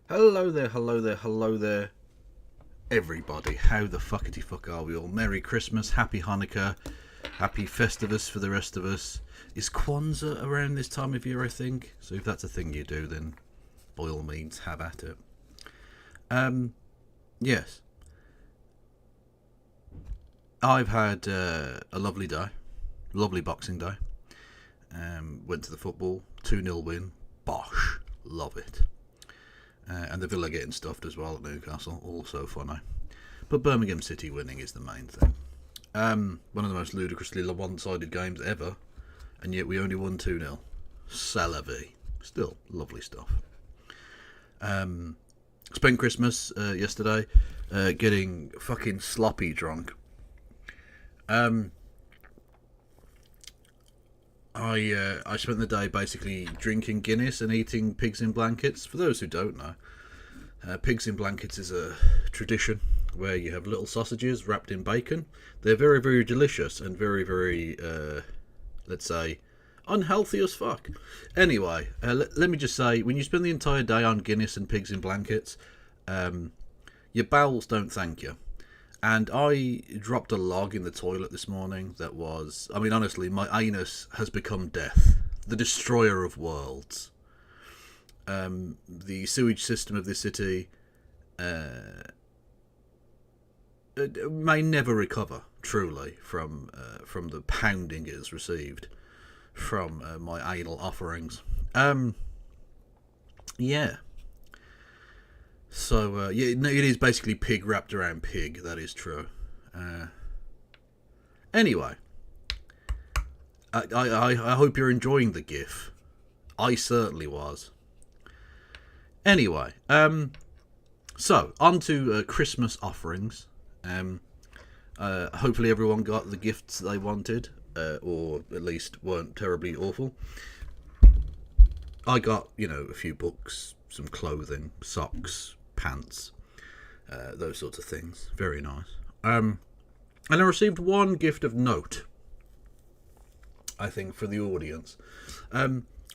Hello there, hello there, hello there, everybody. How the fuckity fuck are we all? Merry Christmas, Happy Hanukkah, Happy Festivus for the rest of us. Is Kwanzaa around this time of year, I think? So if that's a thing you do, then by all means, have at it. Yes. I've had a lovely day. Lovely Boxing Day. Went to the football, 2-0 win. Bosh. Love it. And the Villa getting stuffed as well at Newcastle, also funny. But Birmingham City winning is the main thing. One of the most ludicrously one-sided games ever, and yet we only won 2-0. C'est la vie. Still, lovely stuff. Spent Christmas yesterday getting fucking sloppy drunk. I spent the day basically drinking Guinness and eating pigs in blankets. For those who don't know, pigs in blankets is a tradition where you have little sausages wrapped in bacon. They're very, very delicious and very, very, let's say, unhealthy as fuck. Anyway, let me just say, when you spend the entire day on Guinness and pigs in blankets, your bowels don't thank you. And I dropped a log in the toilet this morning that was... I mean, honestly, my anus has become death. The destroyer of worlds. The sewage system of this city may never recover, truly, from the pounding it has received from my anal offerings. Yeah. So, yeah, no, it is basically pig wrapped around pig, that is true. Anyway, I hope you're enjoying the GIF. I certainly was. Anyway, so, on to Christmas offerings. Hopefully everyone got the gifts they wanted, or at least weren't terribly awful. I got, a few books, some clothing, socks, pants, those sorts of things. Very nice. And I received one gift of note, I think, for the audience.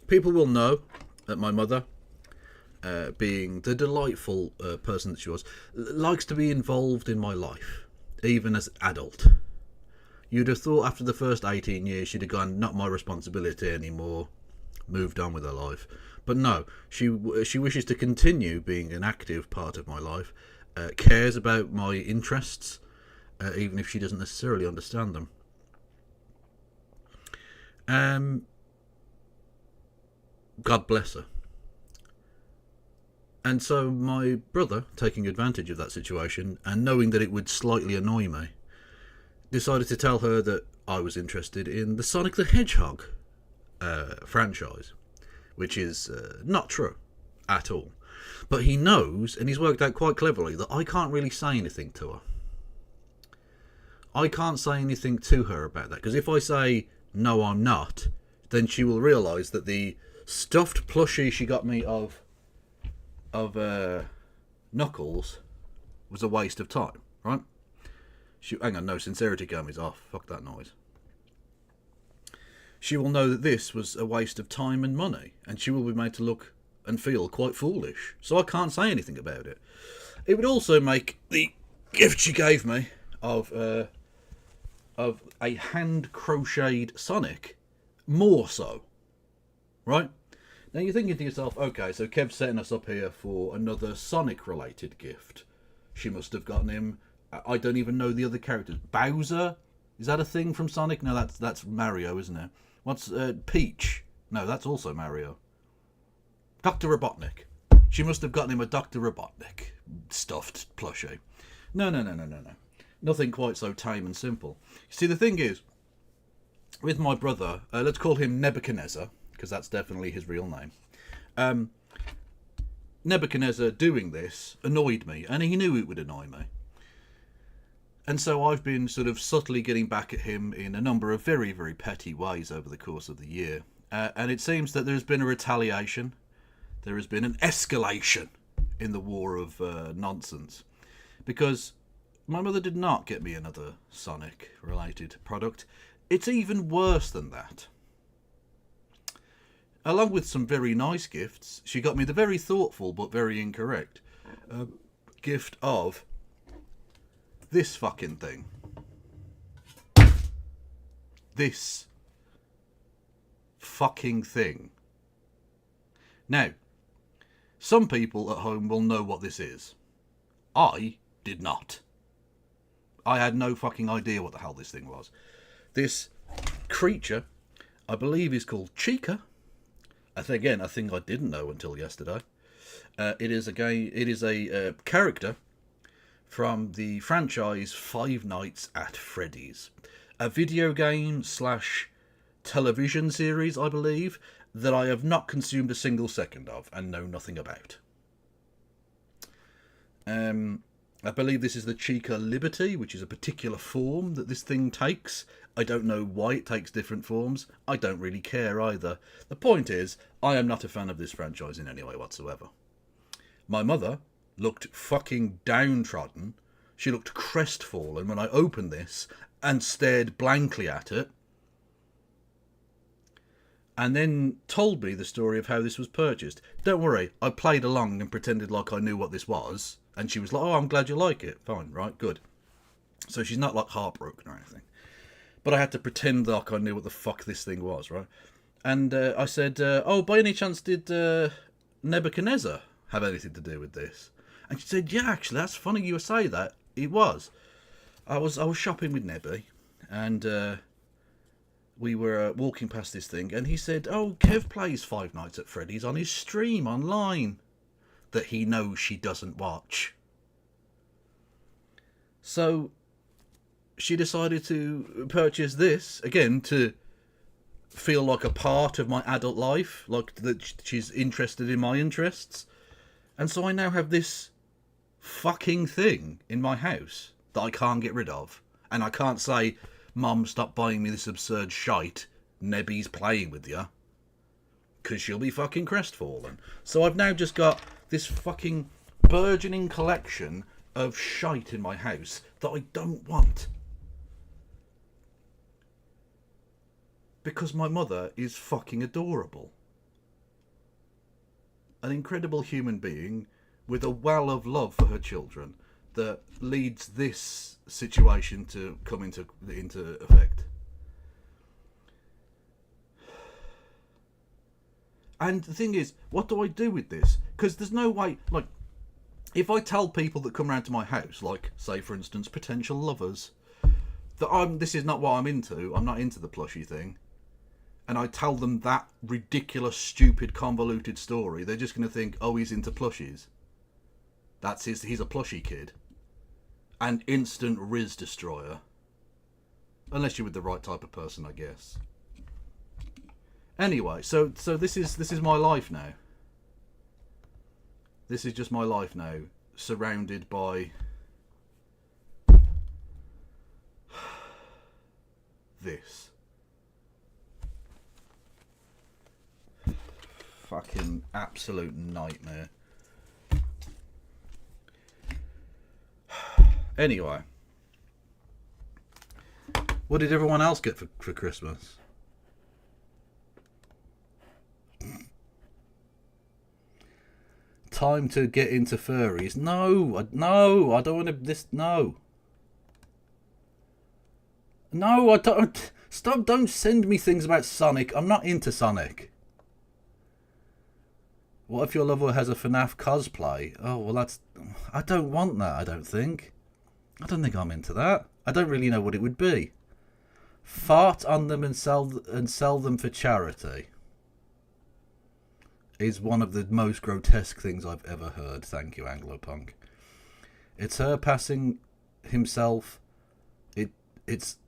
People will know that my mother, being the delightful person that she was, likes to be involved in my life, even as an adult. You'd have thought after the first 18 years she'd have gone, not my responsibility anymore, moved on with her life. But no, she wishes to continue being an active part of my life, cares about my interests, even if she doesn't necessarily understand them. God bless her. And so my brother, taking advantage of that situation, and knowing that it would slightly annoy me, decided to tell her that I was interested in the Sonic the Hedgehog franchise. Which is not true at all. But he knows, and he's worked out quite cleverly, that I can't really say anything to her. I can't say anything to her about that, because if I say, no, I'm not, then she will realise that the stuffed plushie she got me of Knuckles was a waste of time, right? Hang on, no, sincerity gum is off. Fuck that noise. She will know that this was a waste of time and money, and she will be made to look and feel quite foolish. So I can't say anything about it. It would also make the gift she gave me of a hand-crocheted Sonic more so. Right? Now you're thinking to yourself, okay, so Kev's setting us up here for another Sonic-related gift. She must have gotten him... I don't even know the other characters. Bowser? Is that a thing from Sonic? No, that's Mario, isn't it? What's Peach? No, that's also Mario. Dr. Robotnik. She must have gotten him a Dr. Robotnik stuffed plushie. No. Nothing quite so tame and simple. See, the thing is, with my brother, let's call him Nebuchadnezzar, because that's definitely his real name. Nebuchadnezzar doing this annoyed me, and he knew it would annoy me. And so I've been sort of subtly getting back at him in a number of very, very petty ways over the course of the year. And it seems that there's been a retaliation. There has been an escalation in the war of nonsense. Because my mother did not get me another Sonic-related product. It's even worse than that. along with some very nice gifts, she got me the very thoughtful but very incorrect gift of this fucking thing. This fucking thing. Now, some people at home will know what this is. I did not. I had no fucking idea what the hell this thing was. This creature, I believe, is called Chica. I think I didn't know until yesterday. It is a character from the franchise Five Nights at Freddy's, a video game / television series, I believe, that I have not consumed a single second of and know nothing about. I believe this is the Chica Liberty, which is a particular form that this thing takes. I don't know why it takes different forms. I don't really care either. The point is, I am not a fan of this franchise in any way whatsoever. My mother looked fucking downtrodden. She looked crestfallen when I opened this and stared blankly at it. And then told me the story of how this was purchased. Don't worry, I played along and pretended like I knew what this was. And she was like, oh, I'm glad you like it. Fine, right, good. So she's not like heartbroken or anything. But I had to pretend like I knew what the fuck this thing was, right? And I said, oh, by any chance did Nebuchadnezzar have anything to do with this? And she said, yeah, actually, that's funny you say that. It was. I was shopping with Nebby, and we were walking past this thing, and he said, oh, Kev plays Five Nights at Freddy's on his stream online that he knows she doesn't watch. So she decided to purchase this, again, to feel like a part of my adult life, like that she's interested in my interests. And so I now have this fucking thing in my house that I can't get rid of. And I can't say, Mum, stop buying me this absurd shite. Nebby's playing with you. Because she'll be fucking crestfallen. So I've now just got this fucking burgeoning collection of shite in my house that I don't want. Because my mother is fucking adorable. An incredible human being with a well of love for her children that leads this situation to come into effect. And the thing is, what do I do with this? Because there's no way, like, if I tell people that come round to my house, like, say, for instance, potential lovers, that this is not what I'm into, I'm not into the plushie thing, and I tell them that ridiculous, stupid, convoluted story, they're just going to think, oh, he's into plushies. He's a plushie kid. And instant Riz destroyer. Unless you're with the right type of person, I guess. Anyway, so this is my life now. This is just my life now, surrounded by this. Fucking absolute nightmare. Anyway, what did everyone else get for Christmas? Time to get into furries. No, I don't want to. No, I don't. Stop! Don't send me things about Sonic. I'm not into Sonic. What if your lover has a FNAF cosplay? Oh well, I don't want that. I don't think I'm into that. I don't really know what it would be. Fart on them and sell them for charity is one of the most grotesque things I've ever heard. Thank you, Anglopunk. It's her passing himself. It's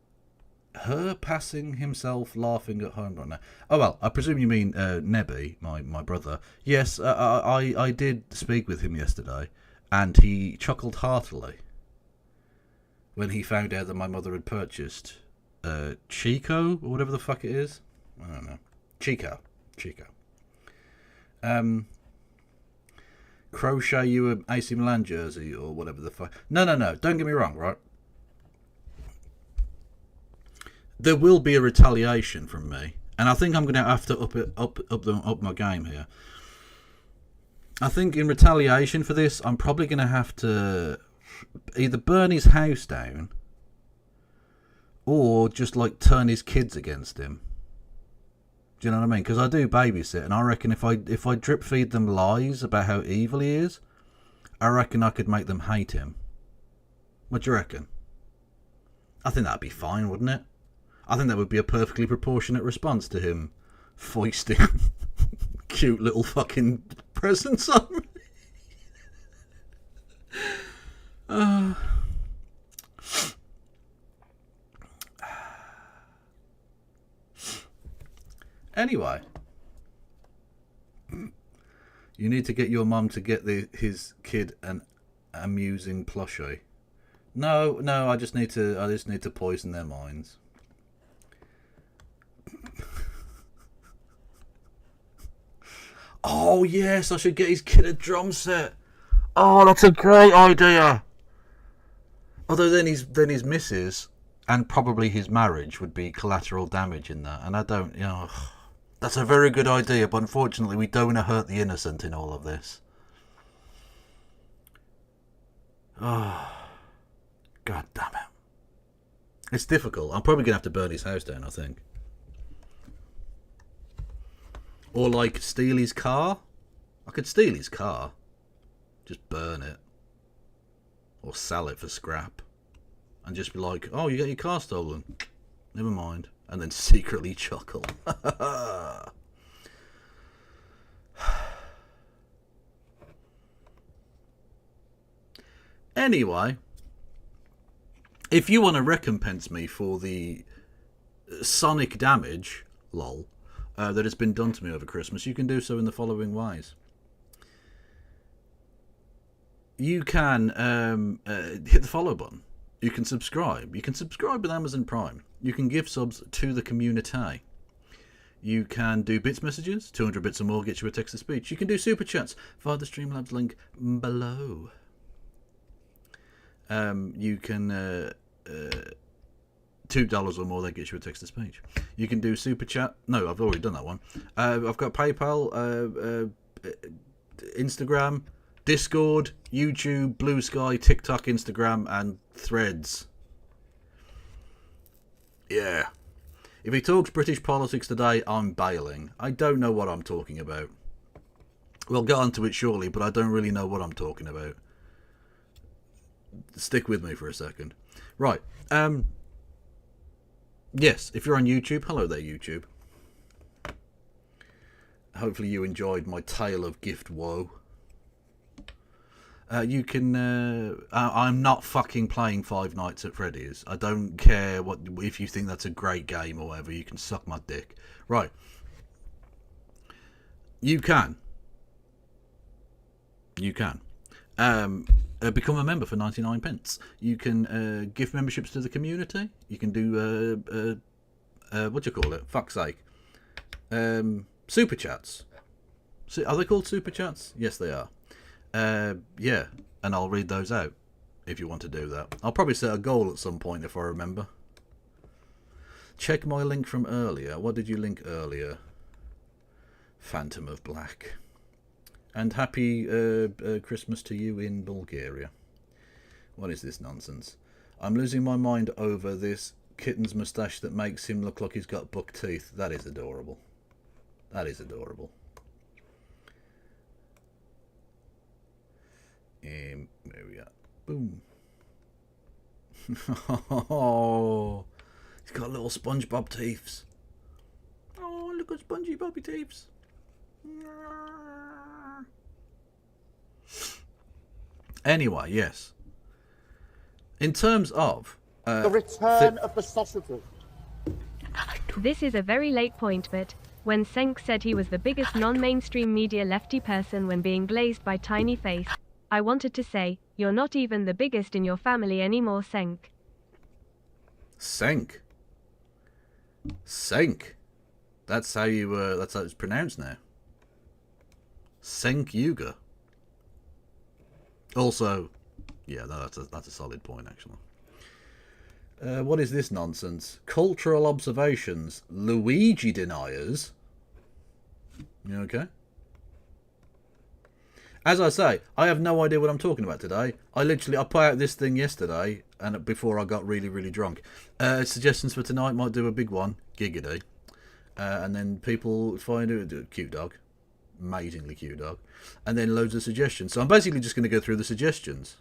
her passing himself laughing at home right now. Oh well, I presume you mean Nebby, my brother. Yes, I did speak with him yesterday, and he chuckled heartily when he found out that my mother had purchased Chico, or whatever the fuck it is. I don't know. Chico. Crochet you a AC Milan jersey, or whatever the fuck. No. Don't get me wrong, right? There will be a retaliation from me, And I think I'm going to have to up my game here. I think in retaliation for this, I'm probably going to have to either burn his house down or just like turn his kids against him. Do you know what I mean? Because I do babysit, and I reckon if I drip feed them lies about how evil he is, I reckon I could make them hate him. What do you reckon? I think that'd be fine, wouldn't it? I think that would be a perfectly proportionate response to him foisting cute little fucking presents on me. Anyway, you need to get your mum to get his kid an amusing plushie. No, I just need to poison their minds. Oh yes, I should get his kid a drum set. Oh, that's a great idea. Although then his missus and probably his marriage would be collateral damage in that, and I don't, that's a very good idea, but unfortunately we don't want to hurt the innocent in all of this. Oh, god damn it. It's difficult. I'm probably going to have to burn his house down, I think. Or like steal his car. I could steal his car. Just burn it. Or sell it for scrap. And just be like, oh, you got your car stolen. Never mind. And then secretly chuckle. Anyway, if you want to recompense me for the sonic damage, lol, that has been done to me over Christmas, you can do so in the following ways. You can hit the follow button. You can subscribe. You can subscribe with Amazon Prime. You can give subs to the community. You can do bits messages. 200 bits or more gets you a text-to-speech. You can do super chats via the Streamlabs link below. You can $2 or more, that gets you a text-to-speech. You can do super chat. No, I've already done that one. I've got PayPal, Instagram, Discord, YouTube, Blue Sky, TikTok, Instagram, and Threads. Yeah. If he talks British politics today, I'm bailing. I don't know what I'm talking about. We'll get onto it shortly, but I don't really know what I'm talking about. Stick with me for a second. Right. Yes, if you're on YouTube, hello there, YouTube. Hopefully you enjoyed my tale of gift woe. You can... I'm not fucking playing Five Nights at Freddy's. I don't care if you think that's a great game or whatever. You can suck my dick. Right. You can. Become a member for 99 pence. You can give memberships to the community. You can do... what do you call it? Fuck's sake. Super chats. Are they called super chats? Yes, they are. Yeah, and I'll read those out if you want to do that. I'll probably set a goal at some point if I remember. Check my link from earlier. What did you link earlier? Phantom of Black. And happy Christmas to you in Bulgaria. What is this nonsense? I'm losing my mind over this kitten's moustache that makes him look like he's got buck teeth. That is adorable. That is adorable. There we go. Boom. Oh, he's got little SpongeBob teeths. Oh, look at Spongy Bobby teeths. Anyway, yes. In terms of the return of the sausages. This is a very late point, but when Senk said he was the biggest non-mainstream media lefty person when being glazed by Tiny Face, I wanted to say, you're not even the biggest in your family anymore, Senk. Senk? Senk? That's how it's pronounced now. Senk Yuga. Also, yeah, that's a solid point, actually. What is this nonsense? Cultural observations. Luigi deniers. You okay? As I say, I have no idea what I'm talking about today. I put out this thing yesterday, and before I got really, really drunk. Suggestions for tonight, might do a big one, giggity. And then people find it, cute dog, amazingly cute dog, and then loads of suggestions. So I'm basically just going to go through the suggestions.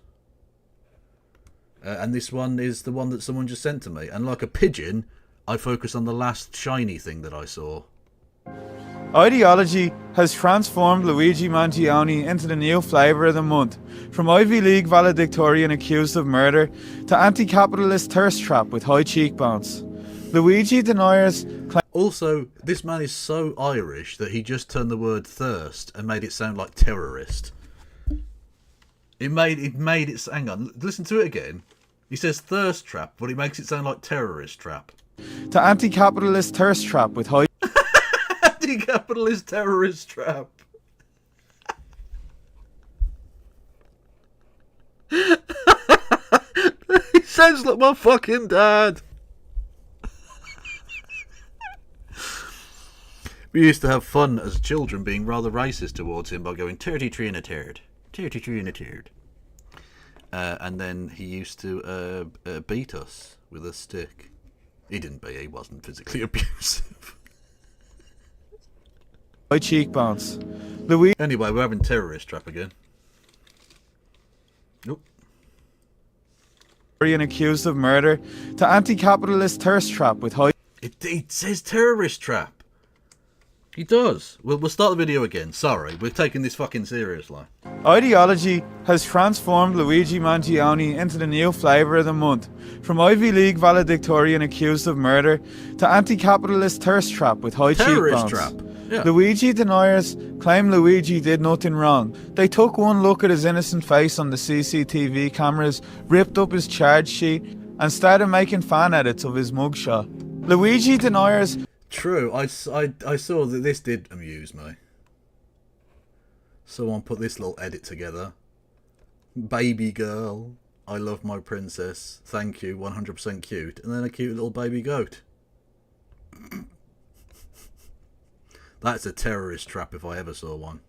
And this one is the one that someone just sent to me. And like a pigeon, I focus on the last shiny thing that I saw. Ideology has transformed Luigi Mangione into the new flavour of the month. From Ivy League valedictorian accused of murder to anti-capitalist thirst trap with high cheekbones. Luigi deniers claim... Also, this man is so Irish that he just turned the word thirst and made it sound like terrorist. It made it... Hang on, listen to it again. He says thirst trap, but he makes it sound like terrorist trap. To anti-capitalist thirst trap with high... Anti-capitalist terrorist trap. He sounds like my fucking dad. We used to have fun as children being rather racist towards him by going 33 and a third. 33 and a third. And then he used to beat us with a stick. He didn't beat, he wasn't physically abusive. high cheekbones. Anyway, we're having terrorist trap again. Nope. Accused of murder to anti-capitalist thirst trap with high... It says terrorist trap. He does. We'll start the video again. Sorry, we're taking this fucking seriously. Ideology has transformed Luigi Mangione into the new flavour of the month. From Ivy League valedictorian accused of murder to anti-capitalist thirst trap with high Terrorist cheekbones. trap. Yeah. Luigi deniers claim Luigi did nothing wrong. They took one look at his innocent face on the CCTV cameras, ripped up his charge sheet, and started making fan edits of his mugshot. Luigi deniers... True, I saw that this did amuse me. Someone put this little edit together. Baby girl, I love my princess, thank you, 100% cute. And then a cute little baby goat. That's a terrorist trap if I ever saw one.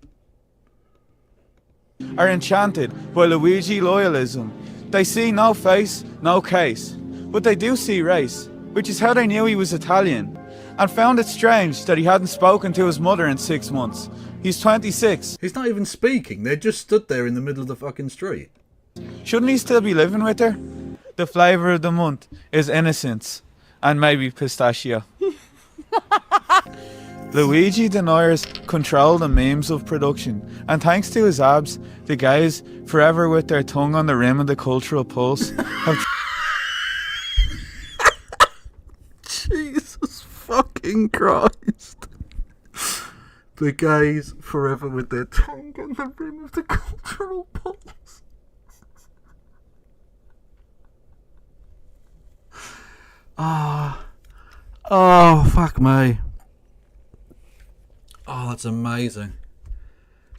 Are enchanted by Luigi loyalism. They see no face, no case. But they do see race, which is how they knew he was Italian. And found it strange that he hadn't spoken to his mother in 6 months. He's 26. He's not even speaking, they just stood there in the middle of the fucking street. Shouldn't he still be living with her? The flavour of the month is innocence. And maybe pistachio. Luigi deniers control the memes of production. And thanks to his abs, the guys, forever with their tongue on the rim of the cultural pulse, have... Jesus fucking Christ. The gays forever with their tongue on the rim of the cultural pulse. Oh, fuck me. Oh, that's amazing.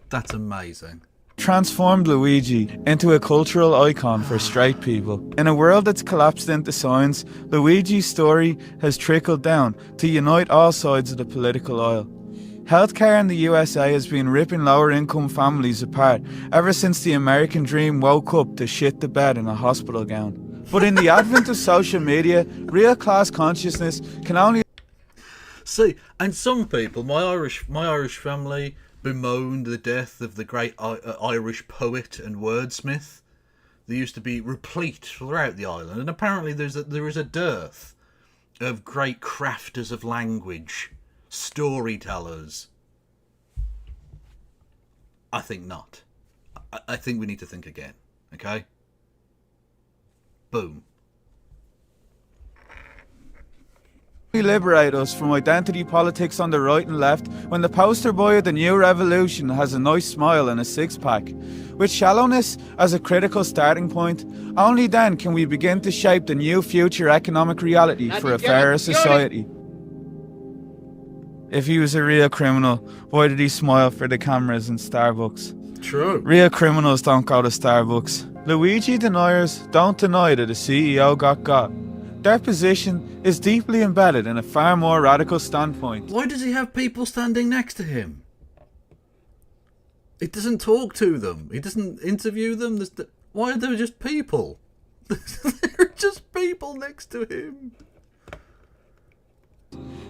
That's amazing. Transformed Luigi into a cultural icon for straight people. In a world that's collapsed into signs, Luigi's story has trickled down to unite all sides of the political aisle. Healthcare in the USA has been ripping lower income families apart ever since the American dream woke up to shit the bed in a hospital gown. But in the advent of social media, real class consciousness can only... See, and some people, my Irish family bemoaned the death of the great Irish poet and wordsmith. They used to be replete throughout the island, and apparently there is a dearth of great crafters of language, storytellers. I think not. I think we need to think again, okay? Boom. liberate us from identity politics on the right and left when the poster boy of the new revolution has a nice smile and a six-pack. With shallowness as a critical starting point, only then can we begin to shape the new future economic reality for a fairer society. If he was a real criminal, why did he smile for the cameras in Starbucks? True. Real criminals don't go to Starbucks. Luigi deniers don't deny that the CEO got. their position is deeply embedded in a far more radical standpoint. Why does he have people standing next to him? He doesn't talk to them. He doesn't interview them. Why are there just people? There are just people next to him.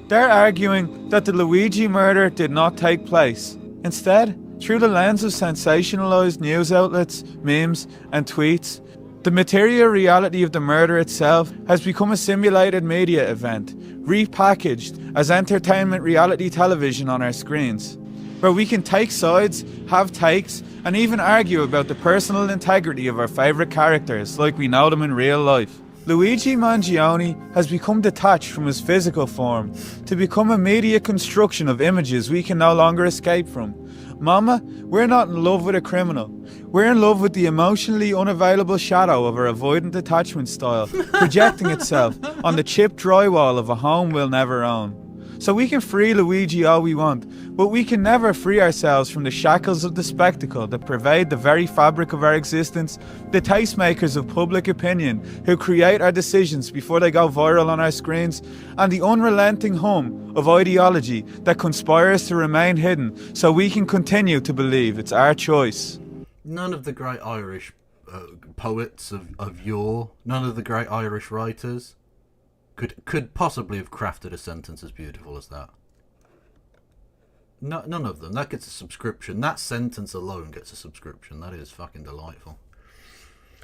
They're arguing that the Luigi murder did not take place. Instead, through the lens of sensationalised news outlets, memes and tweets, the material reality of the murder itself has become a simulated media event, repackaged as entertainment reality television on our screens, where we can take sides, have takes, and even argue about the personal integrity of our favourite characters like we know them in real life. Luigi Mangione has become detached from his physical form to become a media construction of images we can no longer escape from. Mama, we're not in love with a criminal. We're in love with the emotionally unavailable shadow of our avoidant attachment style, projecting itself on the chipped drywall of a home we'll never own. So we can free Luigi all we want, but we can never free ourselves from the shackles of the spectacle that pervade the very fabric of our existence, the tastemakers of public opinion who create our decisions before they go viral on our screens, and the unrelenting hum of ideology that conspires to remain hidden so we can continue to believe it's our choice. None of the great Irish poets of yore, none of the great Irish writers could possibly have crafted a sentence as beautiful as that. No, none of them. That gets a subscription. That sentence alone gets a subscription. That is fucking delightful.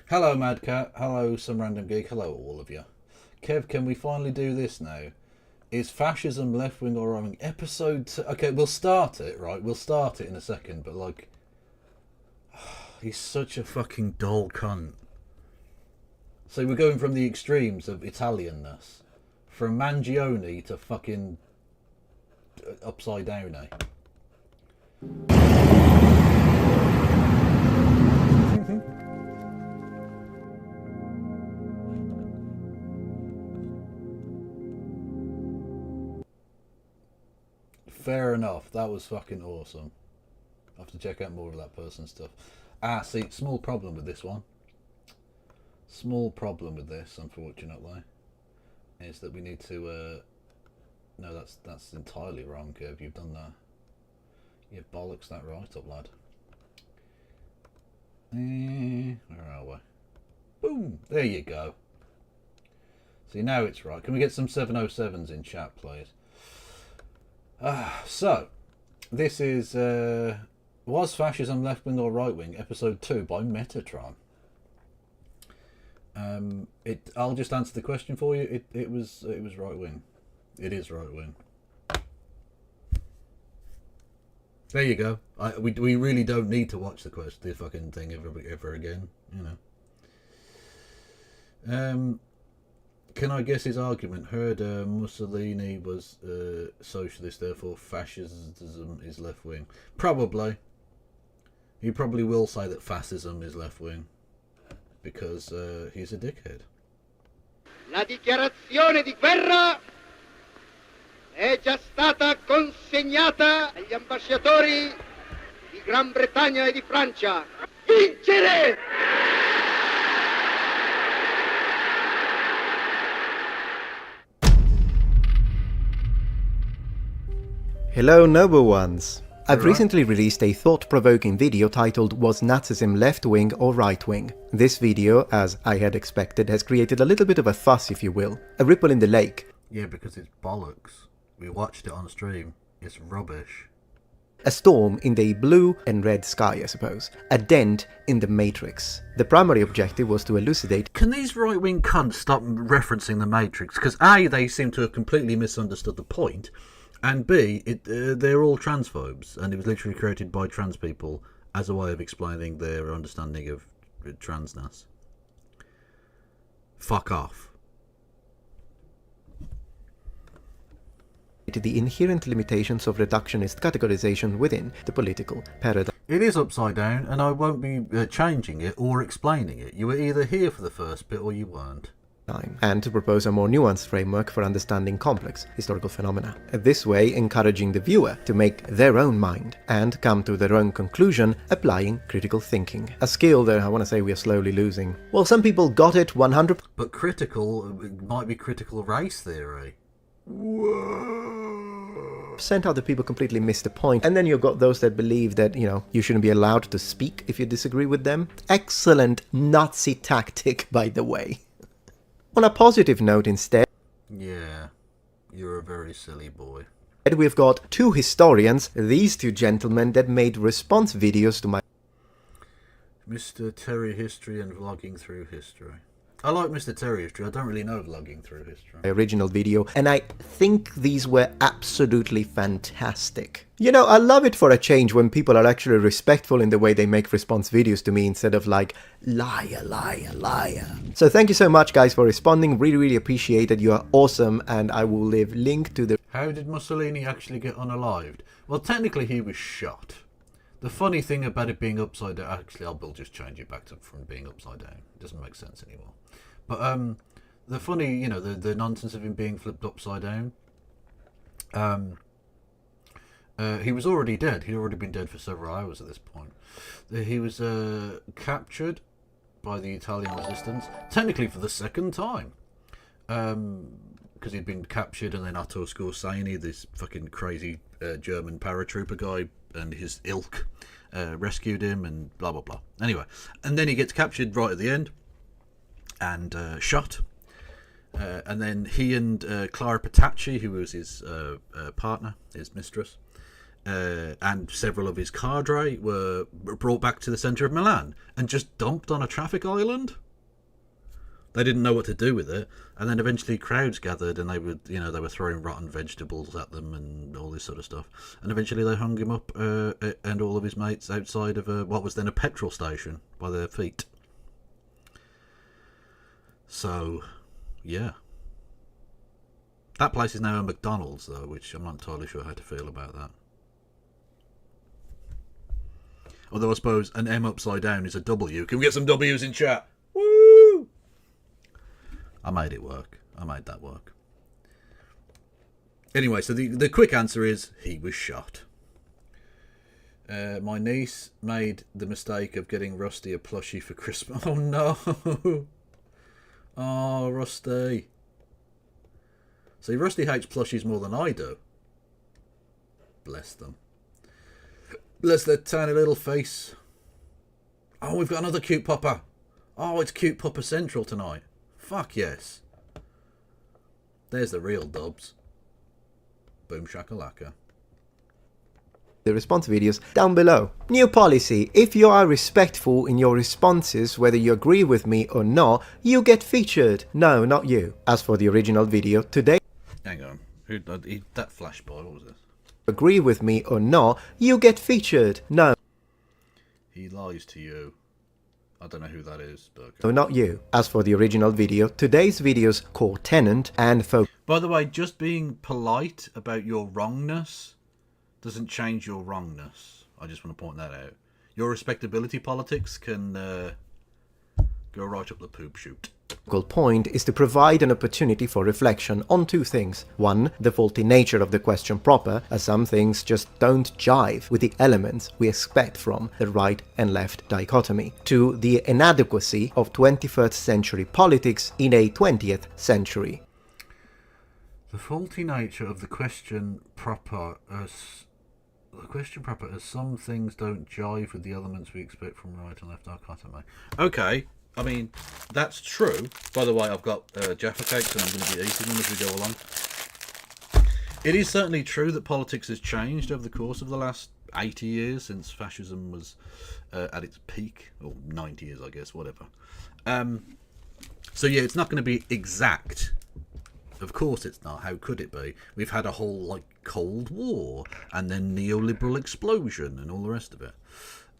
Hello, Mad Cat. Hello, Some Random Geek. Hello, all of you. Kev, can we finally do this now? Is fascism left-wing or right-wing? Episode 2. Okay, we'll start it, right? We'll start it in a second, but like... he's such a fucking dull cunt. So we're going from the extremes of Italianness. From Mangione to fucking upside down, eh? Fair enough. That was fucking awesome. I'll have to check out more of that person's stuff. See, small problem with this one. Small problem with this, unfortunately, is that we need to no, that's entirely wrong, Kev. You've done that. You bollocks that right up, lad. Where are we? Boom! There you go. See, now it's right. Can we get some 707s in chat, please? So, this is Was Fascism Left-Wing or Right-Wing? Episode 2 by Metatron. I'll just answer the question for you. It was right wing. It is right wing. There you go. We really don't need to watch the fucking thing ever again. You know. Can I guess his argument? Heard Mussolini was socialist, therefore fascism is left wing. Probably. He probably will say that fascism is left wing. Because he's a dickhead. La dichiarazione di guerra è già stata consegnata agli ambasciatori di Gran Bretagna e di Francia. Vincere! Hello, noble ones. I've recently released a thought-provoking video titled Was Nazism Left-Wing or Right-Wing? This video, as I had expected, has created a little bit of a fuss, if you will. A ripple in the lake. Yeah, because it's bollocks. We watched it on stream. It's rubbish. A storm in the blue and red sky, I suppose. A dent in the matrix. The primary objective was to elucidate... Can these right-wing cunts stop referencing the Matrix? Because A, they seem to have completely misunderstood the point. And B, they're all transphobes, and it was literally created by trans people as a way of explaining their understanding of transness. Fuck off. The inherent limitations of reductionist categorization within the political paradigm. It is upside down, and I won't be changing it or explaining it. You were either here for the first bit or you weren't. time, and to propose a more nuanced framework for understanding complex historical phenomena. This way, encouraging the viewer to make their own mind and come to their own conclusion, applying critical thinking. A skill that I want to say we are slowly losing. Well, some people got it 100%. But critical might be critical race theory. Other people completely miss the point. And then you've got those that believe that, you know, you shouldn't be allowed to speak if you disagree with them. Excellent Nazi tactic, by the way. On a positive note instead, Yeah, you're a very silly boy. we've got two historians, these two gentlemen, that made response videos to my Mr. Terry History and Vlogging Through History. I like Mr. Terry History, I don't really know Vlogging Through History. original video, and I think these were absolutely fantastic. You know, I love it for a change when people are actually respectful in the way they make response videos to me instead of like, liar, liar, liar. So thank you so much guys for responding, really appreciate it, you are awesome, and I will leave link to the... How did Mussolini actually get unalived? Well, technically he was shot. The funny thing about it being upside down... Actually, I'll just change it back to from being upside down. It doesn't make sense anymore. But the funny, you know, the nonsense of him being flipped upside down. He was already dead. He'd already been dead for several hours at this point. He was captured by the Italian resistance, technically for the second time. Because he'd been captured, and then Otto Skorseny, this fucking crazy German paratrooper guy, and his ilk rescued him, and blah blah blah. Anyway, and then he gets captured right at the end and shot, and then he and Clara Petacci, who was his partner, his mistress, and several of his cadre were brought back to the centre of Milan and just dumped on a traffic island. They didn't know what to do with it, and then eventually crowds gathered, and they were throwing rotten vegetables at them and all this sort of stuff. And eventually they hung him up and all of his mates outside of what was then a petrol station by their feet. So, yeah. That place is now a McDonald's, though, which I'm not entirely sure how to feel about that. Although I suppose an M upside down is a W. Can we get some W's in chat? Woo! I made it work. I made that work. Anyway, so the quick answer is he was shot. My niece made the mistake of getting Rusty a plushie for Christmas. Oh, no. Oh, Rusty. See, Rusty hates plushies more than I do. Bless them. Bless their tiny little face. Oh, we've got another cute pupper. Oh, it's Cute Pupper Central tonight. Fuck yes. There's the real dubs. Boom shakalaka. The response videos down below. New policy. If you are respectful in your responses, whether you agree with me or not, you get featured. No, not you. As for the original video, today... Hang on. That flash boy, what was this? Agree with me or not, you get featured. No. He lies to you. I don't know who that is, but... No, not you. As for the original video, today's video's core tenant and focus... By the way, just being polite about your wrongness doesn't change your wrongness. I just want to point that out. Your respectability politics can go right up the poop chute. point is to provide an opportunity for reflection on two things. One, the faulty nature of the question proper, as some things just don't jive with the elements we expect from the right and left dichotomy. Two, the inadequacy of 21st century politics in a 20th century. The faulty nature of the question proper as some things don't jive with the elements we expect from right and left dichotomy. Okay, I mean, that's true. By the way, I've got Jaffa cakes and I'm going to be eating them as we go along. It is certainly true that politics has changed over the course of the last 80 years since fascism was at its peak, or 90 years, I guess, whatever. So yeah, it's not going to be exact. Of course it's not. How could it be? We've had a whole, like, Cold War, and then neoliberal explosion, and all the rest of it.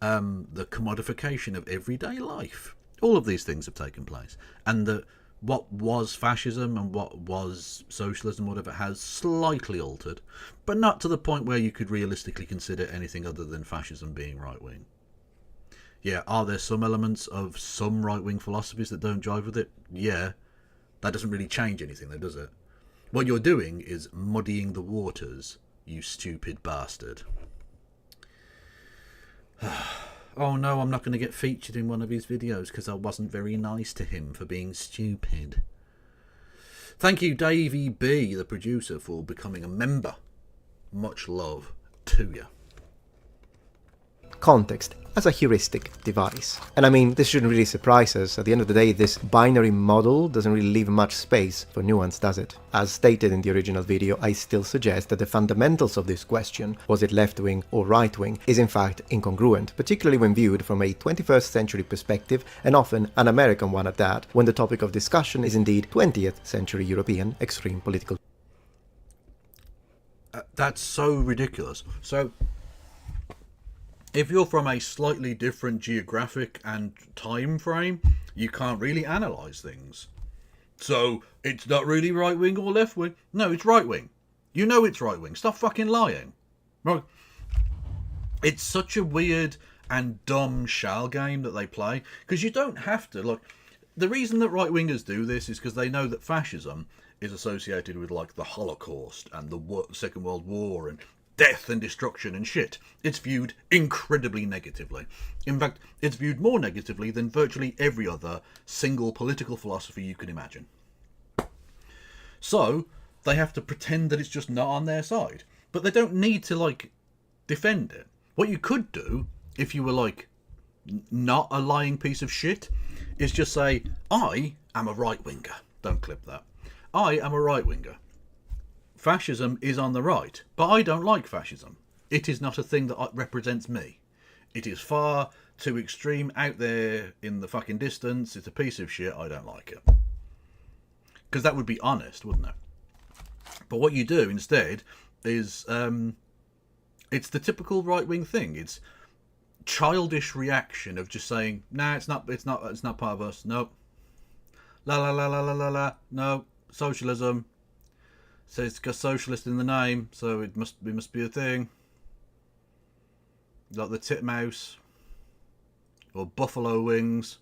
The commodification of everyday life. All of these things have taken place. And what was fascism and what was socialism, whatever, has slightly altered, but not to the point where you could realistically consider anything other than fascism being right-wing. Yeah, are there some elements of some right-wing philosophies that don't jive with it? Yeah. That doesn't really change anything though, does it? What you're doing is muddying the waters, you stupid bastard. Oh no, I'm not going to get featured in one of his videos because I wasn't very nice to him for being stupid. Thank you, Davey B, the producer, for becoming a member. Much love to you. Context as a heuristic device. And I mean, this shouldn't really surprise us. At the end of the day, this binary model doesn't really leave much space for nuance, does it? As stated in the original video, I still suggest that the fundamentals of this question, was it left-wing or right-wing, is in fact incongruent, particularly when viewed from a 21st century perspective, and often an American one at that, when the topic of discussion is indeed 20th century European extreme political. That's so ridiculous. So, if you're from a slightly different geographic and time frame, you can't really analyse things. So, it's not really right-wing or left-wing. No, it's right-wing. You know it's right-wing. Stop fucking lying. Right? It's such a weird and dumb shell game that they play. Because you don't have to. Like, the reason that right-wingers do this is because they know that fascism is associated with, like, the Holocaust and the Second World War and death and destruction and shit. It's viewed incredibly negatively. In fact, it's viewed more negatively than virtually every other single political philosophy you can imagine. So, they have to pretend that it's just not on their side. But they don't need to, like, defend it. What you could do, if you were, like, not a lying piece of shit, is just say, I am a right-winger. Don't clip that. I am a right-winger. Fascism is on the right, but I don't like fascism. It is not a thing that represents me. It is far too extreme, out there in the fucking distance. It's a piece of shit. I don't like it. Because that would be honest, wouldn't it? But what you do instead is, it's the typical right-wing thing. It's childish reaction of just saying, nah, it's not part of us. Nope. La la la la la la la. No, socialism. So it's got socialist in the name, so it must be a thing. Like the titmouse or buffalo wings.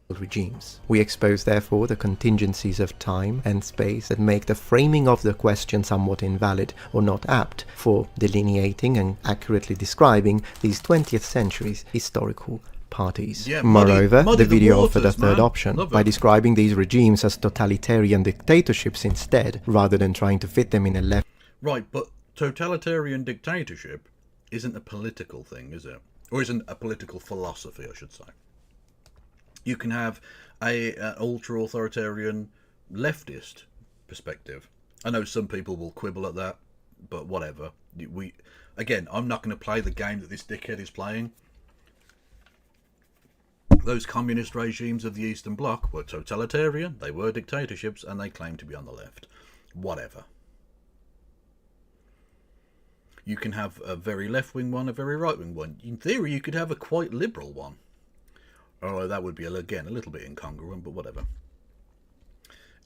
Regimes. We expose therefore the contingencies of time and space that make the framing of the question somewhat invalid or not apt for delineating and accurately describing these 20th century's historical parties. Yeah, Moreover, muddy the video waters, offered a third man. option Love by it. describing these regimes as totalitarian dictatorships instead, rather than trying to fit them in a left. Right, but totalitarian dictatorship isn't a political thing, is it? Or isn't a political philosophy, I should say. You can have an ultra-authoritarian leftist perspective. I know some people will quibble at that, but whatever. Again, I'm not going to play the game that this dickhead is playing. Those communist regimes of the Eastern Bloc were totalitarian, they were dictatorships, and they claimed to be on the left. Whatever. You can have a very left-wing one, a very right-wing one. In theory, you could have a quite liberal one. Although that would be, again, a little bit incongruent, but whatever.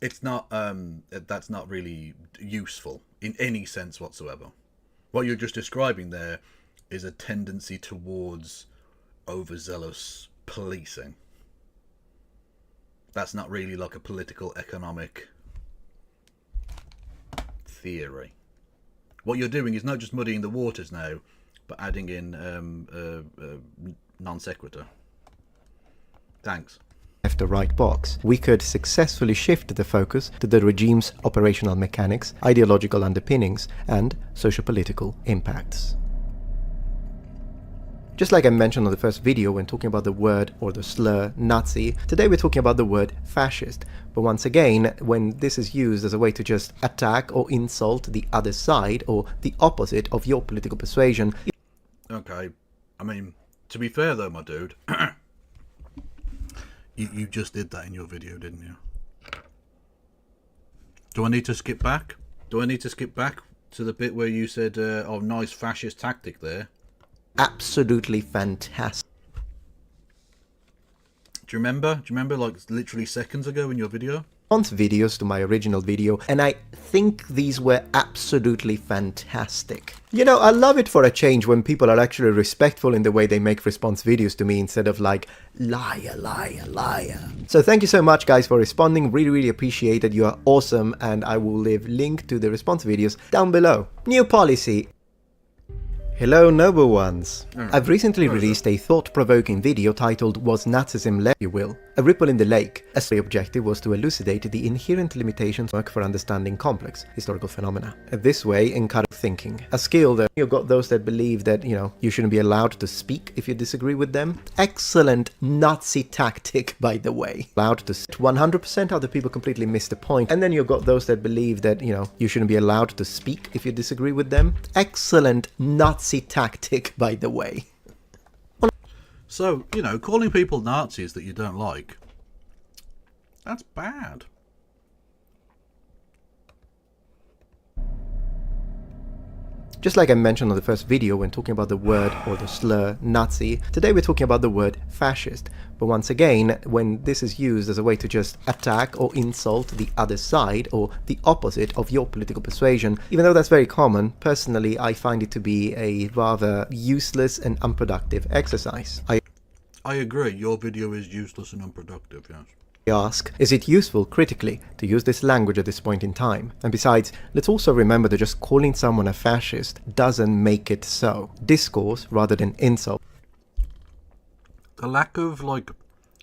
It's not, that's not really useful in any sense whatsoever. What you're just describing there is a tendency towards overzealous policing. That's not really like a political economic theory. What you're doing is not just muddying the waters now, but adding in non sequitur. Thanks. Left or right box, we could successfully shift the focus to the regime's operational mechanics, ideological underpinnings, and socio-political impacts. Just like I mentioned on the first video when talking about the word or the slur Nazi, today we're talking about the word fascist. But once again, when this is used as a way to just attack or insult the other side or the opposite of your political persuasion. Okay, I mean, to be fair though, my dude, you just did that in your video, didn't you? Do I need to skip back? Do I need to skip back to the bit where you said, oh, nice fascist tactic there? Absolutely fantastic. Do you remember? Do you remember, like, literally seconds ago in your video? videos to my original video, and I think these were absolutely fantastic. You know, I love it for a change when people are actually respectful in the way they make response videos to me instead of like, liar, liar, liar. So thank you so much guys for responding, really appreciate it, you are awesome, and I will leave link to the response videos down below. New policy. Hello noble ones. I've recently released a thought-provoking video titled Was Nazism Left, you will? A ripple in the lake. As the objective was to elucidate the inherent limitations work for understanding complex historical phenomena. This way, encourage thinking. A skill that you've got those that believe that, you know, you shouldn't be allowed to speak if you disagree with them. Excellent Nazi tactic, by the way. Allowed to 100% of the people completely miss the point. And then you've got those that believe that, you know, you shouldn't be allowed to speak if you disagree with them. Excellent Nazi tactic, by the way. So, you know, calling people Nazis that you don't like, that's bad. Just like I mentioned on the first video when talking about the word or the slur Nazi, today we're talking about the word fascist. But once again, when this is used as a way to just attack or insult the other side or the opposite of your political persuasion, even though that's very common, personally I find it to be a rather useless and unproductive exercise. I agree, your video is useless and unproductive, yes. Ask, is it useful critically to use this language at this point in time? And besides, let's also remember that just calling someone a fascist doesn't make it so. Discourse rather than insult. The lack of, like,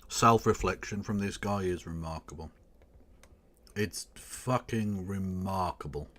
self-reflection from this guy is remarkable. It's fucking remarkable.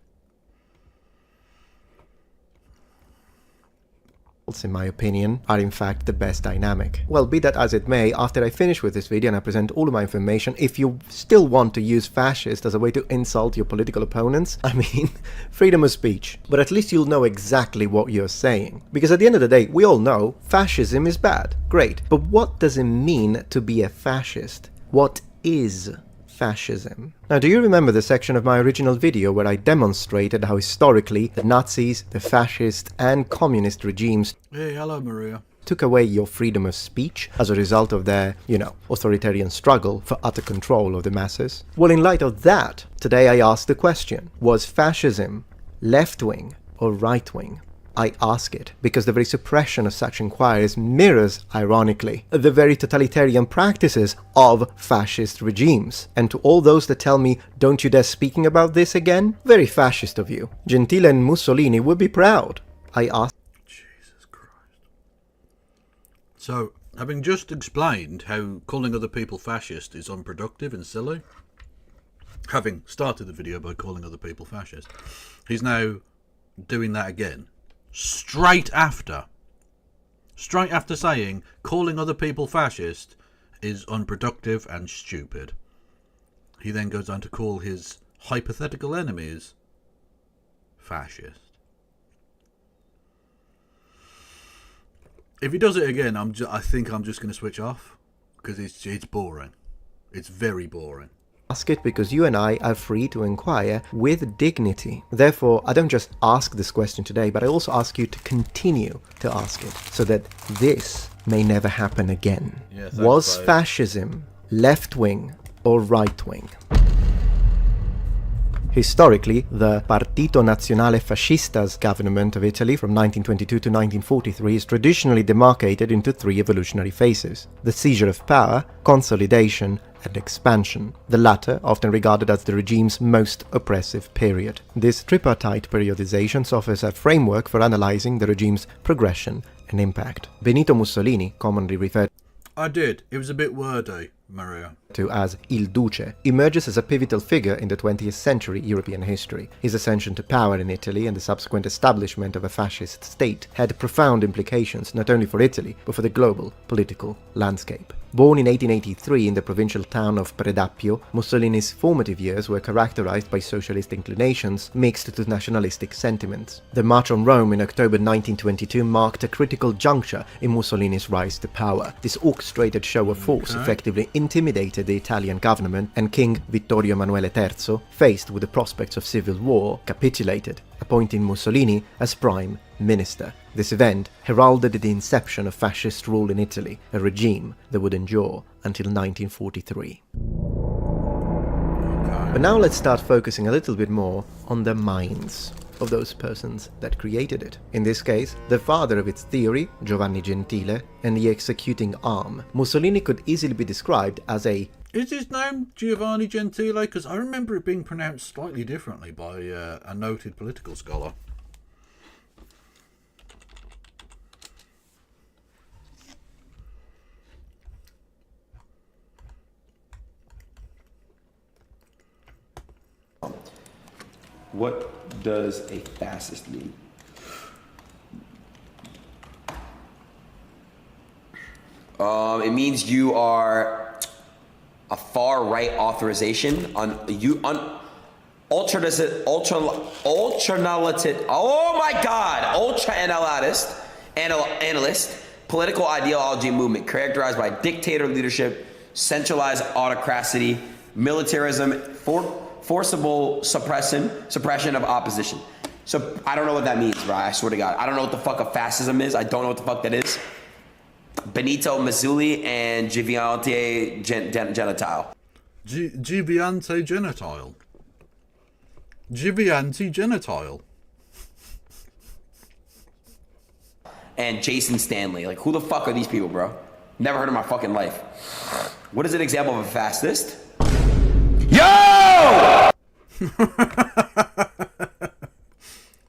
In my opinion, are in fact the best dynamic. Well, be that as it may, after I finish with this video and I present all of my information, if you still want to use fascist as a way to insult your political opponents, I mean, freedom of speech. But at least you'll know exactly what you're saying. Because at the end of the day, we all know fascism is bad. Great. But what does it mean to be a fascist? What is fascism? Now, do you remember the section of my original video where I demonstrated how historically the Nazis, the fascist and communist regimes Hey, hello Maria. took away your freedom of speech as a result of their, you know, authoritarian struggle for utter control of the masses? Well, in light of that, today I ask the question, was fascism left-wing or right-wing? I ask it because the very suppression of such inquiries mirrors, ironically, the very totalitarian practices of fascist regimes. And to all those that tell me, don't you dare speaking about this again? Very fascist of you. Gentile and Mussolini would be proud. I ask. Jesus Christ. So, having just explained how calling other people fascist is unproductive and silly, having started the video by calling other people fascist, he's now doing that again. Straight after saying calling other people fascist is unproductive and stupid. He then goes on to call his hypothetical enemies fascist. If he does it again, I think I'm just going to switch off because it's boring. It's very boring. Ask it because you and I are free to inquire with dignity. Therefore, I don't just ask this question today, but I also ask you to continue to ask it, so that this may never happen again. Yeah, thanks, Was babe. fascism left-wing or right-wing? Historically, the Partito Nazionale Fascista's government of Italy from 1922 to 1943 is traditionally demarcated into three evolutionary phases: the seizure of power, consolidation, and expansion, the latter often regarded as the regime's most oppressive period. This tripartite periodization offers a framework for analyzing the regime's progression and impact. Benito Mussolini, commonly referred I did. It was a bit wordy, Maria. to as Il Duce, emerges as a pivotal figure in the 20th century European history. His ascension to power in Italy and the subsequent establishment of a fascist state had profound implications not only for Italy, but for the global political landscape. Born in 1883 in the provincial town of Predappio, Mussolini's formative years were characterized by socialist inclinations mixed with nationalistic sentiments. The March on Rome in October 1922 marked a critical juncture in Mussolini's rise to power. This orchestrated show of force effectively intimidated the Italian government, and King Vittorio Emanuele III, faced with the prospects of civil war, capitulated, appointing Mussolini as prime minister. This event heralded the inception of fascist rule in Italy, a regime that would endure until 1943. But now let's start focusing a little bit more on the minds of those persons that created it. In this case, the father of its theory, Giovanni Gentile, and the executing arm. Mussolini could easily be described as a... Is his name Giovanni Gentile? Because I remember it being pronounced slightly differently by a noted political scholar. What does a fascist mean? It means you are a far-right authorization on ultra-analyst, oh my god, ultra-analyst political ideology movement characterized by dictator leadership, centralized autocracy, militarism, forcible suppression of opposition. So I don't know what that means, bro. I swear to God. I don't know what the fuck a fascism is. I don't know what the fuck that is. Benito Mussolini and Giviante Genitile. Giviante Genitile. Giviante Genitile. And Jason Stanley. Like, who the fuck are these people, bro? Never heard of my fucking life. What is an example of a fascist? Yo!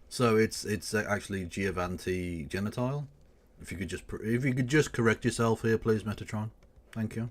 So it's actually Giovanni Genitile. If you could just correct yourself here, please, Metatron. Thank you.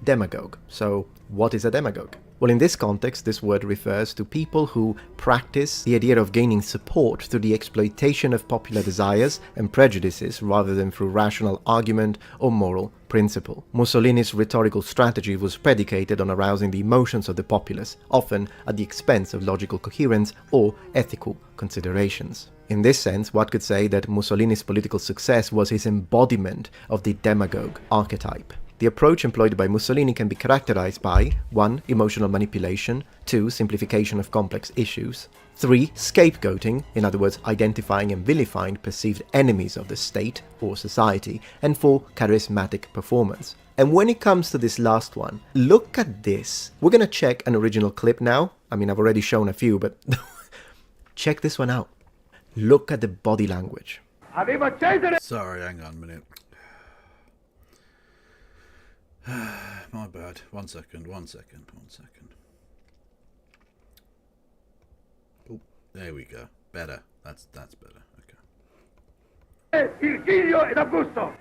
Demagogue. So, what is a demagogue? Well, in this context, this word refers to people who practice the idea of gaining support through the exploitation of popular desires and prejudices rather than through rational argument or moral principle. Mussolini's rhetorical strategy was predicated on arousing the emotions of the populace, often at the expense of logical coherence or ethical considerations. In this sense, one could say that Mussolini's political success was his embodiment of the demagogue archetype. The approach employed by Mussolini can be characterized by 1. Emotional manipulation, 2. Simplification of complex issues, 3. Scapegoating, in other words, identifying and vilifying perceived enemies of the state or society, and 4. Charismatic performance. And when it comes to this last one, look at this. We're gonna check an original clip now. I mean, I've already shown a few, but check this one out. Look at the body language. Sorry, hang on a minute. My bad. One second. Oh, there we go. Better. That's better. Okay. Virgilio ed Augusto.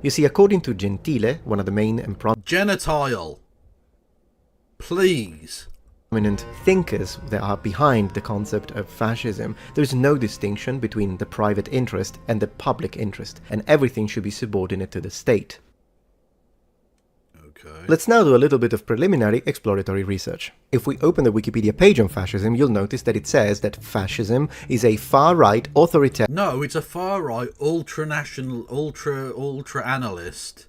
You see, according to Gentile, one of the main and Genitile. Please. prominent thinkers that are behind the concept of fascism, there is no distinction between the private interest and the public interest, and everything should be subordinate to the state. Okay. Let's now do a little bit of preliminary exploratory research. If we open the Wikipedia page on fascism, you'll notice that it says that fascism is a far-right authoritarian... No, it's a far-right, ultra-national, ultra-analyst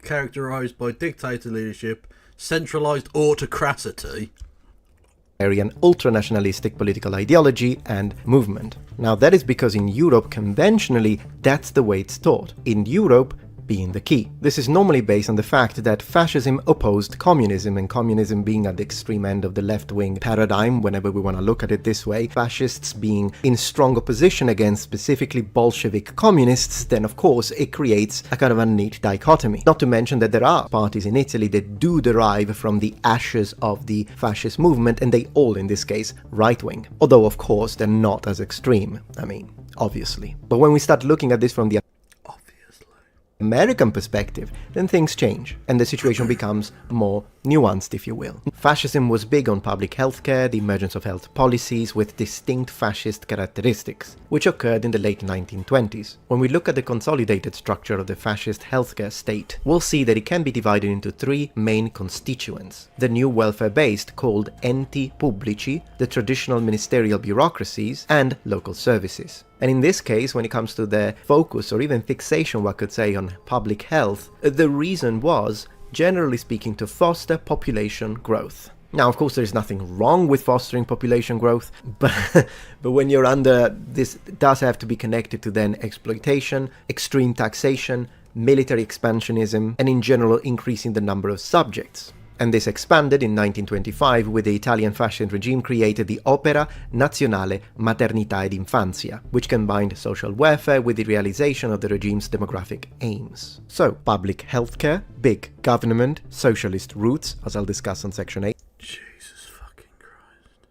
characterized by dictator leadership, centralized autocracy, ultra-nationalistic political ideology and movement. Now that is because in Europe, conventionally, that's the way it's taught. In Europe being the key. This is normally based on the fact that fascism opposed communism, and communism being at the extreme end of the left-wing paradigm, whenever we want to look at it this way, fascists being in strong opposition against specifically Bolshevik communists, then of course it creates a kind of a neat dichotomy. Not to mention that there are parties in Italy that do derive from the ashes of the fascist movement, and they all, in this case, right-wing. Although of course they're not as extreme, I mean, obviously. But when we start looking at this from the American perspective, then things change, and the situation becomes more nuanced, if you will. Fascism was big on public healthcare, the emergence of health policies with distinct fascist characteristics, which occurred in the late 1920s. When we look at the consolidated structure of the fascist healthcare state, we'll see that it can be divided into three main constituents. The new welfare-based, called enti pubblici, the traditional ministerial bureaucracies, and local services. And in this case, when it comes to the focus or even fixation, one could say, on public health, the reason was, generally speaking, to foster population growth. Now, of course, there is nothing wrong with fostering population growth, but when you're under this, it does have to be connected to then exploitation, extreme taxation, military expansionism, and in general increasing the number of subjects. And this expanded in 1925 with the Italian fascist regime created the Opera Nazionale Maternità ed Infanzia, which combined social welfare with the realization of the regime's demographic aims. So, public healthcare, big government, socialist roots, as I'll discuss on section 8. Jesus fucking Christ.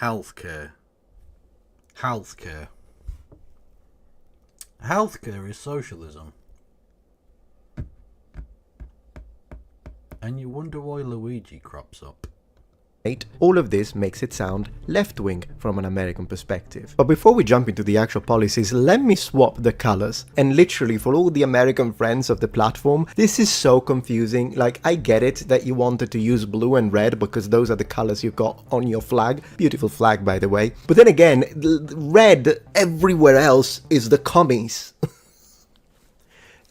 Healthcare. Healthcare. Healthcare is socialism. And you wonder why Luigi crops up. All of this makes it sound left-wing from an American perspective. But before we jump into the actual policies, let me swap the colors. And literally, for all the American friends of the platform, this is so confusing. Like, I get it that you wanted to use blue and red because those are the colors you've got on your flag. Beautiful flag, by the way. But then again, red everywhere else is the commies.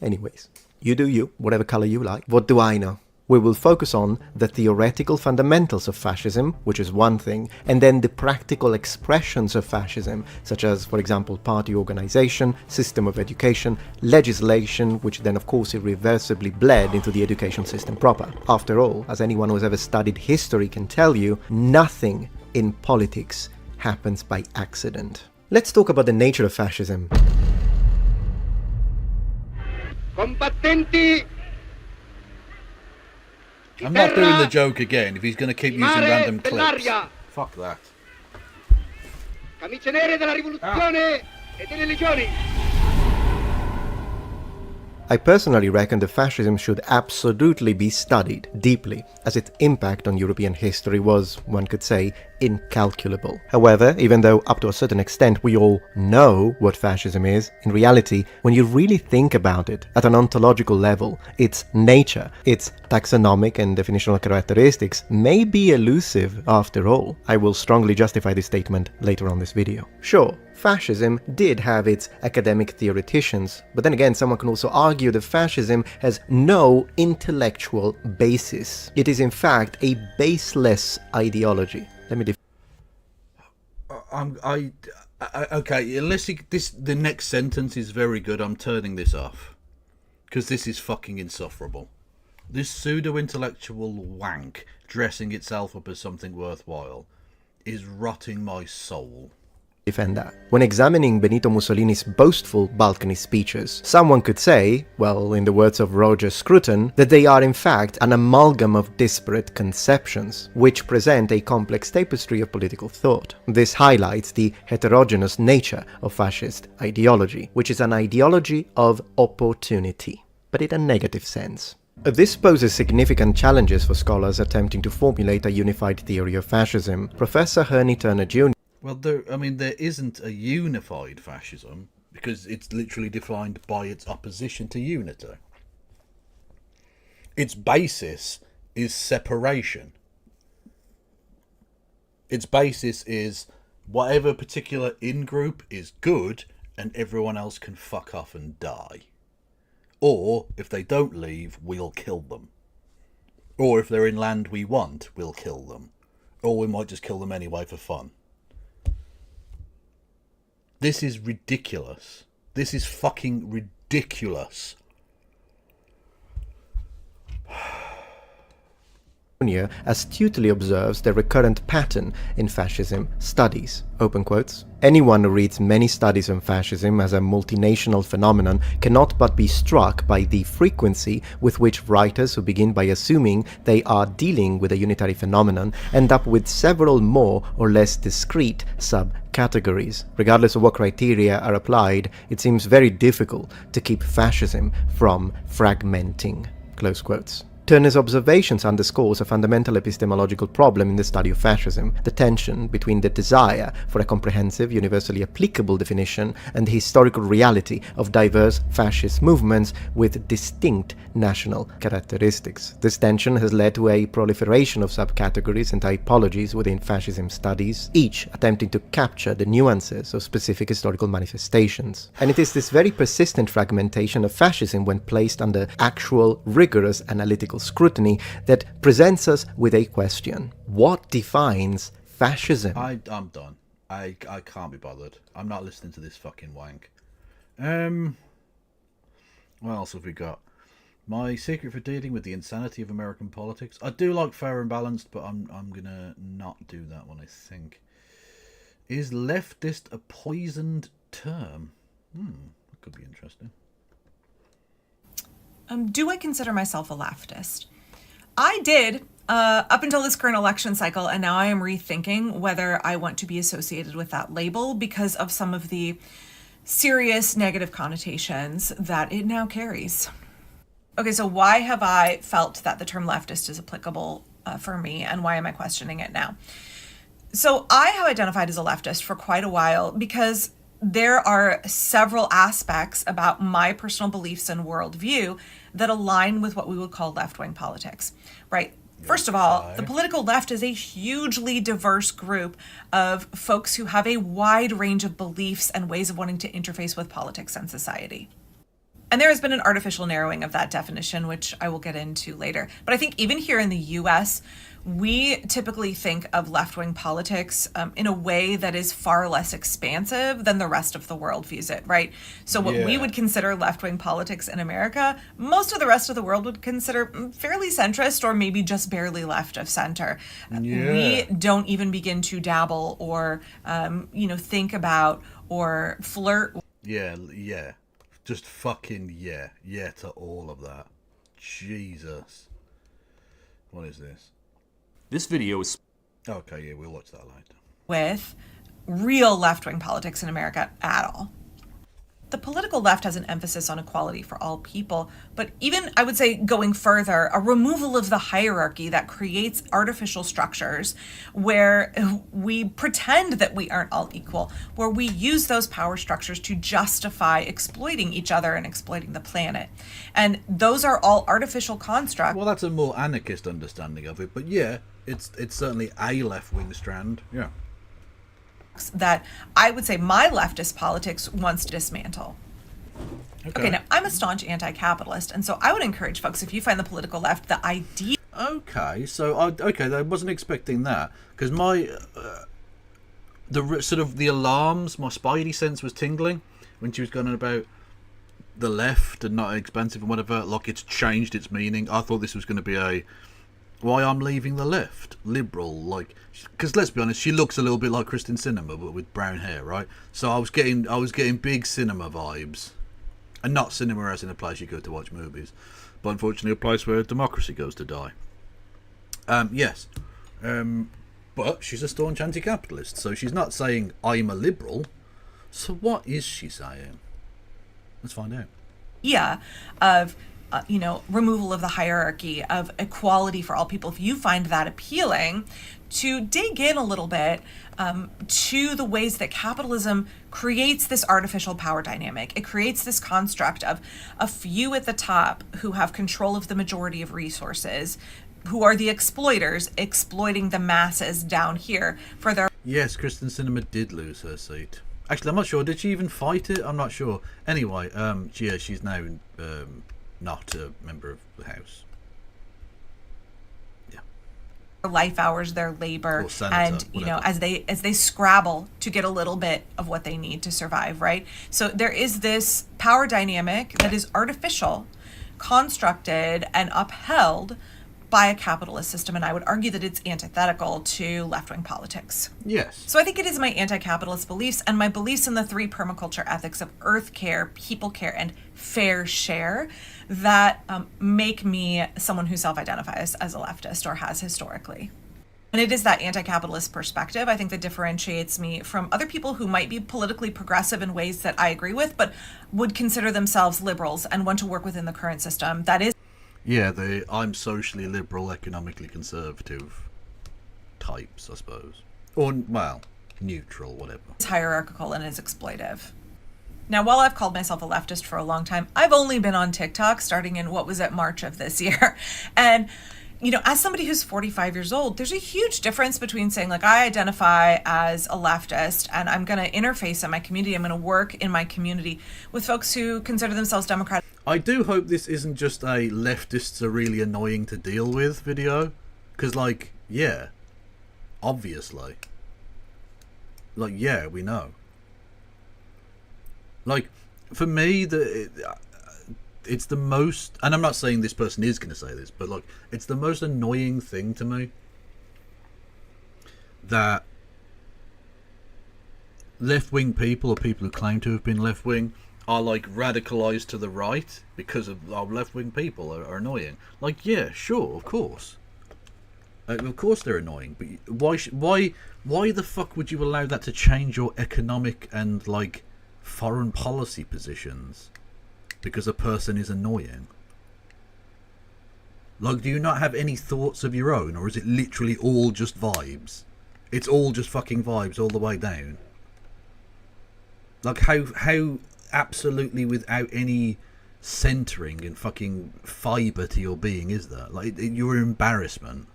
Anyways, you do you, whatever color you like. What do I know? We will focus on the theoretical fundamentals of fascism, which is one thing, and then the practical expressions of fascism, such as, for example, party organization, system of education, legislation, which then of course irreversibly bled into the education system proper. After all, as anyone who has ever studied history can tell you, nothing in politics happens by accident. Let's talk about the nature of fascism. Combattenti! I'm not doing the joke again if he's going to keep using random clips. Fuck that. Camicie nere della rivoluzione e delle legioni! I personally reckon that fascism should absolutely be studied deeply, as its impact on European history was, one could say, incalculable. However, even though up to a certain extent we all know what fascism is, in reality, when you really think about it at an ontological level, its nature, its taxonomic and definitional characteristics may be elusive after all. I will strongly justify this statement later on this video. Sure, fascism did have its academic theoreticians, but then again someone can also argue that fascism has no intellectual basis. It is in fact a baseless ideology. Let me okay, unless the next sentence is very good, I'm turning this off. Because this is fucking insufferable. This pseudo-intellectual wank dressing itself up as something worthwhile is rotting my soul. defend that. When examining Benito Mussolini's boastful balcony speeches, someone could say, well, in the words of Roger Scruton, that they are in fact an amalgam of disparate conceptions, which present a complex tapestry of political thought. This highlights the heterogeneous nature of fascist ideology, which is an ideology of opportunity, but in a negative sense. This poses significant challenges for scholars attempting to formulate a unified theory of fascism. Professor Herney Turner Jr. Well, there isn't a unified fascism, because it's literally defined by its opposition to unity. Its basis is separation. Its basis is whatever particular in-group is good, and everyone else can fuck off and die. Or, if they don't leave, we'll kill them. Or if they're in land we want, we'll kill them. Or we might just kill them anyway for fun. This is ridiculous. This is fucking ridiculous. Astutely observes the recurrent pattern in fascism studies, open quotes. Anyone who reads many studies on fascism as a multinational phenomenon cannot but be struck by the frequency with which writers who begin by assuming they are dealing with a unitary phenomenon end up with several more or less discrete subcategories. Regardless of what criteria are applied, it seems very difficult to keep fascism from fragmenting, close quotes. Turner's observations underscores a fundamental epistemological problem in the study of fascism, the tension between the desire for a comprehensive, universally applicable definition and the historical reality of diverse fascist movements with distinct national characteristics. This tension has led to a proliferation of subcategories and typologies within fascism studies, each attempting to capture the nuances of specific historical manifestations. And it is this very persistent fragmentation of fascism when placed under actual, rigorous analytical critical scrutiny that presents us with a question. What defines fascism? I'm done. I can't be bothered. I'm not listening to this fucking wank. What else have we got? My secret for dealing with the insanity of American politics. I do like fair and balanced, but I'm gonna not do that one, I think. Is leftist a poisoned term? That could be interesting. Do I consider myself a leftist? I did up until this current election cycle, and now I am rethinking whether I want to be associated with that label because of some of the serious negative connotations that it now carries. Okay, so why have I felt that the term leftist is applicable for me, and why am I questioning it now? So I have identified as a leftist for quite a while because there are several aspects about my personal beliefs and worldview that align with what we would call left-wing politics, right? First of all, the political left is a hugely diverse group of folks who have a wide range of beliefs and ways of wanting to interface with politics and society. And there has been an artificial narrowing of that definition, which I will get into later. But I think even here in the US, we typically think of left-wing politics in a way that is far less expansive than the rest of the world views it, right? So what we would consider left-wing politics in America, most of the rest of the world would consider fairly centrist or maybe just barely left of center. We don't even begin to dabble or, think about or flirt. Yeah. Just fucking yeah to all of that. Jesus. What is this? This video is... Okay, yeah, we'll watch that later. With real left-wing politics in America at all. The political left has an emphasis on equality for all people, but even, I would say, going further, a removal of the hierarchy that creates artificial structures where we pretend that we aren't all equal, where we use those power structures to justify exploiting each other and exploiting the planet. And those are all artificial constructs. Well, that's a more anarchist understanding of it, but yeah, it's certainly a left-wing strand, yeah. That I would say my leftist politics wants to dismantle. Okay, now I'm a staunch anti-capitalist, and so I would encourage folks, if you find the political left, the idea... Okay, so I wasn't expecting that, because my the alarms, my spidey sense was tingling when she was going on about the left and not expensive and whatever. Like, it's changed its meaning. I thought this was going to be a why I'm leaving the left, liberal, like, because let's be honest, she looks a little bit like Kristen Cinema but with brown hair, right? So I was getting big cinema vibes, and not cinema as in a place you go to watch movies, but unfortunately a place where democracy goes to die. But she's a staunch anti-capitalist, so she's not saying I'm a liberal. So what is she saying? Let's find out. Yeah, of removal of the hierarchy, of equality for all people, if you find that appealing, to dig in a little bit to the ways that capitalism creates this artificial power dynamic. It creates this construct of a few at the top who have control of the majority of resources, who are the exploiters, exploiting the masses down here for their... Yes, Kristen Cinema did lose her seat. Actually, I'm not sure. Did she even fight it? I'm not sure. Anyway, she's now... not a member of the House. Yeah. Life hours, their labor, senator, and whatever. as they scrabble to get a little bit of what they need to survive, right? So there is this power dynamic that is artificial, constructed and upheld by a capitalist system, and I would argue that it's antithetical to left-wing politics. Yes. So I think it is my anti-capitalist beliefs and my beliefs in the three permaculture ethics of earth care, people care, and fair share that make me someone who self-identifies as a leftist or has historically. And it is that anti-capitalist perspective, I think, that differentiates me from other people who might be politically progressive in ways that I agree with, but would consider themselves liberals and want to work within the current system. That is... Yeah, I'm socially liberal, economically conservative types, I suppose. Or, well, neutral, whatever. It's hierarchical and is exploitive. Now, while I've called myself a leftist for a long time, I've only been on TikTok starting in, March of this year. And, as somebody who's 45 years old, there's a huge difference between saying, I identify as a leftist and I'm going to interface in my community, I'm going to work in my community with folks who consider themselves democratic. I do hope this isn't just a leftists are really annoying to deal with video. Because, like, yeah. Obviously. Like, yeah, we know. Like, for me, it's the most... And I'm not saying this person is going to say this, but, like, it's the most annoying thing to me that left-wing people, or people who claim to have been left-wing, are, like, radicalized to the right because of left-wing people are annoying. Like, yeah, sure, of course. Of course they're annoying, but why the fuck would you allow that to change your economic and, like, foreign policy positions because a person is annoying? Like, do you not have any thoughts of your own, or is it literally all just vibes? It's all just fucking vibes all the way down. Like, how absolutely without any centering and fucking fibre to your being is that? Like, you're an embarrassment.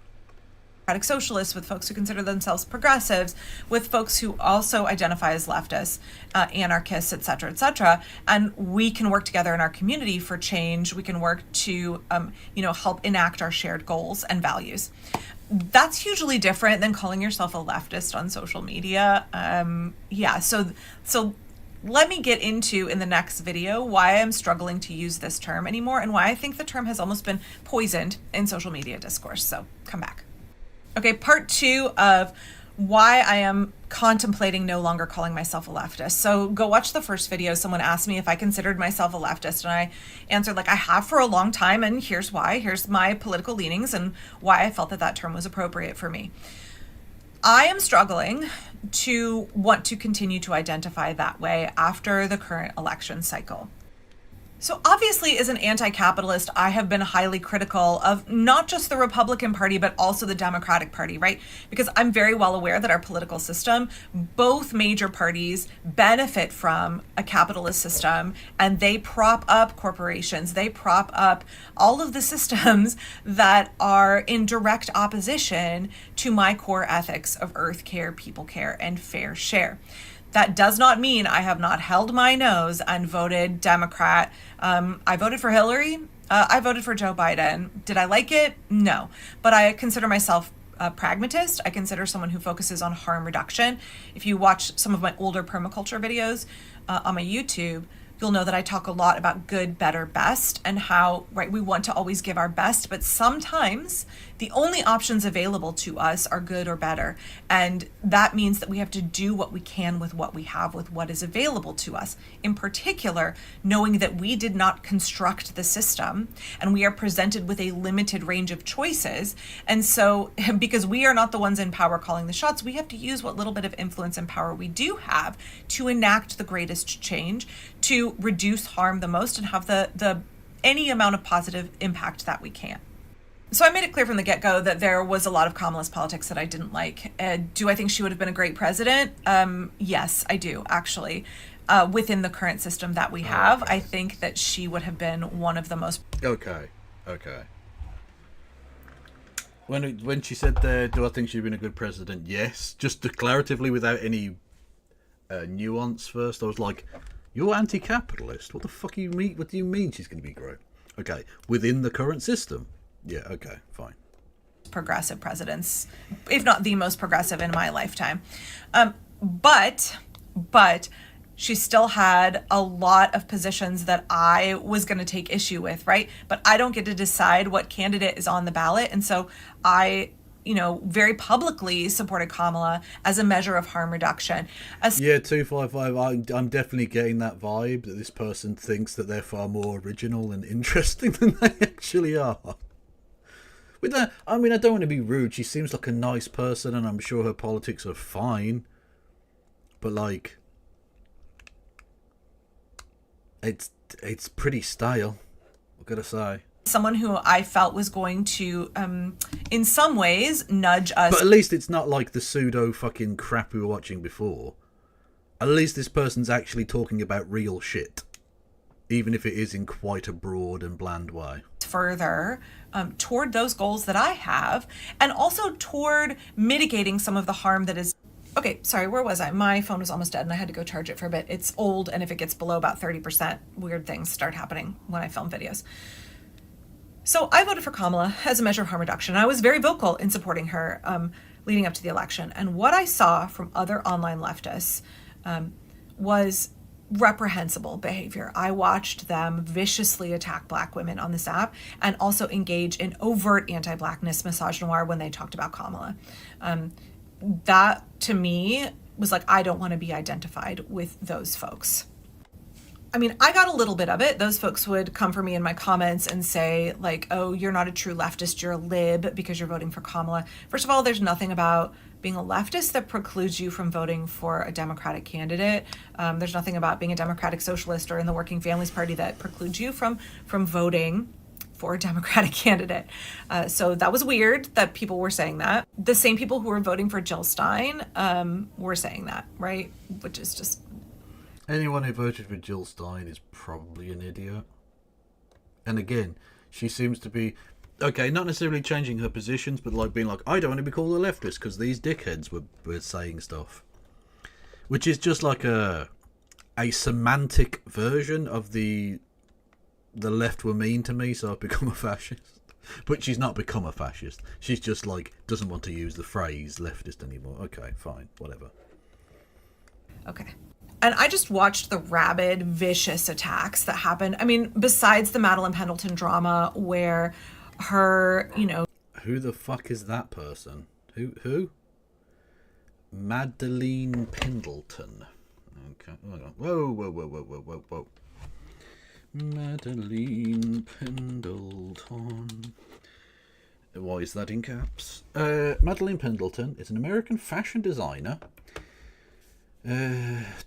Socialists, with folks who consider themselves progressives, with folks who also identify as leftists, anarchists, etc., etc., and we can work together in our community for change. We can work to, help enact our shared goals and values. That's hugely different than calling yourself a leftist on social media. So let me get into, in the next video, why I'm struggling to use this term anymore and why I think the term has almost been poisoned in social media discourse. So come back. Okay, part 2 of why I am contemplating no longer calling myself a leftist. So go watch the first video. Someone asked me if I considered myself a leftist, and I answered, like, I have for a long time, and here's why. Here's my political leanings and why I felt that term was appropriate for me. I am struggling to want to continue to identify that way after the current election cycle. So obviously, as an anti-capitalist, I have been highly critical of not just the Republican Party, but also the Democratic Party, right? Because I'm very well aware that our political system, both major parties benefit from a capitalist system, and they prop up corporations. They prop up all of the systems that are in direct opposition to my core ethics of earth care, people care, and fair share. That does not mean I have not held my nose and voted Democrat. I voted for Hillary. I voted for Joe Biden. Did I like it? No. But I consider myself a pragmatist. I consider someone who focuses on harm reduction. If you watch some of my older permaculture videos on my YouTube, you'll know that I talk a lot about good, better, best, and how, right, we want to always give our best, but sometimes the only options available to us are good or better. And that means that we have to do what we can with what we have, with what is available to us. In particular, knowing that we did not construct the system and we are presented with a limited range of choices. And so, because we are not the ones in power calling the shots, we have to use what little bit of influence and power we do have to enact the greatest change, to reduce harm the most, and have the any amount of positive impact that we can. So I made it clear from the get-go that there was a lot of Kamala's politics that I didn't like. Do I think she would have been a great president? Yes, I do, actually. Within the current system that we have, I think that she would have been one of the most... Okay. When she said there, do I think she'd been a good president? Yes. Just declaratively, without any nuance first, I was like, you're anti-capitalist? What the fuck do you mean? What do you mean she's going to be great? Okay, within the current system? Yeah, okay, fine. Progressive presidents, if not the most progressive in my lifetime. But she still had a lot of positions that I was going to take issue with, right? But I don't get to decide what candidate is on the ballot. And so I, very publicly supported Kamala as a measure of harm reduction. Yeah, 255, I'm definitely getting that vibe that this person thinks that they're far more original and interesting than they actually are. With that, I mean, I don't want to be rude. She seems like a nice person, and I'm sure her politics are fine. But, like, it's pretty stale, I've got to say. Someone who I felt was going to, in some ways, nudge us. But at least it's not like the pseudo fucking crap we were watching before. At least this person's actually talking about real shit. Even if it is in quite a broad and bland way. Further toward those goals that I have, and also toward mitigating some of the harm that is Okay, sorry, where was I? My phone was almost dead and I had to go charge it for a bit. It's old, and if it gets below about 30%, weird things start happening when I film videos. So I voted for Kamala as a measure of harm reduction. I was very vocal in supporting her leading up to the election. And what I saw from other online leftists was reprehensible behavior. I watched them viciously attack Black women on this app and also engage in overt anti-Blackness misogynoir when they talked about Kamala. That, to me, was like, I don't want to be identified with those folks. I mean, I got a little bit of it. Those folks would come for me in my comments and say, like, oh, you're not a true leftist, you're a lib because you're voting for Kamala. First of all, there's nothing about being a leftist that precludes you from voting for a Democratic candidate. There's nothing about being a Democratic Socialist or in the Working Families Party that precludes you from voting for a Democratic candidate. So that was weird that people were saying that. The same people who were voting for Jill Stein were saying that, right? Which is just... Anyone who voted for Jill Stein is probably an idiot. And again, she seems to be, okay, not necessarily changing her positions, but like being like, I don't want to be called a leftist because these dickheads were saying stuff. Which is just like a semantic version of the left were mean to me, so I've become a fascist. But she's not become a fascist. She's just like, doesn't want to use the phrase leftist anymore. Okay, fine, whatever. Okay. And I just watched the rabid, vicious attacks that happened. I mean, besides the Madeline Pendleton drama where her, you know... Who the fuck is that person? Who? Madeline Pendleton. Okay. Whoa. Madeline Pendleton. Why is that in caps? Madeline Pendleton is an American fashion designer,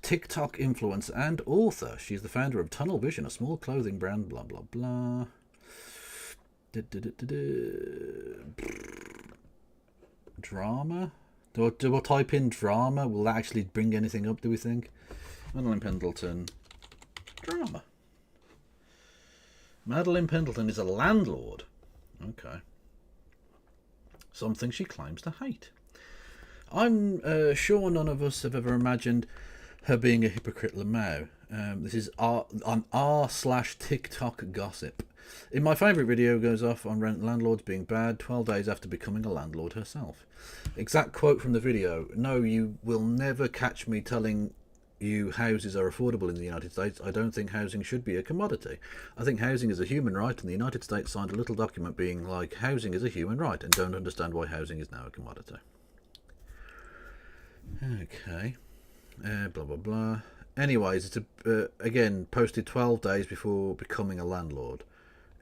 TikTok influencer and author. She's the founder of Tunnel Vision, a small clothing brand, blah blah blah. Drama? Do I type in drama? Will that actually bring anything up, do we think? Madeline Pendleton. Drama. Madeline Pendleton is a landlord. Okay. Something she claims to hate. I'm sure none of us have ever imagined her being a hypocrite Lamau. This is on r/TikTok gossip. In my favourite video goes off on rent landlords being bad 12 days after becoming a landlord herself. Exact quote from the video: "No, you will never catch me telling you houses are affordable in the United States. I don't think housing should be a commodity. I think housing is a human right, and the United States signed a little document being like, housing is a human right, and don't understand why housing is now a commodity." Okay. Blah blah blah. Anyways, it's again posted 12 days before becoming a landlord.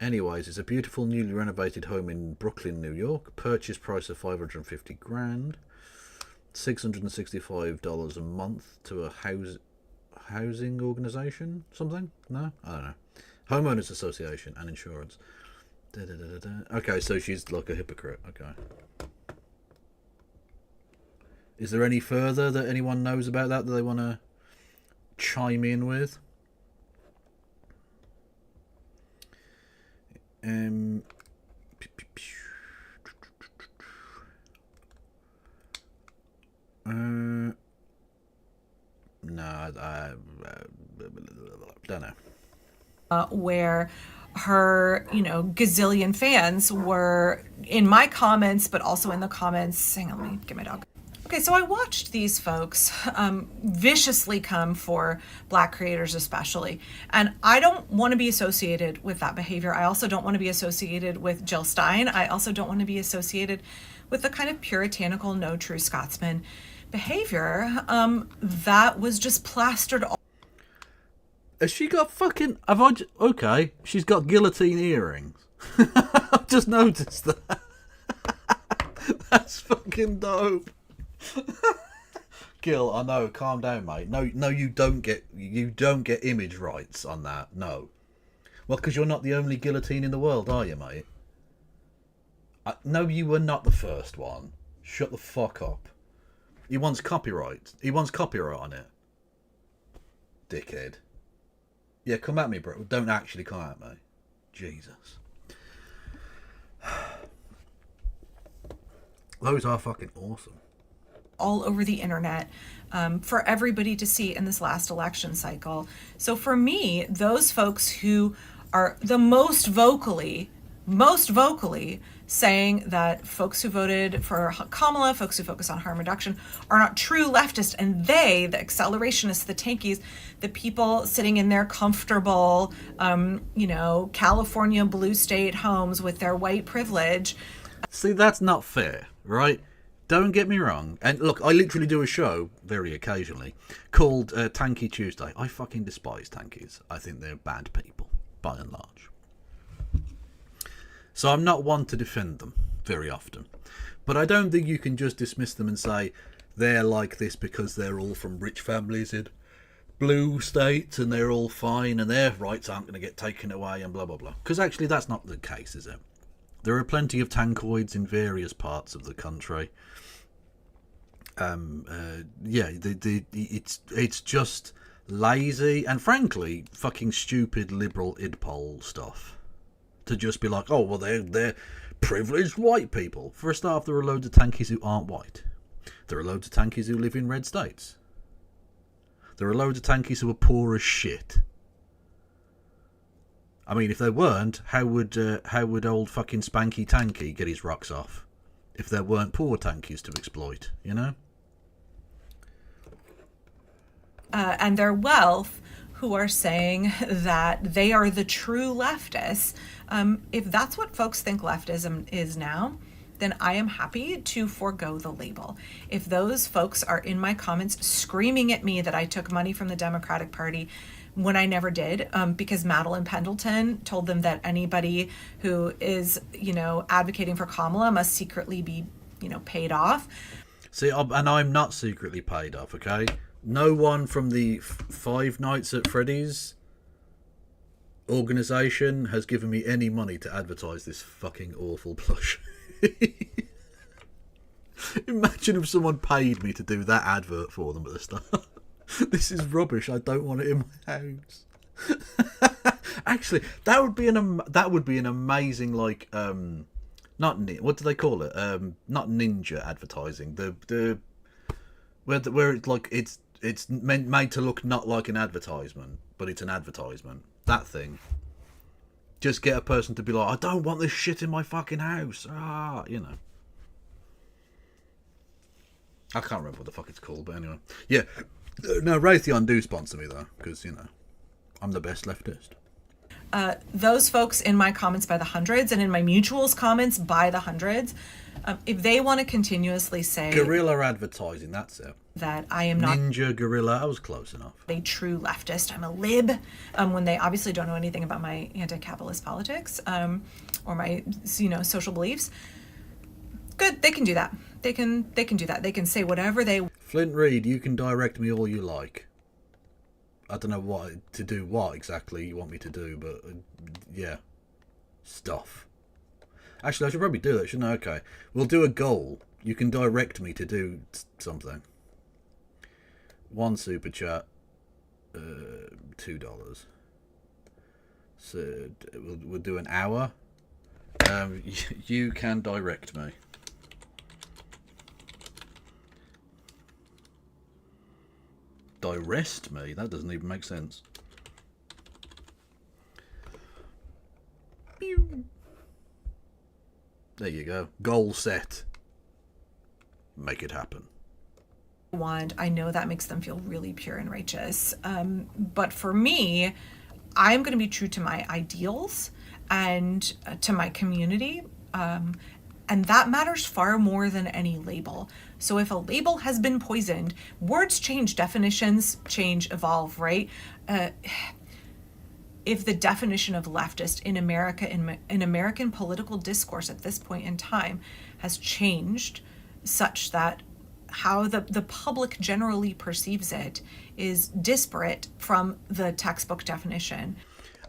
Anyways, it's a beautiful newly renovated home in Brooklyn, New York. Purchase price of $550 grand. $665 a month to a housing organization, something? No, I don't know. Homeowners Association and insurance. Okay, so she's like a hypocrite. Okay. Is there any further that anyone knows about that they want to chime in with? No, I don't know. Where her, gazillion fans were in my comments, but also in the comments. Hang on, let me get my dog. Okay, so I watched these folks viciously come for Black creators especially, and I don't want to be associated with that behavior. I also don't want to be associated with Jill Stein. I also don't want to be associated with the kind of puritanical, no true Scotsman behavior that was just plastered all. Has she got fucking... Okay, she's got guillotine earrings. I've just noticed that. That's fucking dope. Gil, I know, calm down, mate. No, you don't get image rights on that. No. Well, because you're not the only guillotine in the world, are you, mate? No, you were not the first one. Shut the fuck up. He wants copyright. He wants copyright on it. Dickhead. Yeah, come at me, bro. Don't actually come at me. Jesus. Those are fucking awesome. all over the internet for everybody to see in this last election cycle. So for me, those folks who are the most vocally saying that folks who voted for Kamala, folks who focus on harm reduction, are not true leftists, and they, the accelerationists, the tankies, the people sitting in their comfortable, California blue state homes with their white privilege. See, that's not fair, right? Don't get me wrong. And look, I literally do a show, very occasionally, called Tanky Tuesday. I fucking despise tankies. I think they're bad people, by and large. So I'm not one to defend them very often. But I don't think you can just dismiss them and say they're like this because they're all from rich families in blue states and they're all fine and their rights aren't going to get taken away and blah, blah, blah. Because actually that's not the case, is it? There are plenty of tankoids in various parts of the country. It's just lazy and frankly fucking stupid liberal idpol stuff. To just be like, oh, well, they're privileged white people. For a start, there are loads of tankies who aren't white. There are loads of tankies who live in red states. There are loads of tankies who are poor as shit. I mean, if they weren't, how would old fucking Spanky Tanky get his rocks off? If there weren't poor tankies to exploit, you know? And their wealth, who are saying that they are the true leftists. If that's what folks think leftism is now, then I am happy to forego the label. If those folks are in my comments screaming at me that I took money from the Democratic Party when I never did, because Madeline Pendleton told them that anybody who is, advocating for Kamala must secretly be, paid off. See, and I'm not secretly paid off, okay? No one from the Five Nights at Freddy's organisation has given me any money to advertise this fucking awful plush. Imagine if someone paid me to do that advert for them at the start. This is rubbish. I don't want it in my house. Actually, that would be an amazing what do they call it? Not ninja advertising. Where it's like it's made to look not like an advertisement, but it's an advertisement. That thing. Just get a person to be like, I don't want this shit in my fucking house. I can't remember what the fuck it's called, but anyway. Yeah. No, Raytheon do sponsor me, though, because, I'm the best leftist. Those folks in my comments by the hundreds and in my mutuals comments by the hundreds, if they want to continuously say... Guerrilla advertising, that's it. That I am not... Ninja guerrilla, I was close enough. A true leftist. I'm a lib. When they obviously don't know anything about my anti-capitalist politics or my, social beliefs. Good, they can do that. They can do that. They can say whatever they... Flint Reed, you can direct me all you like. I don't know what to do, what exactly you want me to do, but yeah, stuff. Actually, I should probably do that, shouldn't I? Okay, we'll do a goal. You can direct me to do something. One super chat, $2. So we'll do an hour. You can direct me. Direct me? That doesn't even make sense. There you go. Goal set. Make it happen. I know that makes them feel really pure and righteous. But for me, I'm going to be true to my ideals and to my community. And that matters far more than any label. So if a label has been poisoned, words change, definitions change, evolve, right? If the definition of leftist in America, in American political discourse at this point in time, has changed such that how the public generally perceives it is disparate from the textbook definition.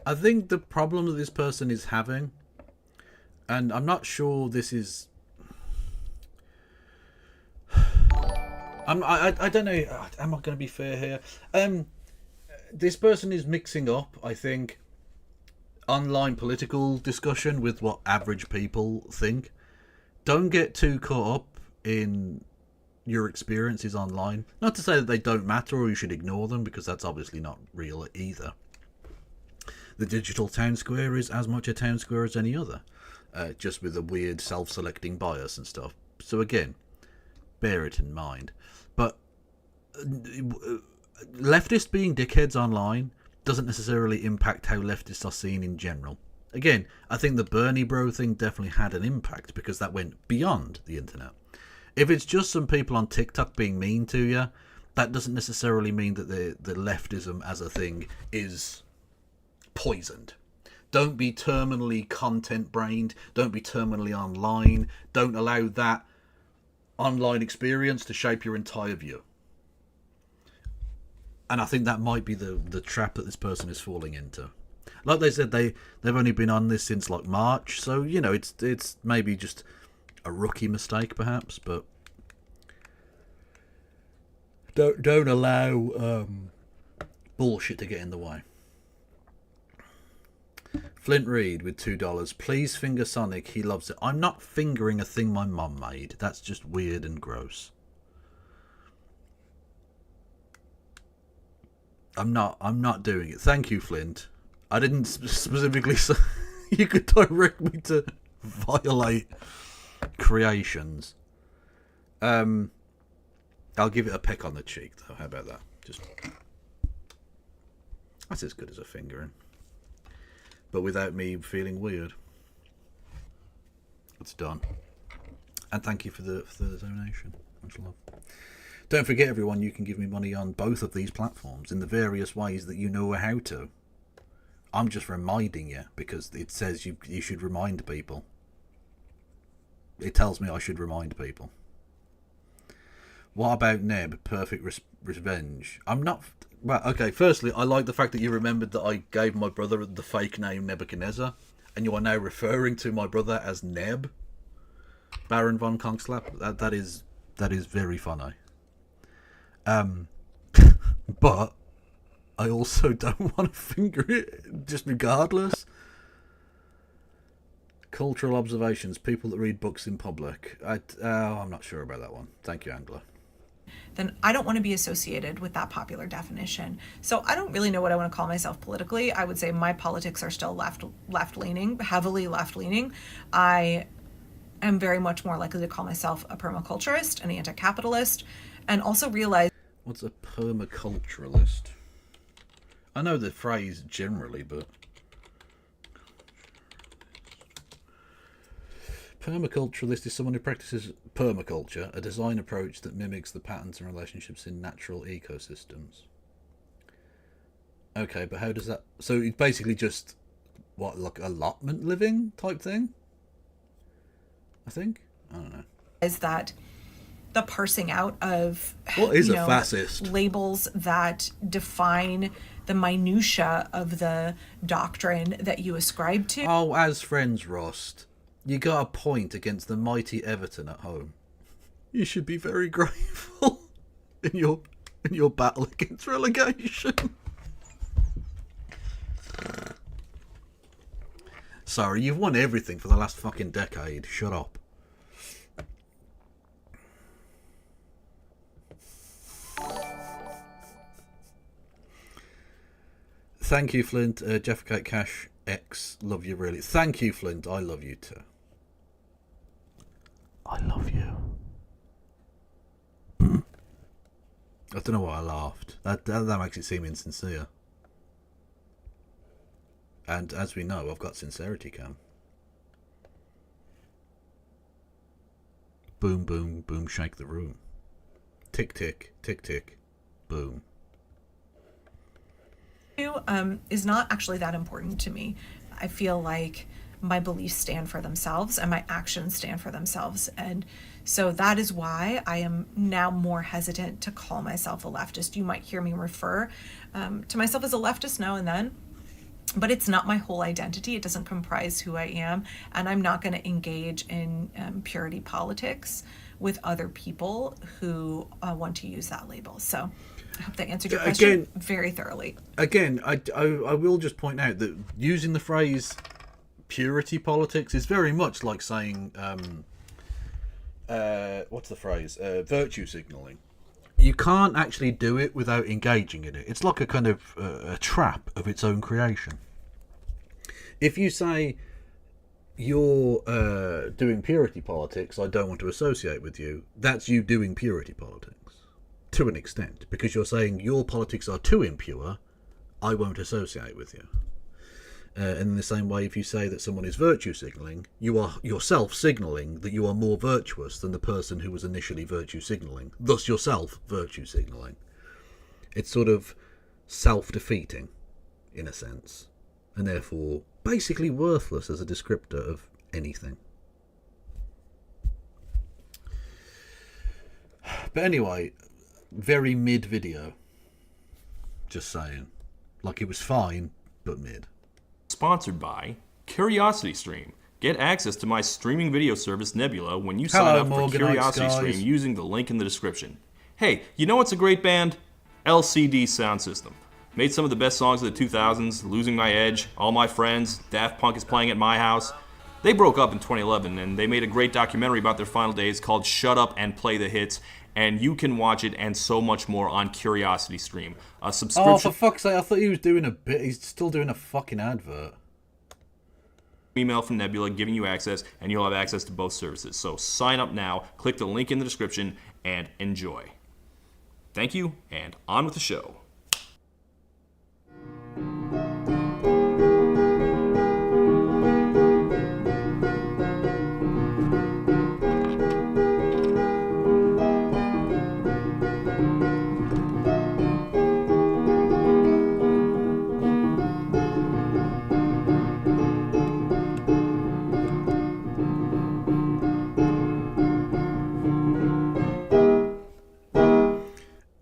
I think the problem that this person is having, and I'm not sure this is... I don't know, am I going to be fair here? This person is mixing up, I think, online political discussion with what average people think. Don't get too caught up in your experiences online. Not to say that they don't matter or you should ignore them, because that's obviously not real either. The digital town square is as much a town square as any other, just with a weird self-selecting bias and stuff. So again, bear it in mind. But leftists being dickheads online doesn't necessarily impact how leftists are seen in general. Again, I think the Bernie bro thing definitely had an impact, because that went beyond the internet. If it's just some people on TikTok being mean to you, that doesn't necessarily mean that the leftism as a thing is poisoned. Don't be terminally content brained. Don't be terminally online. Don't allow that online experience to shape your entire view. And I think that might be the trap that this person is falling into. Like they said, they've only been on this since like March, so you know it's maybe just a rookie mistake perhaps, but don't allow bullshit to get in the way. Flint Reed with $2. Please finger Sonic. He loves it. I'm not fingering a thing my mum made. That's just weird and gross. I'm not doing it. Thank you, Flint. I didn't specifically say you could direct me to violate creations. I'll give it a peck on the cheek, though. How about that? That's as good as a fingering, but without me feeling weird. It's done. And thank you for the donation. Much love. Don't forget, everyone, you can give me money on both of these platforms in the various ways that you know how to. I'm just reminding you because it says you should remind people. It tells me I should remind people. What about Neb? Perfect Revenge. I'm not... Well, okay, firstly, I like the fact that you remembered that I gave my brother the fake name Nebuchadnezzar, and you are now referring to my brother as Neb. Baron von Kongslap. That is very funny. But I also don't want to finger it, just regardless. Cultural observations, people that read books in public. I'm not sure about that one. Thank you, Angela. Then I don't want to be associated with that popular definition. So I don't really know what I want to call myself politically. I would say my politics are still left-leaning, heavily left-leaning. I am very much more likely to call myself a permaculturist, an anti-capitalist, and also realize... What's a permaculturalist? I know the phrase generally, but... Permaculturalist is someone who practices permaculture, a design approach that mimics the patterns and relationships in natural ecosystems. Okay, but how does that... So it's basically just, what, like allotment living type thing? I think? I don't know. Is that the parsing out of... What is a fascist? Labels that define the minutia of the doctrine that you ascribe to. Oh, as friends, Rost. You got a point against the mighty Everton at home. You should be very grateful in your battle against relegation. Sorry, you've won everything for the last fucking decade. Shut up. Thank you, Flint. Jeff Kate Cash X, love you really. Thank you, Flint. I love you too. I love you. I don't know why I laughed. That makes it seem insincere. And as we know, I've got sincerity cam. Boom, boom, boom, shake the room. Tick, tick, tick, tick, boom. Is not actually that important to me. I feel like my beliefs stand for themselves and my actions stand for themselves. And so that is why I am now more hesitant to call myself a leftist. You might hear me refer to myself as a leftist now and then, but it's not my whole identity. It doesn't comprise who I am. And I'm not going to engage in purity politics with other people who want to use that label. So I hope that answered your question very thoroughly. Again, I will just point out that using the phrase purity politics is very much like saying what's the phrase? Virtue signalling. You can't actually do it without engaging in it. It's like a kind of a trap of its own creation. If you say you're doing purity politics, I don't want to associate with you, that's you doing purity politics to an extent, because you're saying your politics are too impure, I won't associate with you. And in the same way, if you say that someone is virtue signalling, you are yourself signalling that you are more virtuous than the person who was initially virtue signalling, thus yourself virtue signalling. It's sort of self-defeating, in a sense, and therefore basically worthless as a descriptor of anything. But anyway, very mid video. Just saying. Like, it was fine, but mid. Sponsored by CuriosityStream. Get access to my streaming video service Nebula when you sign up for CuriosityStream using the link in the description. Hey, you know what's a great band? LCD Sound System. Made some of the best songs of the 2000s, Losing My Edge, All My Friends, Daft Punk is Playing at My House. They broke up in 2011 and they made a great documentary about their final days called Shut Up and Play the Hits, and you can watch it and so much more on CuriosityStream. A subscription... Oh, for fuck's sake, I thought he was doing a bit. He's still doing a fucking advert. Email from Nebula giving you access, and you'll have access to both services. So sign up now, click the link in the description, and enjoy. Thank you, and on with the show.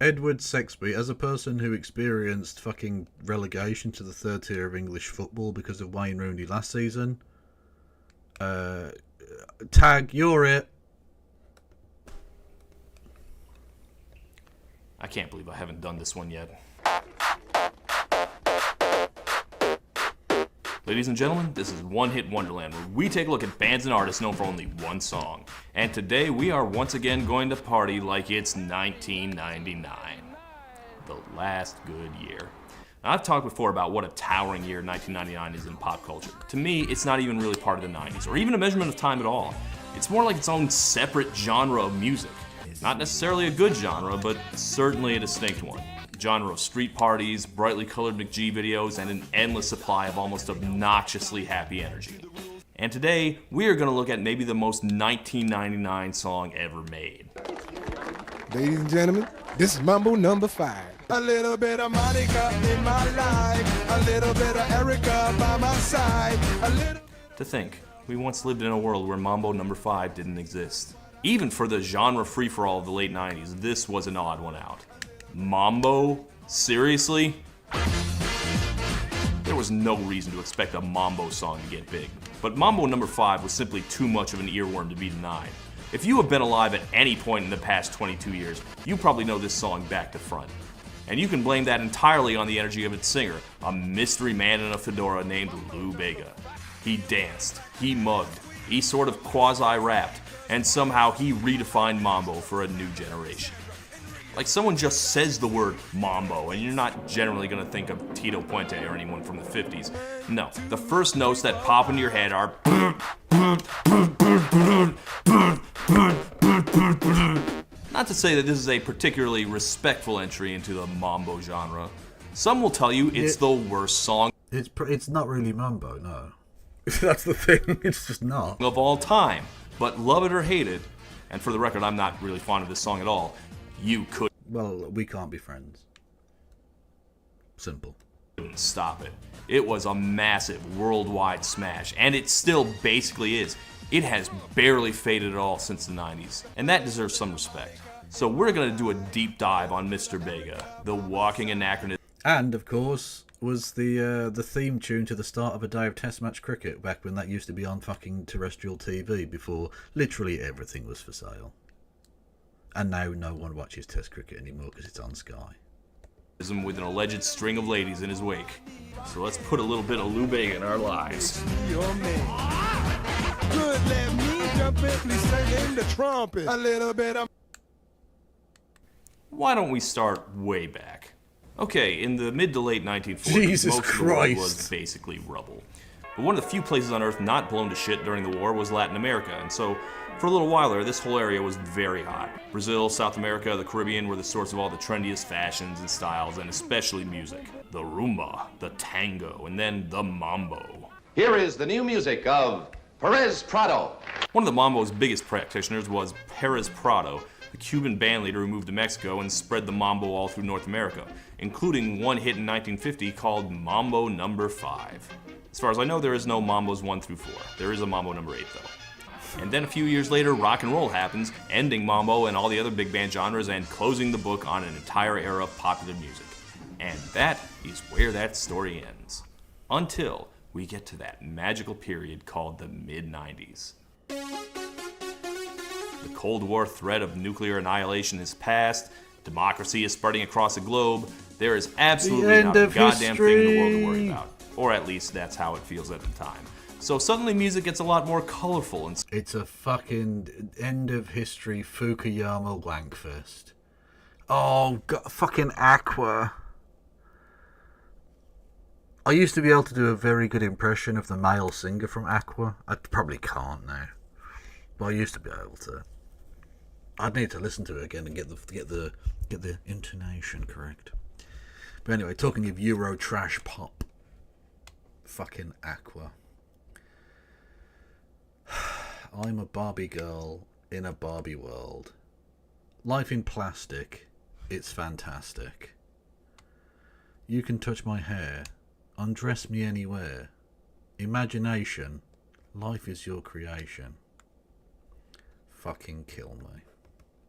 Edward Sexby, as a person who experienced fucking relegation to the third tier of English football because of Wayne Rooney last season, tag, you're it. I can't believe I haven't done this one yet. Ladies and gentlemen, this is One Hit Wonderland, where we take a look at bands and artists known for only one song. And today we are once again going to party like it's 1999. The last good year. Now, I've talked before about what a towering year 1999 is in pop culture. To me, it's not even really part of the 90s, or even a measurement of time at all. It's more like its own separate genre of music. Not necessarily a good genre, but certainly a distinct one. Genre of street parties, brightly colored McGee videos, and an endless supply of almost obnoxiously happy energy. And today, we are going to look at maybe the most 1999 song ever made. Ladies and gentlemen, this is Mambo number 5. A little bit of Monica in my life, a little bit of Erica by my side, To think, we once lived in a world where Mambo number 5 didn't exist. Even for the genre free-for-all of the late 90s, this was an odd one out. Mambo? Seriously? There was no reason to expect a Mambo song to get big, but Mambo number 5 was simply too much of an earworm to be denied. If you have been alive at any point in the past 22 years, you probably know this song back to front. And you can blame that entirely on the energy of its singer, a mystery man in a fedora named Lou Bega. He danced, he mugged, he sort of quasi-rapped, and somehow he redefined Mambo for a new generation. Like, someone just says the word Mambo, and you're not generally going to think of Tito Puente or anyone from the 50s. No, the first notes that pop into your head are... Not to say that this is a particularly respectful entry into the Mambo genre. Some will tell you it's the worst song... It's not really Mambo, no. That's the thing, it's just not. ...of all time. But love it or hate it, and for the record, I'm not really fond of this song at all, you could... Well, we can't be friends. Simple. Stop it. It was a massive worldwide smash, and it still basically is. It has barely faded at all since the 90s, and that deserves some respect. So we're going to do a deep dive on Mr. Bega, the walking anachronism. And, of course, was the theme tune to the start of a day of Test match cricket, back when that used to be on fucking terrestrial TV, before literally everything was for sale. And now no one watches Test cricket anymore because it's on Sky. With an alleged string of ladies in his wake. So let's put a little bit of Lou Bega in our lives. Good, let me jumping, please sing in the trumpet. A little bit of... Why don't we start way back? Okay, in the mid to late 1940s, Jesus most of the world Christ. was basically rubble. But one of the few places on Earth not blown to shit during the war was Latin America, and so for a little while there, this whole area was very hot. Brazil, South America, the Caribbean were the source of all the trendiest fashions and styles, and especially music. The rumba, the tango, and then the mambo. Here is the new music of Perez Prado. One of the mambo's biggest practitioners was Perez Prado, the Cuban bandleader who moved to Mexico and spread the mambo all through North America, including one hit in 1950 called Mambo No. 5. As far as I know, there is no Mambos 1 through 4. There is a Mambo No. 8 though. And then a few years later, rock and roll happens, ending mambo and all the other big band genres and closing the book on an entire era of popular music. And that is where that story ends. Until we get to that magical period called the mid-90s. The Cold War threat of nuclear annihilation is past, democracy is spreading across the globe, there is absolutely not a goddamn thing in the world to worry about. Or at least that's how it feels at the time. So suddenly music gets a lot more colorful and... It's a fucking end of history Fukuyama wankfest. Oh, God, fucking Aqua. I used to be able to do a very good impression of the male singer from Aqua. I probably can't now, but I used to be able to. I'd need to listen to it again and get the intonation correct. But anyway, talking of Euro trash pop, fucking Aqua. I'm a Barbie girl in a Barbie world. Life in plastic, it's fantastic. You can touch my hair, undress me anywhere. Imagination, life is your creation. Fucking kill me.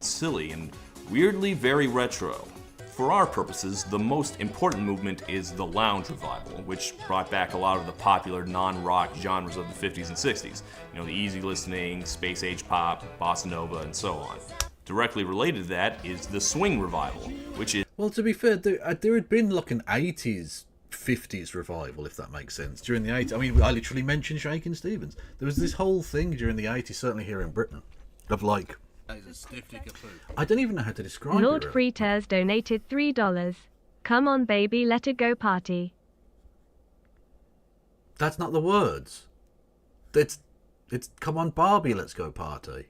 Silly and weirdly very retro. For our purposes, the most important movement is the lounge revival, which brought back a lot of the popular non-rock genres of the 50s and 60s. You know, the easy listening, space age pop, bossa nova, and so on. Directly related to that is the swing revival, which is... Well, to be fair, there had been like an 80s, 50s revival, if that makes sense, during the 80s. I mean, I literally mentioned Shakin' Stevens. There was this whole thing during the 80s, certainly here in Britain, of like... I don't even know how to describe Lord it. Fritters donated $3. Come on, baby, let it go party. That's not the words. It's come on, Barbie, let's go party.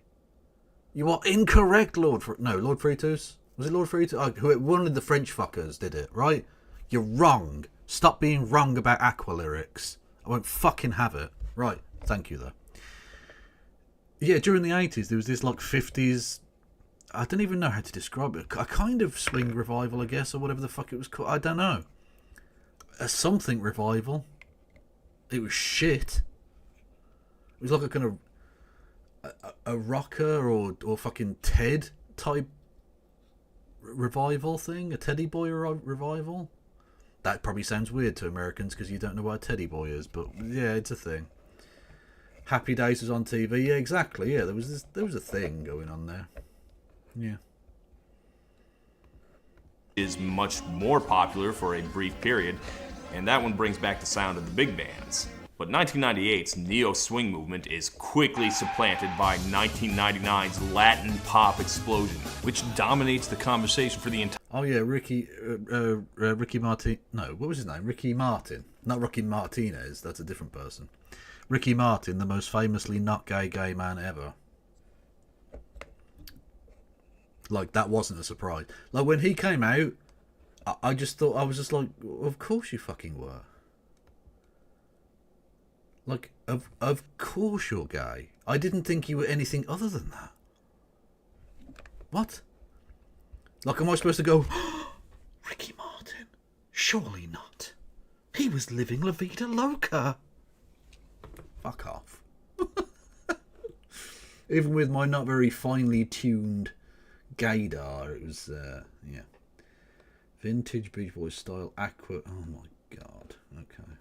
You are incorrect, Lord Fritos. Was it Lord Fritos? Oh, one of the French fuckers did it, right? You're wrong. Stop being wrong about Aqua lyrics. I won't fucking have it. Right, thank you though. Yeah, during the 80s, there was this like 50s, I don't even know how to describe it, a kind of swing revival, I guess, or whatever the fuck it was called. I don't know. A something revival. It was shit. It was like a kind of a rocker or fucking Ted type revival thing, a teddy boy revival. That probably sounds weird to Americans because you don't know what a teddy boy is, but yeah, it's a thing. Happy Days was on TV. Yeah, exactly. Yeah, there was a thing going on there. Yeah. Is much more popular for a brief period, and that one brings back the sound of the big bands. But 1998's neo-swing movement is quickly supplanted by 1999's Latin pop explosion, which dominates the conversation for the entire... Oh yeah, Ricky Martin. No, what was his name? Ricky Martin. Not Ricky Martinez. That's a different person. Ricky Martin, the most famously not gay man ever. Like, that wasn't a surprise. Like, when he came out, I just thought, I was just like, of course you fucking were. Like, of course you're gay. I didn't think you were anything other than that. What? Like, am I supposed to go, oh, Ricky Martin? Surely not. He was living La Vida Loca. Fuck off. Even with my not very finely tuned gaydar, it was, yeah. Vintage Beach Boys style Aqua. Oh my god. Okay.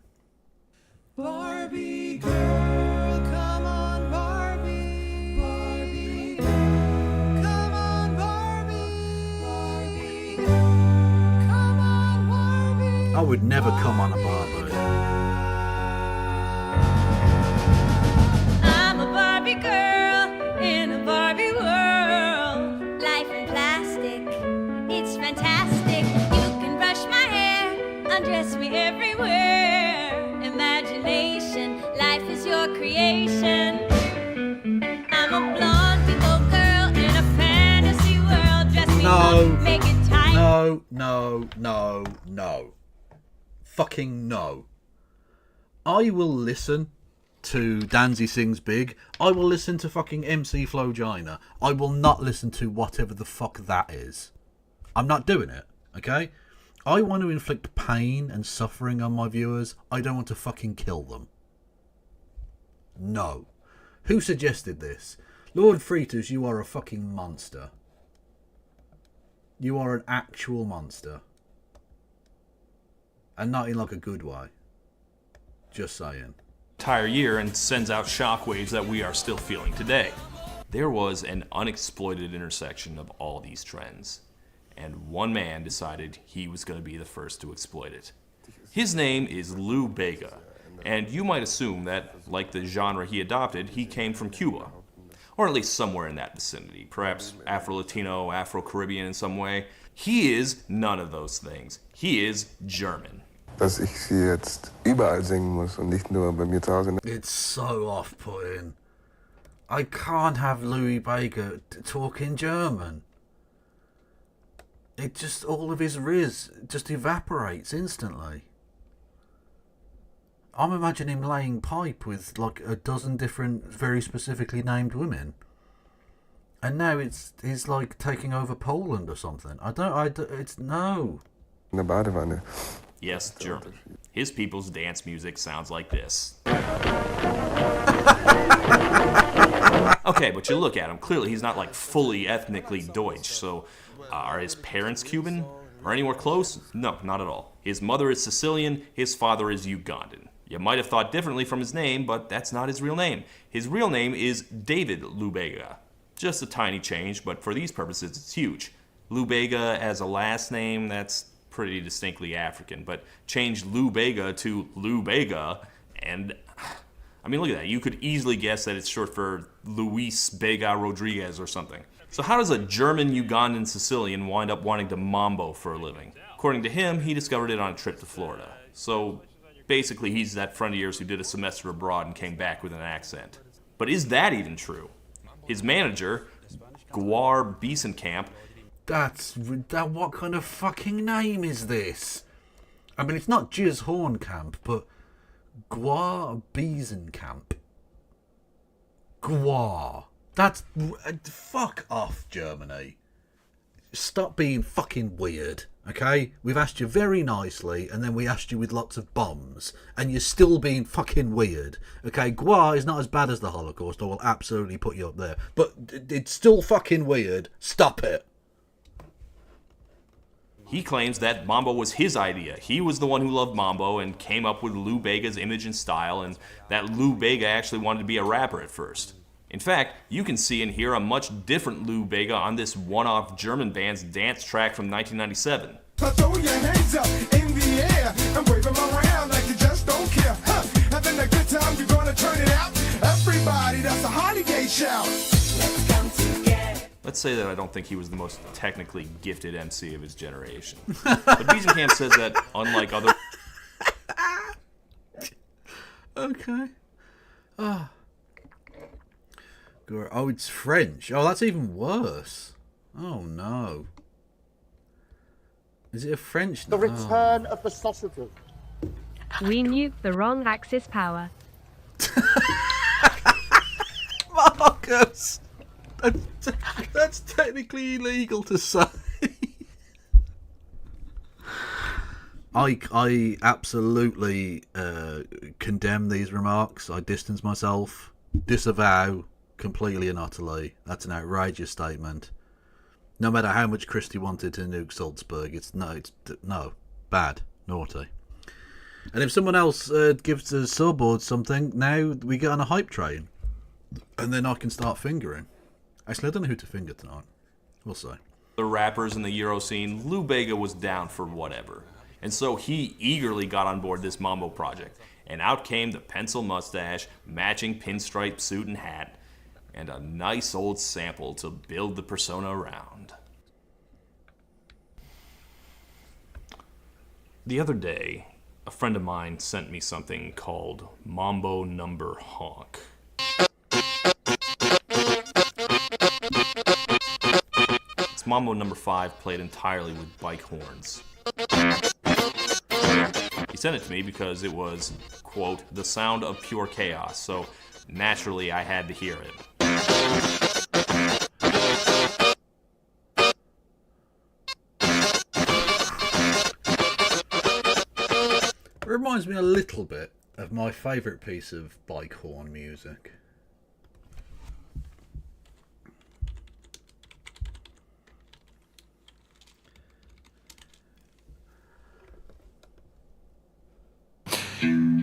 Barbie girl, come on Barbie. Barbie girl, come on Barbie. Barbie girl, come on Barbie. I would never come on a Barbie. I'm a Barbie girl, dress me everywhere. Imagination, life is your creation. I'm a blonde people girl in a fantasy world. Dress me up, make it tight. No. Fucking no. I will listen to Danzy Sings Big. I will listen to fucking MC Flogina. I will not listen to whatever the fuck that is. I'm not doing it, okay? I want to inflict pain and suffering on my viewers. I don't want to fucking kill them. No. Who suggested this? Lord Fritus, you are a fucking monster. You are an actual monster. And not in like a good way. Just saying. Entire year and sends out shockwaves that we are still feeling today. There was an unexploited intersection of all these trends, and one man decided he was going to be the first to exploit it. His name is Lou Bega, and you might assume that, like the genre he adopted, he came from Cuba, or at least somewhere in that vicinity, perhaps Afro-Latino, Afro-Caribbean in some way. He is none of those things. He is German. Dass ich sie jetzt überall singen muss und nicht nur bei mir zu Hause. It's so off-putting. I can't have Louis Bega talking German. It just, all of his riz just evaporates instantly. I'm imagining him laying pipe with like a dozen different, very specifically named women. And now he's like taking over Poland or something. It's no. In der Badewanne. Yes, German. His people's dance music sounds like this. Okay, but you look at him, clearly he's not like fully ethnically Deutsch, so are his parents Cuban? Or anywhere close? No, not at all. His mother is Sicilian, his father is Ugandan. You might have thought differently from his name, but that's not his real name. His real name is David Lubega. Just a tiny change, but for these purposes it's huge. Lubega as a last name, that's pretty distinctly African, but change Lou Bega to Lou Bega, and I mean, look at that. You could easily guess that it's short for Luis Bega Rodriguez or something. So how does a German Ugandan Sicilian wind up wanting to mambo for a living? According to him, he discovered it on a trip to Florida. So basically, he's that friend of yours who did a semester abroad and came back with an accent. But is that even true? His manager, Guar Biesenkamp, what kind of fucking name is this? I mean, it's not Jizz Hornkamp, but Guar Biesenkamp. Guar. That's... Fuck off, Germany. Stop being fucking weird, okay? We've asked you very nicely, and then we asked you with lots of bombs, and you're still being fucking weird, okay? Guar is not as bad as the Holocaust, I will absolutely put you up there, but it's still fucking weird. Stop it. he claims that mambo was his idea. He was the one who loved mambo and came up with Lou Bega's image and style, and that Lou Bega actually wanted to be a rapper at first. In fact, you can see and hear a much different Lou Bega on this one-off German band's dance track from 1997. So throw your hands up in the air and wave them around like you just don't care. Huh. Having a good time, you're gonna turn it out. Everybody, that's a holiday shout. Let's come together. Let's say that I don't think he was the most technically gifted MC of his generation. But Biesenkamp says that, unlike other... Okay. Oh, it's French. Oh, that's even worse. Oh, no. Is it a French? The return of the sausages. We nuked the wrong Axis power. Marcus! That's technically illegal to say. I absolutely condemn these remarks. I distance myself, disavow completely and utterly. That's an outrageous statement. No matter how much Christie wanted to nuke Salzburg, it's no, bad, naughty. And if someone else gives a sub or something, now we get on a hype train. And then I can start fingering. Actually, I don't know who to finger tonight. We'll see. The rappers in the Euro scene, Lou Bega was down for whatever. And so he eagerly got on board this Mambo project. And out came the pencil mustache, matching pinstripe suit and hat, and a nice old sample to build the persona around. The other day, a friend of mine sent me something called Mambo Number Honk. It's Mambo Number 5 played entirely with bike horns. He sent it to me because it was, quote, the sound of pure chaos, so naturally I had to hear it. It reminds me a little bit of my favourite piece of bike horn music.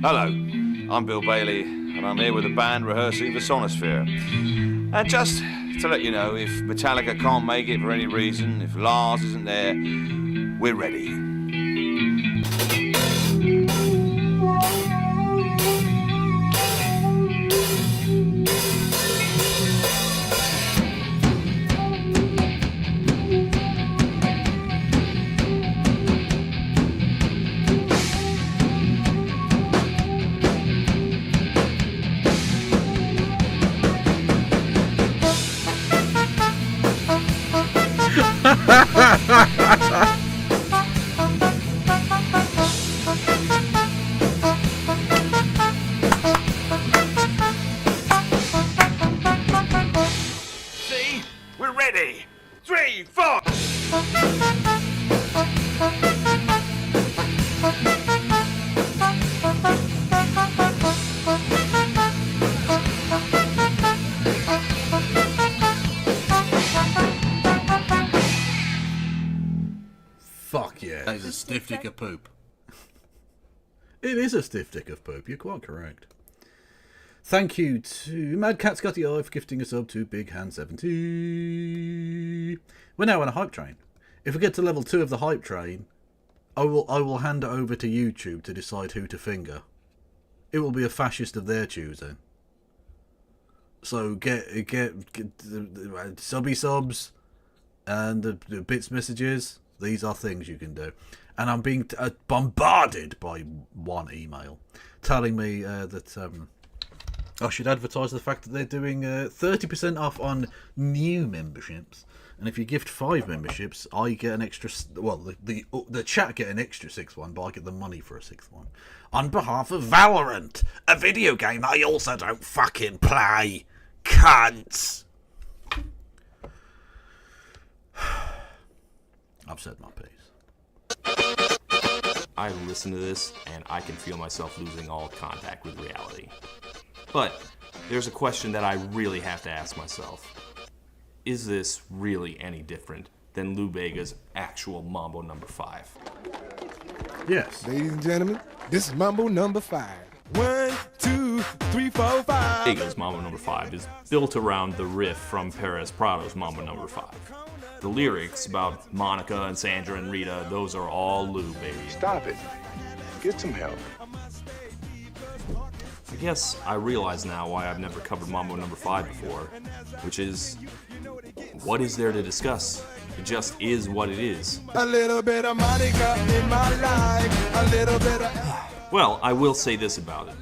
Hello, I'm Bill Bailey, and I'm here with the band rehearsing for Sonosphere. And just to let you know, if Metallica can't make it for any reason, if Lars isn't there, we're ready. See? We're ready! 3, 4! Fuck yeah. That is a stiff dick of poop. It is a stiff dick of poop, you're quite correct. Thank you to Mad Cat Scotty I for gifting us up to Big Hand 70. We're now on a hype train. If we get to level 2 of the hype train, I will hand it over to YouTube to decide who to finger. It will be a fascist of their choosing. So get subby subs and the bits messages. These are things you can do. And I'm being bombarded by one email telling me that I should advertise the fact that they're doing 30% off on new memberships. And if you gift 5 memberships, I get an extra... Well, the chat get an extra 6th one, but I get the money for a 6th one. On behalf of Valorant, a video game I also don't fucking play. Cunts! I've said my piece. I listen to this and I can feel myself losing all contact with reality. But there's a question that I really have to ask myself. Is this really any different than Lou Bega's actual Mambo Number 5? Yes. Ladies and gentlemen, this is Mambo Number 5. 1, 2, 3, 4, 5. Bega's Mambo Number 5 is built around the riff from Perez Prado's Mambo Number 5. The lyrics about Monica and Sandra and Rita, those are all Lou, baby. Stop it. Get some help. I guess I realize now why I've never covered Mambo Number 5 before, which is, what is there to discuss? It just is what it is. A little bit of Monica in my life. A little bit of... Well, I will say this about it.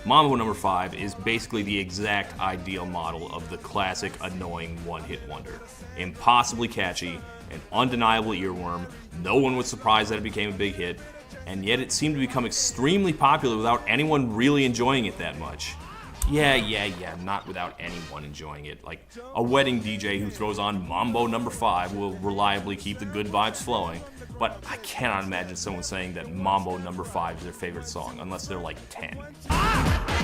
Mambo Number 5 is basically the exact ideal model of the classic annoying one-hit wonder. Impossibly catchy, an undeniable earworm, no one was surprised that it became a big hit, and yet it seemed to become extremely popular without anyone really enjoying it that much. Yeah, not without anyone enjoying it. Like, a wedding DJ who throws on Mambo Number 5 will reliably keep the good vibes flowing, but I cannot imagine someone saying that Mambo Number 5 is their favorite song, unless they're like 10.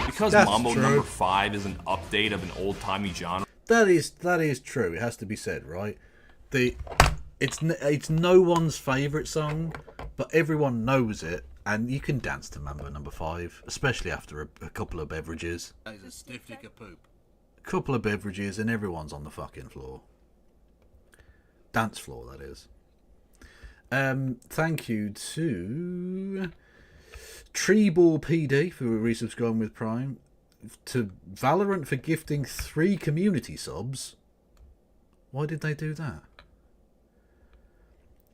Because That's Mambo true. Number 5 is an update of an old-timey genre. That is true. It has to be said, right? It's no one's favourite song, but everyone knows it, and you can dance to Mambo Number 5, especially after a couple of beverages. That is a stiff dick of poop. A couple of beverages, and everyone's on the fucking floor. Dance floor, that is. Thank you to Treeball PD for resubscribing with Prime. To Valorant for gifting 3 community subs. Why did they do that?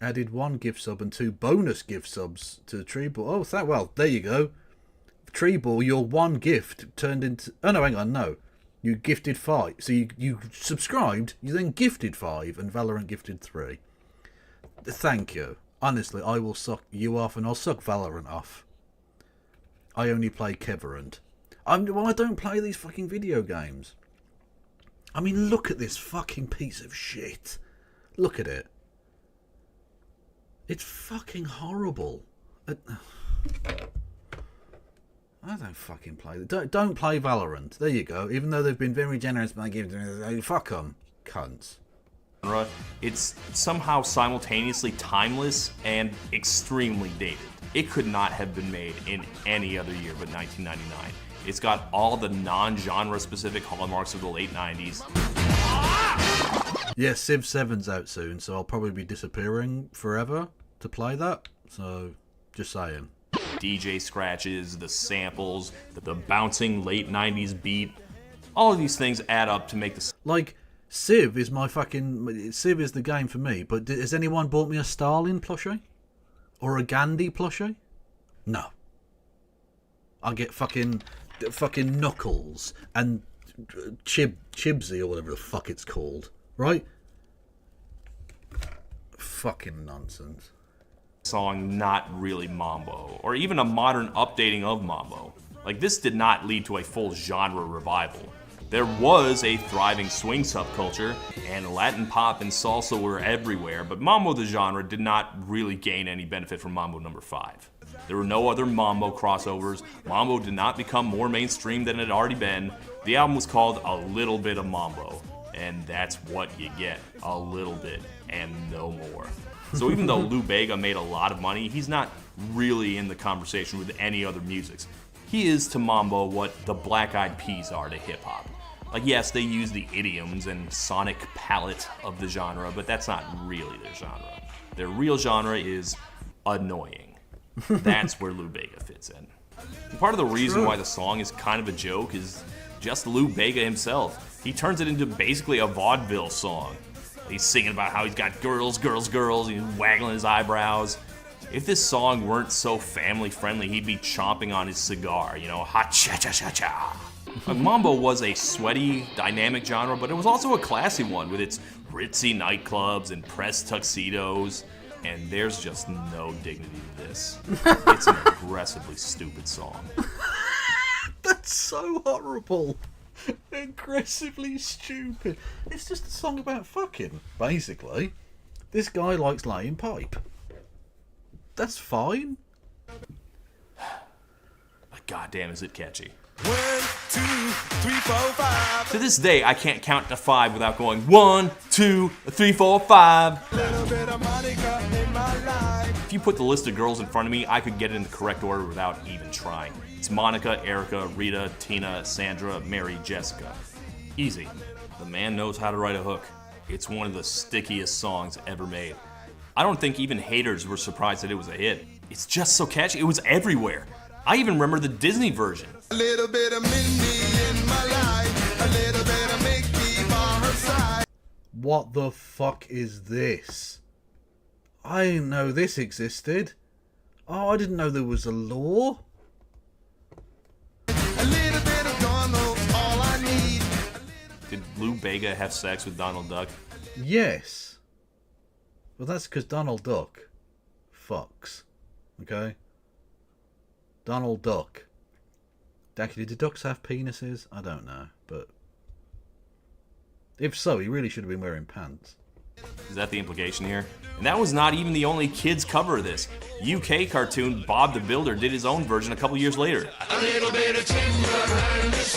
added 1 gift sub and 2 bonus gift subs to the tree ball. Oh, well, there you go. Tree ball, your 1 gift turned into... Oh, no, hang on, no. You gifted 5. So you subscribed, you then gifted 5, and Valorant gifted 3. Thank you. Honestly, I will suck you off, and I'll suck Valorant off. I only play Keverant. I don't play these fucking video games. I mean, look at this fucking piece of shit. Look at it. It's fucking horrible. I don't fucking play. Don't play Valorant. There you go. Even though they've been very generous by giving, fuck them, cunts. It's somehow simultaneously timeless and extremely dated. It could not have been made in any other year but 1999. It's got all the non-genre specific hallmarks of the late 90s. Yeah, Civ 7's out soon, so I'll probably be disappearing forever to play that. So, just saying. DJ scratches, the samples, the bouncing late 90s beat. All of these things add up to make the... Like, Civ is Civ is the game for me, but has anyone bought me a Stalin plushie? Or a Gandhi plushie? No. I get fucking Knuckles and Chibsy or whatever the fuck it's called, right? Fucking nonsense. Song not really Mambo, or even a modern updating of Mambo. Like, this did not lead to a full genre revival. There was a thriving swing subculture, and Latin pop and salsa were everywhere, but Mambo the genre did not really gain any benefit from Mambo number 5. There were no other Mambo crossovers. Mambo did not become more mainstream than it had already been. The album was called A Little Bit of Mambo, and that's what you get. A little bit, and no more. So even though Lou Bega made a lot of money, he's not really in the conversation with any other musics. He is to Mambo what the Black Eyed Peas are to hip-hop. Like, yes, they use the idioms and sonic palette of the genre, but that's not really their genre. Their real genre is annoying. That's where Lou Bega fits in. And part of the reason why the song is kind of a joke is just Lou Bega himself. He turns it into basically a vaudeville song. He's singing about how he's got girls, he's waggling his eyebrows. If this song weren't so family friendly, he'd be chomping on his cigar, ha cha cha cha cha. Mambo was a sweaty, dynamic genre, but it was also a classy one with its ritzy nightclubs and pressed tuxedos. And there's just no dignity to this. It's an aggressively stupid song. That's so horrible. Aggressively stupid. It's just a song about fucking, basically. This guy likes laying pipe. That's fine. But goddamn, is it catchy. 1, 2, 3, 4, 5. To this day, I can't count to 5 without going 1, 2, 3, 4, 5. Little bit of Monica in my life. If you put the list of girls in front of me, I could get it in the correct order without even trying. It's Monica, Erica, Rita, Tina, Sandra, Mary, Jessica. Easy. The man knows how to write a hook. It's one of the stickiest songs ever made. I don't think even haters were surprised that it was a hit. It's just so catchy. It was everywhere. I even remember the Disney version. A little bit of Mindy in my life. A little bit of Mickey by her side. What the fuck is this? I didn't know this existed. Oh, I didn't know there was a law. A little bit of Donald's all I need. Did Lou Bega have sex with Donald Duck? Yes. Well, that's because Donald Duck fucks. Okay? Donald Duck. Actually, do ducks have penises? I don't know, but if so, he really should have been wearing pants. Is that the implication here? And that was not even the only kids cover of this. UK cartoon Bob the Builder did his own version a couple years later.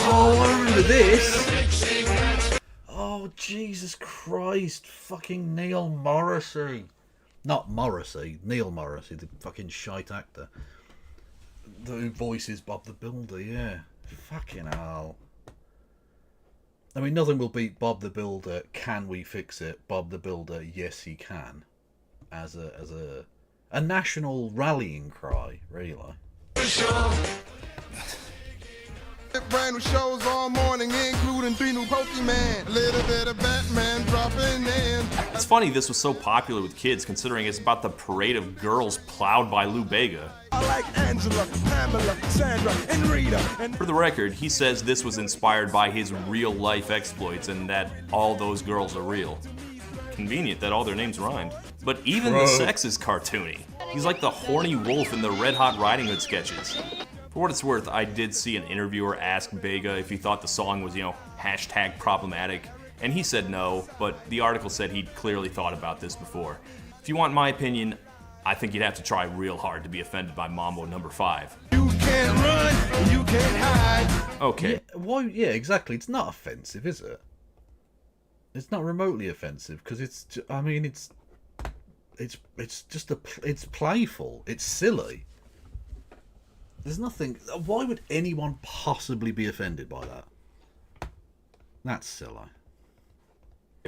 Oh, I remember this. Oh, Jesus Christ. Fucking Neil Morrissey. Not Morrissey. Neil Morrissey, the fucking shite actor. Who voices Bob the Builder, yeah. Fucking hell. I mean, nothing will beat Bob the Builder. Can we fix it? Bob the Builder, yes he can. As a national rallying cry, really. Brand new shows all morning, include and 3 new Pokemon. Little bit of Batman dropping in. It's funny this was so popular with kids, considering it's about the parade of girls plowed by Lou Bega. I like Angela, Pamela, Sandra, and Rita. And For the record, he says this was inspired by his real-life exploits and that all those girls are real. Convenient that all their names rhymed. But even the sex is cartoony. He's like the horny wolf in the Red Hot Riding Hood sketches. For what it's worth, I did see an interviewer ask Bega if he thought the song was, hashtag problematic, and he said no, but the article said he'd clearly thought about this before. If you want my opinion, I think you'd have to try real hard to be offended by Mambo number 5. you can't run, you can't hide. Okay, Yeah, exactly. It's not offensive, is it? It's not remotely offensive because it's it's playful. It's silly. There's nothing. Why would anyone possibly be offended by that? That's silly.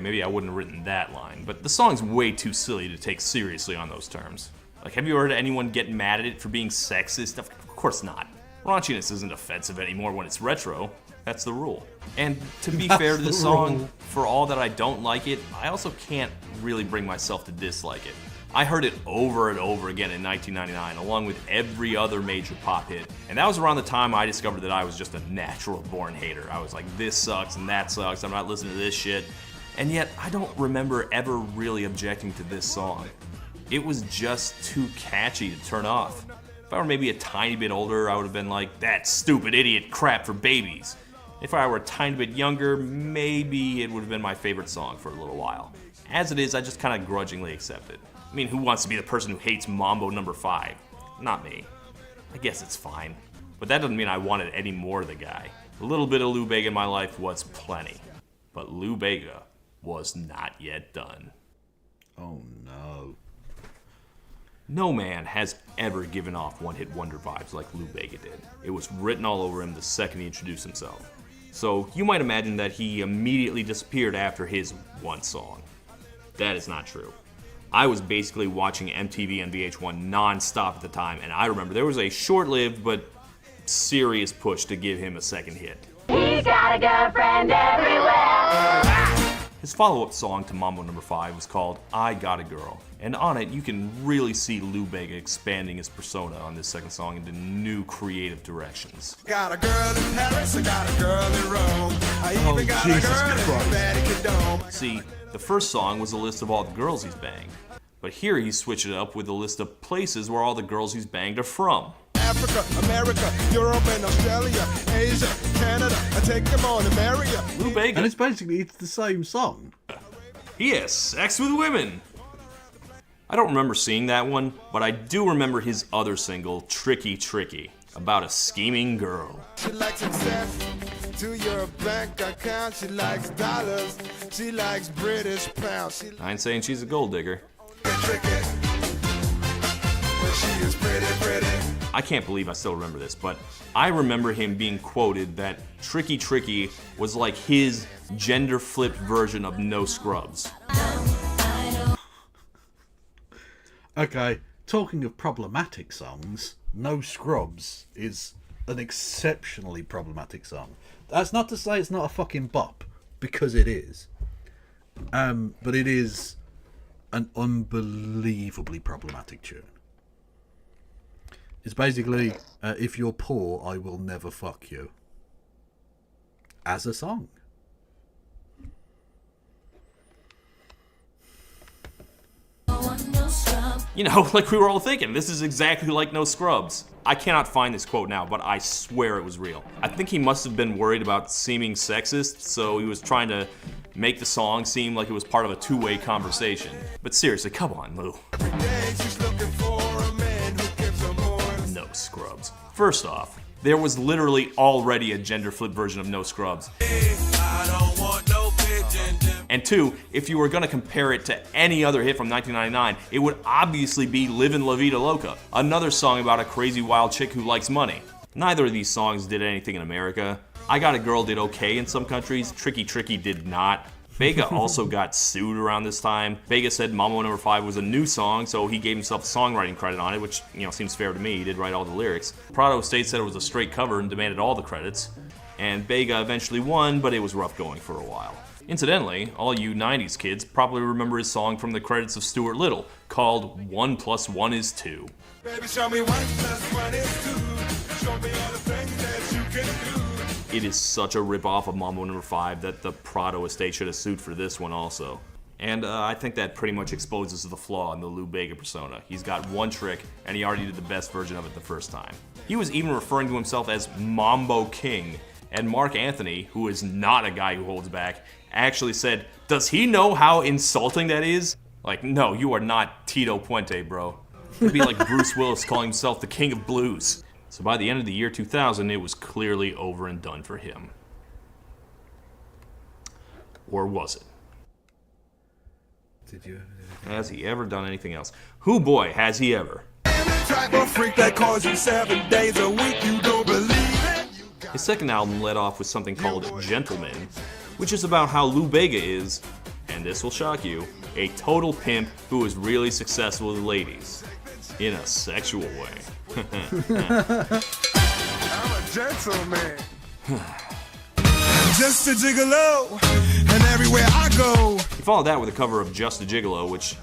maybe I wouldn't have written that line, but the song's way too silly to take seriously on those terms. Like, have you heard anyone get mad at it for being sexist? Of course not. Raunchiness isn't offensive anymore when it's retro. That's the rule. And to be fair to the song, for all that I don't like it, I also can't really bring myself to dislike it. I heard it over and over again in 1999, along with every other major pop hit. And that was around the time I discovered that I was just a natural-born hater. I was like, this sucks and that sucks, I'm not listening to this shit. And yet, I don't remember ever really objecting to this song. It was just too catchy to turn off. If I were maybe a tiny bit older, I would have been like, that stupid idiot crap for babies. If I were a tiny bit younger, maybe it would have been my favorite song for a little while. As it is, I just kind of grudgingly accept it. I mean, who wants to be the person who hates Mambo number 5? Not me. I guess it's fine. But that doesn't mean I wanted any more of the guy. A little bit of Lou Bega in my life was plenty. But Lou Bega was not yet done. Oh no. No man has ever given off one-hit wonder vibes like Lou Bega did. It was written all over him the second he introduced himself. So you might imagine that he immediately disappeared after his one song. That is not true. I was basically watching MTV and VH1 non-stop at the time, and I remember there was a short-lived but serious push to give him a second hit. He's got a girlfriend everywhere. His follow-up song to Mambo number 5 was called I Got a Girl, and on it you can really see Lou Bega expanding his persona on this second song into new creative directions. Got a girl in Paris, I got a girl in Rome. I even got a girl in the Vatican Dome. See, the first song was a list of all the girls he's banged, but here he switched it up with a list of places where all the girls he's banged are from. Africa, America, Europe and Australia, Asia, Canada, I take them all to marry ya. Lou Bega. And it's the same song. He has sex with women. I don't remember seeing that one, but I do remember his other single, Tricky Tricky, about a scheming girl. She likes success to your bank account. She likes dollars. She likes British pounds. I ain't saying she's a gold digger. Tricky. But she is pretty, pretty. I can't believe I still remember this, but I remember him being quoted that Tricky Tricky was like his gender-flipped version of No Scrubs. Okay, talking of problematic songs, No Scrubs is an exceptionally problematic song. That's not to say it's not a fucking bop, because it is. But it is an unbelievably problematic tune. It's basically, if you're poor, I will never fuck you. As a song. You know, like we were all thinking, this is exactly like No Scrubs. I cannot find this quote now, but I swear it was real. I think he must have been worried about seeming sexist, so he was trying to make the song seem like it was part of a two-way conversation. But seriously, come on, Lou. Every day she's looking for a man who gives her more. No Scrubs. First off, there was literally already a gender-flipped version of No Scrubs. I don't want no pigeon. And two, if you were going to compare it to any other hit from 1999, it would obviously be Livin' La Vida Loca, another song about a crazy wild chick who likes money. Neither of these songs did anything in America. I Got a Girl did okay in some countries, Tricky Tricky did not. Bega also got sued around this time. Bega said Mambo number 5 was a new song, so he gave himself songwriting credit on it, which, seems fair to me. He did write all the lyrics. Prado State said it was a straight cover and demanded all the credits. and Bega eventually won, but it was rough going for a while. Incidentally, all you 90s kids probably remember his song from the credits of Stuart Little, called 1 + 1 is 2. Baby, show me 1 + 1 is 2. Show me all the things that you can do. It is such a rip-off of Mambo No. 5 that the Prado estate should have sued for this one also. And I think that pretty much exposes the flaw in the Lou Bega persona. He's got one trick, and he already did the best version of it the first time. He was even referring to himself as Mambo King, and Mark Anthony, who is not a guy who holds back, actually said, "Does he know how insulting that is?" Like, no, you are not Tito Puente, bro. It'd be like Bruce Willis calling himself the King of Blues. So by the end of the year 2000, it was clearly over and done for him. Or was it? Has he ever done anything else? Who boy, has he ever. His second album led off with something called Gentleman, which is about how Lou Bega is, and this will shock you, a total pimp who is really successful with ladies. In a sexual way. I'm a gentleman. Just a gigolo, and everywhere I go. He followed that with a cover of Just a Gigolo, which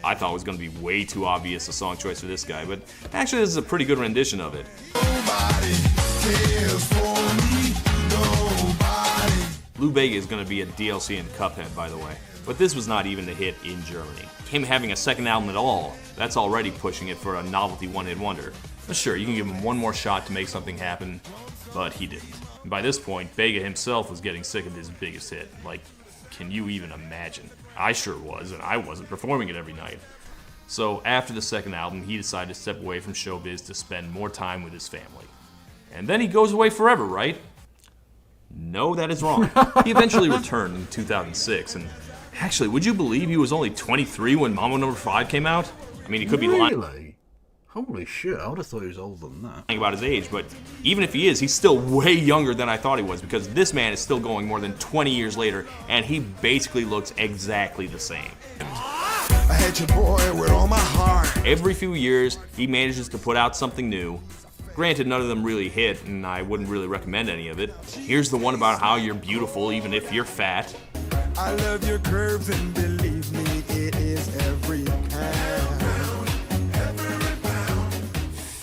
I thought was going to be way too obvious a song choice for this guy, but actually this is a pretty good rendition of it. Nobody cares for me, nobody. Lou Bega is going to be a DLC in Cuphead, by the way, but this was not even a hit in Germany. Him having a second album at all, that's already pushing it for a novelty one-hit wonder. But sure, you can give him one more shot to make something happen, but he didn't. And by this point, Bega himself was getting sick of his biggest hit. Like, can you even imagine? I sure was, and I wasn't performing it every night. So after the second album, he decided to step away from showbiz to spend more time with his family. And then he goes away forever, right? No, that is wrong. He eventually returned in 2006, and actually, would you believe he was only 23 when Mambo No. 5 came out? I mean, he could be lying. Really? Holy shit, I would have thought he was older than that. About his age, but even if he is, he's still way younger than I thought he was, because this man is still going more than 20 years later, and he basically looks exactly the same. I had your boy with all my heart. Every few years, he manages to put out something new. Granted, none of them really hit, and I wouldn't really recommend any of it. Here's the one about how you're beautiful even if you're fat. I love your curves, and believe me, it is every pound.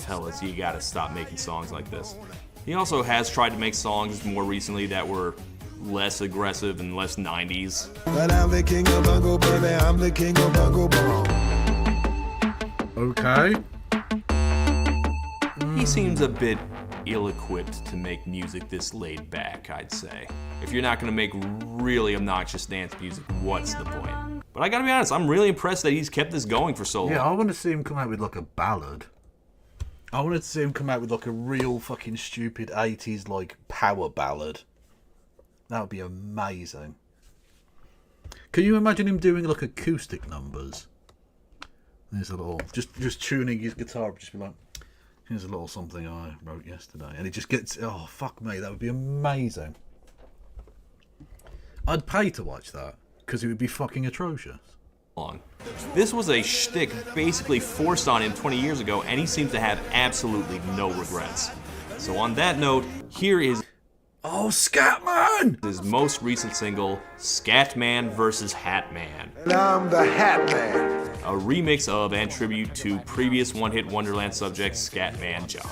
Fellas, you gotta stop making songs like this. He also has tried to make songs more recently that were less aggressive and less 90s. But I'm the king of bungle, baby, I'm the king of bungle bong. Okay. He seems a bit ill-equipped to make music this laid back, I'd say. If you're not gonna make really obnoxious dance music, what's the point? But I gotta be honest, I'm really impressed that he's kept this going for so long. Yeah, I want to see him come out with like a ballad. I wanted to see him come out with like a real fucking stupid 80s like power ballad. That would be amazing. Can you imagine him doing like acoustic numbers? There's a little, just tuning his guitar, just be like, here's a little something I wrote yesterday, and it just gets, oh fuck me, that would be amazing. I'd pay to watch that because it would be fucking atrocious. This was a shtick basically forced on him 20 years ago, and he seems to have absolutely no regrets. So on that note, here is Scatman! His most recent single, Scatman vs. Hatman. And I'm the Hat Man. A remix of and tribute to previous one-hit Wonderland subject Scatman John.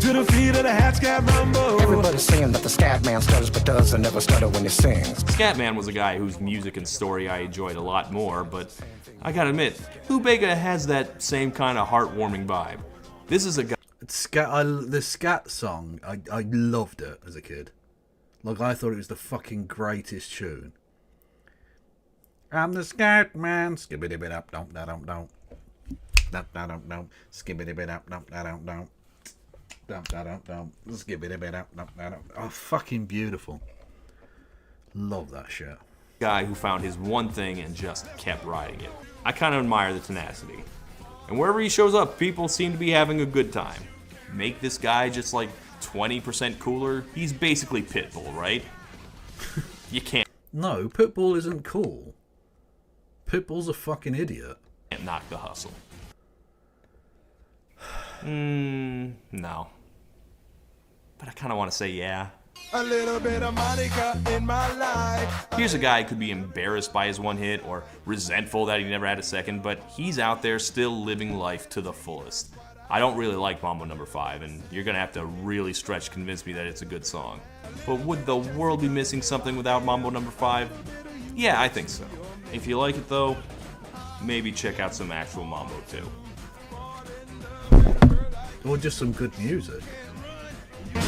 To the feet of the hat scat rumble. Everybody's saying that the Scatman stutters but doesn't never stutter when he sings. Scatman was a guy whose music and story I enjoyed a lot more, but I gotta admit, Lou Bega has that same kind of heartwarming vibe. This is a guy. The scat song, I loved it as a kid. Like, I thought it was the fucking greatest tune. I'm the scat man, skibbity bit up, don't, don't. Skibbity bit up, don't. Skibbity bit up, don't. Oh, fucking beautiful. Love that shit. Guy who found his one thing and just kept riding it. I kind of admire the tenacity. And wherever he shows up, people seem to be having a good time. Make this guy just like 20% cooler? He's basically Pitbull, right? You can't. No, Pitbull isn't cool. Pitbull's a fucking idiot. Can't knock the hustle. No. But I kind of want to say yeah. A little bit of Monica in my life. Here's a guy who could be embarrassed by his one hit or resentful that he never had a second, but he's out there still living life to the fullest. I don't really like Mambo No. 5, and you're gonna have to really stretch to convince me that it's a good song. But would the world be missing something without Mambo No. 5? Yeah, I think so. If you like it though, maybe check out some actual Mambo too. Or just some good music.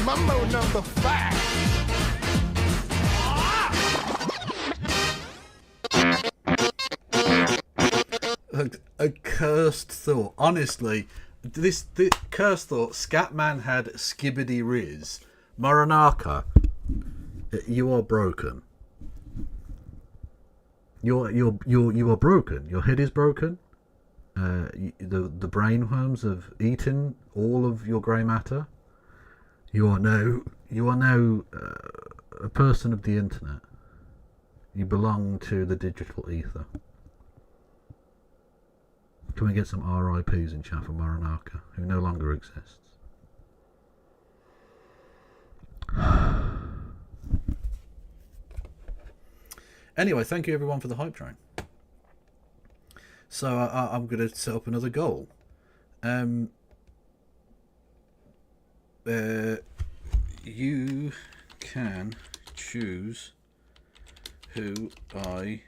Mambo No. 5. A cursed thought. Honestly, this cursed thought. Scatman had Skibbity Riz. Maranaka, you are broken. You are broken. Your head is broken. The brain worms have eaten all of your grey matter. You are now a person of the internet. You belong to the digital ether. Can we get some RIPs in chat for Maranaka, who no longer exists? Anyway, thank you everyone for the hype train. So I'm going to set up another goal. You can choose who I...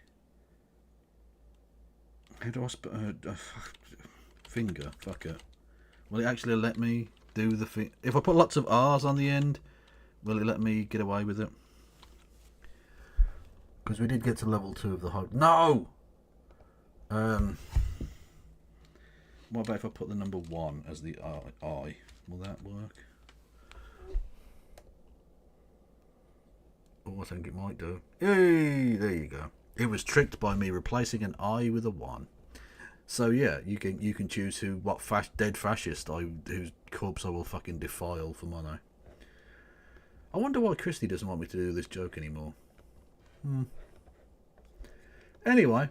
How do I finger? Fuck it. Will it actually let me do the thing? If I put lots of R's on the end, will it let me get away with it? Because we did get to level 2 of the hype. No! What about if I put the number 1 as the I? Will that work? Oh, I think it might do. Yay! There you go. It was tricked by me replacing an I with a 1. So yeah, you can choose what dead fascist whose corpse I will fucking defile for money. I wonder why Christy doesn't want me to do this joke anymore. Anyway,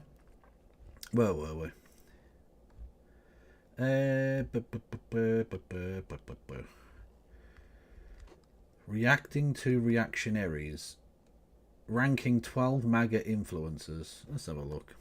where were we? Reacting to reactionaries. Ranking 12 MAGA influencers. Let's have a look.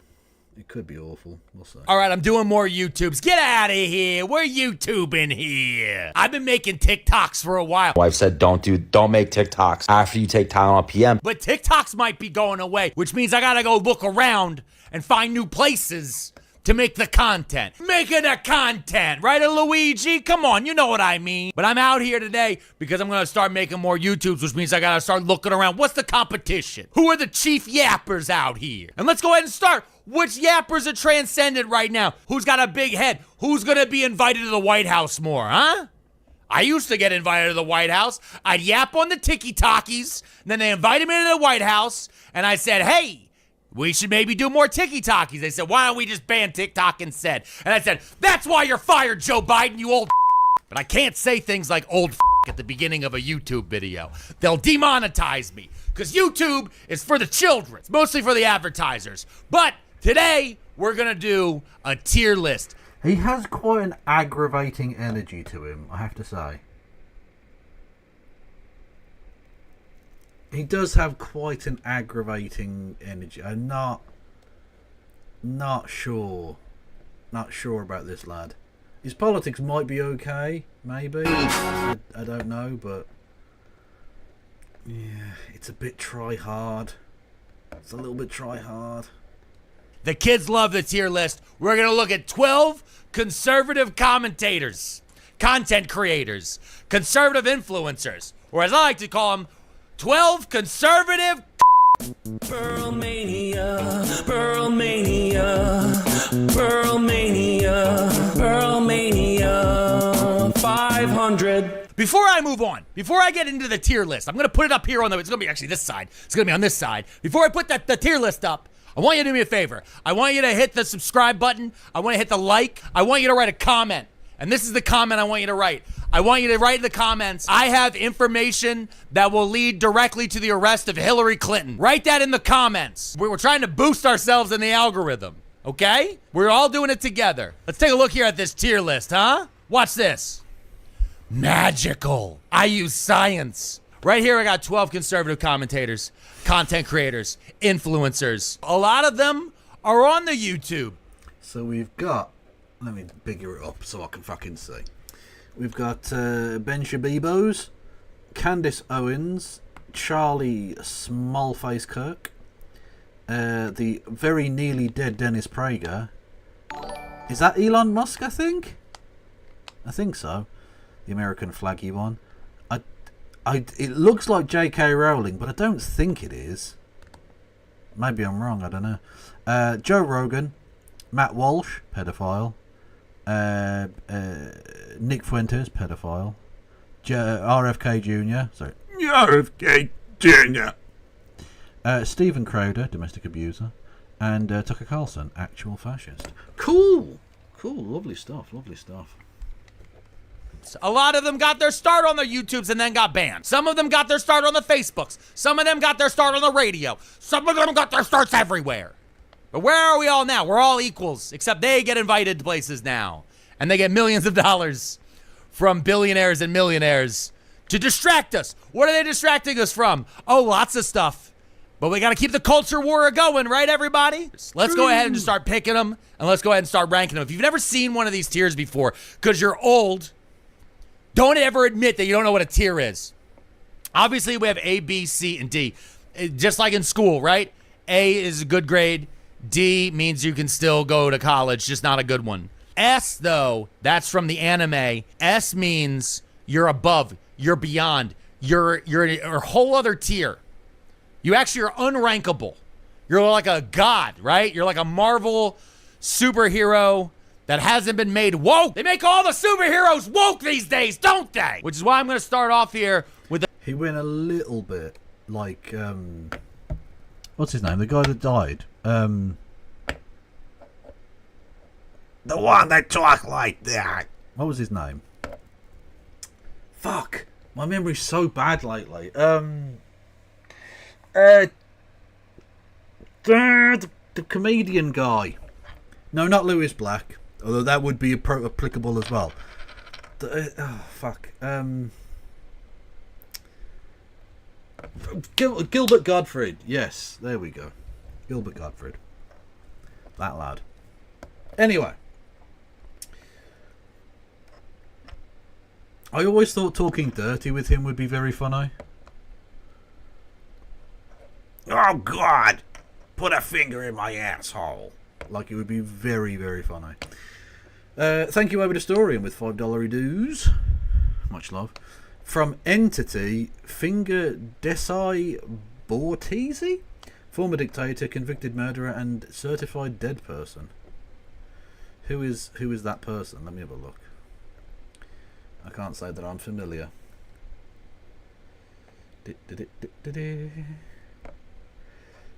It could be awful. We'll see. All right, I'm doing more YouTubes. Get out of here. We're YouTubing here. I've been making TikToks for a while. Wife said don't make TikToks after you take Tylenol PM. But TikToks might be going away, which means I gotta go look around and find new places to make the content. Making the content, right, Luigi? Come on, you know what I mean. But I'm out here today because I'm gonna start making more YouTubes, which means I gotta start looking around. What's the competition? Who are the chief yappers out here? And let's go ahead and start. Which yappers are transcendent right now? Who's got a big head? Who's gonna be invited to the White House more, huh? I used to get invited to the White House. I'd yap on the tiki-talkies, and then they invited me to the White House, and I said, hey, we should maybe do more tiki-talkies. They said, why don't we just ban TikTok instead? And I said, that's why you're fired, Joe Biden, you old But I can't say things like old at the beginning of a YouTube video. They'll demonetize me, because YouTube is for the children. It's mostly for the advertisers. But today, we're gonna do a tier list. He has quite an aggravating energy to him, I have to say. He does have quite an aggravating energy. I'm not sure about this lad. His politics might be okay, maybe. I don't know, but yeah, it's a bit try hard. It's a little bit try hard. The kids love the tier list. We're gonna look at 12 conservative commentators, content creators, conservative influencers, or as I like to call them, 12 conservative Pearlmania, Pearlmania, Pearlmania, Pearlmania 500. Before I move on, before I get into the tier list, I'm gonna put it up here on the, it's gonna be actually this side. It's gonna be on this side. Before I put the tier list up, I want you to do me a favor. I want you to hit the subscribe button. I want to hit the like. I want you to write a comment. And this is the comment I want you to write. I want you to write in the comments, I have information that will lead directly to the arrest of Hillary Clinton. Write that in the comments. We're trying to boost ourselves in the algorithm, okay? We're all doing it together. Let's take a look here at this tier list, huh? Watch this. Magical. I use science. Right here, I got 12 conservative commentators, content creators, influencers. A lot of them are on the YouTube. So we've got, let me bigger it up so I can fucking see. We've got Ben Shabibos, Candice Owens, Charlie Smallface Kirk, the very nearly dead Dennis Prager. Is that Elon Musk, I think? I think so. The American flaggy one. It looks like J.K. Rowling, but I don't think it is. Maybe I'm wrong, I don't know. Joe Rogan, Matt Walsh, pedophile. Nick Fuentes, pedophile. RFK Jr. Sorry. RFK Jr. Stephen Crowder, domestic abuser. And Tucker Carlson, actual fascist. Cool. Cool. Lovely stuff. Lovely stuff. A lot of them got their start on their YouTubes and then got banned. Some of them got their start on the Facebooks. Some of them got their start on the radio. Some of them got their starts everywhere. But where are we all now? We're all equals, except they get invited to places now. And they get millions of dollars from billionaires and millionaires to distract us. What are they distracting us from? Oh, lots of stuff. But we got to keep the culture war going, right, everybody? Let's go ahead and just start picking them, and let's go ahead and start ranking them. If you've never seen one of these tiers before, because you're old, don't ever admit that you don't know what a tier is. Obviously, we have A, B, C, and D. Just like in school, right? A is a good grade. D means you can still go to college, just not a good one. S, though, that's from the anime. S means you're above, you're beyond, you're a whole other tier. You actually are unrankable. You're like a god, right? You're like a Marvel superhero that hasn't been made woke. They make all the superheroes woke these days, don't they? Which is why I'm going to start off here with He went a little bit like, what's his name? The guy that died. The one that talked like that. What was his name? Fuck. My memory's so bad lately. The comedian guy. No, not Lewis Black. Although that would be applicable as well. Oh, fuck. Gilbert Gottfried. Yes, there we go. Gilbert Gottfried. That lad. Anyway. I always thought talking dirty with him would be very funny. Oh, God! Put a finger in my asshole. Like, it would be very, very funny. Thank you, Over the Historian, with $5 dues. Much love. From Entity, Finger Desai Bortese? Former dictator, convicted murderer, and certified dead person. Who is that person? Let me have a look. I can't say that I'm familiar.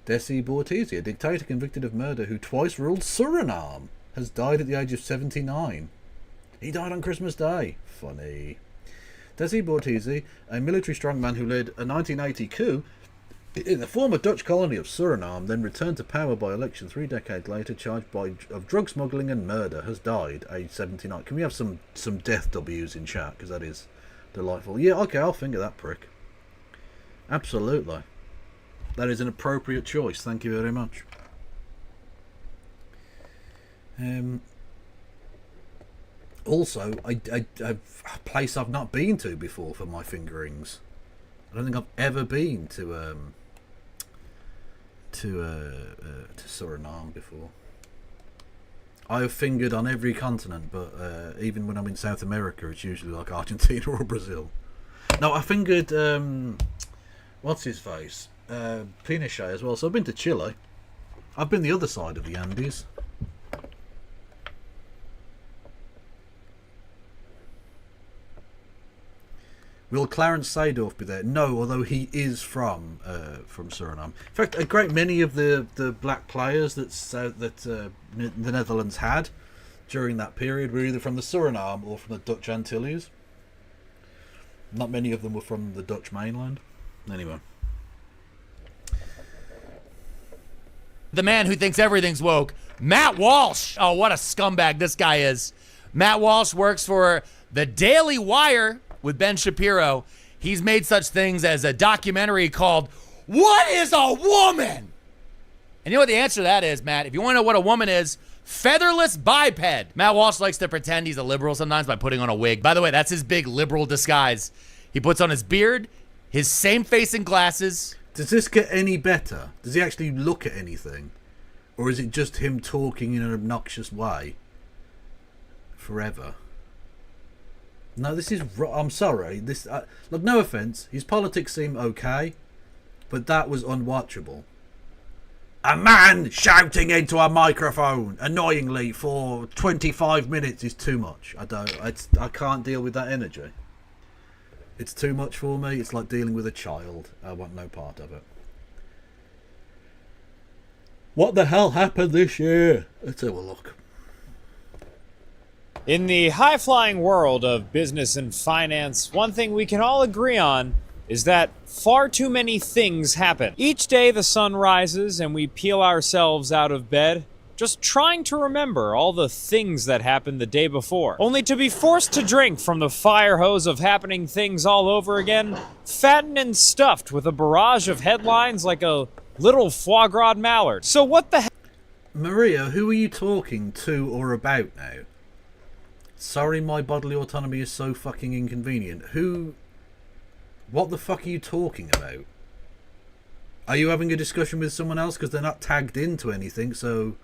Desi Bortese, a dictator convicted of murder who twice ruled Suriname, has died at the age of 79. He died on Christmas Day. Funny. Desi Bortese, a military strongman who led a 1980 coup in the former Dutch colony of Suriname, then returned to power by election 3 decades later, charged of drug smuggling and murder, has died, aged 79. Can we have some death W's in chat? Because that is delightful. Yeah, okay, I'll finger that prick. Absolutely. That is an appropriate choice. Thank you very much. Also, a place I've not been to before for my fingerings. I don't think I've ever been to Suriname before. I have fingered on every continent, but even when I'm in South America, it's usually like Argentina or Brazil. No, I fingered what's his face, Pinochet as well. So I've been to Chile. I've been the other side of the Andes. Will Clarence Seedorf be there? No, although he is from Suriname. In fact, a great many of the black players that the Netherlands had during that period were either from the Suriname or from the Dutch Antilles. Not many of them were from the Dutch mainland. Anyway. the man who thinks everything's woke, Matt Walsh. Oh, what a scumbag this guy is. Matt Walsh works for the Daily Wire with Ben Shapiro. He's made such things as a documentary called What is a Woman? And you know what the answer to that is, Matt? If you want to know what a woman is, featherless biped. Matt Walsh likes to pretend he's a liberal sometimes by putting on a wig. By the way, that's his big liberal disguise. He puts on his beard, his same-facing glasses. Does this get any better? Does he actually look at anything? Or is it just him talking in an obnoxious way? Forever. No, this is... I'm sorry. Look, no offence. His politics seem okay. But that was unwatchable. A man shouting into a microphone annoyingly for 25 minutes is too much. I can't deal with that energy. It's too much for me. It's like dealing with a child. I want no part of it. What the hell happened this year? Let's have a look. In the high-flying world of business and finance, one thing we can all agree on is that far too many things happen. Each day the sun rises and we peel ourselves out of bed, just trying to remember all the things that happened the day before, only to be forced to drink from the fire hose of happening things all over again, fattened and stuffed with a barrage of headlines like a little foie gras mallard. So what the hell? Maria, who are you talking to or about now? Sorry, my bodily autonomy is so fucking inconvenient. What the fuck are you talking about? Are you having a discussion with someone else? Because they're not tagged into anything, so...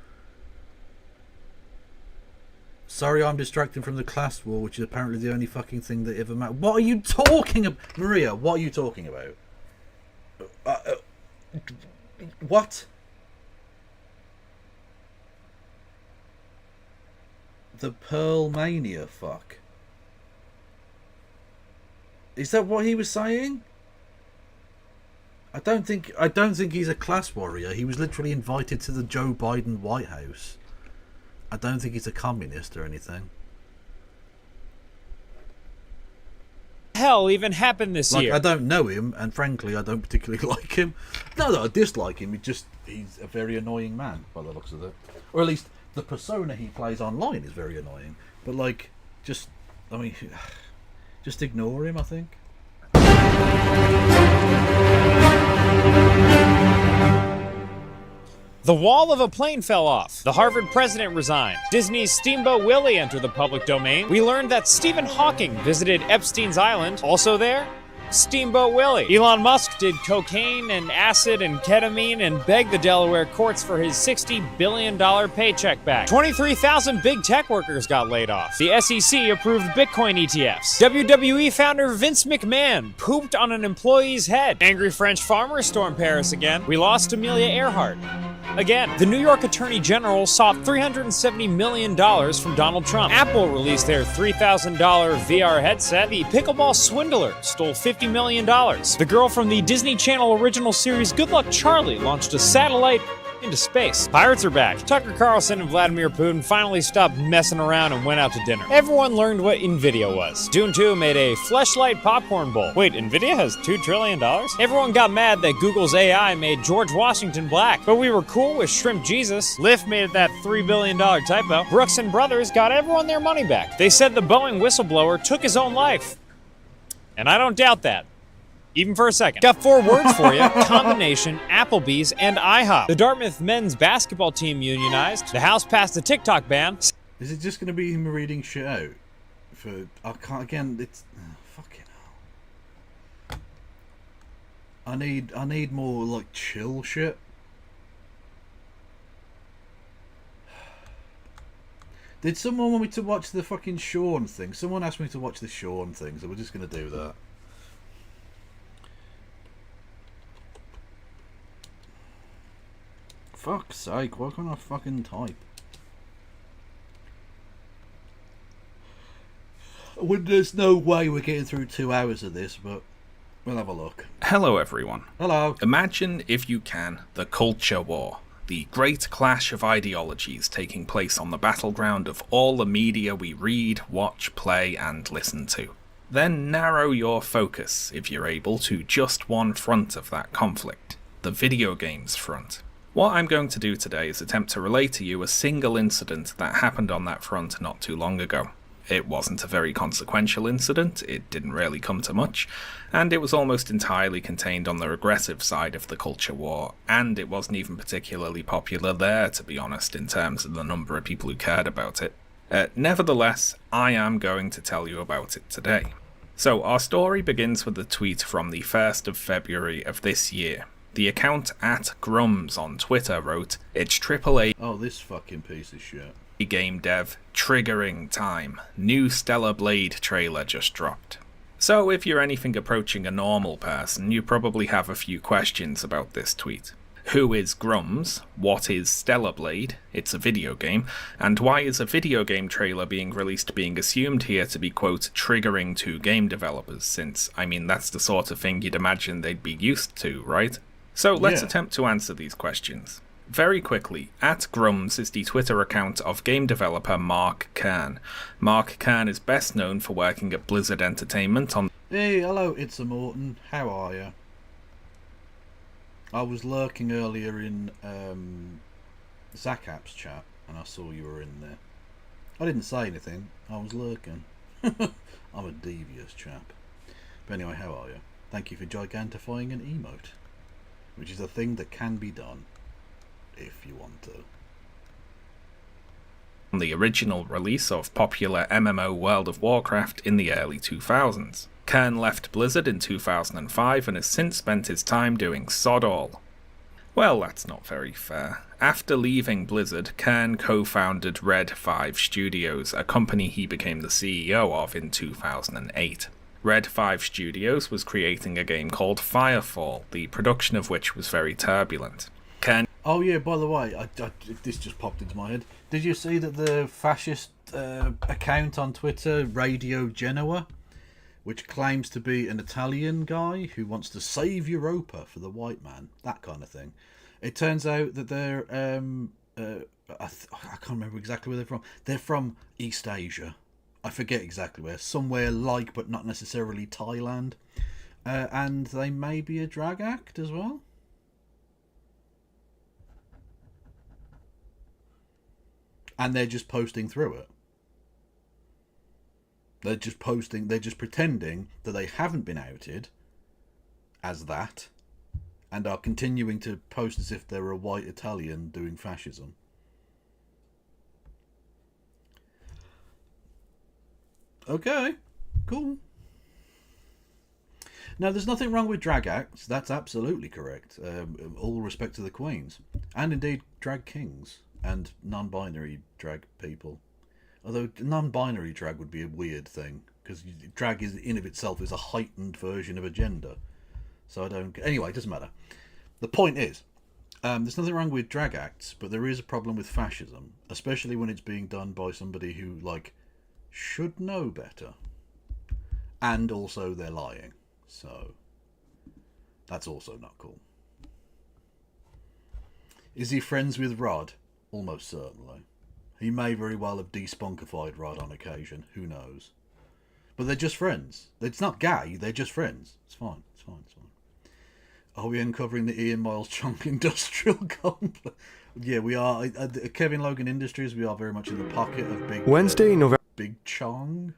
Sorry, I'm distracted from the class war, which is apparently the only fucking thing that ever mattered. What are you talking about? Maria, what are you talking about? What? The Pearl Mania fuck. Is that what he was saying? I don't think he's a class warrior. He was literally invited to the Joe Biden White House. I don't think he's a communist or anything. Hell even happened this year? I don't know him, and frankly, I don't particularly like him. Not that I dislike him. He's a very annoying man by the looks of it, or at least the persona he plays online is very annoying. But just ignore him, I think. The wall of a plane fell off. The Harvard president resigned. Disney's Steamboat Willie entered the public domain. We learned that Stephen Hawking visited Epstein's Island. Also there, Steamboat Willie. Elon Musk did cocaine and acid and ketamine and begged the Delaware courts for his $60 billion paycheck back. 23,000 big tech workers got laid off. The SEC approved Bitcoin ETFs. WWE founder Vince McMahon pooped on an employee's head. Angry French farmers stormed Paris again. We lost Amelia Earhart. Again, the New York Attorney General sought $370 million from Donald Trump. Apple released their $3,000 VR headset. The pickleball swindler stole $50 million. The girl from the Disney Channel original series Good Luck Charlie launched a satellite into space. Pirates are back. Tucker Carlson and Vladimir Putin finally stopped messing around and went out to dinner. Everyone learned what NVIDIA was. Dune 2 made a fleshlight popcorn bowl. Wait, NVIDIA has $2 trillion? Everyone got mad that Google's AI made George Washington black, but we were cool with Shrimp Jesus. Lyft made that $3 billion typo. Brooks and Brothers got everyone their money back. They said the Boeing whistleblower took his own life. And I don't doubt that. Even for a second. Got 4 words for you. Combination, Applebee's, and IHOP. The Dartmouth men's basketball team unionized. The House passed a TikTok ban. Is it just going to be him reading shit out? I can't, again, it's... fucking hell. I need more, chill shit. Did someone want me to watch the fucking Shaun thing? Someone asked me to watch the Shaun thing, so we're just going to do that. Fuck's sake, why can't I fucking type? There's no way we're getting through 2 hours of this, but we'll have a look. Hello everyone. Hello. Imagine, if you can, the culture war. The great clash of ideologies taking place on the battleground of all the media we read, watch, play and listen to. Then narrow your focus, if you're able, to just one front of that conflict. The video games front. What I'm going to do today is attempt to relay to you a single incident that happened on that front not too long ago. It wasn't a very consequential incident, it didn't really come to much, and it was almost entirely contained on the regressive side of the culture war, and it wasn't even particularly popular there, to be honest, in terms of the number of people who cared about it. Nevertheless, I am going to tell you about it today. So our story begins with a tweet from the 1st of February of this year. The account @Grums on Twitter wrote, "It's AAA Oh, this fucking piece of shit. game dev, triggering time. New Stellar Blade trailer just dropped." So if you're anything approaching a normal person, you probably have a few questions about this tweet. Who is Grums? What is Stellar Blade? It's a video game. And why is a video game trailer being released being assumed here to be, quote, triggering to game developers, since, I mean, that's the sort of thing you'd imagine they'd be used to, right? So let's attempt to answer these questions. Very quickly, @Grums is the Twitter account of game developer Mark Kern. Mark Kern is best known for working at Blizzard Entertainment on... Hey, hello, it's a Morton. How are you? I was lurking earlier in Zakap's chat, and I saw you were in there. I didn't say anything, I was lurking. I'm a devious chap. But anyway, how are you? Thank you for gigantifying an emote, which is a thing that can be done if you want to. On the original release of popular MMO World of Warcraft in the early 2000s. Kern left Blizzard in 2005 and has since spent his time doing sod all. Well, that's not very fair. After leaving Blizzard, Kern co-founded Red 5 Studios, a company he became the CEO of in 2008. Red 5 Studios was creating a game called Firefall, the production of which was very turbulent. Kern... Oh yeah, by the way, this just popped into my head. Did you see that the fascist account on Twitter, Radio Genoa, which claims to be an Italian guy who wants to save Europa for the white man, that kind of thing. It turns out that they're, I can't remember exactly where they're from. They're from East Asia. I forget exactly where. Somewhere like, but not necessarily Thailand. And they may be a drag act as well. And they're just posting through it. They're just pretending that they haven't been outed as that, and are continuing to post as if they're a white Italian doing fascism. Okay, cool. Now, there's nothing wrong with drag acts. That's absolutely correct. All respect to the queens, and indeed drag kings and non-binary drag people. Although non-binary drag would be a weird thing, because drag is in of itself is a heightened version of a gender. So I don't... Anyway, it doesn't matter. The point is, there's nothing wrong with drag acts, but there is a problem with fascism, especially when it's being done by somebody who, like, should know better. And also they're lying. So that's also not cool. Is he friends with Rod? Almost certainly. He may very well have despunkified Rod on occasion. Who knows? But they're just friends. It's not gay. They're just friends. It's fine. It's fine. It's fine. Are we uncovering the Ian Miles Chong industrial complex? Yeah, we are. At Kevin Logan Industries, we are very much in the pocket of Big November. Big Chong.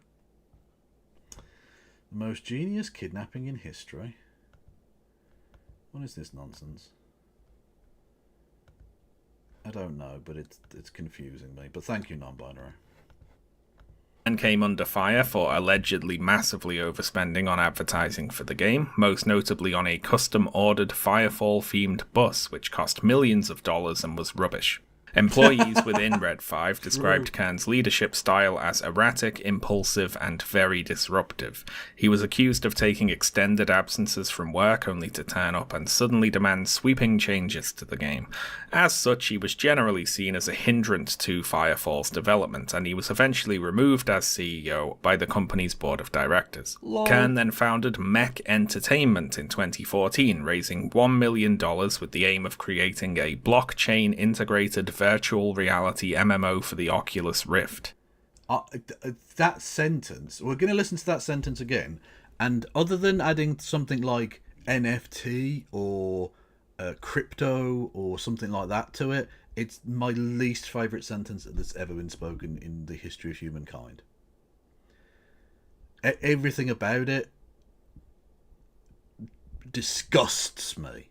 The most genius kidnapping in history. What is this nonsense? I don't know, but it's confusing me. But thank you, non-binary. And came under fire for allegedly massively overspending on advertising for the game, most notably on a custom-ordered Firefall-themed bus, which cost millions of dollars and was rubbish. Employees within Red 5 described Khan's leadership style as erratic, impulsive, and very disruptive. He was accused of taking extended absences from work only to turn up and suddenly demand sweeping changes to the game. As such, he was generally seen as a hindrance to Firefall's development, and he was eventually removed as CEO by the company's board of directors. Khan then founded Mech Entertainment in 2014, raising $1 million with the aim of creating a blockchain-integrated virtual reality MMO for the Oculus Rift. That sentence, we're going to listen to that sentence again, and other than adding something like NFT or crypto or something like that to it, it's my least favourite sentence that's ever been spoken in the history of humankind. Everything about it disgusts me.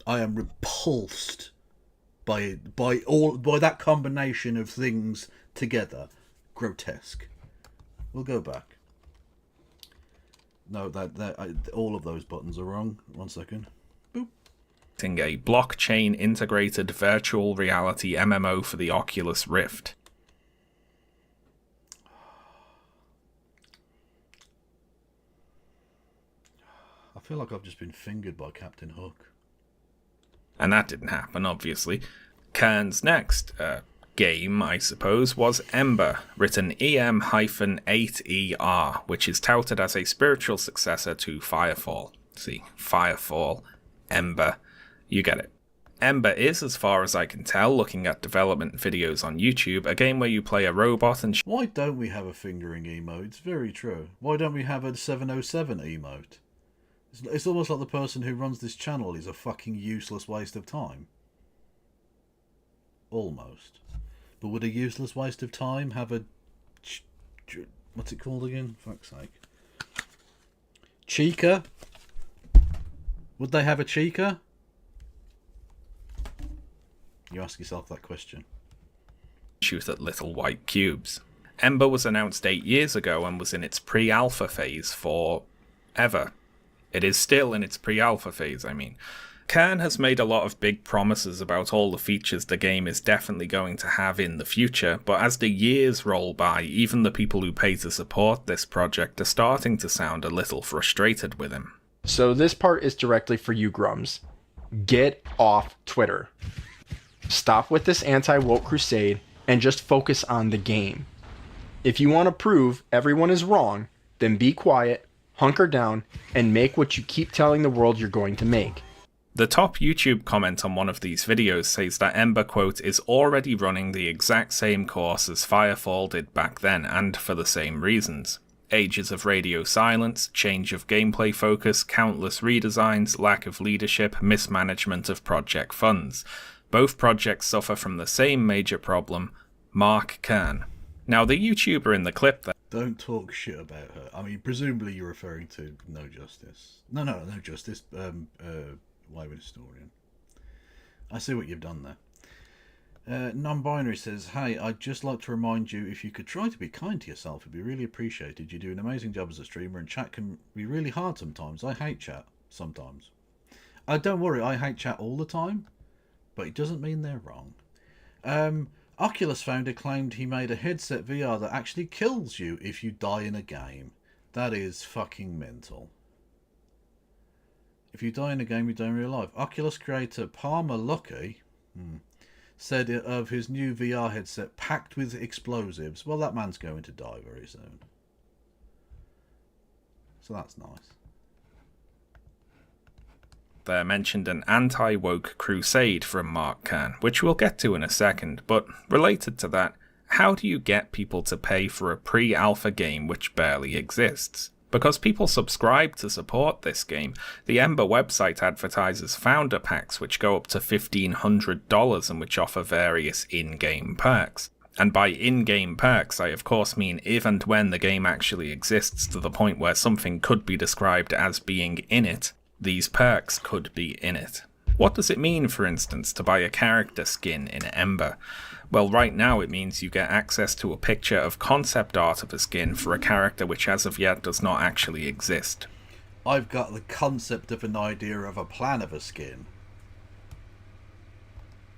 I am repulsed by that combination of things together. Grotesque. We'll go back. No, all of those buttons are wrong. 1 second. Boop. A blockchain integrated virtual reality MMO for the Oculus Rift. I feel like I've just been fingered by Captain Hook. And that didn't happen, obviously. Kern's next game, I suppose, was Ember, written EM-8ER, which is touted as a spiritual successor to Firefall. See, Firefall, Ember, you get it. Ember is, as far as I can tell, looking at development videos on YouTube, a game where you play a robot and... Why don't we have a fingering emote? It's very true. Why don't we have a 707 emote? It's almost like the person who runs this channel is a fucking useless waste of time. Almost. But would a useless waste of time have a... what's it called again? Fuck's sake. Chica? Would they have a chica? You ask yourself that question. Shoot at little white cubes. Ember was announced 8 years ago and was in its pre-alpha phase for ever. It is still in its pre-alpha phase, I mean. Kern has made a lot of big promises about all the features the game is definitely going to have in the future, but as the years roll by, even the people who pay to support this project are starting to sound a little frustrated with him. So this part is directly for you grums. Get off Twitter. Stop with this anti-woke crusade and just focus on the game. If you want to prove everyone is wrong, then be quiet, hunker down, and make what you keep telling the world you're going to make. The top YouTube comment on one of these videos says that Ember, quote, is already running the exact same course as Firefall did back then, and for the same reasons. Ages of radio silence, change of gameplay focus, countless redesigns, lack of leadership, mismanagement of project funds. Both projects suffer from the same major problem, Mark Kern. Now, the YouTuber in the clip there... Don't talk shit about her. I mean, presumably you're referring to No Justice. No Justice. Wayward Historian. I see what you've done there. Non-binary says, hey, I'd just like to remind you, if you could try to be kind to yourself, it'd be really appreciated. You do an amazing job as a streamer, and chat can be really hard sometimes. I hate chat sometimes. Don't worry, I hate chat all the time, but it doesn't mean they're wrong. Oculus founder claimed he made a headset VR that actually kills you if you die in a game. That is fucking mental. If you die in a game, you die in real life. Oculus creator Palmer Luckey said of his new VR headset packed with explosives, well, that man's going to die very soon. So that's nice. There mentioned an anti-woke crusade from Mark Kern, which we'll get to in a second, but related to that, how do you get people to pay for a pre-alpha game which barely exists? Because people subscribe to support this game, the Ember website advertises founder packs which go up to $1,500 and which offer various in-game perks. And by in-game perks, I of course mean if and when the game actually exists to the point where something could be described as being in it, these perks could be in it. What does it mean, for instance, to buy a character skin in Ember? Well, right now it means you get access to a picture of concept art of a skin for a character which as of yet does not actually exist. I've got the concept of an idea of a plan of a skin.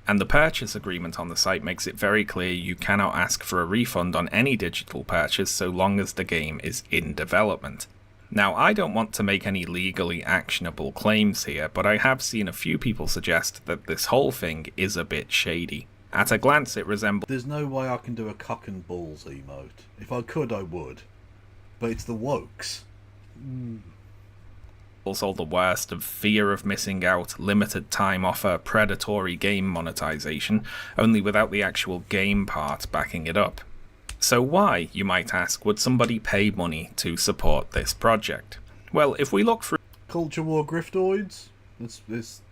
And the purchase agreement on the site makes it very clear you cannot ask for a refund on any digital purchase so long as the game is in development. Now, I don't want to make any legally actionable claims here, but I have seen a few people suggest that this whole thing is a bit shady. At a glance, it resembles... There's no way I can do a cock and balls emote. If I could, I would. But it's the wokes. All the worst of fear of missing out, limited time offer, predatory game monetization, only without the actual game part backing it up. So why, you might ask, would somebody pay money to support this project? Well, if we look through... Culture war griftoids? There's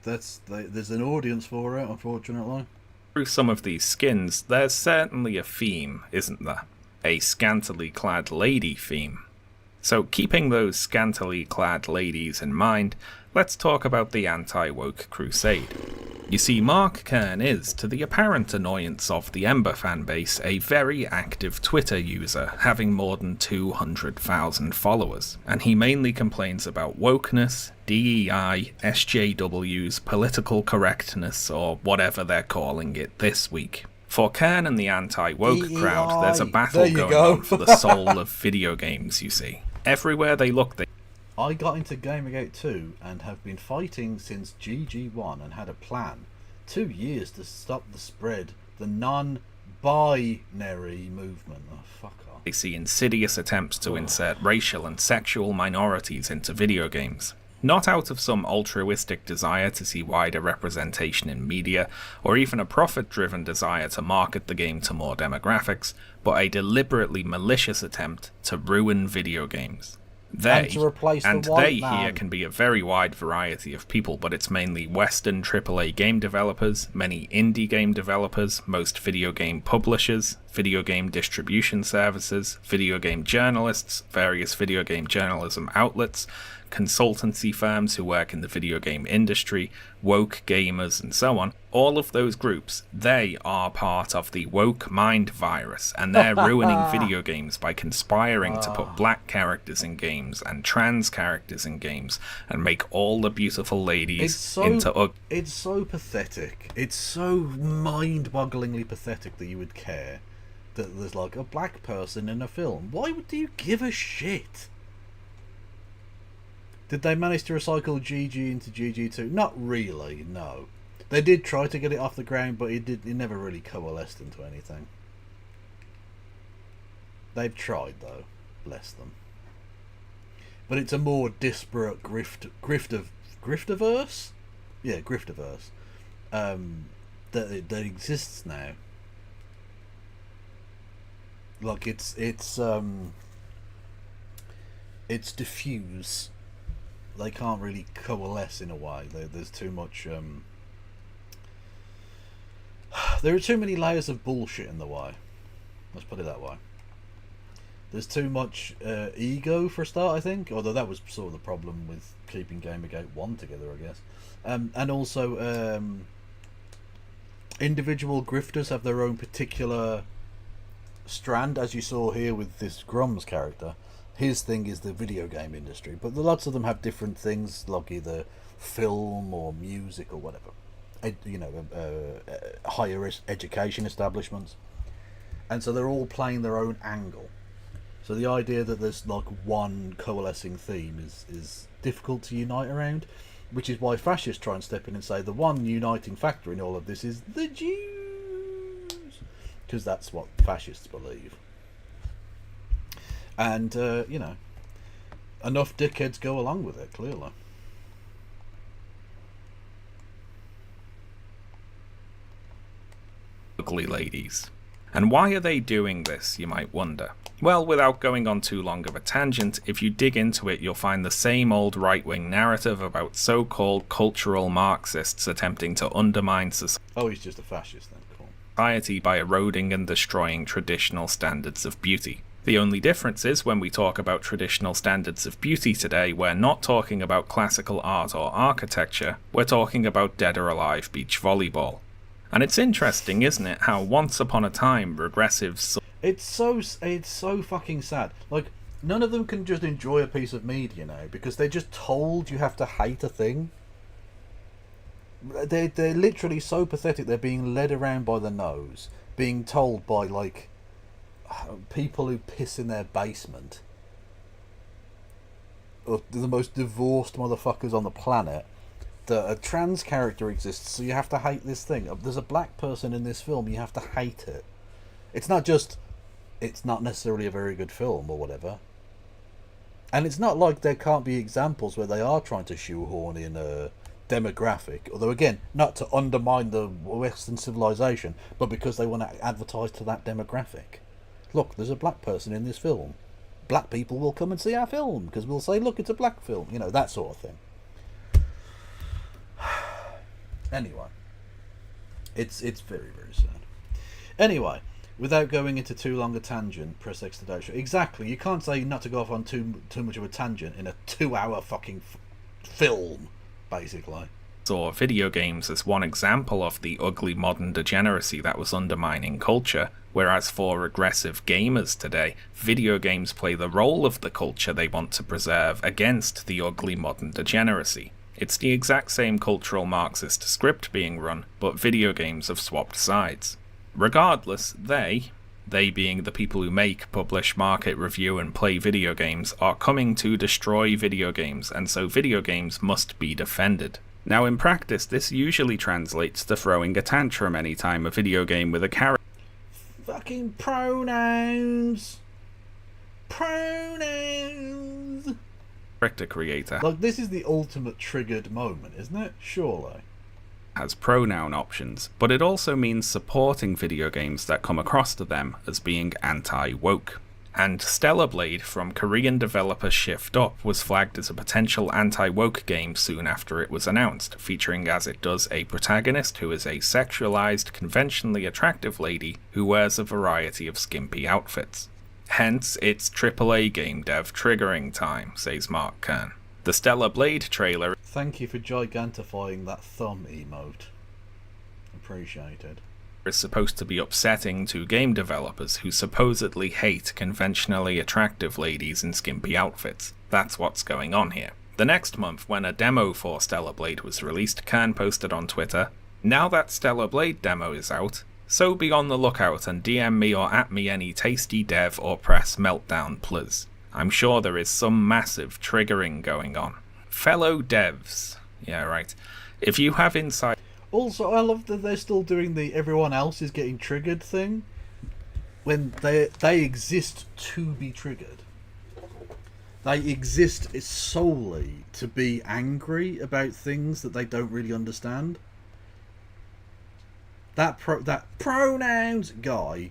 an audience for it, unfortunately. Through some of these skins, there's certainly a theme, isn't there? A scantily clad lady theme. So keeping those scantily clad ladies in mind, let's talk about the anti-woke crusade. You see, Mark Kern is, to the apparent annoyance of the Ember fanbase, a very active Twitter user, having more than 200,000 followers, and he mainly complains about wokeness, DEI, SJWs, political correctness, or whatever they're calling it this week. For Kern and the anti-woke crowd, there's a battle going on for the soul of video games, you see. Everywhere they look, I got into Gamergate 2 and have been fighting since GG1 and had a plan. 2 years to stop the spread, the non-binary movement. Oh, fuck off. They see insidious attempts to insert racial and sexual minorities into video games. Not out of some altruistic desire to see wider representation in media, or even a profit-driven desire to market the game to more demographics, but a deliberately malicious attempt to ruin video games. They, and they here can be a very wide variety of people, but it's mainly Western AAA game developers, many indie game developers, most video game publishers, video game distribution services, video game journalists, various video game journalism outlets, consultancy firms who work in the video game industry, woke gamers, and so on. All of those groups, they are part of the woke mind virus, and they're ruining video games by conspiring to put black characters in games and trans characters in games and make all the beautiful ladies into It's so pathetic. It's so mind-bogglingly pathetic that you would care that there's like a black person in a film. Why do you give a shit? Did they manage to recycle GG into GG2? Not really, no. They did try to get it off the ground, but it never really coalesced into anything. They've tried, though. Bless them. But it's a more disparate grifterverse? Yeah, grifterverse. That exists now. Like, it's diffuse. They can't really coalesce in a way. There's too much there are too many layers of bullshit in the way. Let's put it that way. There's too much ego for a start, I think, although that was sort of the problem with keeping Gamergate 1 together, I guess. And also individual grifters have their own particular strand, as you saw here with this Grums character. His thing is the video game industry, but lots of them have different things, like either film or music or whatever. Higher education establishments. And so they're all playing their own angle. So the idea that there's like one coalescing theme is difficult to unite around, which is why fascists try and step in and say the one uniting factor in all of this is the Jews, because that's what fascists believe. And, enough dickheads go along with it, clearly. ugly ladies. And why are they doing this, you might wonder? Well, without going on too long of a tangent, if you dig into it, you'll find the same old right-wing narrative about so-called cultural Marxists attempting to undermine society. Oh, he's just a fascist then, cool. Society by eroding and destroying traditional standards of beauty. The only difference is when we talk about traditional standards of beauty today, we're not talking about classical art or architecture, we're talking about dead or alive beach volleyball. And it's interesting, isn't it, how once upon a time regressives... It's so fucking sad. Like, none of them can just enjoy a piece of media now, because they're just told you have to hate a thing. They're literally so pathetic, they're being led around by the nose, being told by, like, people who piss in their basement, or the most divorced motherfuckers on the planet, that a trans character exists, so you have to hate this thing. There's a black person in this film, you have to hate it. It's not just, it's not necessarily a very good film or whatever. And it's not like there can't be examples where they are trying to shoehorn in a demographic, although again, not to undermine the Western civilization, but because they want to advertise to that demographic. Look, there's a black person in this film. Black people will come and see our film because we'll say, look, it's a black film. You know, that sort of thing. Anyway, it's very, very sad. Anyway, Without going into too long a tangent, press X to dash. Exactly. You can't say not to go off on too much of a tangent in a 2-hour fucking film, basically. Saw video games as one example of the ugly modern degeneracy that was undermining culture, whereas for aggressive gamers today, video games play the role of the culture they want to preserve against the ugly modern degeneracy. It's the exact same cultural Marxist script being run, but video games have swapped sides. Regardless, they being the people who make, publish, market, review and play video games, are coming to destroy video games, and so video games must be defended. Now in practice, this usually translates to throwing a tantrum anytime a video game with a character Fucking pronouns! Pronouns! creator Like, this is the ultimate triggered moment, isn't it? Surely. has pronoun options, but it also means supporting video games that come across to them as being anti-woke. And Stellar Blade from Korean developer Shift Up was flagged as a potential anti-woke game soon after it was announced, featuring as it does a protagonist who is a sexualized, conventionally attractive lady who wears a variety of skimpy outfits. Hence, it's AAA game dev triggering time, says Mark Kern. The Stellar Blade trailer... Thank you for gigantifying that thumb emote. Appreciated. ...is supposed to be upsetting to game developers who supposedly hate conventionally attractive ladies in skimpy outfits. That's what's going on here. The next month, when a demo for Stellar Blade was released, Kern posted on Twitter, "Now that Stellar Blade demo is out, so be on the lookout and DM me or at me any tasty dev or press meltdown please. I'm sure there is some massive triggering going on. Fellow devs." Yeah, right. If you have insight... Also, I love that they're still doing the everyone else is getting triggered thing when they exist to be triggered. They exist solely to be angry about things that they don't really understand. That pronouns guy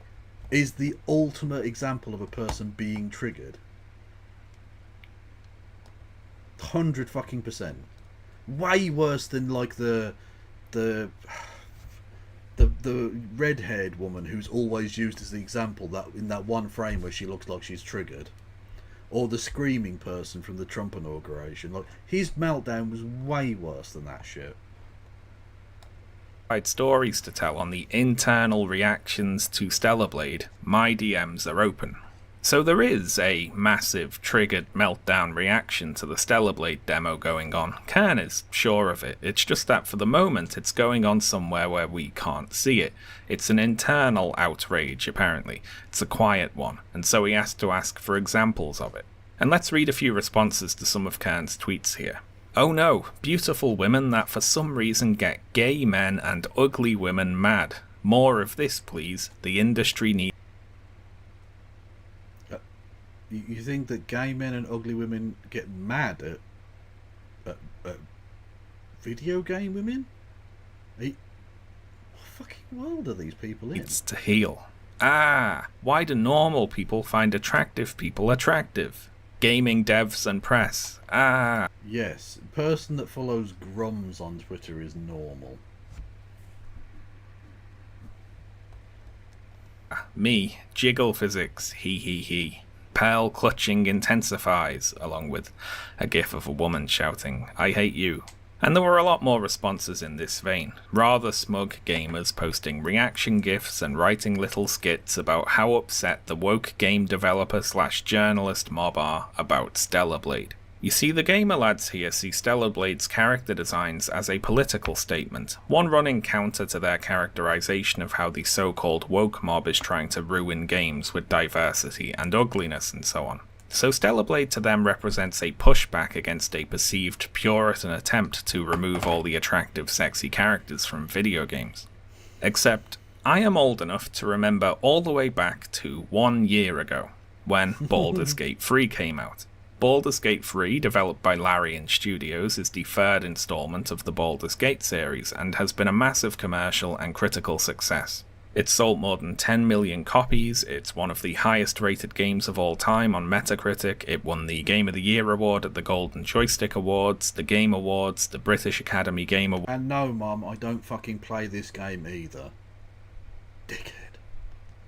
is the ultimate example of a person being triggered. 100%. Way worse than like the red-haired woman who's always used as the example that in that one frame where she looks like she's triggered, or the screaming person from the Trump inauguration. Like, his meltdown was way worse than that shit. Stories to tell on the internal reactions to Stellar Blade, my DMs are open. So there is a massive triggered meltdown reaction to the Stellar Blade demo going on. Kern is sure of it. It's just that for the moment it's going on somewhere where we can't see it. It's an internal outrage, apparently. It's a quiet one, and so he has to ask for examples of it. And let's read a few responses to some of Kern's tweets here. "Oh no, beautiful women that for some reason get gay men and ugly women mad. More of this, please. The industry needs..." You think that gay men and ugly women get mad at video game women? What fucking world are these people in? It's to heal. Why do normal people find attractive people attractive? Gaming devs and press. Yes, a person that follows Grums on Twitter is normal. Me, jiggle physics, he. Pearl clutching intensifies, along with a gif of a woman shouting, "I hate you." And there were a lot more responses in this vein. Rather smug gamers posting reaction gifs and writing little skits about how upset the woke game developer / journalist mob are about Stellar Blade. You see, the gamer lads here see Stellar Blade's character designs as a political statement, one running counter to their characterization of how the so-called woke mob is trying to ruin games with diversity and ugliness and so on. So Stellar Blade to them represents a pushback against a perceived Puritan attempt to remove all the attractive, sexy characters from video games. Except, I am old enough to remember all the way back to 1 year ago, when Baldur's Gate 3 came out. Baldur's Gate 3, developed by Larian Studios, is the third installment of the Baldur's Gate series and has been a massive commercial and critical success. It's sold more than 10 million copies, it's one of the highest rated games of all time on Metacritic, it won the Game of the Year award at the Golden Joystick Awards, the Game Awards, the British Academy Game Awards. And no, Mum, I don't fucking play this game either. Dickhead.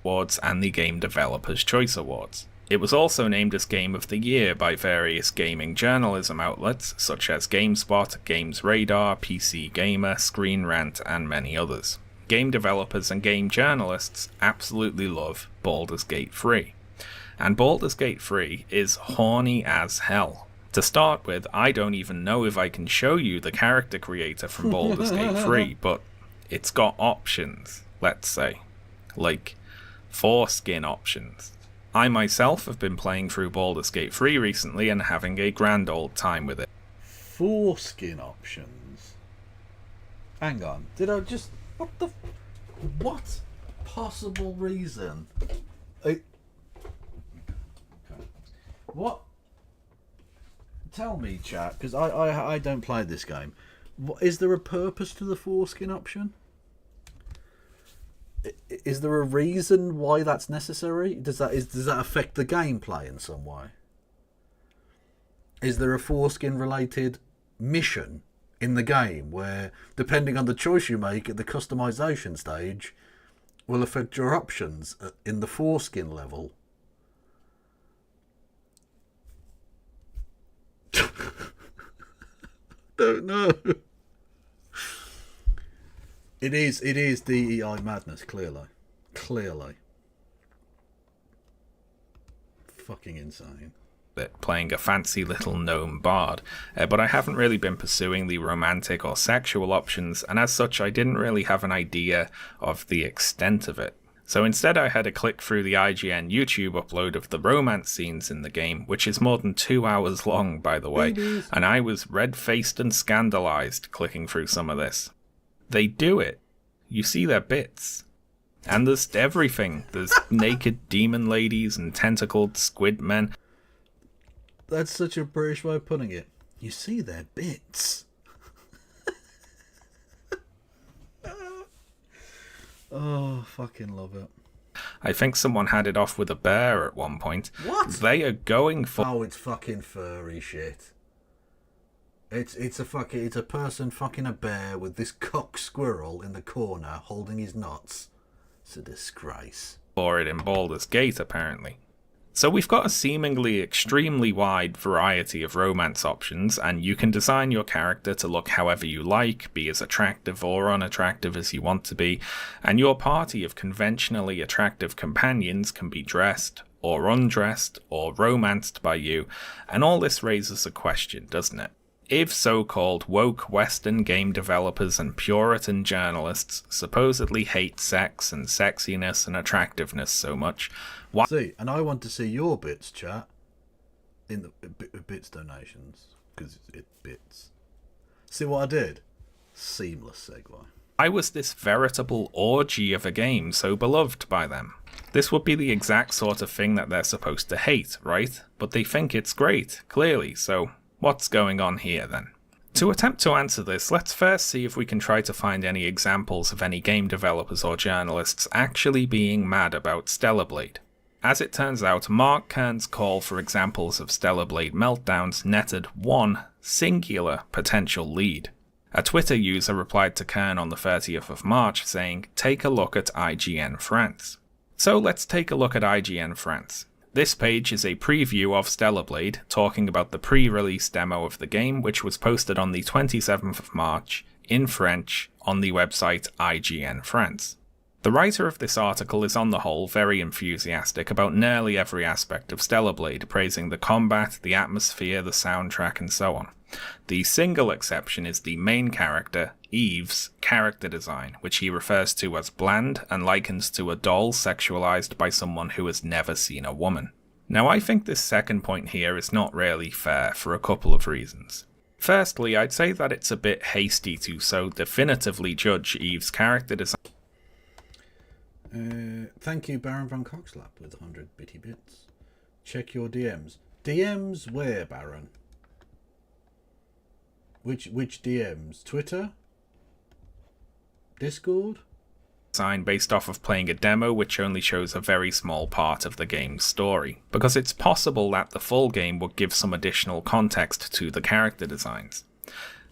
Awards and the Game Developers' Choice Awards. It was also named as Game of the Year by various gaming journalism outlets such as GameSpot, Games Radar, PC Gamer, Screen Rant, and many others. Game developers and game journalists absolutely love Baldur's Gate 3. And Baldur's Gate 3 is horny as hell. To start with, I don't even know if I can show you the character creator from Baldur's Gate 3, but it's got options, let's say. Like, foreskin options. I myself have been playing through Baldur's Gate 3 recently and having a grand old time with it. Foreskin options? Hang on, did I just... What possible reason? What? Tell me, chat, because I don't play this game. Is there a purpose to the foreskin option? Is there a reason why that's necessary? Does that affect the gameplay in some way? Is there a foreskin related mission in the game where, depending on the choice you make at the customization stage, will affect your options in the foreskin level? Don't know. It is DEI madness, clearly. Fucking insane. Playing a fancy little gnome bard, but I haven't really been pursuing the romantic or sexual options, and as such I didn't really have an idea of the extent of it. So instead I had a click through the IGN YouTube upload of the romance scenes in the game, which is more than 2 hours long, by the way, and I was red-faced and scandalized clicking through some of this. They do it. You see their bits. And there's everything. There's naked demon ladies and tentacled squid men. That's such a British way of putting it. You see their bits. Oh, fucking love it. I think someone had it off with a bear at one point. What? They are going for... Oh, it's fucking furry shit. It's a person fucking a bear with this cock squirrel in the corner holding his nuts. It's a disgrace. For it in Baldur's Gate, apparently. So we've got a seemingly extremely wide variety of romance options, and you can design your character to look however you like, be as attractive or unattractive as you want to be, and your party of conventionally attractive companions can be dressed, or undressed, or romanced by you, and all this raises a question, doesn't it? If so-called woke Western game developers and Puritan journalists supposedly hate sex and sexiness and attractiveness so much, why... See, and I want to see your bits, chat, in the bits donations, because it bits. See what I did? Seamless segue. Why was this veritable orgy of a game so beloved by them? This would be the exact sort of thing that they're supposed to hate, right? But they think it's great, clearly, so... what's going on here then? To attempt to answer this, let's first see if we can try to find any examples of any game developers or journalists actually being mad about Stellar Blade. As it turns out, Mark Kern's call for examples of Stellar Blade meltdowns netted one singular potential lead. A Twitter user replied to Kern on the 30th of March saying, "Take a look at IGN France." So let's take a look at IGN France. This page is a preview of Stellar Blade, talking about the pre-release demo of the game, which was posted on the 27th of March, in French, on the website IGN France. The writer of this article is on the whole very enthusiastic about nearly every aspect of Stellar Blade, praising the combat, the atmosphere, the soundtrack, and so on. The single exception is the main character, Eve's, character design, which he refers to as bland and likens to a doll sexualized by someone who has never seen a woman. Now I think this second point here is not really fair for a couple of reasons. Firstly, I'd say that it's a bit hasty to so definitively judge Eve's character design. Thank you, Baron von Coxlap, with 100 bitty bits. Check your DMs. DMs where, Baron? Which DMs? Twitter? Discord? Design based off of playing a demo which only shows a very small part of the game's story, because it's possible that the full game would give some additional context to the character designs.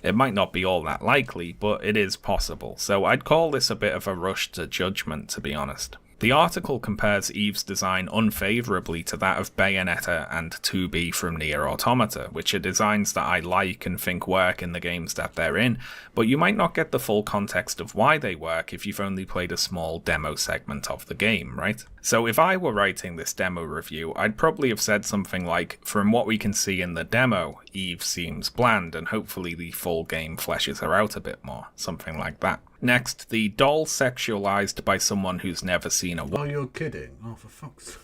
It might not be all that likely, but it is possible, so I'd call this a bit of a rush to judgment, to be honest. The article compares Eve's design unfavourably to that of Bayonetta and 2B from Nier Automata, which are designs that I like and think work in the games that they're in, but you might not get the full context of why they work if you've only played a small demo segment of the game, right? So if I were writing this demo review, I'd probably have said something like, from what we can see in the demo, Eve seems bland, and hopefully the full game fleshes her out a bit more, something like that. Next, the doll sexualized by someone who's never seen a Oh, you're kidding? Oh, for fuck's sake.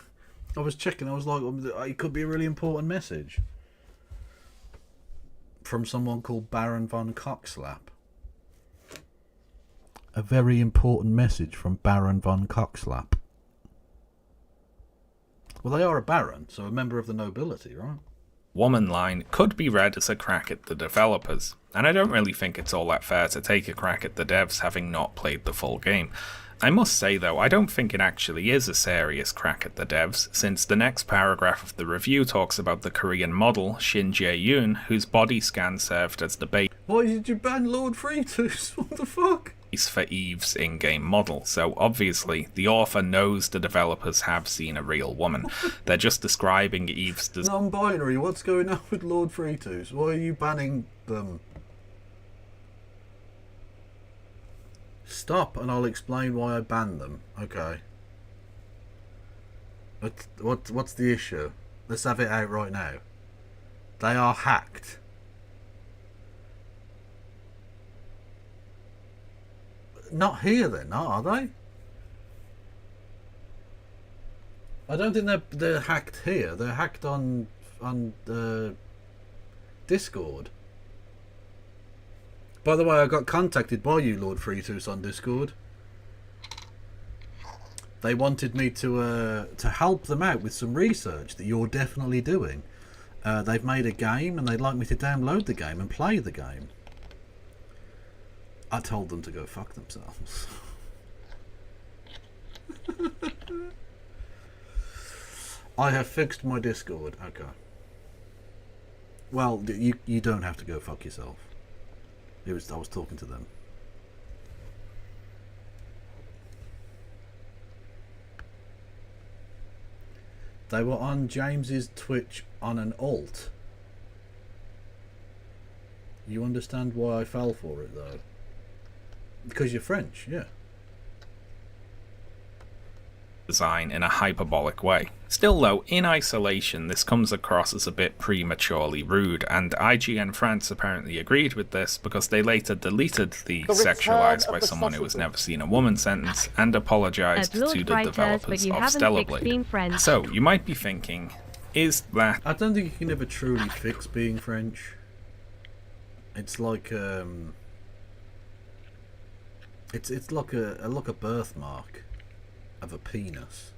I was checking, I was like, it could be a really important message. From someone called Baron von Cockslap. A very important message from Baron von Cockslap. Well, they are a baron, so a member of the nobility, right? woman line could be read as a crack at the developers, and I don't really think it's all that fair to take a crack at the devs having not played the full game. I must say though, I don't think it actually is a serious crack at the devs, since the next paragraph of the review talks about the Korean model, Shin Jae-yoon, whose body scan served as the base. Why did you ban Lord Freetus? What the fuck? For Eve's in-game model, so obviously the author knows the developers have seen a real woman. They're just describing Eve's design. Non-binary, what's going on with Lord Freetus? Why are you banning them? Stop and I'll explain why I banned them. Okay. What's the issue? Let's have it out right now. They are hacked. Not here then, are they? I don't think they're hacked here. They're hacked on Discord. By the way, I got contacted by you, Lord Freetus, on Discord. They wanted me to help them out with some research that you're definitely doing. They've made a game and they'd like me to download the game and play the game. I told them to go fuck themselves. I have fixed my Discord. Okay. Well, you don't have to go fuck yourself. I was talking to them. They were on James's Twitch on an alt. You understand why I fell for it though? Because you're French, yeah. Design in a hyperbolic way. Still though, in isolation, this comes across as a bit prematurely rude, and IGN France apparently agreed with this because they later deleted the sexualized by someone who has never seen a woman sentence and apologized to the developers of Stellar Blade. So, you might be thinking, is that... I don't think you can ever truly fix being French. It's like it's like a birthmark of a penis.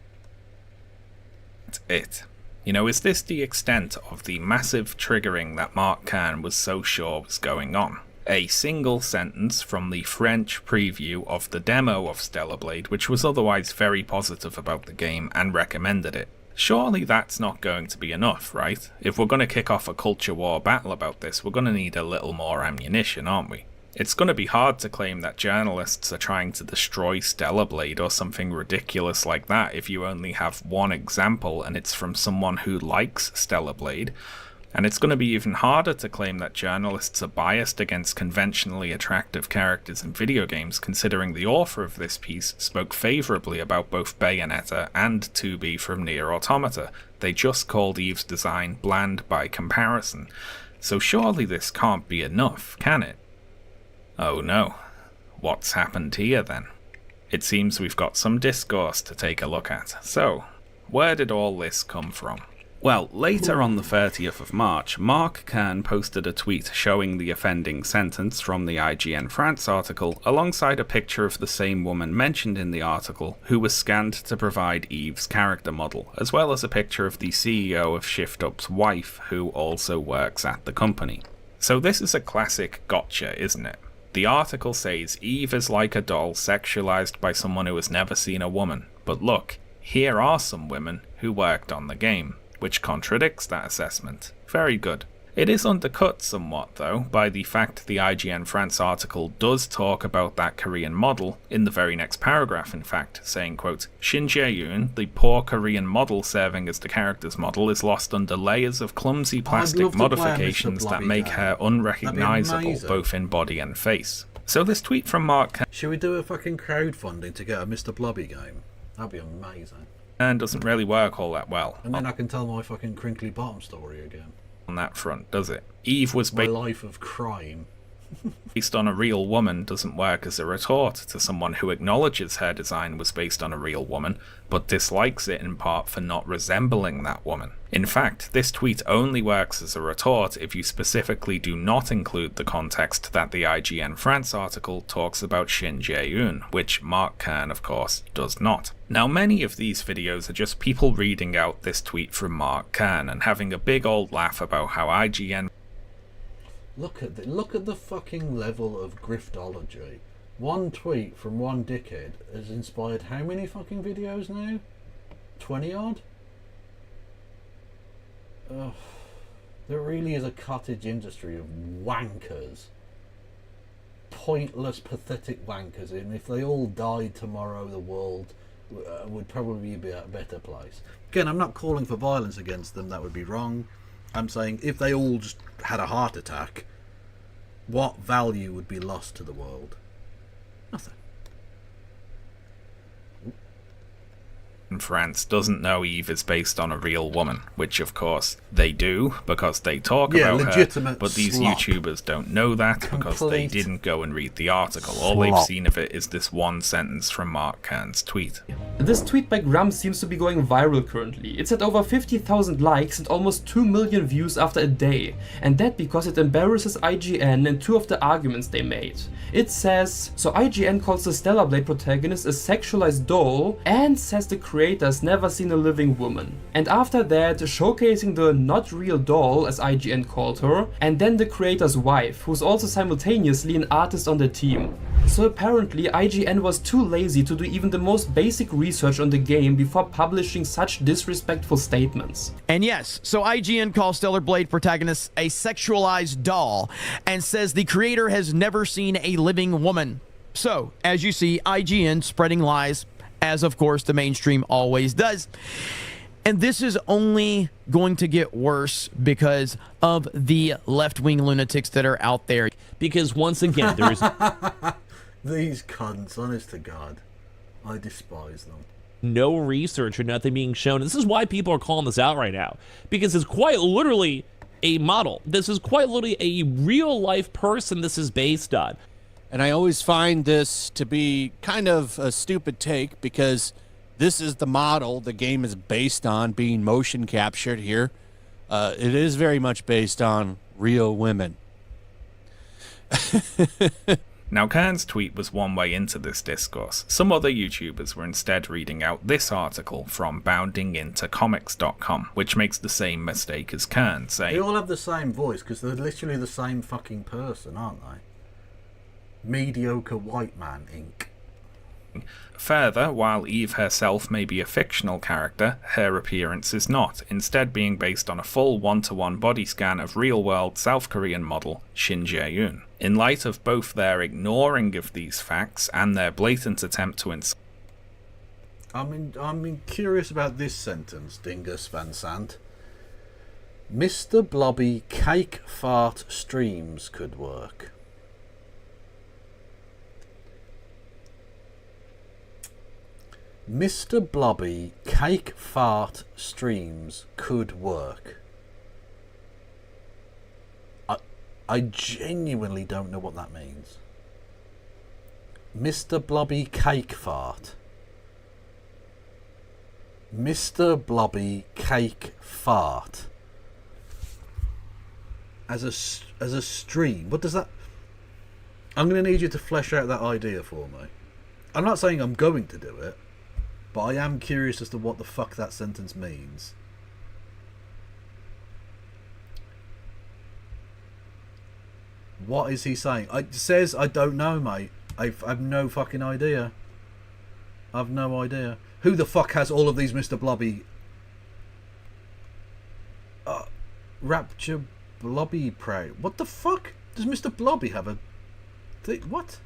It. You know, is this the extent of the massive triggering that Mark Kahn was so sure was going on? A single sentence from the French preview of the demo of Stellar Blade, which was otherwise very positive about the game and recommended it. Surely that's not going to be enough, right? If we're going to kick off a culture war battle about this, we're going to need a little more ammunition, aren't we? It's going to be hard to claim that journalists are trying to destroy Stellar Blade or something ridiculous like that if you only have one example and it's from someone who likes Stellar Blade. And it's going to be even harder to claim that journalists are biased against conventionally attractive characters in video games, considering the author of this piece spoke favourably about both Bayonetta and 2B from Nier Automata. They just called Eve's design bland by comparison. So surely this can't be enough, can it? Oh no. What's happened here then? It seems we've got some discourse to take a look at. So, where did all this come from? Well, later on the 30th of March, Mark Kahn posted a tweet showing the offending sentence from the IGN France article, alongside a picture of the same woman mentioned in the article, who was scanned to provide Eve's character model, as well as a picture of the CEO of ShiftUp's wife, who also works at the company. So this is a classic gotcha, isn't it? The article says Eve is like a doll sexualized by someone who has never seen a woman, but look, here are some women who worked on the game, which contradicts that assessment. Very good. It is undercut somewhat, though, by the fact the IGN France article does talk about that Korean model in the very next paragraph, in fact, saying, quote, Shin Jae-yoon, the poor Korean model serving as the character's model, is lost under layers of clumsy plastic modifications that make her unrecognisable, both in body and face. So this tweet from Mark Should we do a fucking crowdfunding to get a Mr. Blobby game? That'd be amazing. And doesn't really work all that well. And then I can tell my fucking crinkly bottom story again. On that front, does it? Eve was My life of crime. based on a real woman doesn't work as a retort to someone who acknowledges her design was based on a real woman, but dislikes it in part for not resembling that woman. In fact, this tweet only works as a retort if you specifically do not include the context that the IGN France article talks about Shin Jae-yoon, which Mark Kern, of course, does not. Now, many of these videos are just people reading out this tweet from Mark Kern and having a big old laugh about how IGN... Look at the fucking level of griftology. One tweet from one dickhead has inspired how many fucking videos now? 20 odd? Ugh. There really is a cottage industry of wankers. Pointless, pathetic wankers. And if they all died tomorrow, the world would probably be a better place. Again, I'm not calling for violence against them, that would be wrong. I'm saying if they all just had a heart attack, what value would be lost to the world? Nothing. France doesn't know Eve is based on a real woman, which of course they do because they talk about her, but these YouTubers don't know that because they didn't go and read the article. All they've seen of it is this one sentence from Mark Kern's tweet. This tweet by Grumps seems to be going viral currently. It's at over 50,000 likes and almost 2 million views after a day, and that because it embarrasses IGN and two of the arguments they made. It says, so IGN calls the Stellar Blade protagonist a sexualized doll and says the creators never seen a living woman. And after that, showcasing the not real doll, as IGN called her, and then the creator's wife, who's also simultaneously an artist on the team. So apparently IGN was too lazy to do even the most basic research on the game before publishing such disrespectful statements. And yes, so IGN calls Stellar Blade protagonist a sexualized doll and says the creator has never seen a living woman. So, as you see, IGN spreading lies, as of course the mainstream always does. And this is only going to get worse because of the left-wing lunatics that are out there. Because once again, there's... These cunts, honest to God. I despise them. No research or nothing being shown. This is why people are calling this out right now. Because it's quite literally a model. This is quite literally a real-life person this is based on. And I always find this to be kind of a stupid take because this is the model the game is based on, being motion captured here. It is very much based on real women. Now, Kern's tweet was one way into this discourse. Some other YouTubers were instead reading out this article from boundingintocomics.com, which makes the same mistake as Kern, saying... They all have the same voice because they're literally the same fucking person, aren't they? Mediocre white man, Inc. Further, while Eve herself may be a fictional character, her appearance is not, instead being based on a full one-to-one body scan of real-world South Korean model Shin Jae-yoon. In light of both their ignoring of these facts and their blatant attempt to I'm curious about this sentence, Dingus Van Sant. Mr. Blobby cake fart streams could work. Mr. Blobby cake fart streams could work. I genuinely don't know what that means. Mr. Blobby cake fart. Mr. Blobby cake fart. As a stream. What does that... I'm going to need you to flesh out that idea for me. I'm not saying I'm going to do it, but I am curious as to what the fuck that sentence means. What is he saying? It says I don't know, mate. I've no fucking idea. I've no idea. Who the fuck has all of these Mr. Blobby? Rapture Blobby pray. What the fuck? Does Mr. Blobby have a thing? What?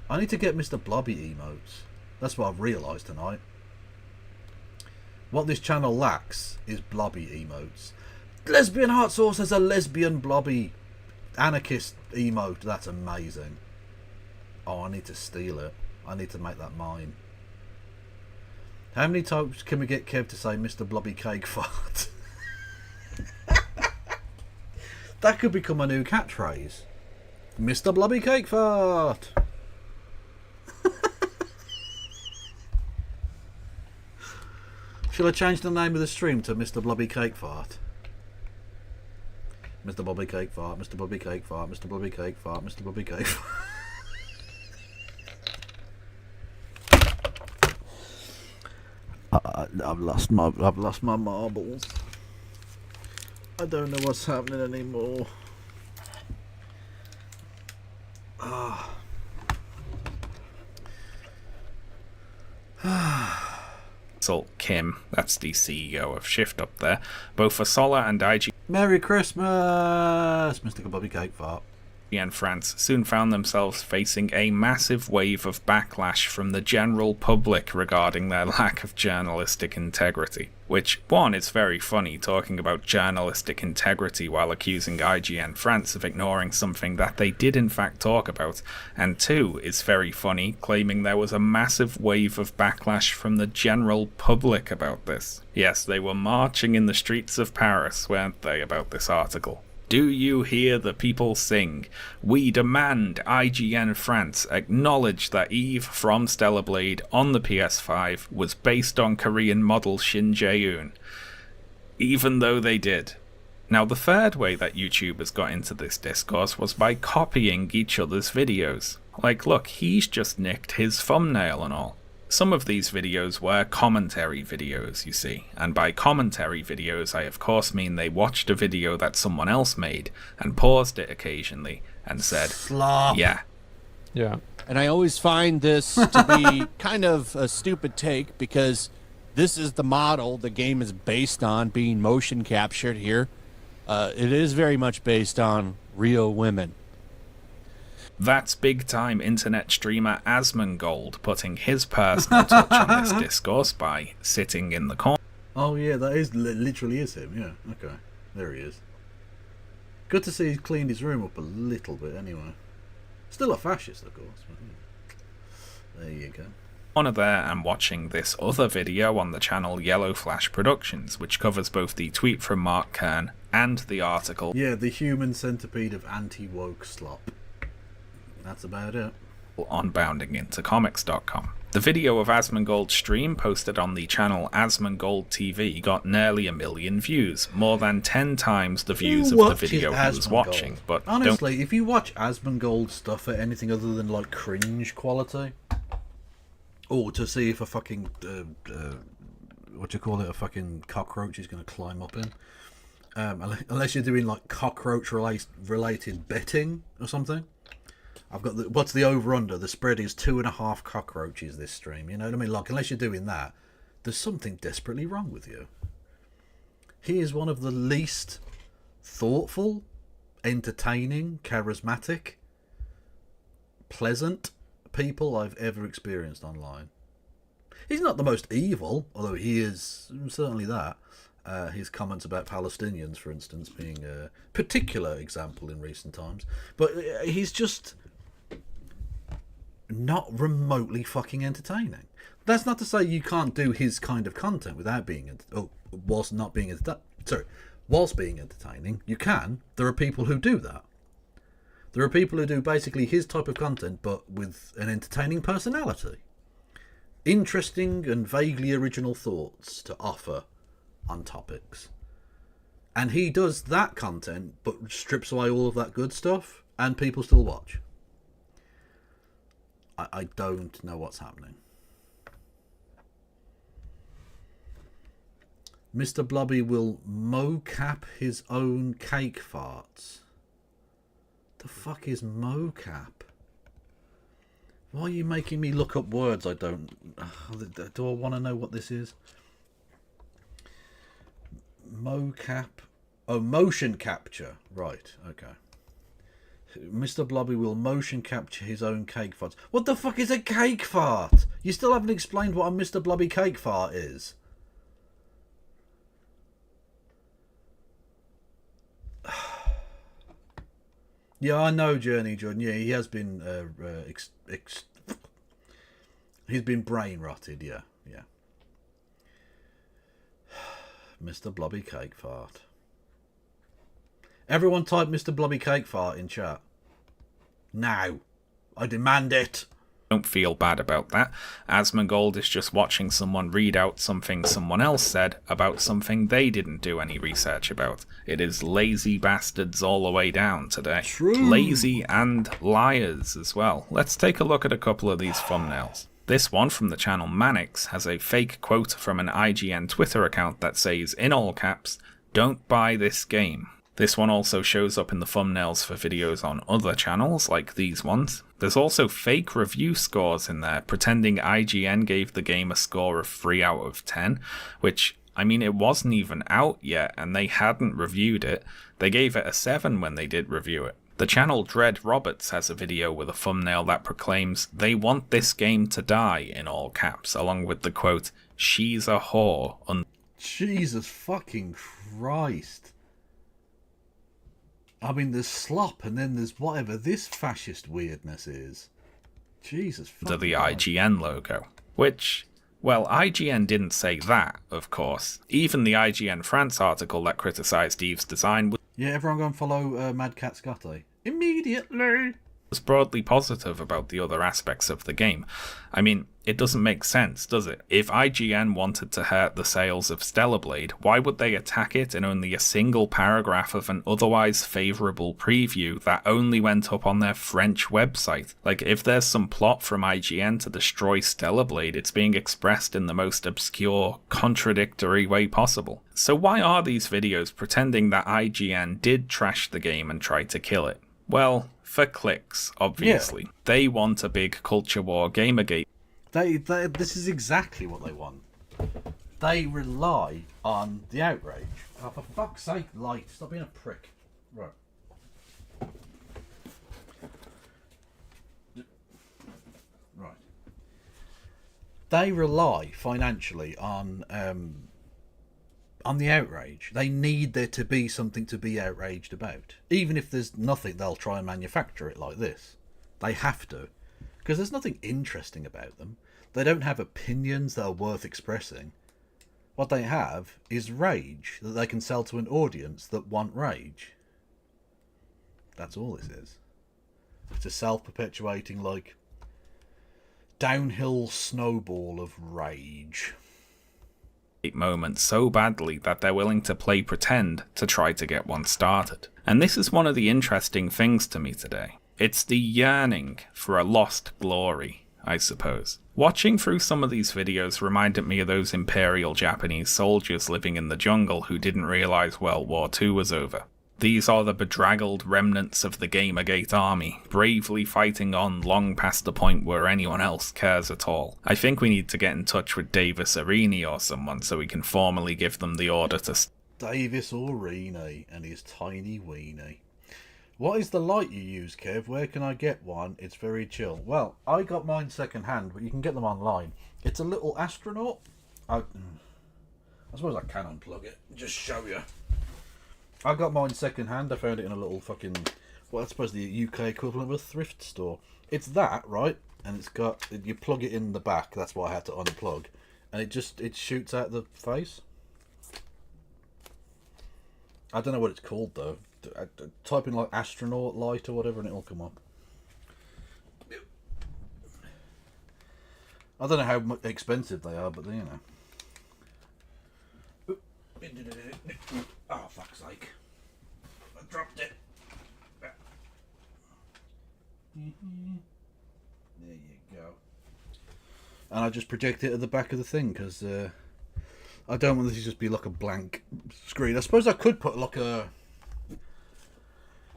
I need to get Mr. Blobby emotes. That's what I've realised tonight. What this channel lacks is Blobby emotes. Lesbian Hot Sauce has a lesbian Blobby anarchist emote. That's amazing. Oh, I need to steal it. I need to make that mine. How many times can we get Kev to say Mr. Blobby Cake Fart? That could become a new catchphrase. Mr. Blobby Cake Fart. Shall I change the name of the stream to Mr. Blobby Cake Fart? Mr. Blobby Cake Fart, Mr. Blobby Cake Fart, Mr. Blobby Cake Fart, Mr. Blobby Cake Fart. I've lost my marbles. I don't know what's happening anymore. Salt Kim, that's the CEO of Shift up there, both for Solar and IG. Merry Christmas, Mr. Blobby Cake Fart. And France soon found themselves facing a massive wave of backlash from the general public regarding their lack of journalistic integrity. Which, one, is very funny talking about journalistic integrity while accusing IGN France of ignoring something that they did in fact talk about, and two, is very funny claiming there was a massive wave of backlash from the general public about this. Yes, they were marching in the streets of Paris, weren't they, about this article? Do you hear the people sing? We demand IGN France acknowledge that Eve from Stellar Blade on the PS5 was based on Korean model Shin Jae-eun. Even though they did. Now, the third way that YouTubers got into this discourse was by copying each other's videos. Like, look, he's just nicked his thumbnail and all. Some of these videos were commentary videos, you see, and by commentary videos I of course mean they watched a video that someone else made and paused it occasionally and said, Slop. Yeah. Yeah. And I always find this to be kind of a stupid take because this is the model the game is based on, being motion captured here. It is very much based on real women. That's big-time internet streamer Asmongold putting his personal touch on this discourse by sitting in the corner. Oh yeah, that is literally is him. Yeah, okay, there he is. Good to see he's cleaned his room up a little bit. Anyway, still a fascist, of course. But, there you go. Honor there and watching this other video on the channel Yellow Flash Productions, which covers both the tweet from Mark Kern and the article. Yeah, the human centipede of anti-woke slop. That's about it. On boundingintocomics.com. The video of Asmongold's stream posted on the channel Asmongold TV got nearly 1 million views, more than 10 times the views of the video he was watching. But honestly, if you watch Asmongold stuff at anything other than like cringe quality, or to see if a fucking what do you call it, a fucking cockroach is going to climb up in, unless you're doing like cockroach related betting or something. I've got the, what's the over-under? The spread is 2.5 cockroaches this stream. You know what I mean? Like, unless you're doing that, there's something desperately wrong with you. He is one of the least thoughtful, entertaining, charismatic, pleasant people I've ever experienced online. He's not the most evil, although he is certainly that. His comments about Palestinians, for instance, being a particular example in recent times. But he's just not remotely fucking entertaining. That's not to say you can't do his kind of content without being whilst being entertaining. You can. There are people who do that. There are people who do basically his type of content but with an entertaining personality, interesting and vaguely original thoughts to offer on topics, and he does that content but strips away all of that good stuff and people still watch. I don't know what's happening. Mr. Blobby will mocap his own cake farts. The fuck is mocap? Why are you making me look up words I don't... Do I want to know what this is? Mocap Oh, motion capture. Right, okay. Mr. Blobby will motion capture his own cake farts. What the fuck is a cake fart? You still haven't explained what a Mr. Blobby cake fart is. Yeah, I know, Journey Jordan. Yeah, he has been he's been brain rotted. Yeah. Mr. Blobby cake fart. Everyone type Mr. Blobby cake fart in chat. Now. I demand it. Don't feel bad about that. Asmongold is just watching someone read out something someone else said about something they didn't do any research about. It is lazy bastards all the way down today. True. Lazy and liars as well. Let's take a look at a couple of these thumbnails. This one from the channel Manix has a fake quote from an IGN Twitter account that says, in all caps, "Don't buy this game." This one also shows up in the thumbnails for videos on other channels, like these ones. There's also fake review scores in there, pretending IGN gave the game a score of 3 out of 10, which, I mean, it wasn't even out yet, and they hadn't reviewed it. They gave it a 7 when they did review it. The channel Dread Roberts has a video with a thumbnail that proclaims, "They want this game to die," in all caps, along with the quote, "She's a whore." Jesus fucking Christ. I mean, there's slop, and then there's whatever this fascist weirdness is. Jesus fucking Under the IGN logo. Which, well, IGN didn't say that, of course. Even the IGN France article that criticised Eve's design Yeah, everyone go and follow Mad Cat Scotty. Immediately! was broadly positive about the other aspects of the game. I mean, it doesn't make sense, does it? If IGN wanted to hurt the sales of Stellar Blade, why would they attack it in only a single paragraph of an otherwise favourable preview that only went up on their French website? Like, if there's some plot from IGN to destroy Stellar Blade, it's being expressed in the most obscure, contradictory way possible. So why are these videos pretending that IGN did trash the game and try to kill it? Well, for clicks, obviously. Yeah. They want a big culture war Gamergate. This is exactly what they want. They rely on the outrage. Oh, for fuck's sake, Light, stop being a prick. Right. Right. They rely financially on the outrage. They need there to be something to be outraged about. Even if there's nothing, they'll try and manufacture it like this. They have to. Because there's nothing interesting about them. They don't have opinions that are worth expressing. What they have is rage that they can sell to an audience that want rage. That's all this is. It's a self-perpetuating, like, downhill snowball of rage. Moment so badly that they're willing to play pretend to try to get one started. And this is one of the interesting things to me today. It's the yearning for a lost glory, I suppose. Watching through some of these videos reminded me of those Imperial Japanese soldiers living in the jungle who didn't realise World War II was over. These are the bedraggled remnants of the Gamergate army, bravely fighting on long past the point where anyone else cares at all. I think we need to get in touch with Davis Arini or someone so we can formally give them the order to... Davis Arini and his tiny weenie. What is the light you use, Kev? Where can I get one? It's very chill. Well, I got mine second hand, but you can get them online. It's a little astronaut. I suppose I can unplug it and just show you. I got mine second hand. I found it in a little fucking, well, I suppose the UK equivalent of a thrift store. It's that, right? And it's got, you plug it in the back. That's why I had to unplug. And it shoots out the face. I don't know what it's called though. Type in like astronaut light or whatever and it'll come up. I don't know how expensive they are, but you know. Oh, fuck's sake. I dropped it. There you go. And I just project it at the back of the thing because I don't want this to just be like a blank screen. I suppose I could put like a...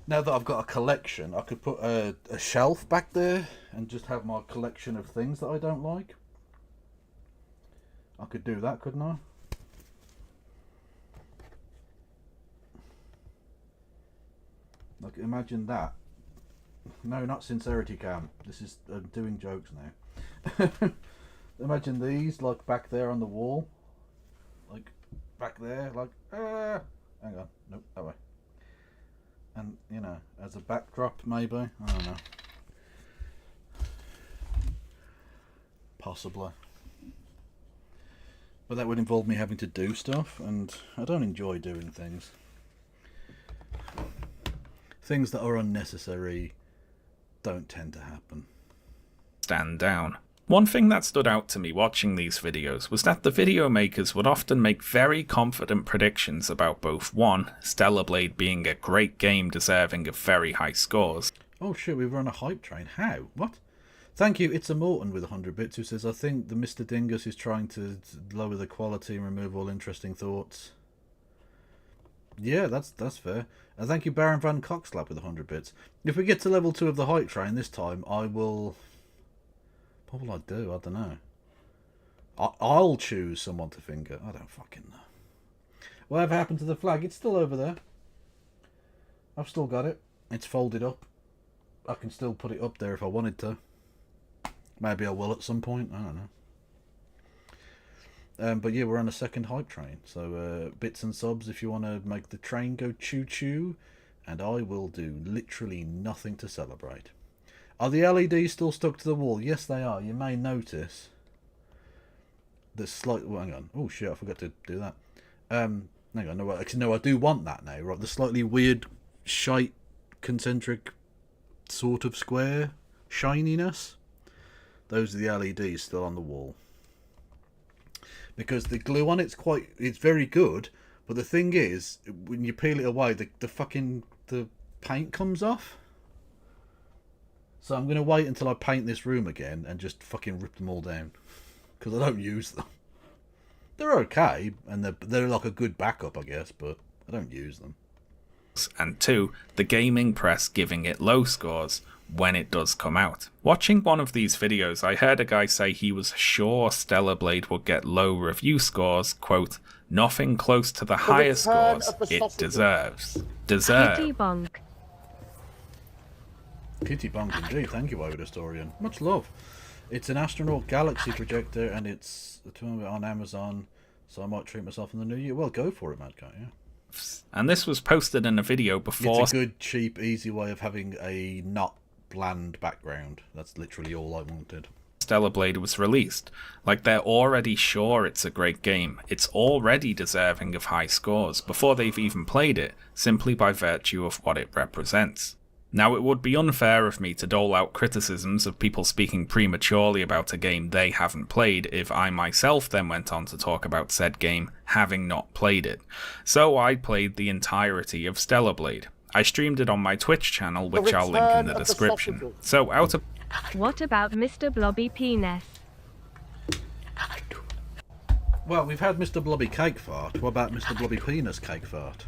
Now that I've got a collection, I could put a shelf back there and just have my collection of things that I don't like. I could do that, couldn't I? like, imagine that. No, not sincerity cam. This is doing jokes now. Imagine these, like, back there on the wall. Like, back there, like, hang on, nope, that way. And, you know, as a backdrop, maybe. I don't know. Possibly. But that would involve me having to do stuff, and I don't enjoy doing things. Things that are unnecessary don't tend to happen. Stand down. One thing that stood out to me watching these videos was that the video makers would often make very confident predictions about both 1. Stellar Blade being a great game deserving of very high scores. Oh shit, we've run a hype train. How? What? Thank you, It's a Morton with 100 bits, who says, I think the Mr. Dingus is trying to lower the quality and remove all interesting thoughts. Yeah, that's fair. And thank you, Baron Van Cockslap with 100 bits. If we get to level 2 of the hype train this time, I will... What will I do? I don't know. I'll choose someone to finger. I don't fucking know. Whatever happened to the flag? It's still over there. I've still got it. It's folded up. I can still put it up there if I wanted to. Maybe I will at some point. I don't know. But yeah, we're on a second hype train. So bits and subs if you want to make the train go choo-choo. And I will do literally nothing to celebrate. Are the LEDs still stuck to the wall? Yes, they are. You may notice the slight... Well, hang on. Oh, shit, I forgot to do that. Hang on. No, actually, no, I do want that now. Right, the slightly weird, shite, concentric, sort of square shininess. Those are the LEDs still on the wall. Because the glue on it's very good, but the thing is, when you peel it away, the paint comes off. So I'm going to wait until I paint this room again and just fucking rip them all down. Because I don't use them. They're okay, and they're like a good backup, I guess, but I don't use them. And 2, the gaming press giving it low scores when it does come out. Watching one of these videos, I heard a guy say he was sure Stellar Blade would get low review scores, quote, nothing close to the higher scores it deserves. Kitty bonk. Kitty bonk indeed. Thank you, Ovid Historian. Much love. It's an astronaut galaxy projector, and it's on Amazon, so I might treat myself in the new year. Well, go for it, Mad Cat, yeah. And this was posted in a video before... It's a good, cheap, easy way of having a not bland background. That's literally all I wanted. Stellar Blade was released. Like, they're already sure it's a great game. It's already deserving of high scores before they've even played it, simply by virtue of what it represents. Now, it would be unfair of me to dole out criticisms of people speaking prematurely about a game they haven't played if I myself then went on to talk about said game having not played it. So I played the entirety of Stellar Blade. I streamed it on my Twitch channel, which I'll link in the description. So out of... What about Mr. Blobby Penis? Well, we've had Mr. Blobby Cake Fart. What about Mr. Blobby Penis Cake Fart?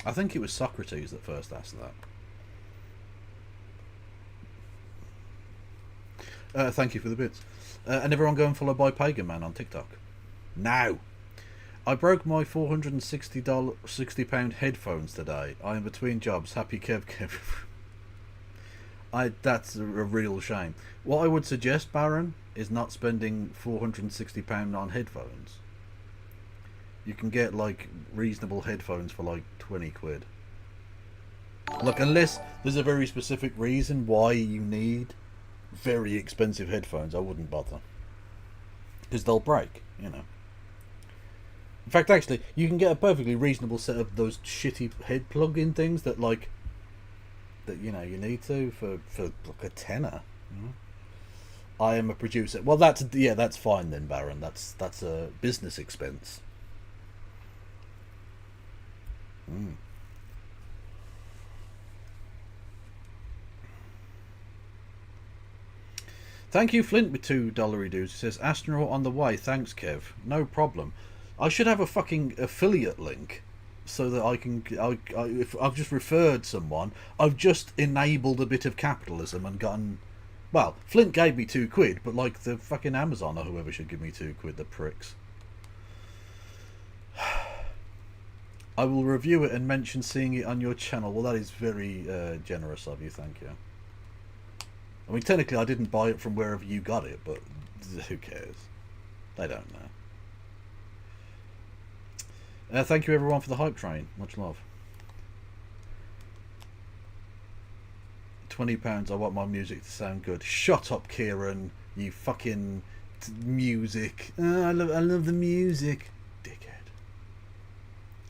I think it was Socrates that first asked that. Thank you for the bits. And everyone go and follow by Pagan Man on TikTok. Now! I broke my £460 headphones today. I am between jobs. Happy Kev. That's a real shame. What I would suggest, Baron, is not spending £460 on headphones. You can get like reasonable headphones for like 20 quid. Look, unless there's a very specific reason why you need very expensive headphones, I wouldn't bother. Because they'll break, you know. In fact, actually, you can get a perfectly reasonable set of those shitty head plug-in things that like, that you know, you need to for like a tenner. You know? I am a producer. Well, that's fine then, Baron. That's a business expense. Thank you, Flint, with $2 dues. He says, astronaut on the way. Thanks, Kev. No problem. I should have a fucking affiliate link so that I can... if I've just referred someone, I've just enabled a bit of capitalism and gotten... Well, Flint gave me 2 quid, but like the fucking Amazon or whoever should give me 2 quid, the pricks. I will review it and mention seeing it on your channel. Well, that is very generous of you, thank you. I mean, technically I didn't buy it from wherever you got it, but who cares? They don't know. Thank you everyone for the hype train. Much love. £20, I want my music to sound good. Shut up, Kieran. You fucking music. I love the music. Dickhead.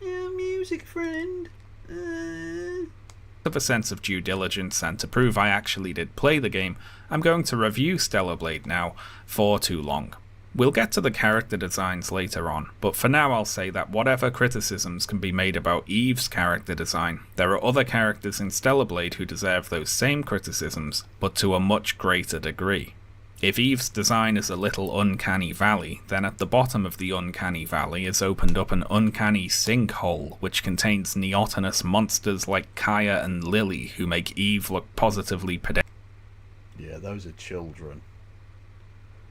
Yeah, music friend. Of a sense of due diligence and to prove I actually did play the game, I'm going to review Stellar Blade now for too long. We'll get to the character designs later on, but for now I'll say that whatever criticisms can be made about Eve's character design, there are other characters in Stellar Blade who deserve those same criticisms, but to a much greater degree. If Eve's design is a little uncanny valley, then at the bottom of the uncanny valley is opened up an uncanny sinkhole which contains neotenous monsters like Kaya and Lily who make Eve look positively pedestrian. Yeah, those are children.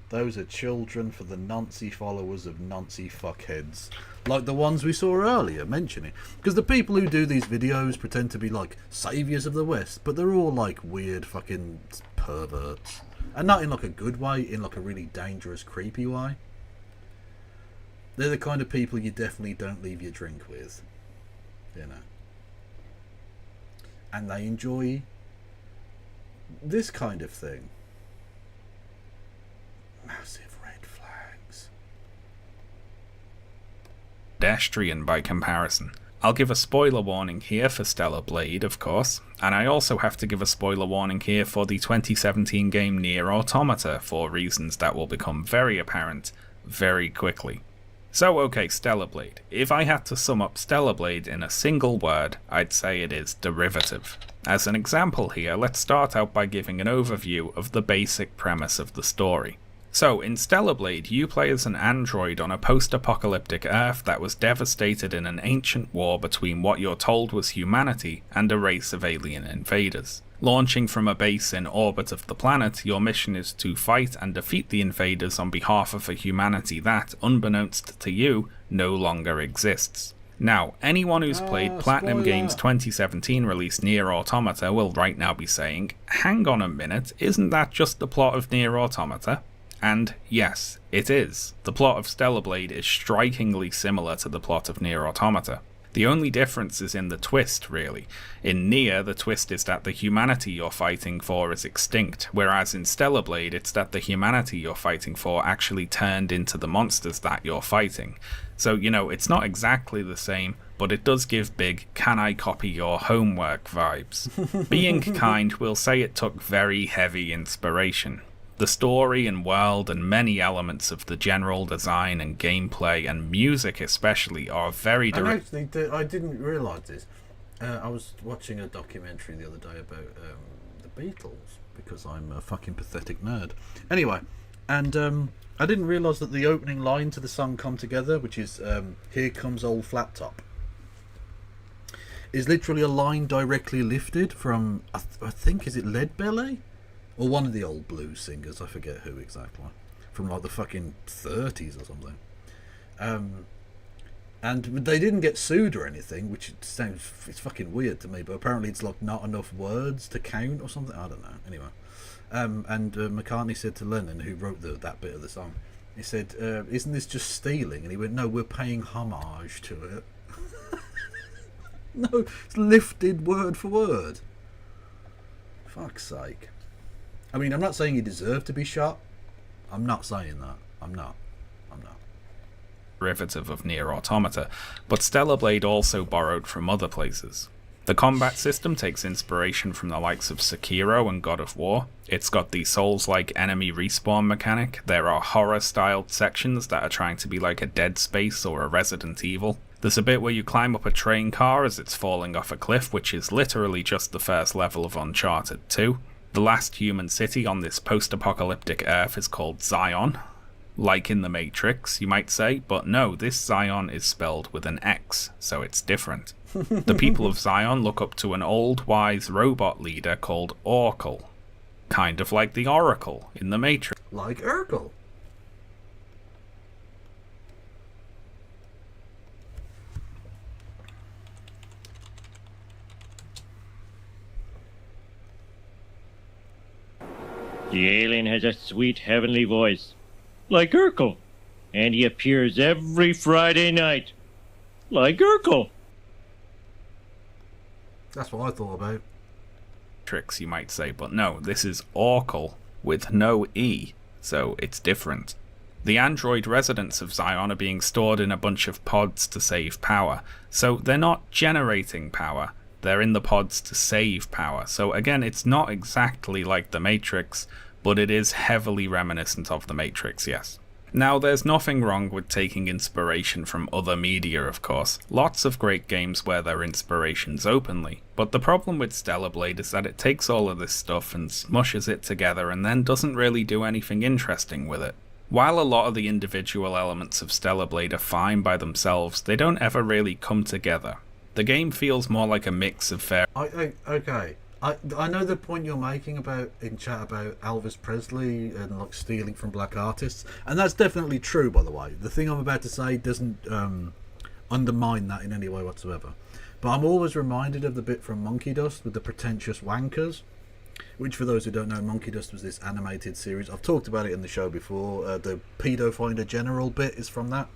Those are children for the Nazi followers of Nazi fuckheads. Like the ones we saw earlier, mentioning. Because the people who do these videos pretend to be like saviours of the West, but they're all like weird fucking perverts. And not in like a good way, in like a really dangerous, creepy way. They're the kind of people you definitely don't leave your drink with. You know. And they enjoy this kind of thing. Massive red flags. Pedestrian by comparison. I'll give a spoiler warning here for Stellar Blade, of course, and I also have to give a spoiler warning here for the 2017 game Nier Automata for reasons that will become very apparent very quickly. So okay, Stellar Blade. If I had to sum up Stellar Blade in a single word, I'd say it is derivative. As an example here, let's start out by giving an overview of the basic premise of the story. So, in Stellar Blade, you play as an android on a post-apocalyptic Earth that was devastated in an ancient war between what you're told was humanity and a race of alien invaders. Launching from a base in orbit of the planet, your mission is to fight and defeat the invaders on behalf of a humanity that, unbeknownst to you, no longer exists. Now, anyone who's played Platinum Games' 2017 release Nier Automata will right now be saying, hang on a minute, isn't that just the plot of Nier Automata? And yes, it is. The plot of Stellar Blade is strikingly similar to the plot of Nier Automata. The only difference is in the twist, really. In Nier, the twist is that the humanity you're fighting for is extinct, whereas in Stellar Blade, it's that the humanity you're fighting for actually turned into the monsters that you're fighting. So, you know, it's not exactly the same, but it does give big, can I copy your homework vibes. Being kind, we'll say it took very heavy inspiration. The story and world and many elements of the general design and gameplay and music especially are very direct. And actually, I didn't realise this. I was watching a documentary the other day about the Beatles, because I'm a fucking pathetic nerd. Anyway, and I didn't realise that the opening line to the song Come Together, which is Here Comes Old Flat Top, is literally a line directly lifted from, I think, is it Leadbelly? Or one of the old blues singers, I forget who exactly, from like the fucking 30s or something. And they didn't get sued or anything, which sounds, it's fucking weird to me, but apparently it's like not enough words to count or something, I don't know, anyway. And McCartney said to Lennon, who wrote that bit of the song, he said, isn't this just stealing? And he went, no, we're paying homage to it. No, it's lifted word for word. Fuck's sake. I mean, I'm not saying he deserved to be shot. I'm not saying that. I'm not. Derivative of Nier Automata, but Stellar Blade also borrowed from other places. The combat system takes inspiration from the likes of Sekiro and God of War. It's got the Souls-like enemy respawn mechanic. There are horror-styled sections that are trying to be like a Dead Space or a Resident Evil. There's a bit where you climb up a train car as it's falling off a cliff, which is literally just the first level of Uncharted 2. The last human city on this post-apocalyptic Earth is called Zion. Like in the Matrix, you might say, but no, this Zion is spelled with an X, so it's different. The people of Zion look up to an old, wise robot leader called Oracle. Kind of like the Oracle in the Matrix. Like Urkel. The alien has a sweet heavenly voice, like Urkel, and he appears every Friday night, like Urkel. That's what I thought about. Tricks, you might say, but no, this is Orkel with no E, so it's different. The android residents of Zion are being stored in a bunch of pods to save power, so they're not generating power, they're in the pods to save power. So again, it's not exactly like the Matrix, but it is heavily reminiscent of the Matrix, yes. Now, there's nothing wrong with taking inspiration from other media, of course. Lots of great games wear their inspirations openly, but the problem with Stellar Blade is that it takes all of this stuff and smushes it together and then doesn't really do anything interesting with it. While a lot of the individual elements of Stellar Blade are fine by themselves, they don't ever really come together. The game feels more like a mix of Okay. I know the point you're making about in chat about Elvis Presley and like stealing from black artists, and that's definitely true, by the way. The thing I'm about to say doesn't undermine that in any way whatsoever. But I'm always reminded of the bit from Monkey Dust with the pretentious wankers, which, for those who don't know, Monkey Dust was this animated series. I've talked about it in the show before. The Pedo Finder General bit is from that.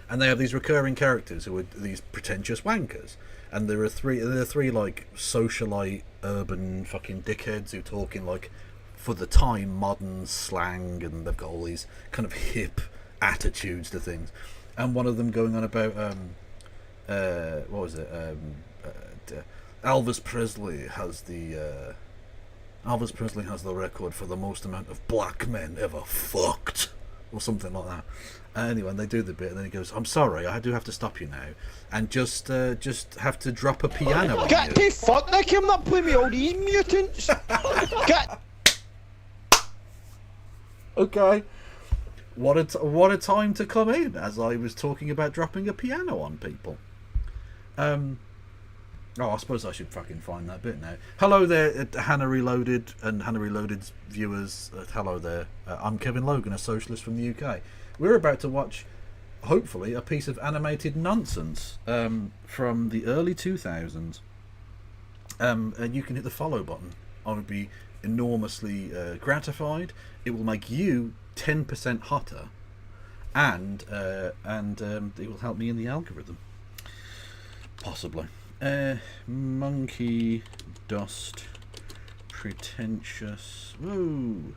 And they have these recurring characters who are these pretentious wankers. And there are three like socialite urban fucking dickheads who talk in like, for the time, modern slang, and they've got all these kind of hip attitudes to things. And one of them going on about what was it? Elvis Presley has the record for the most amount of black men ever fucked, or something like that. Anyway, and they do the bit, and then he goes, "I'm sorry, I do have to stop you now, and just have to drop a piano on Get you." the fuck, Nick! I'm not playing with all these mutants. Get. Okay. What a time to come in, as I was talking about dropping a piano on people. Oh, I suppose I should fucking find that bit now. Hello there, Hannah Reloaded and Hannah Reloaded's viewers. Hello there. I'm Kevin Logan, a socialist from the UK. We're about to watch, hopefully, a piece of animated nonsense from the early 2000s. And you can hit the follow button. I would be enormously gratified. It will make you 10% hotter, and it will help me in the algorithm, possibly. Monkey Dust Pretentious. Whoa,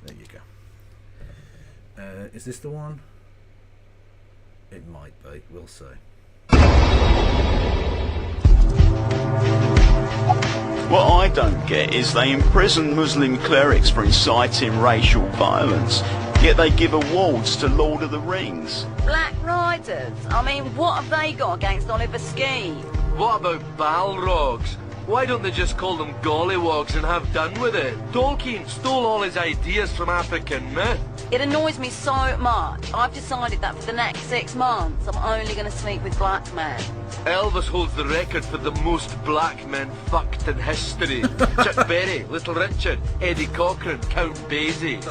there you go. Is this the one? It might be, we'll see. What I don't get is they imprison Muslim clerics for inciting racial violence, yet they give awards to Lord of the Rings. Black Riders? I mean, what have they got against Oliver Ski? What about Balrogs? Why don't they just call them gollywogs and have done with it? Tolkien stole all his ideas from African myth. It annoys me so much. I've decided that for the next 6 months, I'm only going to sleep with black men. Elvis holds the record for the most black men fucked in history. Chuck Berry, Little Richard, Eddie Cochran, Count Basie.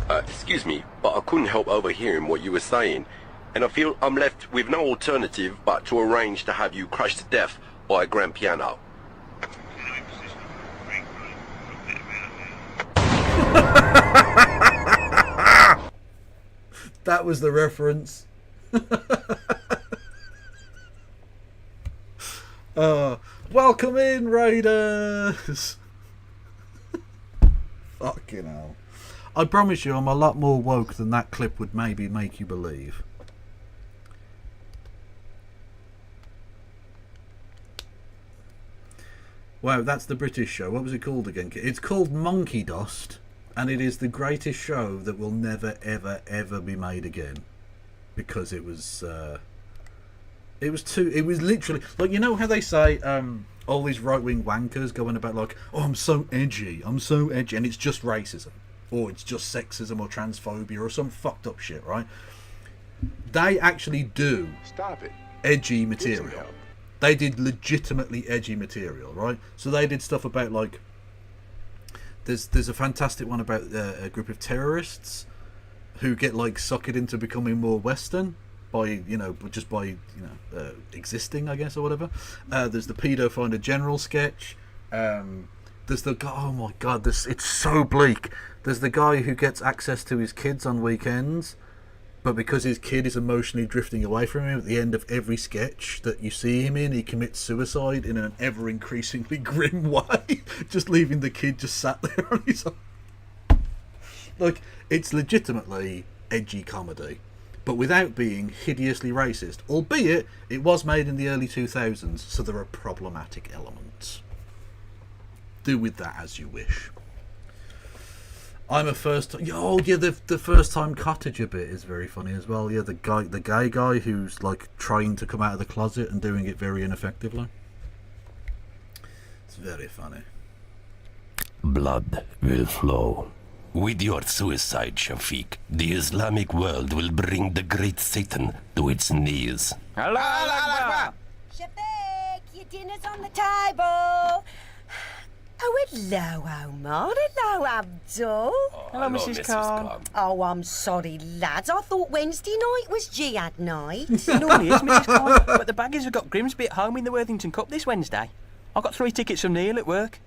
Excuse me, but I couldn't help overhearing what you were saying, and I feel I'm left with no alternative but to arrange to have you crushed to death by a grand piano. That was the reference. Welcome in, Raiders. Fucking hell. I promise you I'm a lot more woke than that clip would maybe make you believe. Wow, that's the British show. What was it called again? It's called Monkey Dust, and it is the greatest show that will never, ever, ever be made again, because it was literally like, you know how they say all these right-wing wankers going about like, oh, I'm so edgy, and it's just racism, or it's just sexism or transphobia or some fucked up shit, right? They actually do edgy material. They did legitimately edgy material, right? So they did stuff about like, there's a fantastic one about a group of terrorists who get like suckered into becoming more Western by existing, I guess, or whatever. There's the Pedo Finder General sketch. There's the guy. Oh my god, it's so bleak. There's the guy who gets access to his kids on weekends, but because his kid is emotionally drifting away from him, at the end of every sketch that you see him in, he commits suicide in an ever increasingly grim way, just leaving the kid just sat there on his own. Like, it's legitimately edgy comedy, but without being hideously racist, albeit it was made in the early 2000s, so there are problematic elements. Do with that as you wish. I'm a first. Oh yeah, the first time cottager bit is very funny as well. Yeah, the gay guy who's like trying to come out of the closet and doing it very ineffectively. It's very funny. Blood will flow. With your suicide, Shafiq, the Islamic world will bring the great Satan to its knees. Shafiq, your dinner's on the table. Oh, hello, Omar. Hello, Abdul. Hello, Mrs. Khan. Oh, I'm sorry, lads. I thought Wednesday night was jihad night. It normally is, Mrs. Khan, but the Baggers have got Grimsby at home in the Worthington Cup this Wednesday. I got 3 tickets from Neil at work.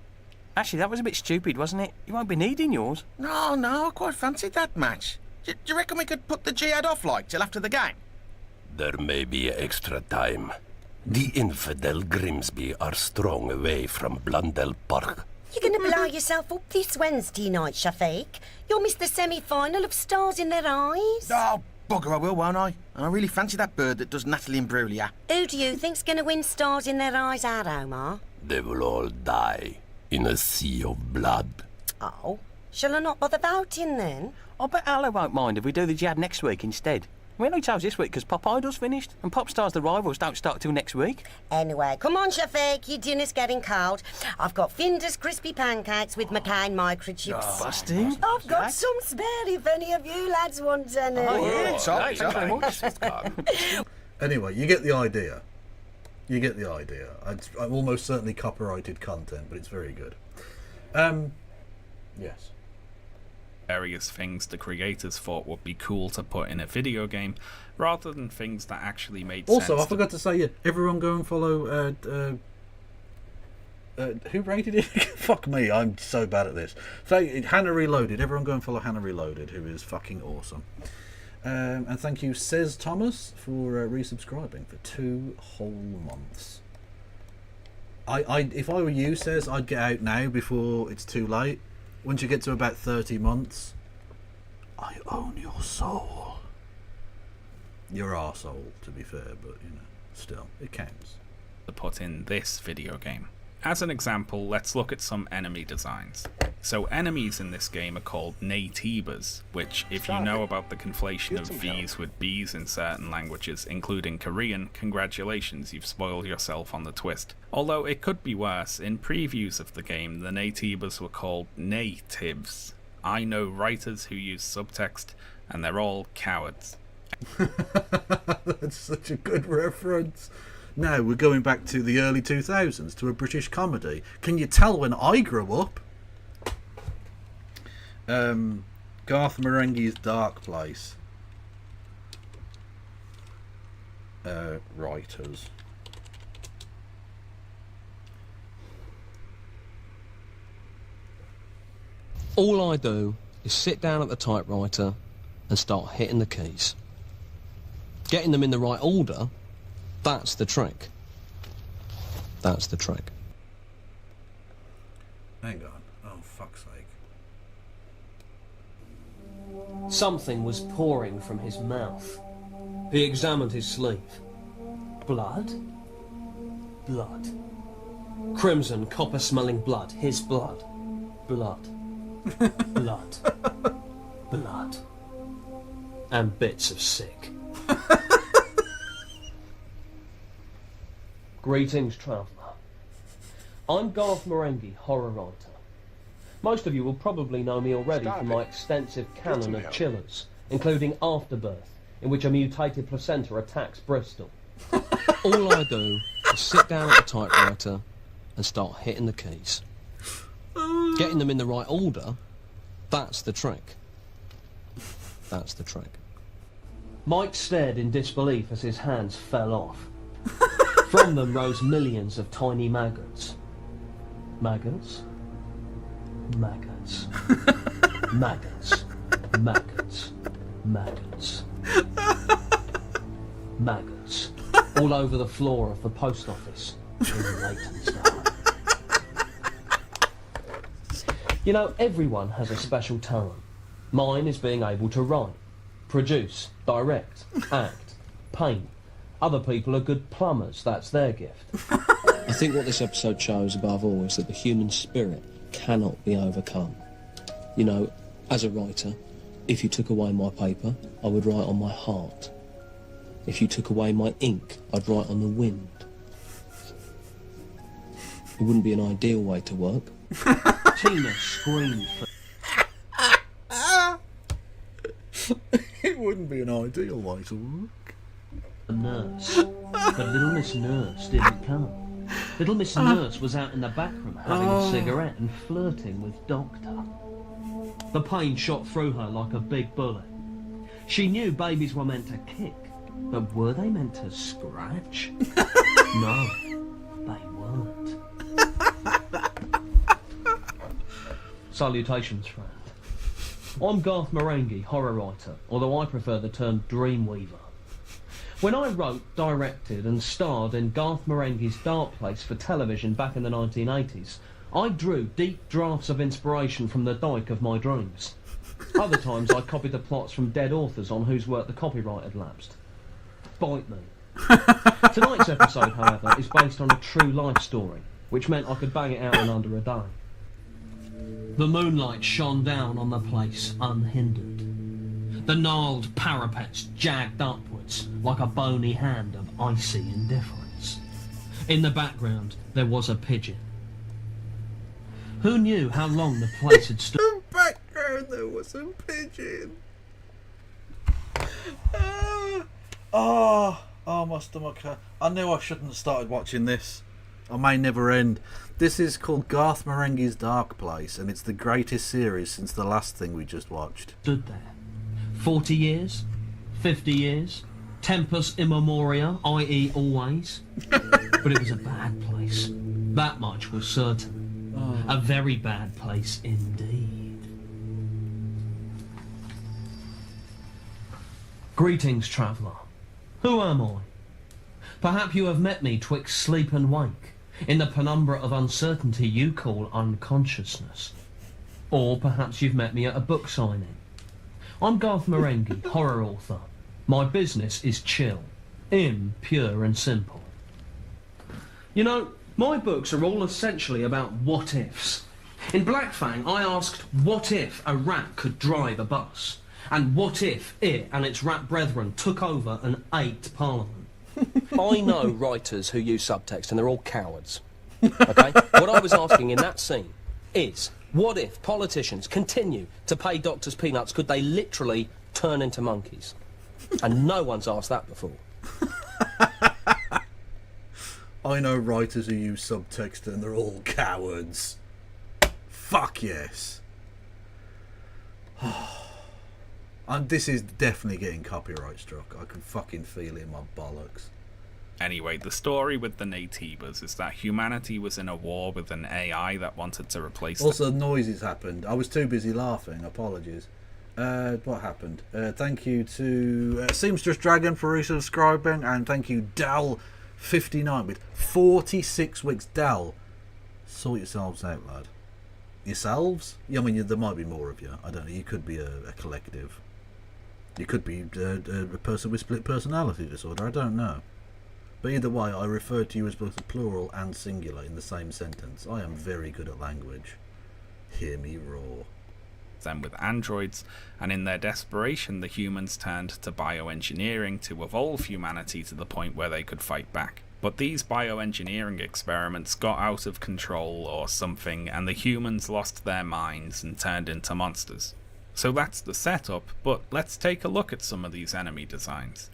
Actually, that was a bit stupid, wasn't it? You won't be needing yours. No, I quite fancied that match. Do you reckon we could put the jihad off, like, till after the game? There may be extra time. The infidel Grimsby are strong away from Blundell Park. You're going to blow yourself up this Wednesday night, Shafiq. You'll miss the semi-final of Stars in Their Eyes. Oh, bugger, I will, won't I? And I really fancy that bird that does Natalie Imbruglia. Who do you think's going to win Stars in Their Eyes out, Omar? They will all die in a sea of blood. Oh, shall I not bother voting then? I bet Allah won't mind if we do the jihad next week instead. We only chose this week because Pop Idol's finished, and Pop Stars the Rivals don't start till next week. Anyway, come on, Shafiq, your dinner's getting cold. I've got Finder's crispy pancakes with McCain microchips. Oh, busting. I've got some spare if any of you lads want any. Oh, yeah, sorry, very much. Anyway, you get the idea. You get the idea. I'm almost certainly copyrighted content, but it's very good. Yes. Various things the creators thought would be cool to put in a video game, rather than things that actually made sense. Also, I forgot to say, everyone go and follow. Who rated it? Fuck me, I'm so bad at this. So Hannah Reloaded. Everyone go and follow Hannah Reloaded, who is fucking awesome. And thank you, Says Thomas, for resubscribing for 2 whole months. If I were you, Says, I'd get out now before it's too late. Once you get to about 30 months, I own your soul. Your arsehole, to be fair, but, you know, still, it counts. To put in this video game. As an example, let's look at some enemy designs. So enemies in this game are called natives, which, if you know about the conflation of V's with B's in certain languages, including Korean, congratulations, you've spoiled yourself on the twist. Although it could be worse, in previews of the game, the natives were called natives. I know writers who use subtext, and they're all cowards. That's such a good reference. Now we're going back to the early 2000s, to a British comedy. Can you tell when I grew up? Garth Marenghi's Dark Place. Writers. All I do is sit down at the typewriter and start hitting the keys. Getting them in the right order, that's the trick. That's the trick. Hang on. Oh, fuck's sake. Something was pouring from his mouth. He examined his sleeve. Blood? Blood. Crimson, copper-smelling blood. His blood. Blood. Blood. Blood. And bits of sick. Greetings, traveller. I'm Garth Marenghi, horror writer. Most of you will probably know me already from my extensive canon of chillers, including Afterbirth, in which a mutated placenta attacks Bristol. All I do is sit down at the typewriter and start hitting the keys. Getting them in the right order, that's the trick. That's the trick. Mike stared in disbelief as his hands fell off. From them rose millions of tiny maggots. Maggots? maggots. Maggots. Maggots. Maggots. Maggots. All over the floor of the post office in Leytonstone. You know, everyone has a special talent. Mine is being able to write, produce, direct, act, paint. Other people are good plumbers, that's their gift. I think what this episode shows above all is that the human spirit cannot be overcome. You know, as a writer, if you took away my paper, I would write on my heart. If you took away my ink, I'd write on the wind. It wouldn't be an ideal way to work. Tina screamed for... It wouldn't be an ideal way to work. A nurse. But little Miss Nurse didn't come. Little Miss Nurse was out in the back room having a cigarette and flirting with Doctor. The pain shot through her like a big bullet. She knew babies were meant to kick, but were they meant to scratch? No, they weren't. Salutations, friend. I'm Garth Marenghi, horror writer, although I prefer the term dreamweaver. When I wrote, directed and starred in Garth Marenghi's Dark Place for television back in the 1980s, I drew deep drafts of inspiration from the dike of my dreams. Other times I copied the plots from dead authors on whose work the copyright had lapsed. Bite me. Tonight's episode, however, is based on a true life story, which meant I could bang it out in under a day. The moonlight shone down on the place unhindered. The gnarled parapets jagged upwards like a bony hand of icy indifference. In the background, there was a pigeon. Who knew how long the place had stood? In the background, there was a pigeon. My stomach hurt. I knew I shouldn't have started watching this. I may never end. This is called Garth Marenghi's Dark Place, and it's the greatest series since the last thing we just watched. Stood there. 40 years? 50 years? Tempus immemoria, i.e. always? But it was a bad place. That much was certain. A very bad place indeed. Greetings, traveller. Who am I? Perhaps you have met me twixt sleep and wake, in the penumbra of uncertainty you call unconsciousness. Or perhaps you've met me at a book signing. I'm Garth Marenghi, horror author. My business is chill, pure and simple. You know, my books are all essentially about what-ifs. In Black Fang, I asked, what if a rat could drive a bus? And what if it and its rat brethren took over and ate Parliament? I know writers who use subtext and they're all cowards. Okay? What I was asking in that scene is, what if politicians continue to pay doctors peanuts? Could they literally turn into monkeys? And no one's asked that before. I know writers who use subtext and they're all cowards. Fuck yes. And this is definitely getting copyright struck. I can fucking feel it in my bollocks. Anyway, the story with the Natives is that humanity was in a war with an AI that wanted to replace them. Also, noises happened. I was too busy laughing. Apologies. What happened? Thank you to Seamstress Dragon for resubscribing, and thank you Dal59 with 46 weeks. Dal, sort yourselves out, lad. Yourselves? Yeah, I mean, there might be more of you. I don't know. You could be a collective. You could be a person with split personality disorder. I don't know. But either way, I refer to you as both a plural and singular in the same sentence. I am very good at language. Hear me roar. Them with androids, and in their desperation the humans turned to bioengineering to evolve humanity to the point where they could fight back. But these bioengineering experiments got out of control or something, and the humans lost their minds and turned into monsters. So that's the setup, but let's take a look at some of these enemy designs.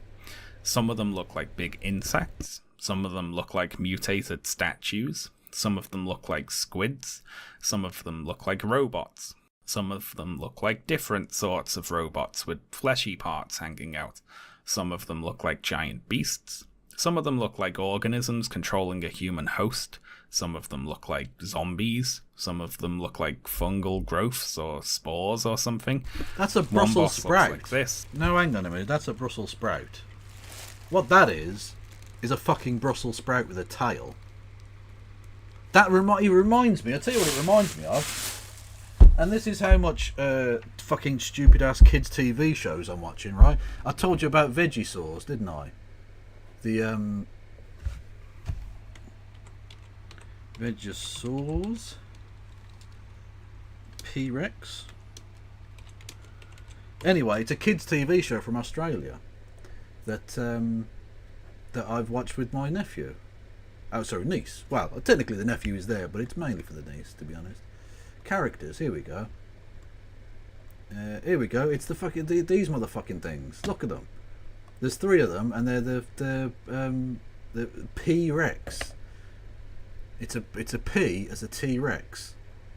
Some of them look like big insects, some of them look like mutated statues, some of them look like squids, some of them look like robots. Some of them look like different sorts of robots with fleshy parts hanging out. Some of them look like giant beasts. Some of them look like organisms controlling a human host. Some of them look like zombies. Some of them look like fungal growths or spores or something. That's a One Brussels boss looks sprout. like this. No, hang on a minute. That's a Brussels sprout. What that is a fucking Brussels sprout with a tail. That he reminds me. I'll tell you what it reminds me of. And this is how much fucking stupid ass kids TV shows I'm watching, right? I told you about Vegisaurs, didn't I? The Vegisaurs, P-Rex. Anyway, it's a kids TV show from Australia that I've watched with my nephew. Oh, sorry, niece. Well, technically the nephew is there, but it's mainly for the niece, to be honest. Characters. Here we go. Here we go. It's the fucking these motherfucking things. Look at them. There's 3 of them, and they're the P-Rex. It's a P as a T-Rex,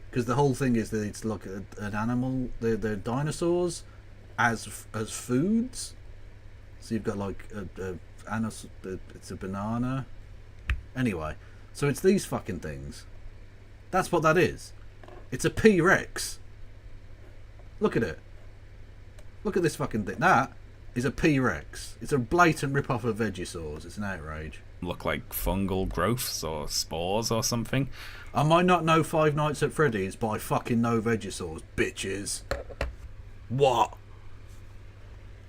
because the whole thing is that it's like an animal. They're dinosaurs as foods. So you've got like it's a banana. Anyway, so it's these fucking things. That's what that is. It's a P-Rex. Look at it. Look at this fucking thing. That is a P-Rex. It's a blatant rip-off of Vegisaurs. It's an outrage. Look like fungal growths or spores or something. I might not know Five Nights at Freddy's, but I fucking know Vegisaurs, bitches. What?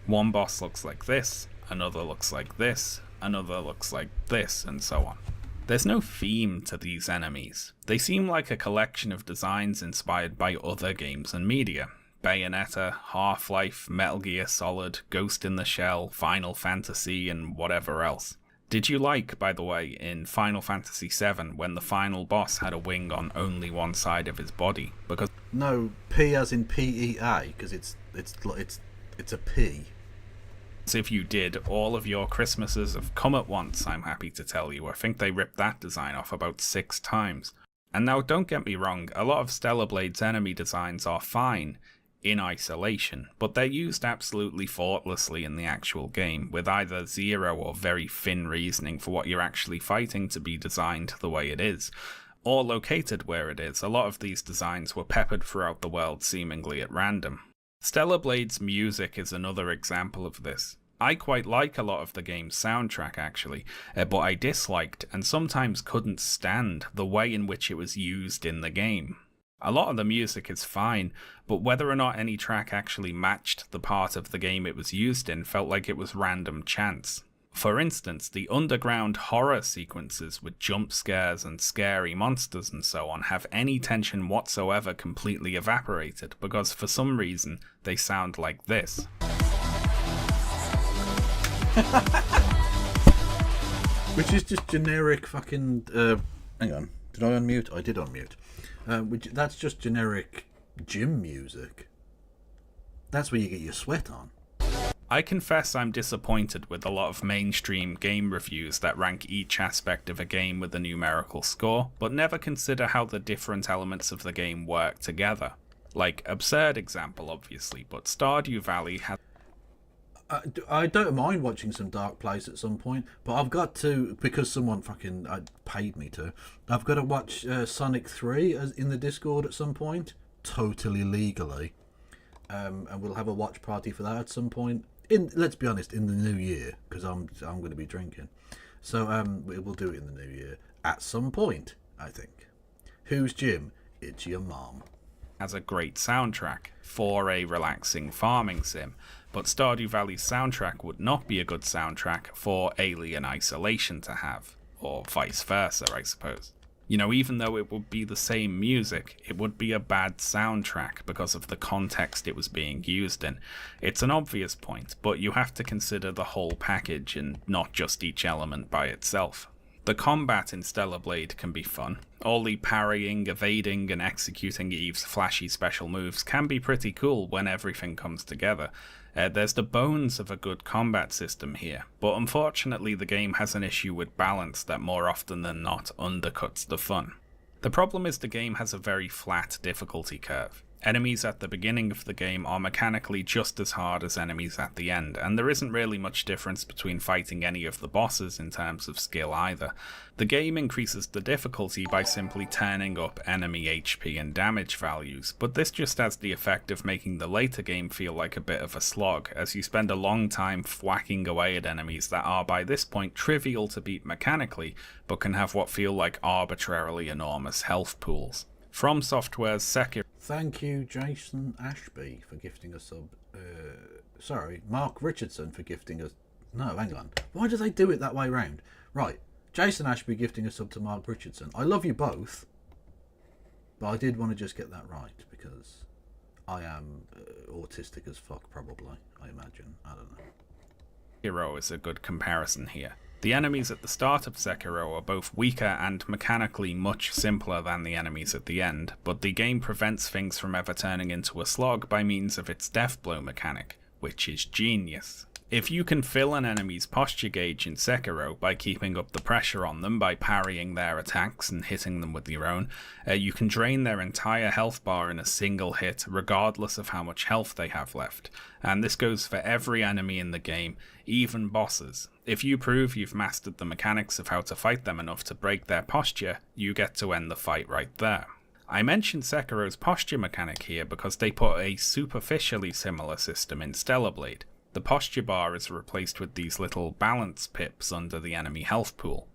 One boss looks like this, another looks like this, another looks like this, and so on. There's no theme to these enemies. They seem like a collection of designs inspired by other games and media. Bayonetta, Half-Life, Metal Gear Solid, Ghost in the Shell, Final Fantasy, and whatever else. Did you like, by the way, in Final Fantasy VII, when the final boss had a wing on only one side of his body? Because no, P as in P-E-A, because it's a P. So if you did, all of your Christmases have come at once, I'm happy to tell you. I think they ripped that design off about 6 times. And now, don't get me wrong, a lot of Stellar Blade's enemy designs are fine in isolation, but they're used absolutely thoughtlessly in the actual game, with either zero or very thin reasoning for what you're actually fighting to be designed the way it is, or located where it is. A lot of these designs were peppered throughout the world seemingly at random. Stellar Blade's music is another example of this. I quite like a lot of the game's soundtrack actually, but I disliked and sometimes couldn't stand the way in which it was used in the game. A lot of the music is fine, but whether or not any track actually matched the part of the game it was used in felt like it was random chance. For instance, the underground horror sequences with jump scares and scary monsters and so on have any tension whatsoever completely evaporated, because for some reason they sound like this. Which is just generic fucking... hang on, did I unmute? I did unmute. That's just generic gym music. That's where you get your sweat on. I confess I'm disappointed with a lot of mainstream game reviews that rank each aspect of a game with a numerical score, but never consider how the different elements of the game work together. Like, absurd example obviously, but Stardew Valley has... I don't mind watching some Dark Place at some point, but I've got to, because someone fucking paid me to, I've got to watch Sonic 3 in the Discord at some point, totally legally. And we'll have a watch party for that at some point. Let's be honest, in the new year, because I'm going to be drinking. So we'll do it in the new year at some point, I think. Who's Jim? It's your mom. Has a great soundtrack for a relaxing farming sim, but Stardew Valley's soundtrack would not be a good soundtrack for Alien Isolation to have, or vice versa, I suppose. You know, even though it would be the same music, it would be a bad soundtrack because of the context it was being used in. It's an obvious point, but you have to consider the whole package and not just each element by itself. The combat in Stellar Blade can be fun. All the parrying, evading, and executing Eve's flashy special moves can be pretty cool when everything comes together. There's the bones of a good combat system here, but unfortunately the game has an issue with balance that more often than not undercuts the fun. The problem is the game has a very flat difficulty curve. Enemies at the beginning of the game are mechanically just as hard as enemies at the end, and there isn't really much difference between fighting any of the bosses in terms of skill either. The game increases the difficulty by simply turning up enemy HP and damage values, but this just has the effect of making the later game feel like a bit of a slog, as you spend a long time whacking away at enemies that are by this point trivial to beat mechanically, but can have what feel like arbitrarily enormous health pools. From Software's Sekiro. Thank you, Jason Ashby, for gifting us sub. Sorry, Mark Richardson for gifting us. No, hang on. Why do they do it that way round? Right, Jason Ashby gifting a sub to Mark Richardson. I love you both, but I did want to just get that right because I am autistic as fuck, probably. I imagine. I don't know. Sekiro is a good comparison here. The enemies at the start of Sekiro are both weaker and mechanically much simpler than the enemies at the end, but the game prevents things from ever turning into a slog by means of its death blow mechanic, which is genius. If you can fill an enemy's posture gauge in Sekiro by keeping up the pressure on them by parrying their attacks and hitting them with your own, you can drain their entire health bar in a single hit regardless of how much health they have left, and this goes for every enemy in the game, even bosses. If you prove you've mastered the mechanics of how to fight them enough to break their posture, you get to end the fight right there. I mentioned Sekiro's posture mechanic here because they put a superficially similar system in Stellar Blade. The posture bar is replaced with these little balance pips under the enemy health pool.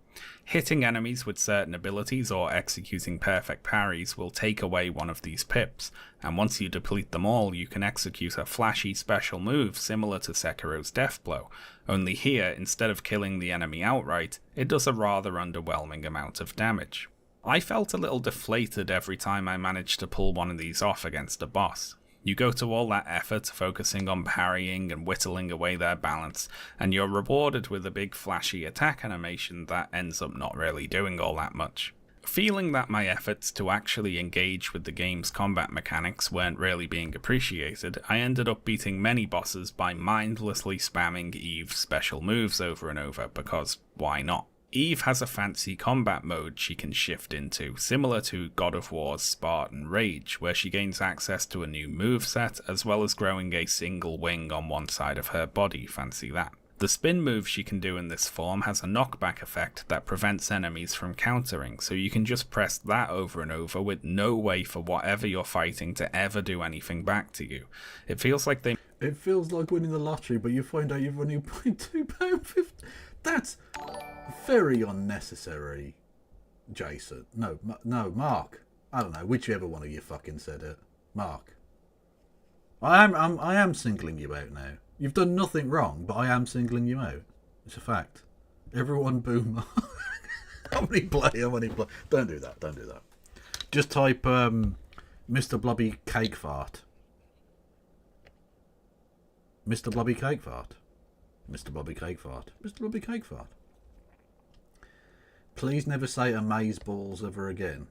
Hitting enemies with certain abilities or executing perfect parries will take away one of these pips, and once you deplete them all you can execute a flashy special move similar to Sekiro's Death Blow, only here, instead of killing the enemy outright, it does a rather underwhelming amount of damage. I felt a little deflated every time I managed to pull one of these off against a boss. You go to all that effort focusing on parrying and whittling away their balance, and you're rewarded with a big flashy attack animation that ends up not really doing all that much. Feeling that my efforts to actually engage with the game's combat mechanics weren't really being appreciated, I ended up beating many bosses by mindlessly spamming Eve's special moves over and over, because why not? Eve has a fancy combat mode she can shift into, similar to God of War's Spartan Rage, where she gains access to a new moveset, as well as growing a single wing on one side of her body, fancy that. The spin move she can do in this form has a knockback effect that prevents enemies from countering, so you can just press that over and over with no way for whatever you're fighting to ever do anything back to you. It feels like winning the lottery, but you find out you've only paid £2.50. That's very unnecessary, Jason. No, Mark. I don't know, whichever one of you fucking said it. Mark. I am singling you out now. You've done nothing wrong, but I am singling you out. It's a fact. Everyone boo Mark. How many play? Don't do that. Just type Mr. Blubby Cake Fart. Mr. Blubby Cake Fart. Mr. Blubby Cake Fart. Mr. Blubby Cake Fart. Please never say amazeballs ever again.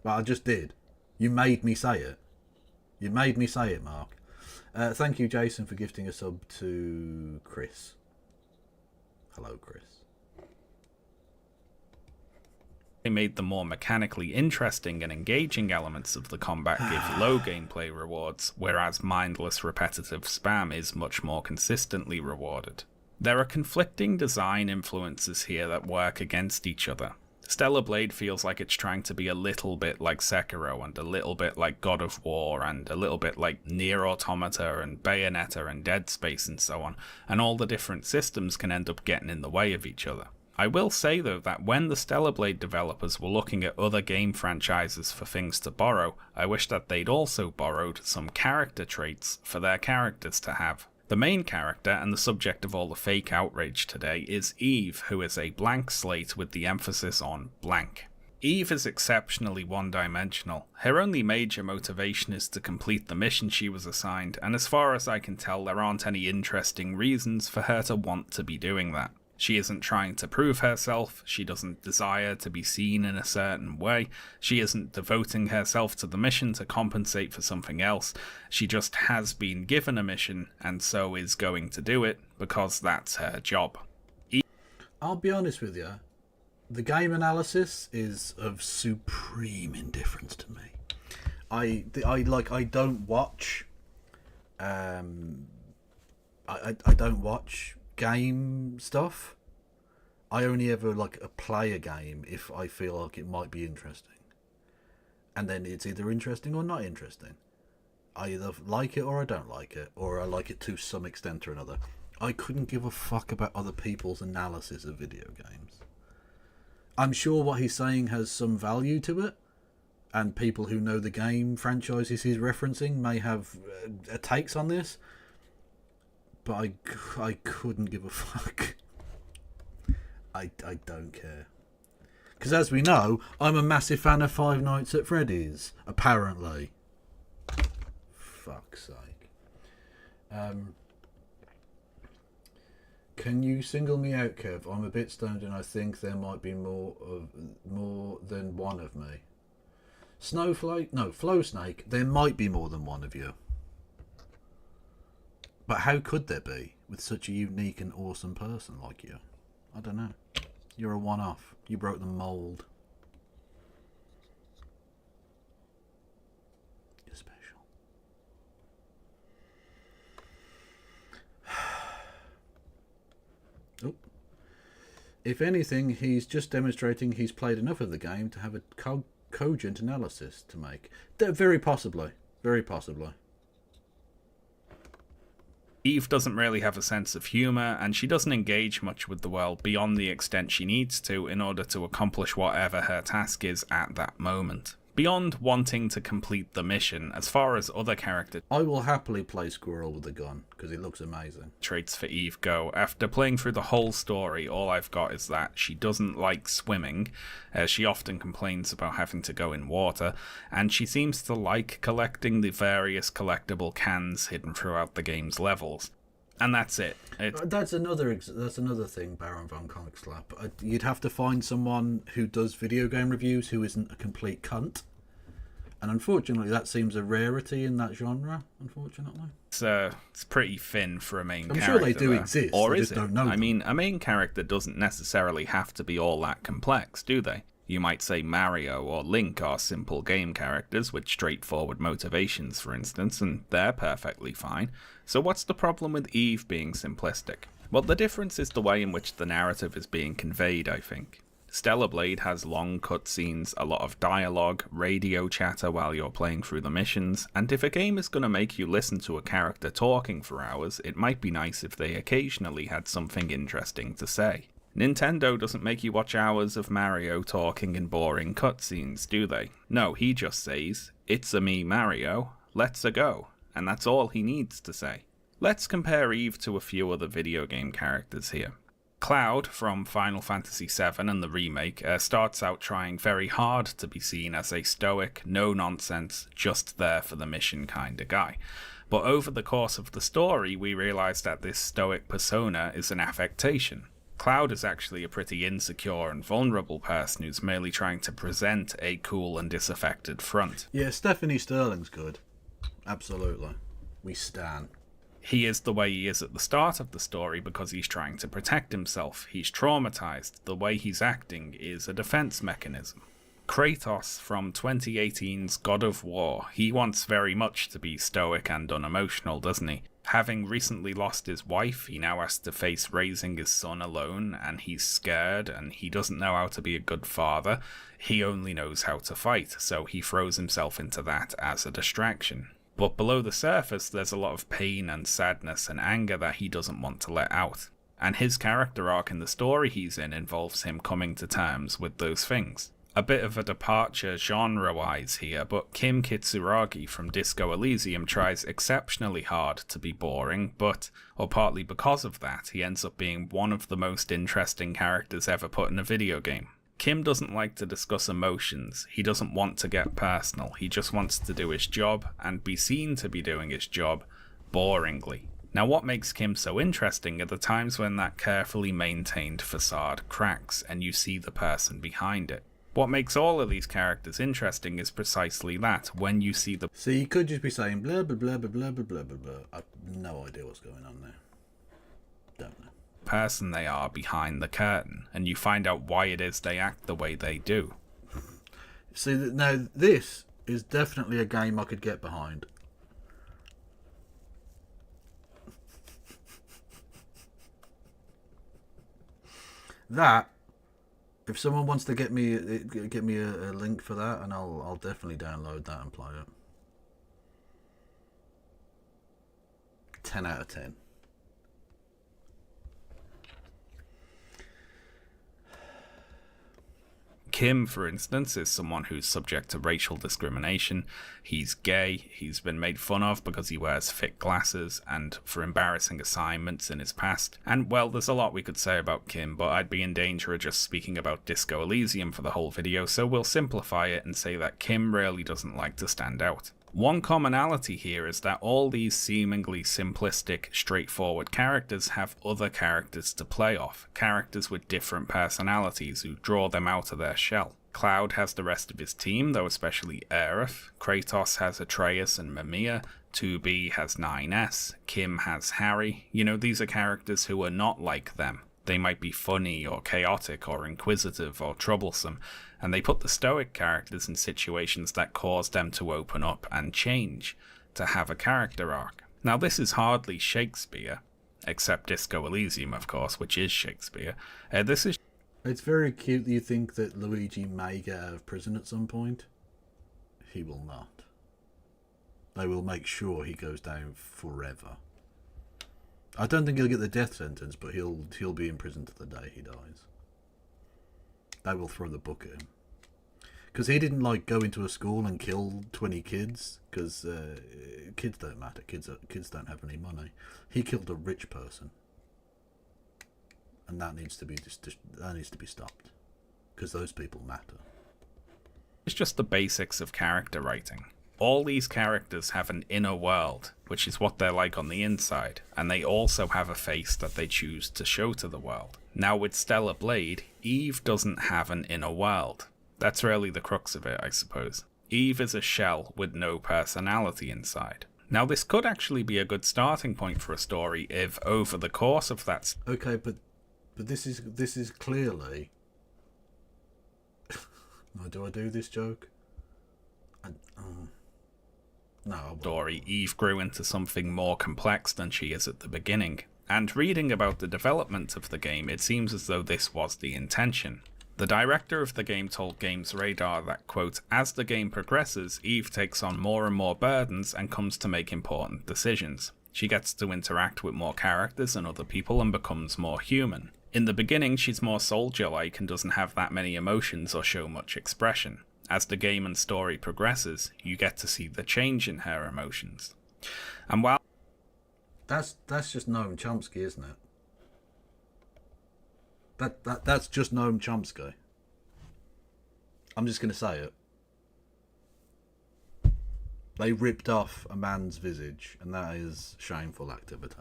Well, I just did. You made me say it. You made me say it, Mark. Thank you, Jason, for gifting a sub to Chris. Hello, Chris. They made the more mechanically interesting and engaging elements of the combat give low gameplay rewards, whereas mindless repetitive spam is much more consistently rewarded. There are conflicting design influences here that work against each other. Stellar Blade feels like it's trying to be a little bit like Sekiro, and a little bit like God of War, and a little bit like Nier Automata and Bayonetta and Dead Space and so on, and all the different systems can end up getting in the way of each other. I will say though that when the Stellar Blade developers were looking at other game franchises for things to borrow, I wish that they'd also borrowed some character traits for their characters to have. The main character, and the subject of all the fake outrage today, is Eve, who is a blank slate with the emphasis on blank. Eve is exceptionally one-dimensional. Her only major motivation is to complete the mission she was assigned, and as far as I can tell there aren't any interesting reasons for her to want to be doing that. She isn't trying to prove herself, she doesn't desire to be seen in a certain way, she isn't devoting herself to the mission to compensate for something else, she just has been given a mission and so is going to do it because that's her job. I'll be honest with you, the game analysis is of supreme indifference to me. I don't watch. I don't watch game stuff. I only ever play a game if I feel like it might be interesting, and then it's either interesting or not interesting. I either like it or I don't like it, or I like it to some extent or another. I couldn't give a fuck about other people's analysis of video games. I'm sure what he's saying has some value to it, and people who know the game franchises he's referencing may have takes on this, but I couldn't give a fuck. I don't care. Because as we know, I'm a massive fan of Five Nights at Freddy's, apparently. Fuck's sake. Can you single me out, Kev? I'm a bit stoned and I think there might be more than one of me. Flow Snake, there might be more than one of you. But how could there be with such a unique and awesome person like you? I don't know. You're a one-off. You broke the mold. You're special. Oh. If anything, he's just demonstrating he's played enough of the game to have a cogent analysis to make. Very possibly. Very possibly. Eve doesn't really have a sense of humour, and she doesn't engage much with the world beyond the extent she needs to in order to accomplish whatever her task is at that moment. Beyond wanting to complete the mission, as far as other character I will happily play Squirrel with a gun, because it looks amazing. Traits for Eve go, after playing through the whole story, all I've got is that she doesn't like swimming, as she often complains about having to go in water, and she seems to like collecting the various collectible cans hidden throughout the game's levels. And that's it. That's another thing, Baron von Comic Slap. You'd have to find someone who does video game reviews who isn't a complete cunt. And unfortunately, that seems a rarity in that genre, unfortunately. It's pretty thin for a main character. I'm sure they do exist, or I is just it? don't know I them. mean, a main character doesn't necessarily have to be all that complex, do they? You might say Mario or Link are simple game characters with straightforward motivations, for instance, and they're perfectly fine. So what's the problem with Eve being simplistic? Well, the difference is the way in which the narrative is being conveyed, I think. Stellar Blade has long cutscenes, a lot of dialogue, radio chatter while you're playing through the missions, and if a game is going to make you listen to a character talking for hours, it might be nice if they occasionally had something interesting to say. Nintendo doesn't make you watch hours of Mario talking in boring cutscenes, do they? No, he just says, "It's a me, Mario, let's-a go," and that's all he needs to say. Let's compare Eve to a few other video game characters here. Cloud from Final Fantasy VII and the remake starts out trying very hard to be seen as a stoic, no-nonsense, just there for the mission kind of guy. But over the course of the story, we realise that this stoic persona is an affectation. Cloud is actually a pretty insecure and vulnerable person who's merely trying to present a cool and disaffected front. Yeah, Stephanie Sterling's good. Absolutely. We stan. He is the way he is at the start of the story because he's trying to protect himself. He's traumatized. The way he's acting is a defense mechanism. Kratos from 2018's God of War. He wants very much to be stoic and unemotional, doesn't he? Having recently lost his wife, he now has to face raising his son alone, and he's scared, and he doesn't know how to be a good father. He only knows how to fight, so he throws himself into that as a distraction. But below the surface, there's a lot of pain and sadness and anger that he doesn't want to let out. And his character arc in the story he's in involves him coming to terms with those things. A bit of a departure genre-wise here, but Kim Kitsuragi from Disco Elysium tries exceptionally hard to be boring, but, or partly because of that, he ends up being one of the most interesting characters ever put in a video game. Kim doesn't like to discuss emotions, he doesn't want to get personal, he just wants to do his job, and be seen to be doing his job, boringly. Now what makes Kim so interesting are the times when that carefully maintained facade cracks, and you see the person behind it. What makes all of these characters interesting is precisely that, when you see the... See, you could just be saying blah blah blah blah blah blah blah blah blah. I've no idea what's going on there. Don't know. Person they are behind the curtain, and you find out why it is they act the way they do. See, now this is definitely a game I could get behind. That, if someone wants to get me a link for that, and I'll definitely download that and play it. 10 out of 10. Kim, for instance, is someone who's subject to racial discrimination. He's gay, he's been made fun of because he wears thick glasses and for embarrassing assignments in his past. And, well, there's a lot we could say about Kim, but I'd be in danger of just speaking about Disco Elysium for the whole video, so we'll simplify it and say that Kim really doesn't like to stand out. One commonality here is that all these seemingly simplistic, straightforward characters have other characters to play off, characters with different personalities who draw them out of their shell. Cloud has the rest of his team, though especially Aerith. Kratos has Atreus and Mimir. 2B has 9S. Kim has Harry. You know, these are characters who are not like them. They might be funny or chaotic or inquisitive or troublesome, and they put the stoic characters in situations that cause them to open up and change, to have a character arc. Now this is hardly Shakespeare, except Disco Elysium of course, which is Shakespeare. This is... It's very cute that you think that Luigi may get out of prison at some point. He will not. They will make sure he goes down forever. I don't think he'll get the death sentence, but he'll be in prison to the day he dies. They will throw the book at him. Because he didn't go into a school and kill 20 kids, because kids don't matter. Kids don't have any money. He killed a rich person, and that needs to be stopped, because those people matter. It's just the basics of character writing. All these characters have an inner world, which is what they're like on the inside, and they also have a face that they choose to show to the world. Now with Stellar Blade, Eve doesn't have an inner world. That's really the crux of it, I suppose. Eve is a shell with no personality inside. Now this could actually be a good starting point for a story if over the course of that... Okay, but this is clearly... No, do I do this joke? No, I won't. Story, Eve grew into something more complex than she is at the beginning. And reading about the development of the game, it seems as though this was the intention. The director of the game told Games Radar that, quote, as the game progresses, Eve takes on more and more burdens and comes to make important decisions. She gets to interact with more characters and other people and becomes more human. In the beginning, she's more soldier-like and doesn't have that many emotions or show much expression. As the game and story progresses, you get to see the change in her emotions. And while... That's just Noam Chomsky, isn't it? That's just Noam Chomsky. I'm just going to say it. They ripped off a man's visage, and that is shameful activity.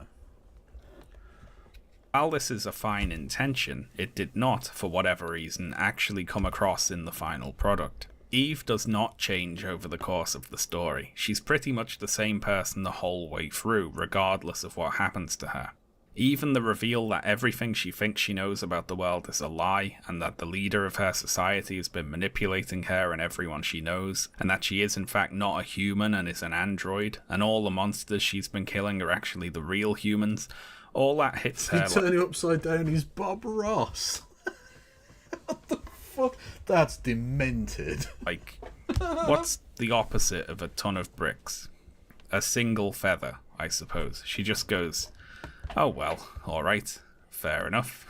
While this is a fine intention, it did not, for whatever reason, actually come across in the final product. Eve does not change over the course of the story. She's pretty much the same person the whole way through, regardless of what happens to her. Even the reveal that everything she thinks she knows about the world is a lie, and that the leader of her society has been manipulating her and everyone she knows, and that she is in fact not a human and is an android, and all the monsters she's been killing are actually the real humans, all that hits her. Turning upside down is Bob Ross. What the fuck? That's demented. Like, what's the opposite of a ton of bricks? A single feather, I suppose. She just goes, oh well, alright, fair enough.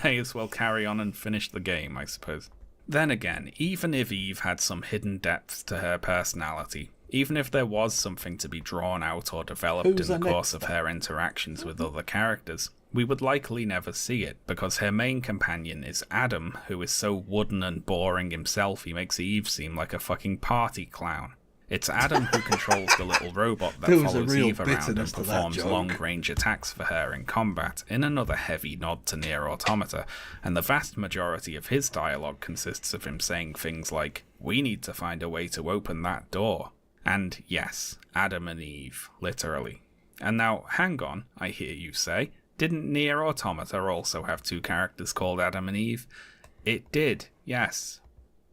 May as well carry on and finish the game, I suppose. Then again, even if Eve had some hidden depths to her personality, even if there was something to be drawn out or developed in the course of her interactions with other characters, we would likely never see it, because her main companion is Adam, who is so wooden and boring himself he makes Eve seem like a fucking party clown. It's Adam who controls the little robot that follows Eve around and performs long-range attacks for her in combat, in another heavy nod to Nier Automata, and the vast majority of his dialogue consists of him saying things like, we need to find a way to open that door. And yes, Adam and Eve, literally. And now, hang on, I hear you say, didn't Nier Automata also have two characters called Adam and Eve? It did, yes.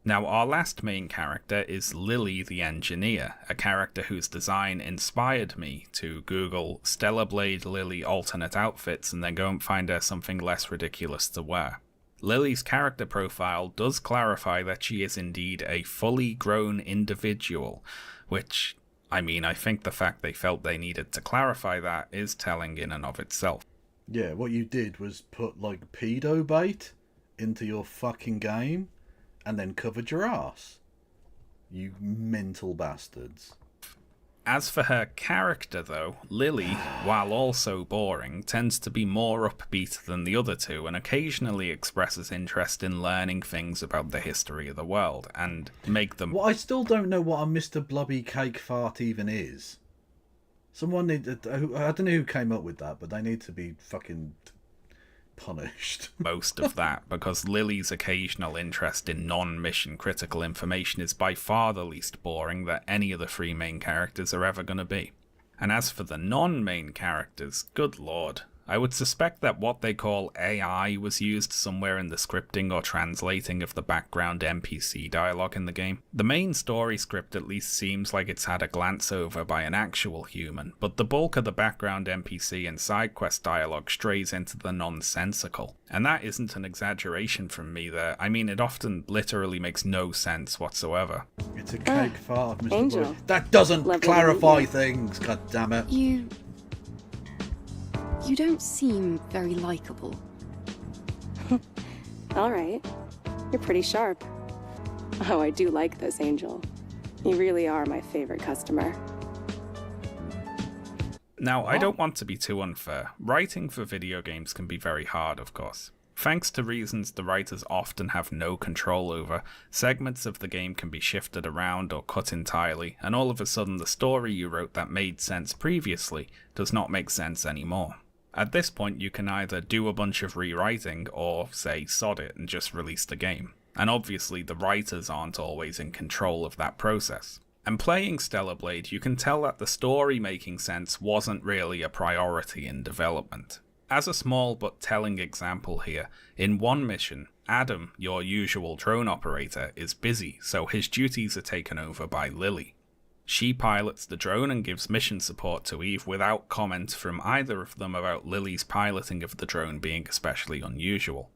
Now, our last main character is Lily the Engineer, a character whose design inspired me to Google Stellar Blade Lily alternate outfits and then go and find her something less ridiculous to wear. Lily's character profile does clarify that she is indeed a fully grown individual, which, I mean, I think the fact they felt they needed to clarify that is telling in and of itself. Yeah, what you did was put, like, pedo bait into your fucking game and then covered your ass. You mental bastards. As for her character, though, Lily, while also boring, tends to be more upbeat than the other two and occasionally expresses interest in learning things about the history of the world and make them... Well, I still don't know what a Mr. Blubby Cake Fart even is. Someone need... I don't know who came up with that, but they need to be fucking punished. Most of that, because Lily's occasional interest in non-mission critical information is by far the least boring that any of the three main characters are ever going to be. And as for the non-main characters, good lord, I would suspect that what they call AI was used somewhere in the scripting or translating of the background NPC dialogue in the game. The main story script at least seems like it's had a glance over by an actual human, but the bulk of the background NPC and side quest dialogue strays into the nonsensical. And that isn't an exaggeration from me there. I mean, it often literally makes no sense whatsoever. It's a cake fart, Mr. Angel. Blubby. That doesn't Lovely clarify to meet you. things, god damn it. You don't seem very likable. All right. You're pretty sharp. Oh, I do like this, Angel. You really are my favorite customer. Now, I don't want to be too unfair. Writing for video games can be very hard, of course. Thanks to reasons the writers often have no control over, segments of the game can be shifted around or cut entirely, and all of a sudden the story you wrote that made sense previously does not make sense anymore. At this point, you can either do a bunch of rewriting or, say, sod it and just release the game. And obviously, the writers aren't always in control of that process. And playing Stellar Blade, you can tell that the story making sense wasn't really a priority in development. As a small but telling example here, in one mission, Adam, your usual drone operator, is busy, so his duties are taken over by Lily. She pilots the drone and gives mission support to Eve without comment from either of them about Lily's piloting of the drone being especially unusual.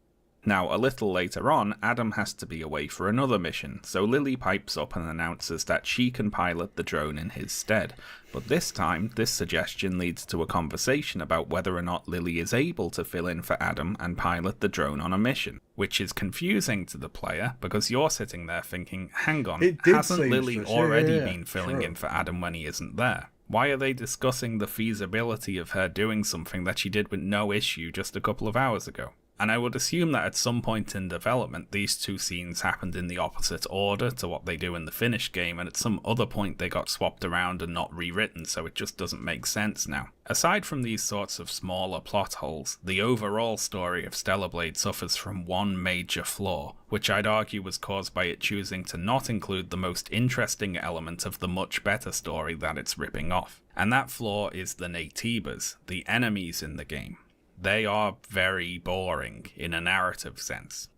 Now, a little later on, Adam has to be away for another mission, so Lily pipes up and announces that she can pilot the drone in his stead. But this time, this suggestion leads to a conversation about whether or not Lily is able to fill in for Adam and pilot the drone on a mission, which is confusing to the player because you're sitting there thinking, hang on, hasn't Lily already been filling in for Adam when he isn't there? Why are they discussing the feasibility of her doing something that she did with no issue just a couple of hours ago? And I would assume that at some point in development, these two scenes happened in the opposite order to what they do in the finished game, and at some other point they got swapped around and not rewritten, so it just doesn't make sense now. Aside from these sorts of smaller plot holes, the overall story of Stellar Blade suffers from one major flaw, which I'd argue was caused by it choosing to not include the most interesting element of the much better story that it's ripping off. And that flaw is the Naytibas, the enemies in the game. They are very boring in a narrative sense.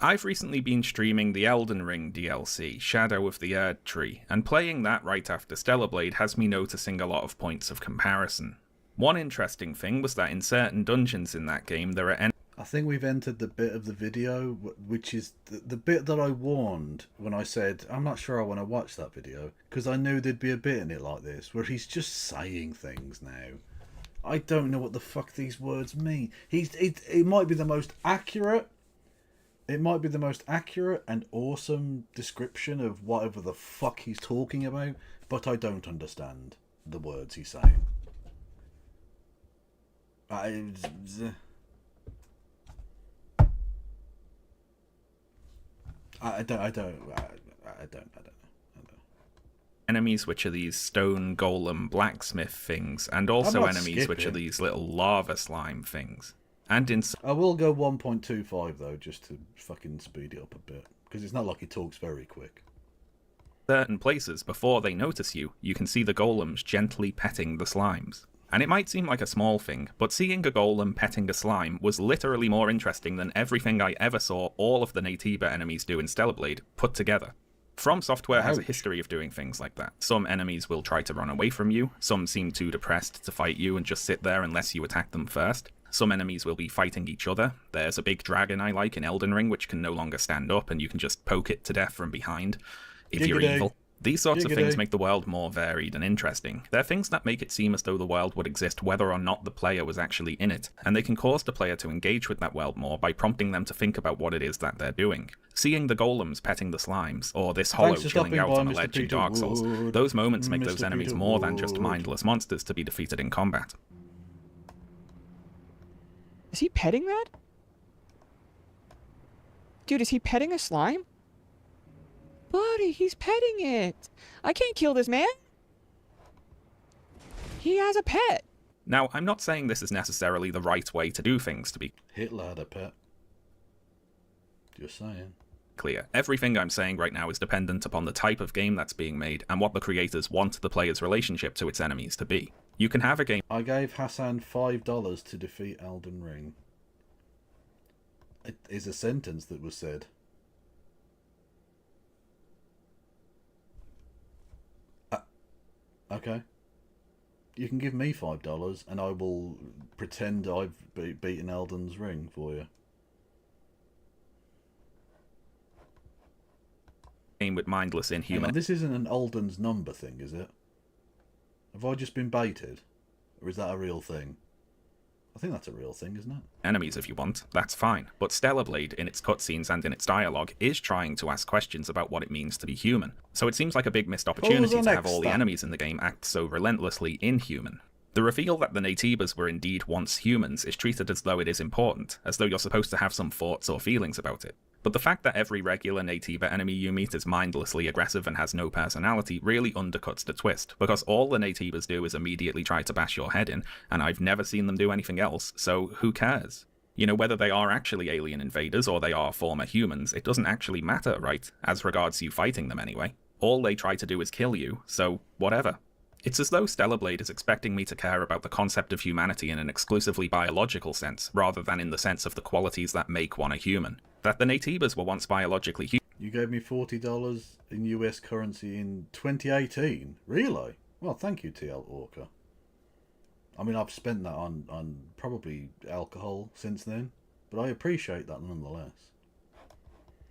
I've recently been streaming the Elden Ring DLC, Shadow of the Erd Tree, and playing that right after Stellar Blade has me noticing a lot of points of comparison. One interesting thing was that in certain dungeons in that game there are I think we've entered the bit of the video, which is the bit that I warned when I said, I'm not sure I want to watch that video, because I knew there'd be a bit in it like this, where he's just saying things now. I don't know what the fuck these words mean. It might be the most accurate. It might be the most accurate and awesome description of whatever the fuck he's talking about, but I don't understand the words he's saying. I don't. Enemies which are these stone golem blacksmith things, and also enemies which are these little lava slime things. And in I will go 1.25 though, just to fucking speed it up a bit, because it's not like he talks very quick. Certain places, before they notice you, you can see the golems gently petting the slimes. And it might seem like a small thing, but seeing a golem petting a slime was literally more interesting than everything I ever saw all of the Naytiba enemies do in Stellar Blade put together. From Software has a history of doing things like that. Some enemies will try to run away from you, some seem too depressed to fight you and just sit there unless you attack them first. Some enemies will be fighting each other. There's a big dragon I like in Elden Ring which can no longer stand up and you can just poke it to death from behind if you're evil. These sorts of things make the world more varied and interesting. They're things that make it seem as though the world would exist whether or not the player was actually in it, and they can cause the player to engage with that world more by prompting them to think about what it is that they're doing. Seeing the golems petting the slimes, or this hollow chilling out on a ledge in Dark Souls, those moments make those enemies more than just mindless monsters to be defeated in combat. Is he petting that? Dude, is he petting a slime? Buddy, he's petting it. I can't kill this man. He has a pet. Now, I'm not saying this is necessarily the right way to do things, to be Hitler had a pet. Just saying. Clear. Everything I'm saying right now is dependent upon the type of game that's being made and what the creators want the player's relationship to its enemies to be. You can have a game... I gave Hassan $5 to defeat Elden Ring. It is a sentence that was said. Okay. You can give me $5 and I will pretend I've beaten Elden's Ring for you. Game with mindless inhuman... This isn't an Alden's number thing, is it? Have I just been baited? Or is that a real thing? I think that's a real thing, isn't it? Enemies if you want, that's fine. But Stellar Blade, in its cutscenes and in its dialogue, is trying to ask questions about what it means to be human. So it seems like a big missed opportunity to have all the enemies in the game act so relentlessly inhuman. The reveal that the Naytibas were indeed once humans is treated as though it is important, as though you're supposed to have some thoughts or feelings about it. But the fact that every regular Naytiba enemy you meet is mindlessly aggressive and has no personality really undercuts the twist, because all the Naytibas do is immediately try to bash your head in, and I've never seen them do anything else, so who cares? You know, whether they are actually alien invaders or they are former humans, it doesn't actually matter, right? As regards you fighting them anyway. All they try to do is kill you, so whatever. It's as though Stellar Blade is expecting me to care about the concept of humanity in an exclusively biological sense, rather than in the sense of the qualities that make one a human. That the Naytibas were once biologically human. You gave me $40 in US currency in 2018? Really? Well, thank you, TL Orca. I mean, I've spent that on probably alcohol since then, but I appreciate that nonetheless.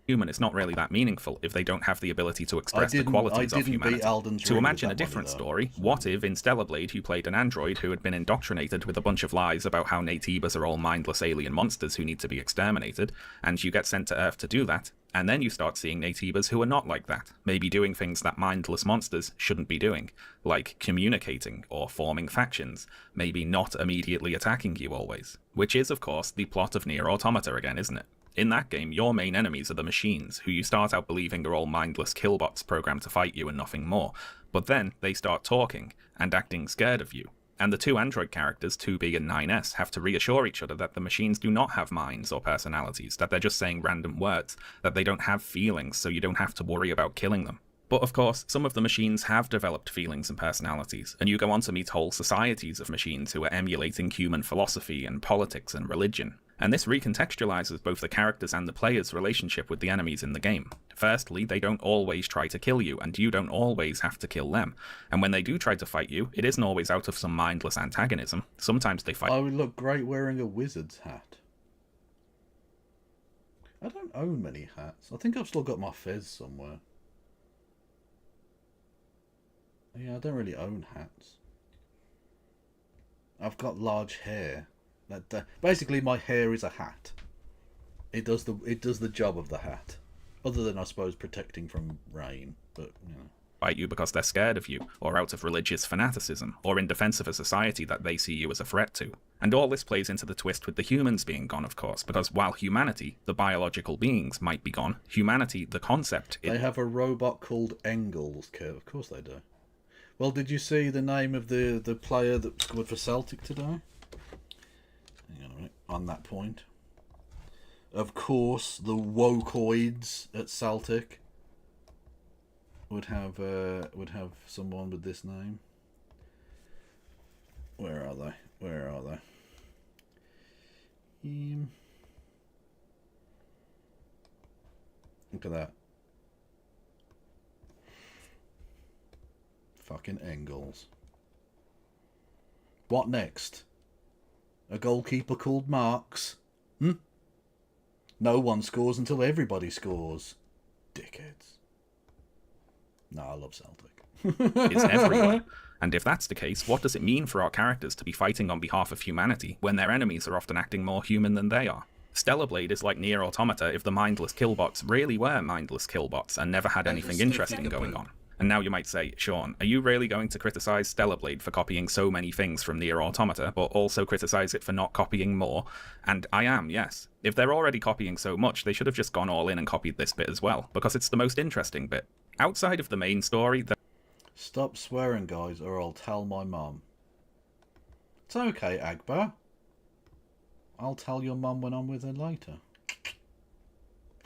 Human is not really that meaningful if they don't have the ability to express the qualities of humanity. To imagine a different story, what if in Stellar Blade you played an android who had been indoctrinated with a bunch of lies about how Naytibas are all mindless alien monsters who need to be exterminated, and you get sent to Earth to do that, and then you start seeing Naytibas who are not like that, maybe doing things that mindless monsters shouldn't be doing, like communicating or forming factions, maybe not immediately attacking you always. Which is, of course, the plot of Nier Automata again, isn't it? In that game, your main enemies are the machines, who you start out believing are all mindless killbots programmed to fight you and nothing more, but then they start talking and acting scared of you. And the two android characters, 2B and 9S, have to reassure each other that the machines do not have minds or personalities, that they're just saying random words, that they don't have feelings, so you don't have to worry about killing them. But of course, some of the machines have developed feelings and personalities, and you go on to meet whole societies of machines who are emulating human philosophy and politics and religion. And this recontextualizes both the characters and the player's relationship with the enemies in the game. Firstly, they don't always try to kill you, and you don't always have to kill them. And when they do try to fight you, it isn't always out of some mindless antagonism. Sometimes they fight... I would look great wearing a wizard's hat. I don't own many hats. I think I've still got my fez somewhere. Yeah, I don't really own hats. I've got large hair. Basically, my hair is a hat. It does the job of the hat, other than I suppose protecting from rain. But you know, fight you because they're scared of you, or out of religious fanaticism, or in defense of a society that they see you as a threat to. And all this plays into the twist with the humans being gone, of course, because while humanity, the biological beings, might be gone, humanity, the concept... They have a robot called Engels, Kev. Of course they do. Well, did you see the name of the player that scored for Celtic today? Hang on a minute. On that point. Of course, the wokoids at Celtic would have someone with this name. Where are they? Where are they? Look at that. Fucking Engels. What next? A goalkeeper called Marx? No one scores until everybody scores. Dickheads. No, I love Celtic. It's everywhere. And if that's the case, what does it mean for our characters to be fighting on behalf of humanity when their enemies are often acting more human than they are? Stellar Blade is like Nier Automata if the mindless killbots really were mindless killbots and never had anything interesting going on. And now you might say, Sean, are you really going to criticise Stellar Blade for copying so many things from Nier Automata, but also criticise it for not copying more? And I am, yes. If they're already copying so much, they should have just gone all in and copied this bit as well, because it's the most interesting bit. Outside of the main story, Stop swearing, guys, or I'll tell my mum. It's okay, Agbar. I'll tell your mum when I'm with her later.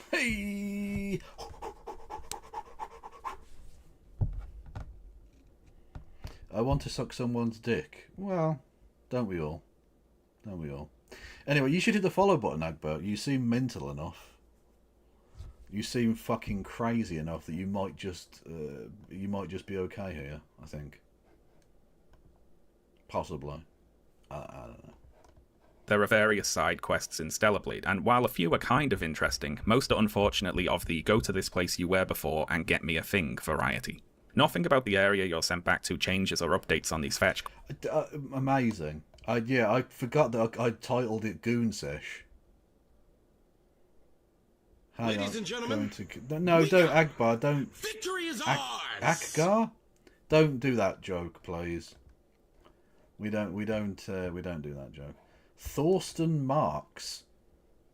Hey! I want to suck someone's dick. Well, don't we all? Don't we all? Anyway, you should hit the follow button, Agbar. You seem mental enough. You seem fucking crazy enough that you might just be okay here, I think. Possibly. I don't know. There are various side quests in Stellar Blade, and while a few are kind of interesting, most are unfortunately of the go to this place you were before and get me a thing variety. Nothing about the area you're sent back to changes or updates on these fetch. Amazing. I forgot that I titled it Goonsesh. Ladies and gentlemen, no, don't, Agbar, don't. Victory is ours. Akgar, don't do that joke, please. We don't do that joke. Thorsten Marx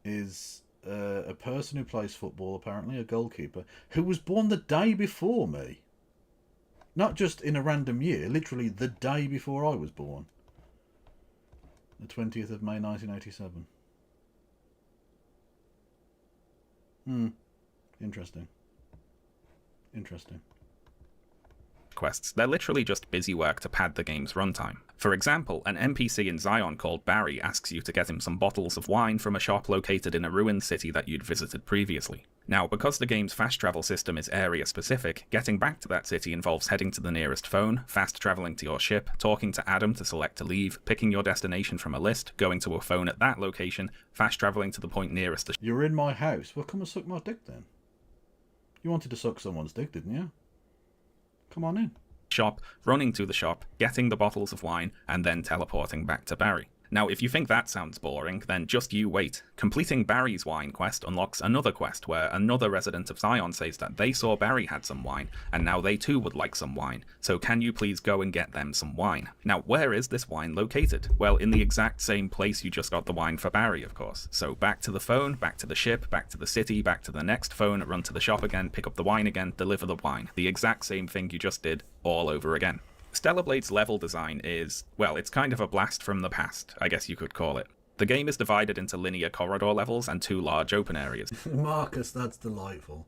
is a person who plays football, apparently a goalkeeper, who was born the day before me. Not just in a random year, literally the day before I was born. The 20th of May 1987. Interesting. Interesting. Quests. They're literally just busy work to pad the game's runtime. For example, an NPC in Zion called Barry asks you to get him some bottles of wine from a shop located in a ruined city that you'd visited previously. Now, because the game's fast travel system is area specific, getting back to that city involves heading to the nearest phone, fast travelling to your ship, talking to Adam to select to leave, picking your destination from a list, going to a phone at that location, fast travelling to the point nearest the You're in my house. Well, come and suck my dick then. You wanted to suck someone's dick, didn't you? Come on in. Shop, running to the shop, getting the bottles of wine, and then teleporting back to Barry. Now, if you think that sounds boring, then just you wait. Completing Barry's wine quest unlocks another quest where another resident of Zion says that they saw Barry had some wine, and now they too would like some wine. So can you please go and get them some wine? Now, where is this wine located? Well, in the exact same place you just got the wine for Barry, of course. So back to the phone, back to the ship, back to the city, back to the next phone, run to the shop again, pick up the wine again, deliver the wine. The exact same thing you just did, all over again. Stellar Blade's level design is, well, it's kind of a blast from the past, I guess you could call it. The game is divided into linear corridor levels and two large open areas. Marcus, that's delightful.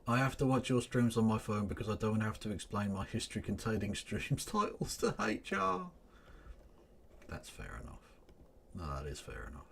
I have to watch your streams on my phone because I don't have to explain my history containing streams titles to HR. That's fair enough. No, that is fair enough.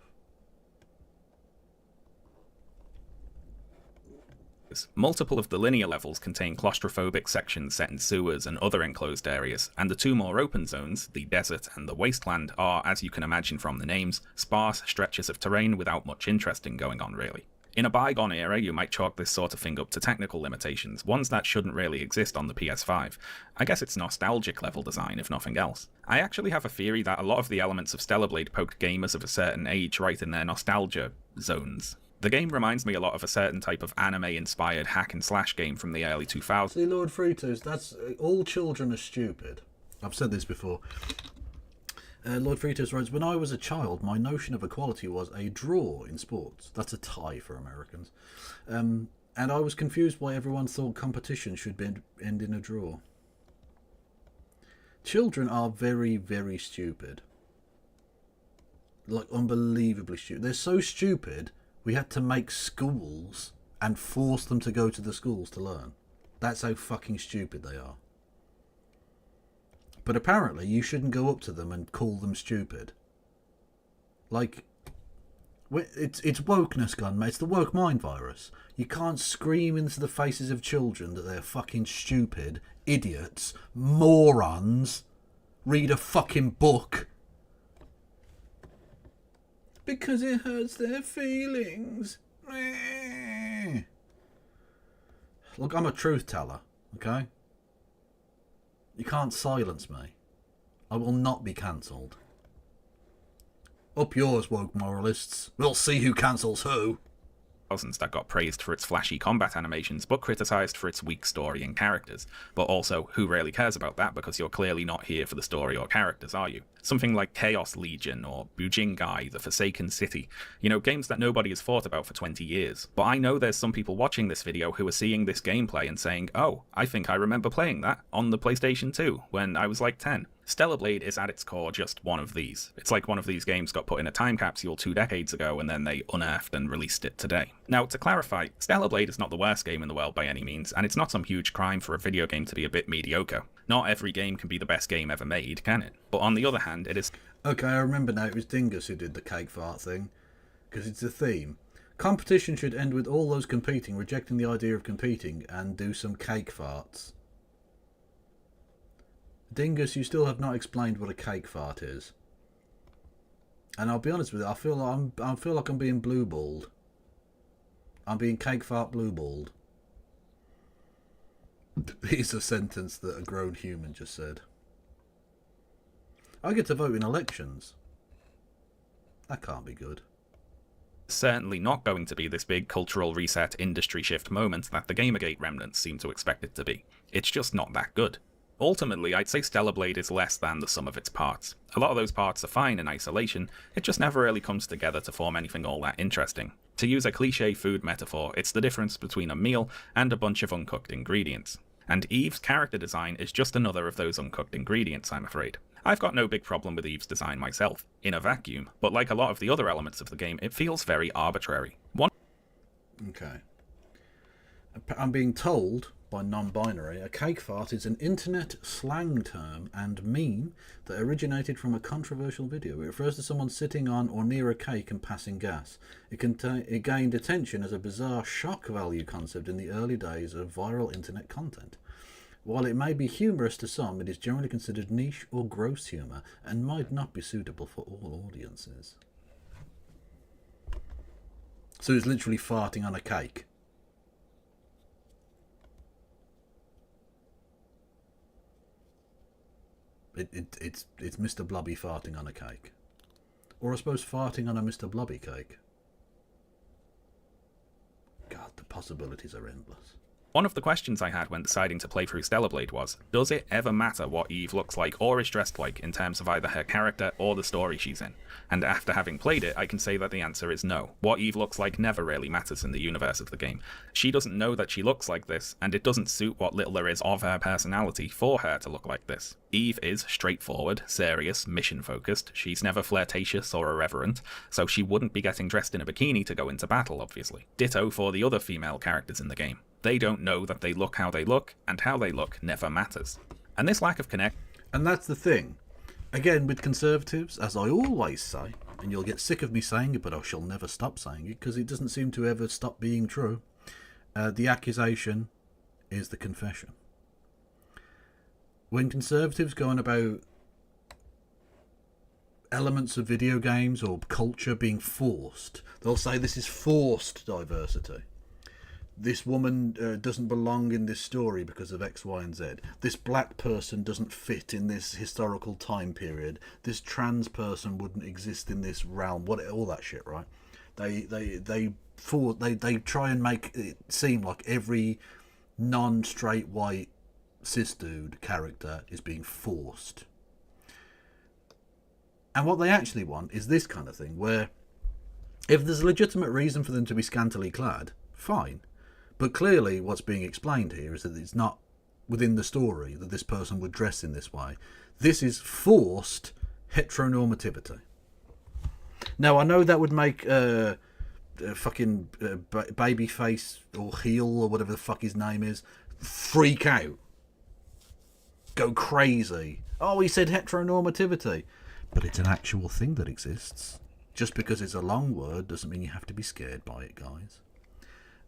Multiple of the linear levels contain claustrophobic sections set in sewers and other enclosed areas, and the two more open zones, the desert and the wasteland, are, as you can imagine from the names, sparse stretches of terrain without much interesting going on really. In a bygone era, you might chalk this sort of thing up to technical limitations, ones that shouldn't really exist on the PS5. I guess it's nostalgic level design, if nothing else. I actually have a theory that a lot of the elements of Stellar Blade poked gamers of a certain age right in their nostalgia zones. The game reminds me a lot of a certain type of anime-inspired hack-and-slash game from the early 2000s. See, Lord Fritos, that's all children are stupid. I've said this before. Lord Fritos writes, when I was a child, my notion of equality was a draw in sports. That's a tie for Americans. And I was confused why everyone thought competition should end in a draw. Children are very, very stupid. Like, unbelievably stupid. They're so stupid, we had to make schools and force them to go to the schools to learn. That's how fucking stupid they are. But apparently you shouldn't go up to them and call them stupid. Like, it's wokeness gone, mate. It's the woke mind virus. You can't scream into the faces of children that they're fucking stupid, idiots, morons. Read a fucking book. Because it hurts their feelings. Look, I'm a truth teller, okay? You can't silence me. I will not be cancelled. Up yours, woke moralists. We'll see who cancels who. That got praised for its flashy combat animations, but criticised for its weak story and characters. But also, who really cares about that, because you're clearly not here for the story or characters, are you? Something like Chaos Legion or Bujingai, The Forsaken City. You know, games that nobody has thought about for 20 years. But I know there's some people watching this video who are seeing this gameplay and saying, oh, I think I remember playing that on the PlayStation 2 when I was like 10. Stellar Blade is at its core just one of these. It's like one of these games got put in a time capsule 2 decades ago and then they unearthed and released it today. Now, to clarify, Stellar Blade is not the worst game in the world by any means, and it's not some huge crime for a video game to be a bit mediocre. Not every game can be the best game ever made, can it? But on the other hand, it is... Okay, I remember now, it was Dingus who did the cake fart thing, because it's a theme. Competition should end with all those competing rejecting the idea of competing and do some cake farts. Dingus, you still have not explained what a cake fart is. And I'll be honest with you, I feel like I'm being blue-balled. I'm being cake fart blue-balled. Here's a sentence that a grown human just said. I get to vote in elections. That can't be good. Certainly not going to be this big cultural reset industry shift moment that the Gamergate remnants seem to expect it to be. It's just not that good. Ultimately, I'd say Stellar Blade is less than the sum of its parts. A lot of those parts are fine in isolation, it just never really comes together to form anything all that interesting. To use a cliché food metaphor, it's the difference between a meal and a bunch of uncooked ingredients. And Eve's character design is just another of those uncooked ingredients, I'm afraid. I've got no big problem with Eve's design myself, in a vacuum, but like a lot of the other elements of the game, it feels very arbitrary. Okay. I'm being told by non-binary, a cake fart is an internet slang term and meme that originated from a controversial video. It refers to someone sitting on or near a cake and passing gas. It gained attention as a bizarre shock value concept in the early days of viral internet content. While it may be humorous to some, it is generally considered niche or gross humour and might not be suitable for all audiences. So it's literally farting on a cake. It's Mr. Blobby farting on a cake. Or I suppose farting on a Mr. Blobby cake. God, the possibilities are endless. One of the questions I had when deciding to play through Stellar Blade was, does it ever matter what Eve looks like or is dressed like in terms of either her character or the story she's in? And after having played it, I can say that the answer is no. What Eve looks like never really matters in the universe of the game. She doesn't know that she looks like this, and it doesn't suit what little there is of her personality for her to look like this. Eve is straightforward, serious, mission-focused. She's never flirtatious or irreverent, so she wouldn't be getting dressed in a bikini to go into battle, obviously. Ditto for the other female characters in the game. They don't know that they look how they look, and how they look never matters. And this lack of connect... And that's the thing. Again, with conservatives, as I always say, and you'll get sick of me saying it, but I shall never stop saying it, because it doesn't seem to ever stop being true. The accusation is the confession. When conservatives go on about elements of video games or culture being forced, they'll say this is forced diversity. This woman doesn't belong in this story because of X, Y, and Z. This black person doesn't fit in this historical time period. This trans person wouldn't exist in this realm. All that shit, right? They try and make it seem like every non-straight white cis dude character is being forced. And what they actually want is this kind of thing, where if there's a legitimate reason for them to be scantily clad, fine. But clearly what's being explained here is that it's not within the story that this person would dress in this way. This is forced heteronormativity. Now, I know that would make fucking Babyface or Heel or whatever the fuck his name is freak out. Go crazy Oh, he said heteronormativity. But it's an actual thing that exists. Just because it's a long word doesn't mean you have to be scared by it, guys.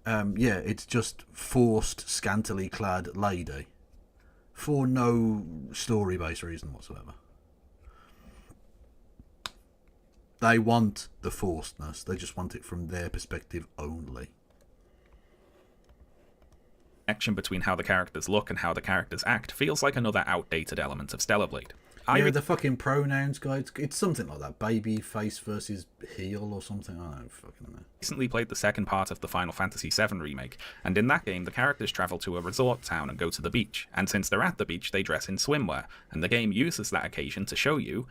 Yeah, it's just forced, scantily clad lady. For no story-based reason whatsoever. They want the forcedness. They just want it from their perspective only. Connection between how the characters look and how the characters act feels like another outdated element of Stellar Blade. Yeah, the fucking pronouns, guys. It's something like that. Baby face versus heel or something. I don't fucking know. Recently played the second part of the Final Fantasy VII remake, and in that game the characters travel to a resort town and go to the beach, and since they're at the beach they dress in swimwear, and the game uses that occasion to show you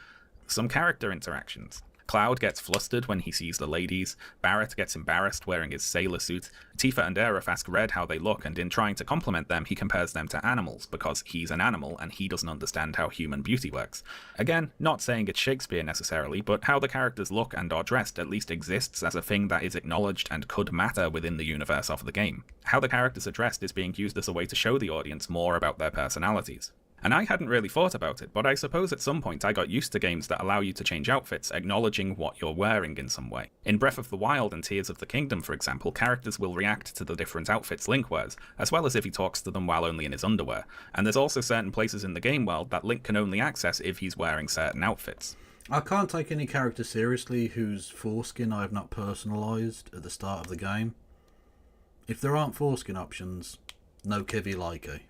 some character interactions. Cloud gets flustered when he sees the ladies, Barrett gets embarrassed wearing his sailor suit, Tifa and Aerith ask Red how they look, and in trying to compliment them he compares them to animals, because he's an animal and he doesn't understand how human beauty works. Again, not saying it's Shakespeare necessarily, but how the characters look and are dressed at least exists as a thing that is acknowledged and could matter within the universe of the game. How the characters are dressed is being used as a way to show the audience more about their personalities. And I hadn't really thought about it, but I suppose at some point I got used to games that allow you to change outfits, acknowledging what you're wearing in some way. In Breath of the Wild and Tears of the Kingdom, for example, characters will react to the different outfits Link wears, as well as if he talks to them while only in his underwear. And there's also certain places in the game world that Link can only access if he's wearing certain outfits. I can't take any character seriously whose foreskin I have not personalised at the start of the game. If there aren't foreskin options, no Kevy likey.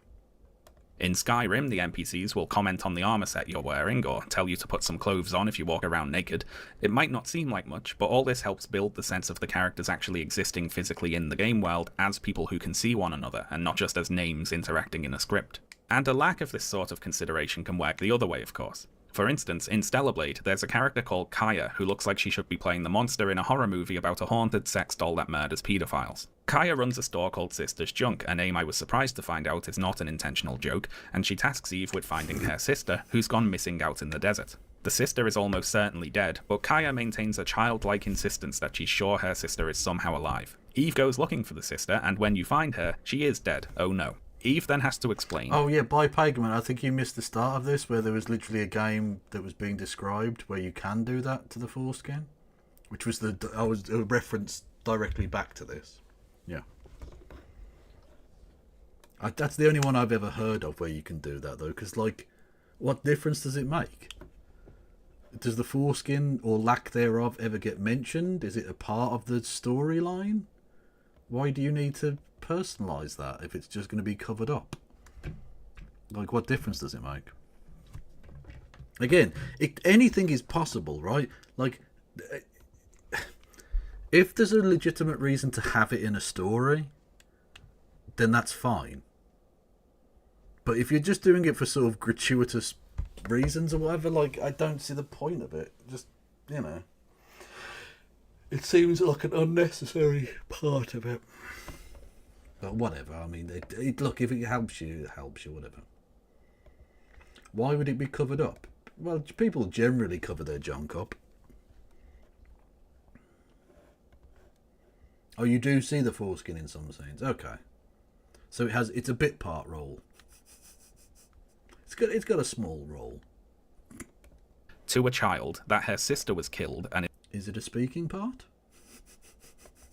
In Skyrim, the NPCs will comment on the armor set you're wearing, or tell you to put some clothes on if you walk around naked. It might not seem like much, but all this helps build the sense of the characters actually existing physically in the game world as people who can see one another, and not just as names interacting in a script. And a lack of this sort of consideration can work the other way, of course. For instance, in Stellar Blade, there's a character called Kaya who looks like she should be playing the monster in a horror movie about a haunted sex doll that murders paedophiles. Kaya runs a store called Sister's Junk, a name I was surprised to find out is not an intentional joke, and she tasks Eve with finding her sister, who's gone missing out in the desert. The sister is almost certainly dead, but Kaya maintains a childlike insistence that she's sure her sister is somehow alive. Eve goes looking for the sister, and when you find her, she is dead. Oh no. Eve then has to explain. Oh yeah, by Pageman, I think you missed the start of this, where there was literally a game that was being described where you can do that to the foreskin, which was a reference directly back to this. Yeah, that's the only one I've ever heard of where you can do that though, because like, what difference does it make? Does the foreskin or lack thereof ever get mentioned? Is it a part of the storyline? Why do you need to personalize that if it's just going to be covered up? Like, what difference does it make? Again, anything is possible, right? Like, if there's a legitimate reason to have it in a story, then that's fine. But if you're just doing it for sort of gratuitous reasons or whatever, like, I don't see the point of it. Just, you know, it seems like an unnecessary part of it. But whatever, I mean, look, if it helps you, it helps you, whatever. Why would it be covered up? Well, people generally cover their junk up. Oh, you do see the foreskin in some scenes. Okay. So it's a bit part role. It's got a small role. To a child that her sister was killed and is it a speaking part?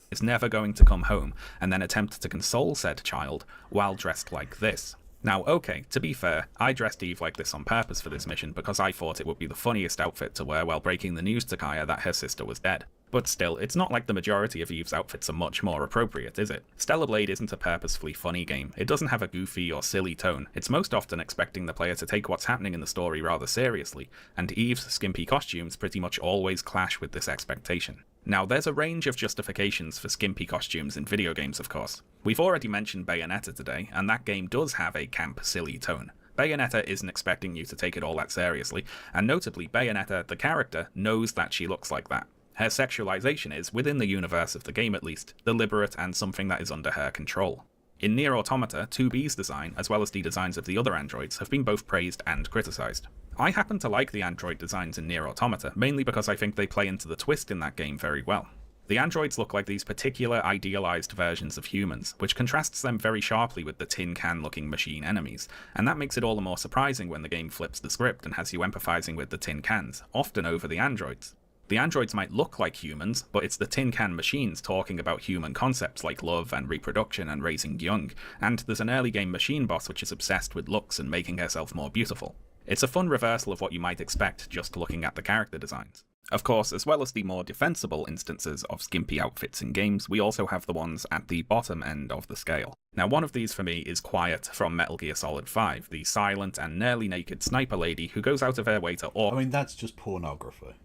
Is never going to come home, and then attempt to console said child while dressed like this. Now, okay, to be fair, I dressed Eve like this on purpose for this mission because I thought it would be the funniest outfit to wear while breaking the news to Kaya that her sister was dead. But still, it's not like the majority of Eve's outfits are much more appropriate, is it? Stellar Blade isn't a purposefully funny game. It doesn't have a goofy or silly tone. It's most often expecting the player to take what's happening in the story rather seriously, and Eve's skimpy costumes pretty much always clash with this expectation. Now, there's a range of justifications for skimpy costumes in video games, of course. We've already mentioned Bayonetta today, and that game does have a camp, silly tone. Bayonetta isn't expecting you to take it all that seriously, and notably, Bayonetta, the character, knows that she looks like that. Her sexualization is, within the universe of the game at least, deliberate and something that is under her control. In Nier Automata, 2B's design, as well as the designs of the other androids, have been both praised and criticised. I happen to like the android designs in Nier Automata, mainly because I think they play into the twist in that game very well. The androids look like these particular idealized versions of humans, which contrasts them very sharply with the tin can looking machine enemies, and that makes it all the more surprising when the game flips the script and has you empathizing with the tin cans, often over the androids. The androids might look like humans, but it's the tin can machines talking about human concepts like love and reproduction and raising young, and there's an early game machine boss which is obsessed with looks and making herself more beautiful. It's a fun reversal of what you might expect just looking at the character designs. Of course, as well as the more defensible instances of skimpy outfits in games, we also have the ones at the bottom end of the scale. Now, one of these for me is Quiet from Metal Gear Solid 5, the silent and nearly naked sniper lady who goes out of her way to I mean, that's just pornography.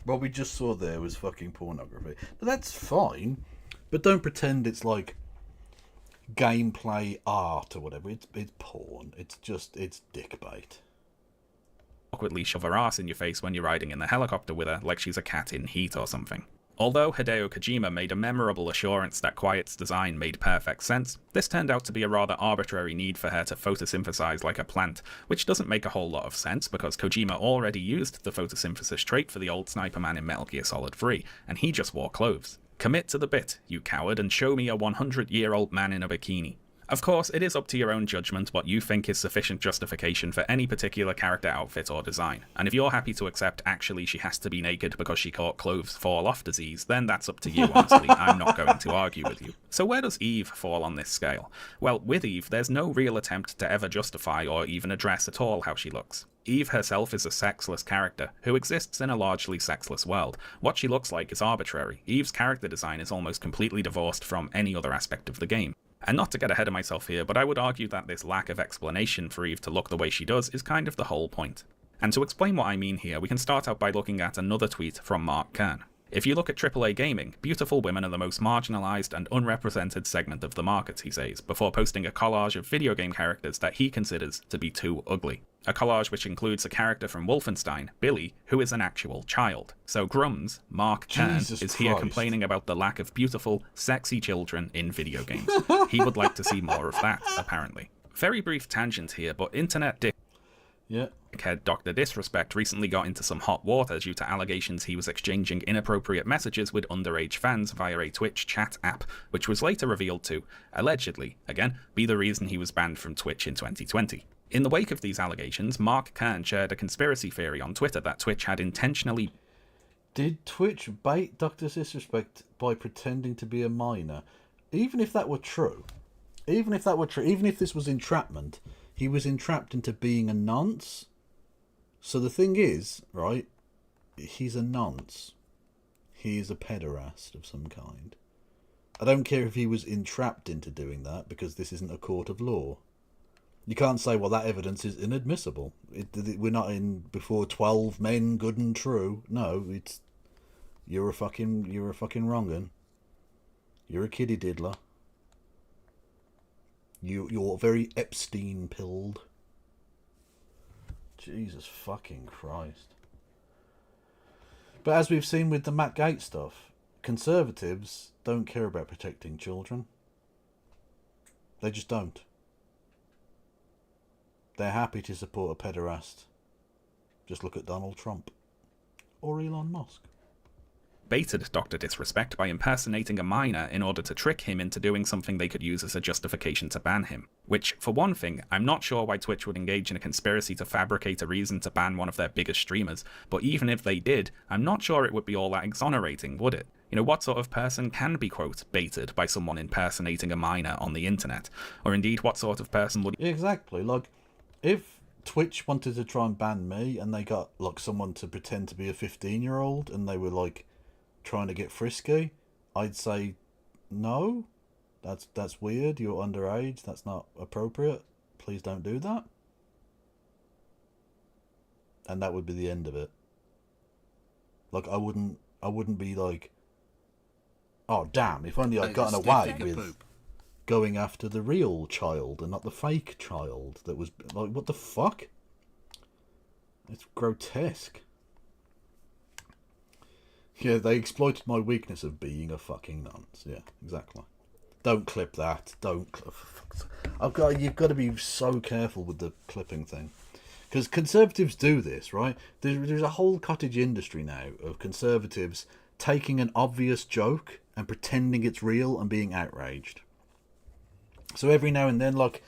What we just saw there was fucking pornography. But that's fine, but don't pretend it's like gameplay art or whatever. It's porn. It's dick bait. Awkwardly shove her ass in your face when you're riding in the helicopter with her like she's a cat in heat or something. Although Hideo Kojima made a memorable assurance that Quiet's design made perfect sense, this turned out to be a rather arbitrary need for her to photosynthesize like a plant, which doesn't make a whole lot of sense because Kojima already used the photosynthesis trait for the old sniper man in Metal Gear Solid 3, and he just wore clothes. Commit to the bit, you coward, and show me a 100-year-old man in a bikini. Of course, it is up to your own judgment what you think is sufficient justification for any particular character outfit or design, and if you're happy to accept actually she has to be naked because she caught clothes fall off disease, then that's up to you, honestly. I'm not going to argue with you. So where does Eve fall on this scale? Well, with Eve, there's no real attempt to ever justify or even address at all how she looks. Eve herself is a sexless character, who exists in a largely sexless world. What she looks like is arbitrary. Eve's character design is almost completely divorced from any other aspect of the game. And not to get ahead of myself here, but I would argue that this lack of explanation for Eve to look the way she does is kind of the whole point. And to explain what I mean here, we can start out by looking at another tweet from Mark Kern. If you look at AAA gaming, beautiful women are the most marginalized and unrepresented segment of the market, he says, before posting a collage of video game characters that he considers to be too ugly. A collage which includes a character from Wolfenstein, Billy, who is an actual child. So Grums, Mark Kern, is here complaining about the lack of beautiful, sexy children in video games. He would like to see more of that, apparently. Very brief tangent here, but internet dickhead Dr. Disrespect recently got into some hot water due to allegations he was exchanging inappropriate messages with underage fans via a Twitch chat app, which was later revealed to, allegedly, again, be the reason he was banned from Twitch in 2020. In the wake of these allegations, Mark Kern shared a conspiracy theory on Twitter that Twitch had intentionally... Did Twitch bait Dr. Disrespect by pretending to be a minor? Even if that were true, even if this was entrapment, he was entrapped into being a nonce. So the thing is, right, he's a nonce. He is a pederast of some kind. I don't care if he was entrapped into doing that, because this isn't a court of law. You can't say, well, that evidence is inadmissible. We're not in before 12 men, good and true. No, it's you're a fucking wrong'un. You're a kiddie diddler. You're very Epstein-pilled. Jesus fucking Christ. But as we've seen with the Matt Gaetz stuff, conservatives don't care about protecting children. They just don't. They're happy to support a pederast. Just look at Donald Trump. Or Elon Musk. Baited Dr. Disrespect by impersonating a minor in order to trick him into doing something they could use as a justification to ban him. Which, for one thing, I'm not sure why Twitch would engage in a conspiracy to fabricate a reason to ban one of their biggest streamers, but even if they did, I'm not sure it would be all that exonerating, would it? You know, what sort of person can be, quote, baited by someone impersonating a minor on the internet? Or indeed, what sort of person would... Exactly, like, if Twitch wanted to try and ban me and they got, like, someone to pretend to be a 15-year-old and they were, like, trying to get frisky, I'd say, no, that's weird, you're underage, that's not appropriate, please don't do that. And that would be the end of it. Like, I wouldn't be like, oh damn, if only I'd gotten away with going after the real child and not the fake child that was, like, what the fuck? It's grotesque. Yeah, they exploited my weakness of being a fucking nonce. Yeah, exactly. Don't clip that. Don't clip. You've got to be so careful with the clipping thing. Because conservatives do this, right? There's a whole cottage industry now of conservatives taking an obvious joke and pretending it's real and being outraged. So every now and then, like,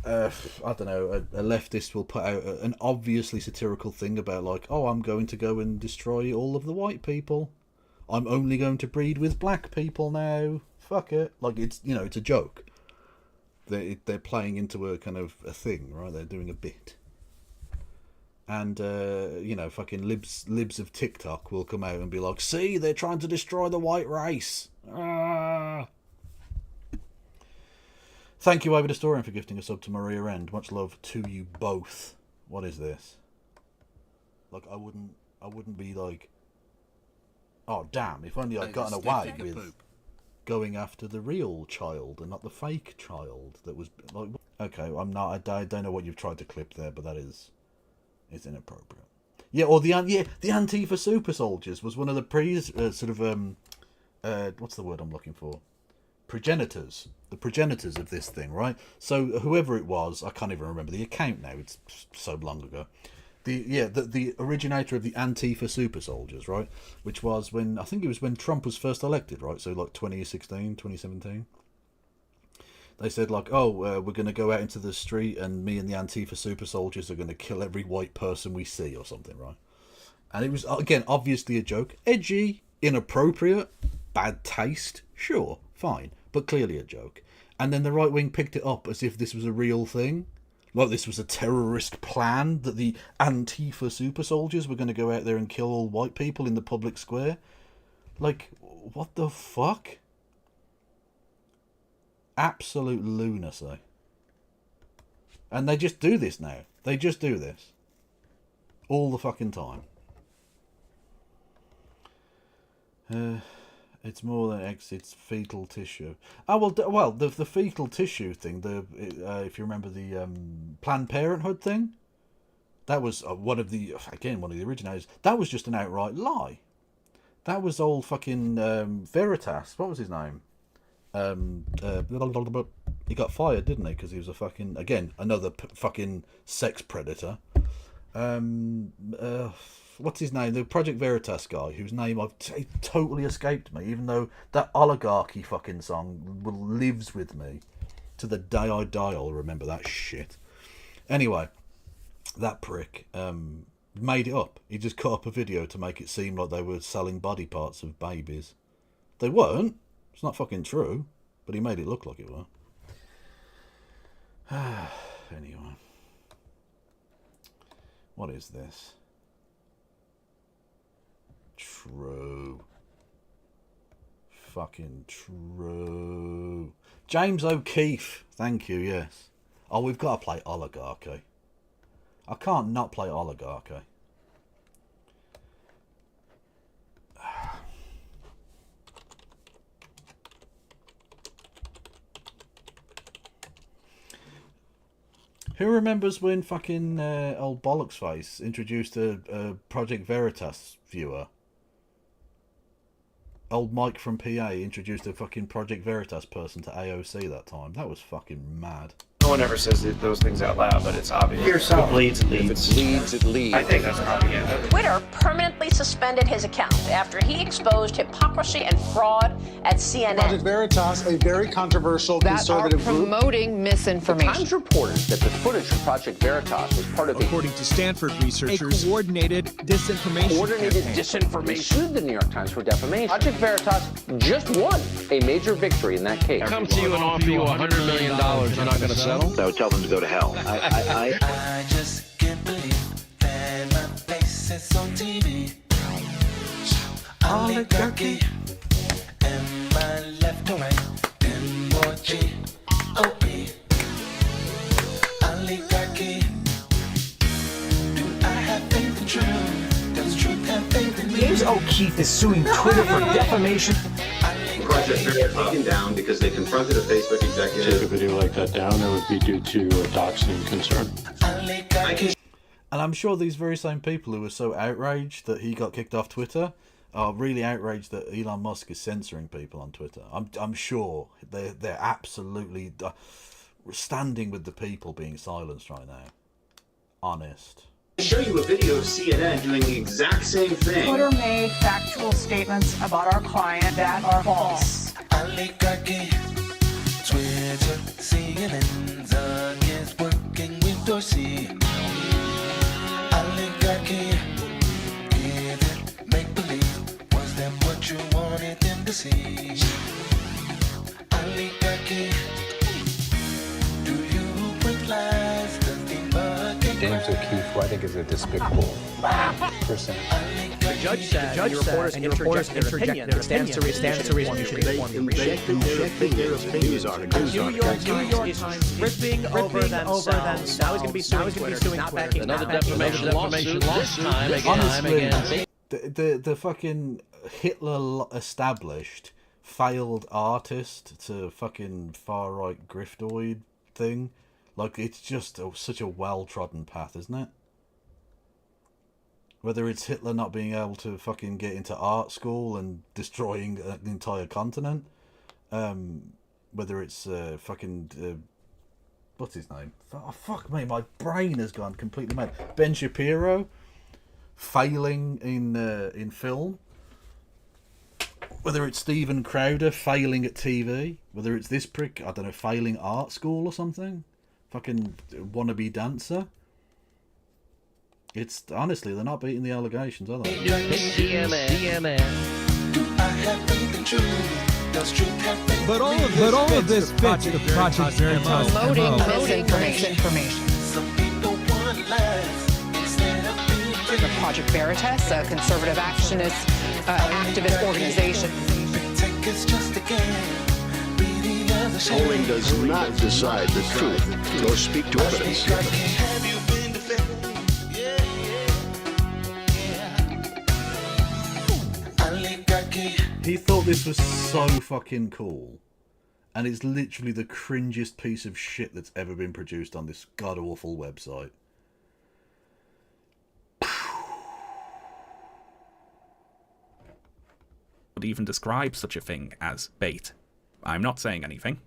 I don't know, a leftist will put out an obviously satirical thing about, like, oh, I'm going to go and destroy all of the white people. I'm only going to breed with black people now. Fuck it. Like, it's, you know, it's a joke. They're playing into a kind of a thing, right? They're doing a bit. And, you know, fucking libs of TikTok will come out and be like, see, they're trying to destroy the white race. Ah. Thank you, Over Historian, for gifting a sub to Maria End. Much love to you both. What is this? Like, I wouldn't be like, oh, damn, if only I'd gotten away with going after the real child and not the fake child that was, like, okay, I don't know what you've tried to clip there, but that is... it's inappropriate. Yeah, or the Antifa super soldiers was one of the what's the word I'm looking for? Progenitors. The progenitors of this thing, right? So whoever it was, I can't even remember the account now. It's so long ago. The originator of the Antifa super soldiers, right? Which was when, I think it was when Trump was first elected, right? So like 2016, 2017. They said, like, oh, we're going to go out into the street and me and the Antifa super soldiers are going to kill every white person we see or something, right? And it was, again, obviously a joke. Edgy, inappropriate, bad taste, sure, fine, but clearly a joke. And then the right wing picked it up as if this was a real thing. Like this was a terrorist plan that the Antifa super soldiers were going to go out there and kill all white people in the public square. Like, what the fuck? Absolute lunacy. And they just do this now. They just do this. All the fucking time. It's more than eggs, it's fetal tissue. Oh, well, the fetal tissue thing, if you remember the Planned Parenthood thing, that was one of the originators. That was just an outright lie. That was old fucking Veritas. What was his name? He got fired, didn't he? Because he was a fucking, again, another fucking sex predator. What's his name? The Project Veritas guy, whose name totally escaped me, even though that Oligarchy fucking song lives with me. To the day I die, I'll remember that shit. Anyway, that prick made it up. He just cut up a video to make it seem like they were selling body parts of babies. They weren't. It's not fucking true, but he made it look like it were. Anyway. What is this? True. Fucking true. James O'Keefe. Thank you, yes. Oh, we've got to play Oligarchy. I can't not play Oligarchy. Who remembers when fucking old Bollocks Face introduced a Project Veritas viewer? Old Mike from PA introduced a fucking Project Veritas person to AOC that time. That was fucking mad. No one ever says those things out loud, but it's obvious. Yourself. It bleeds, it leads. If it bleeds, it leads. I think that's propaganda. Twitter permanently suspended his account after he exposed hypocrisy and fraud at CNN. Project Veritas, a very controversial conservative group, promoting misinformation. The Times reported that the footage from Project Veritas was part of according to Stanford researchers, a coordinated disinformation campaign. They sued the New York Times for defamation. Project Veritas just won a major victory in that case. I come to you and offer you $100 million. You're not going to settle? So tell them to go to hell. I just can't believe that my face is on TV. Oligarchy. Am I left or right? M-O-G-O-P. Oligarchy. Do I have faith in truth? Does truth have faith in me? James O'Keefe is suing Twitter for defamation. Project Veritas taken down because they confronted a Facebook executive. Take a video like that down, it would be due to a doxing concern. And I'm sure these very same people who were so outraged that he got kicked off Twitter are really outraged that Elon Musk is censoring people on Twitter. I'm sure they're absolutely standing with the people being silenced right now. Honest. Show you a video of CNN doing the exact same thing. Twitter made factual statements about our client that are false. Oligarchy, Twitter, CNN's against working with Dorsey. Oligarchy, give it make believe. Was that what you wanted them to see? Oligarchy, do you bring lies? James O'Keefe, who I think is a despicable person. The judge said, and reporters interject their opinion. Stands to reason you should inform your readers. New York Times ripping over themselves. Now he's going to be suing Twitter. Another defamation lawsuit, this time Honestly, the fucking Hitler established failed artist to fucking far right griftoid thing. Like, it's just such a well-trodden path, isn't it? Whether it's Hitler not being able to fucking get into art school and destroying an entire continent, whether it's what's his name? Oh, fuck me, my brain has gone completely mad. Ben Shapiro failing in film. Whether it's Steven Crowder failing at TV, whether it's this prick, I don't know, failing art school or something. Fucking wannabe dancer. It's honestly, they're not beating the allegations, are they? But all of this fits the Project Veritas Promoting misinformation. The Project Veritas, a conservative activist organization. Polling does not decide the truth. Go speak to evidence. He thought this was so fucking cool. And it's literally the cringiest piece of shit that's ever been produced on this god-awful website. Would even describe such a thing as bait. I'm not saying anything.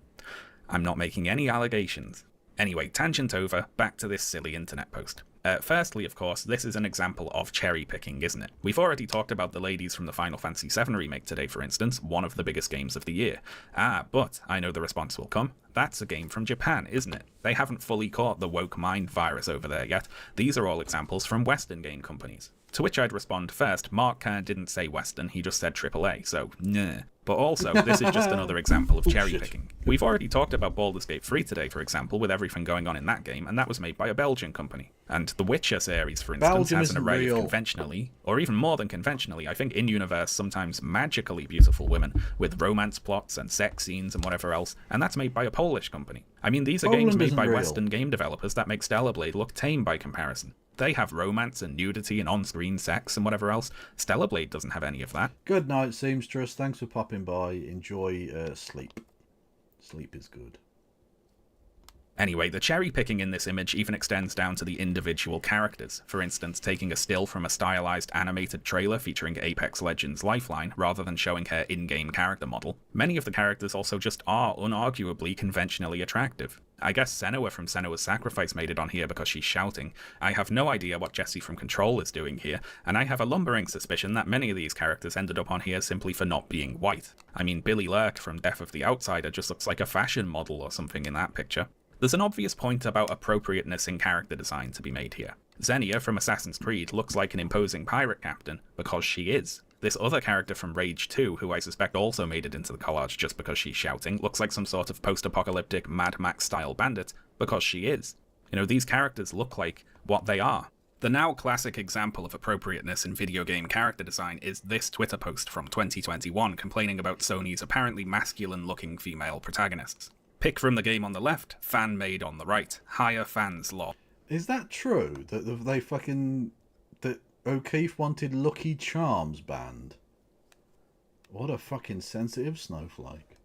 I'm not making any allegations. Anyway, tangent over, back to this silly internet post. Firstly, of course, this is an example of cherry-picking, isn't it? We've already talked about the ladies from the Final Fantasy VII Remake today, for instance, one of the biggest games of the year. But I know the response will come. That's a game from Japan, isn't it? They haven't fully caught the woke mind virus over there yet. These are all examples from Western game companies. To which I'd respond first, Mark Kerr didn't say Western, he just said AAA, so nah. But also, this is just another example of cherry-picking. We've already talked about Baldur's Gate 3 today, for example, with everything going on in that game, and that was made by a Belgian company. And the Witcher series, for instance, Belgium has an array real. of conventionally, or even more than conventionally, I think in-universe, sometimes magically beautiful women, with romance plots and sex scenes and whatever else, and that's made by a Polish company. I mean, these are Poland games made isn't by real. Western game developers that make Stellar Blade look tame by comparison. They have romance and nudity and on-screen sex and whatever else. Stellar Blade doesn't have any of that. Good night, seamstress. Thanks for popping by. Enjoy sleep. Sleep is good. Anyway, the cherry-picking in this image even extends down to the individual characters. For instance, taking a still from a stylized animated trailer featuring Apex Legends Lifeline, rather than showing her in-game character model. Many of the characters also just are unarguably conventionally attractive. I guess Senua from Senua's Sacrifice made it on here because she's shouting. I have no idea what Jessie from Control is doing here, and I have a lumbering suspicion that many of these characters ended up on here simply for not being white. I mean, Billy Lurk from Death of the Outsider just looks like a fashion model or something in that picture. There's an obvious point about appropriateness in character design to be made here. Xenia from Assassin's Creed looks like an imposing pirate captain because she is. This other character from Rage 2, who I suspect also made it into the collage just because she's shouting, looks like some sort of post-apocalyptic Mad Max-style bandit because she is. You know, these characters look like what they are. The now classic example of appropriateness in video game character design is this Twitter post from 2021 complaining about Sony's apparently masculine-looking female protagonists. Pick from the game on the left, fan made on the right. Higher fans law. Is that true? That they fucking... that O'Keefe wanted Lucky Charms banned? What a fucking sensitive snowflake.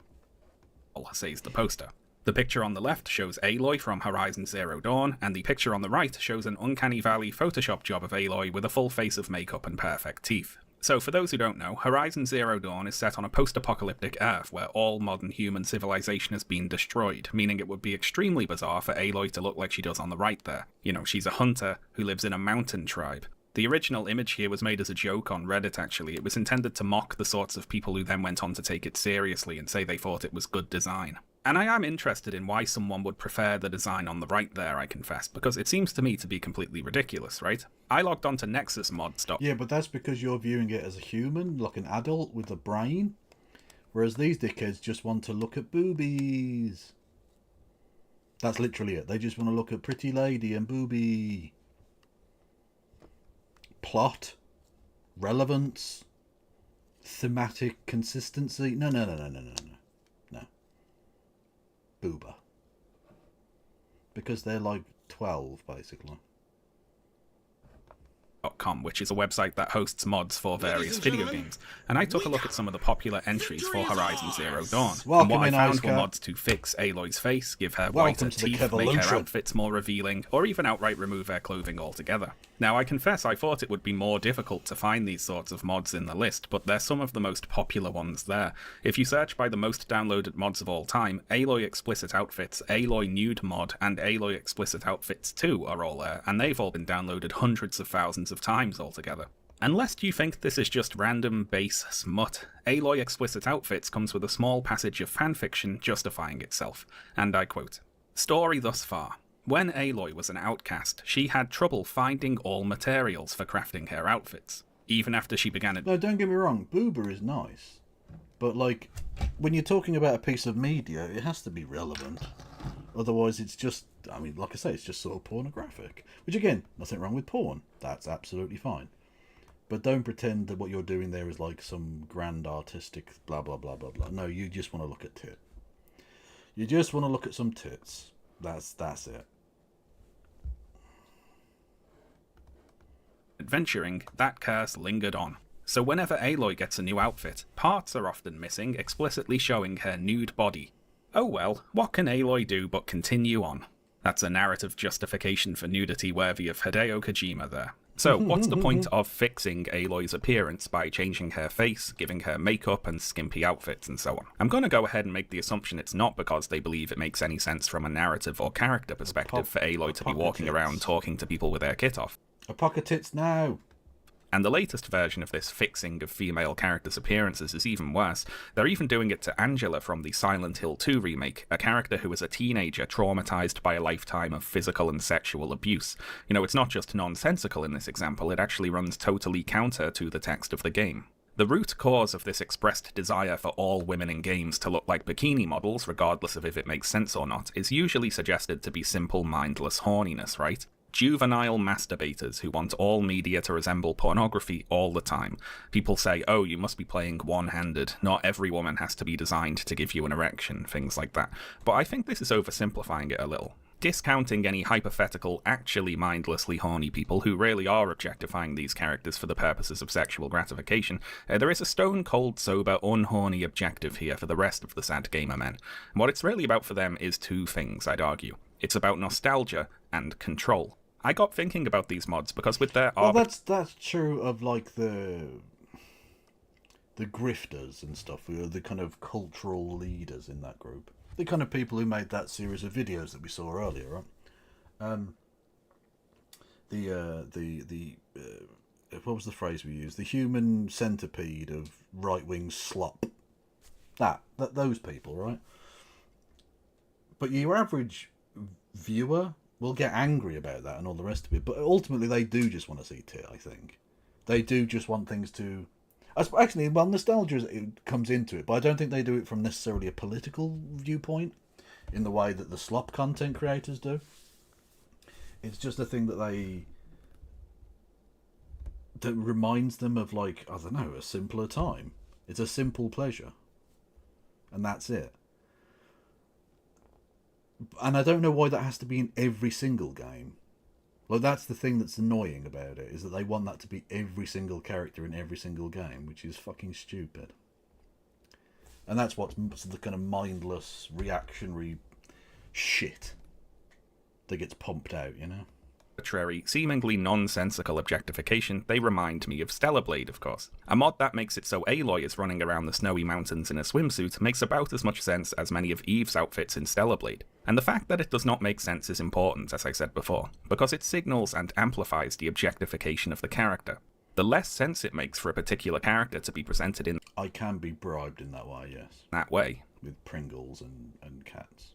Says the poster. The picture on the left shows Aloy from Horizon Zero Dawn, and the picture on the right shows an Uncanny Valley Photoshop job of Aloy with a full face of makeup and perfect teeth. So, for those who don't know, Horizon Zero Dawn is set on a post-apocalyptic Earth where all modern human civilization has been destroyed, meaning it would be extremely bizarre for Aloy to look like she does on the right there. You know, she's a hunter who lives in a mountain tribe. The original image here was made as a joke on Reddit, actually. It was intended to mock the sorts of people who then went on to take it seriously and say they thought it was good design. And I am interested in why someone would prefer the design on the right there, I confess, because it seems to me to be completely ridiculous, right? I logged onto Nexus mod stuff. Yeah, but that's because you're viewing it as a human, like an adult with a brain, whereas these dickheads just want to look at boobies. That's literally it. They just want to look at pretty lady and boobie. Plot, relevance, thematic consistency. No. Booba. Because they're like 12, basically. .com, which is a website that hosts mods for various video games, and I took a look at some of the popular entries for Horizon Zero Dawn. And what I found were mods to fix Aloy's face, give her whiter teeth, make her outfits more revealing, or even outright remove her clothing altogether. Now, I confess I thought it would be more difficult to find these sorts of mods in the list, but they're some of the most popular ones there. If you search by the most downloaded mods of all time, Aloy Explicit Outfits, Aloy Nude Mod, and Aloy Explicit Outfits 2 are all there, and they've all been downloaded hundreds of thousands of times altogether. And lest you think this is just random base smut, Aloy Explicit Outfits comes with a small passage of fanfiction justifying itself, and I quote, "Story thus far. When Aloy was an outcast, she had trouble finding all materials for crafting her outfits. Even after she began it..." No, don't get me wrong, booba is nice. But, like, when you're talking about a piece of media, it has to be relevant. Otherwise, it's just, I mean, like I say, it's just sort of pornographic. Which, again, nothing wrong with porn. That's absolutely fine. But don't pretend that what you're doing there is like some grand artistic blah, blah, blah, blah, blah. No, you just want to look at tit. You just want to look at some tits. That's it. Adventuring, that curse lingered on. So whenever Aloy gets a new outfit, parts are often missing, explicitly showing her nude body. Oh well, what can Aloy do but continue on? That's a narrative justification for nudity worthy of Hideo Kojima there. So, what's the point of fixing Aloy's appearance by changing her face, giving her makeup and skimpy outfits and so on? I'm going to go ahead and make the assumption it's not because they believe it makes any sense from a narrative or character perspective for Aloy to be walking around talking to people with her kit off. A pocket tits now! And the latest version of this fixing of female characters' appearances is even worse. They're even doing it to Angela from the Silent Hill 2 remake, a character who was a teenager traumatized by a lifetime of physical and sexual abuse. You know, it's not just nonsensical in this example, it actually runs totally counter to the text of the game. The root cause of this expressed desire for all women in games to look like bikini models, regardless of if it makes sense or not, is usually suggested to be simple mindless horniness, right? Juvenile masturbators who want all media to resemble pornography all the time. People say, oh, you must be playing one-handed, not every woman has to be designed to give you an erection, things like that. But I think this is oversimplifying it a little. Discounting any hypothetical, actually mindlessly horny people who really are objectifying these characters for the purposes of sexual gratification, there is a stone-cold, sober, unhorny objective here for the rest of the sad gamer men. And what it's really about for them is two things, I'd argue. It's about nostalgia and control. I got thinking about these mods because with their... Well, that's true of, like, the grifters and stuff, who are the kind of cultural leaders in that group. The kind of people who made that series of videos that we saw earlier, right? What was the phrase we used? The human centipede of right-wing slop. Those people, right? But your average viewer will get angry about that and all the rest of it, but ultimately they do just want to see tit, I think. They do just want things to... Actually, well, nostalgia comes into it, but I don't think they do it from necessarily a political viewpoint in the way that the slop content creators do. It's just a thing that reminds them of, like, I don't know, a simpler time. It's a simple pleasure. And that's it. And I don't know why that has to be in every single game. Like, that's the thing that's annoying about it, is that they want that to be every single character in every single game, which is fucking stupid. And that's what's the kind of mindless, reactionary shit that gets pumped out, you know? arbitrary, seemingly nonsensical objectification, they remind me of Stellar Blade, of course. A mod that makes it so Aloy is running around the snowy mountains in a swimsuit makes about as much sense as many of Eve's outfits in Stellar Blade. And the fact that it does not make sense is important, as I said before, because it signals and amplifies the objectification of the character. The less sense it makes for a particular character to be presented in I can be bribed in that way, yes. that way. With Pringles and cats.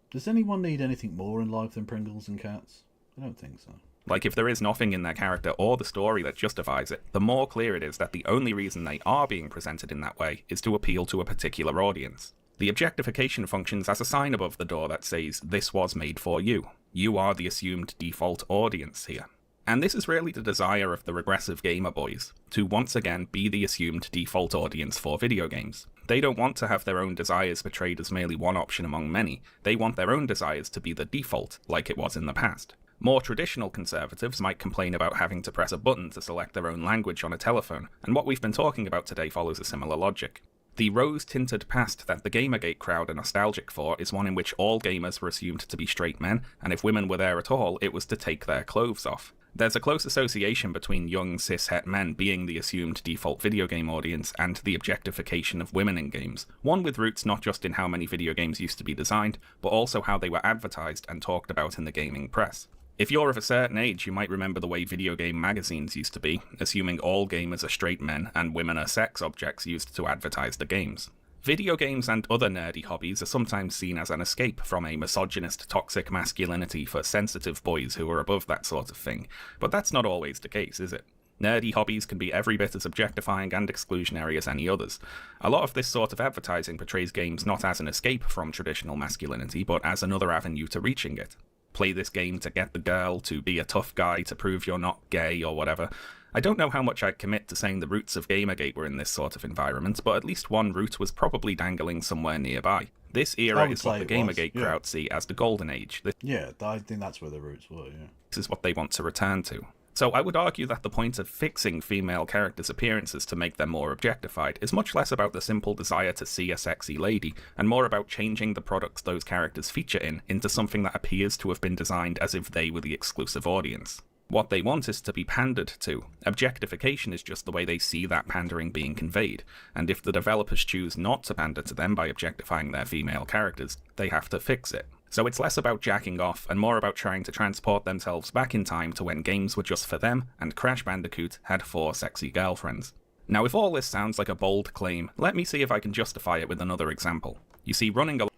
Does anyone need anything more in life than Pringles and cats? I don't think so. Like, if there is nothing in their character or the story that justifies it, the more clear it is that the only reason they are being presented in that way is to appeal to a particular audience. The objectification functions as a sign above the door that says, "This was made for you. You are the assumed default audience here." And this is really the desire of the regressive gamer boys, to once again be the assumed default audience for video games. They don't want to have their own desires portrayed as merely one option among many, they want their own desires to be the default, like it was in the past. More traditional conservatives might complain about having to press a button to select their own language on a telephone, and what we've been talking about today follows a similar logic. The rose-tinted past that the Gamergate crowd are nostalgic for is one in which all gamers were assumed to be straight men, and if women were there at all, it was to take their clothes off. There's a close association between young cis-het men being the assumed default video game audience and the objectification of women in games, one with roots not just in how many video games used to be designed, but also how they were advertised and talked about in the gaming press. If you're of a certain age, you might remember the way video game magazines used to be, assuming all gamers are straight men and women are sex objects used to advertise the games. Video games and other nerdy hobbies are sometimes seen as an escape from a misogynist, toxic masculinity for sensitive boys who are above that sort of thing, but that's not always the case, is it? Nerdy hobbies can be every bit as objectifying and exclusionary as any others. A lot of this sort of advertising portrays games not as an escape from traditional masculinity, but as another avenue to reaching it. Play this game to get the girl, to be a tough guy, to prove you're not gay or whatever. I don't know how much I'd commit to saying the roots of Gamergate were in this sort of environment, but at least one root was probably dangling somewhere nearby. This era is what the Gamergate crowd see as the golden age. Yeah, I think that's where the roots were, yeah. This is what they want to return to. So I would argue that the point of fixing female characters' appearances to make them more objectified is much less about the simple desire to see a sexy lady, and more about changing the products those characters feature in into something that appears to have been designed as if they were the exclusive audience. What they want is to be pandered to. Objectification is just the way they see that pandering being conveyed, and if the developers choose not to pander to them by objectifying their female characters, they have to fix it. So it's less about jacking off and more about trying to transport themselves back in time to when games were just for them and Crash Bandicoot had 4 sexy girlfriends. Now if all this sounds like a bold claim, let me see if I can justify it with another example. You see, running along...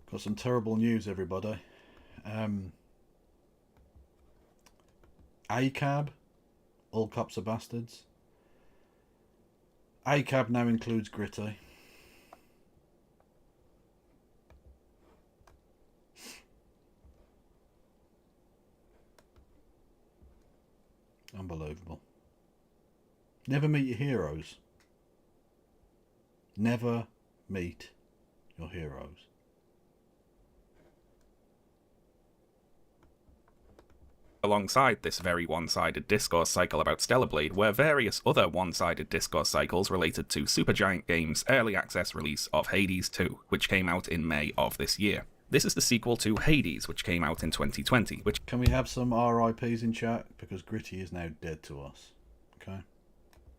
Got some terrible news, everybody. ACAB, all cops are bastards. ACAB now includes Gritty. Unbelievable. Never meet your heroes. Never meet your heroes. Alongside this very one-sided discourse cycle about Stellar Blade were various other one-sided discourse cycles related to Supergiant Games' early access release of Hades 2, which came out in May of this year. This is the sequel to Hades, which came out in 2020, which... Can we have some RIPs in chat? Because Gritty is now dead to us. Okay.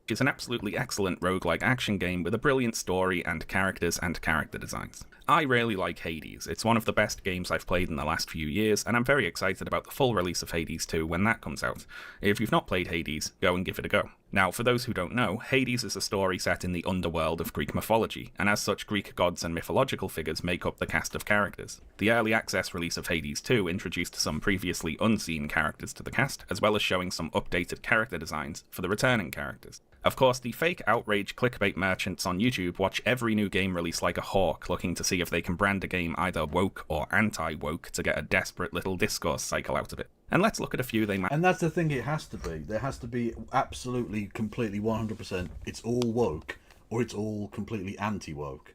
Which is an absolutely excellent roguelike action game with a brilliant story and characters and character designs. I really like Hades. It's one of the best games I've played in the last few years, and I'm very excited about the full release of Hades 2 when that comes out. If you've not played Hades, go and give it a go. Now, for those who don't know, Hades is a story set in the underworld of Greek mythology, and as such, Greek gods and mythological figures make up the cast of characters. The early access release of Hades 2 introduced some previously unseen characters to the cast, as well as showing some updated character designs for the returning characters. Of course, the fake outrage clickbait merchants on YouTube watch every new game release like a hawk, looking to see if they can brand a game either woke or anti-woke to get a desperate little discourse cycle out of it. And let's look at a few they might... And that's the thing, it has to be. There has to be absolutely, completely, 100%, it's all woke, or it's all completely anti-woke.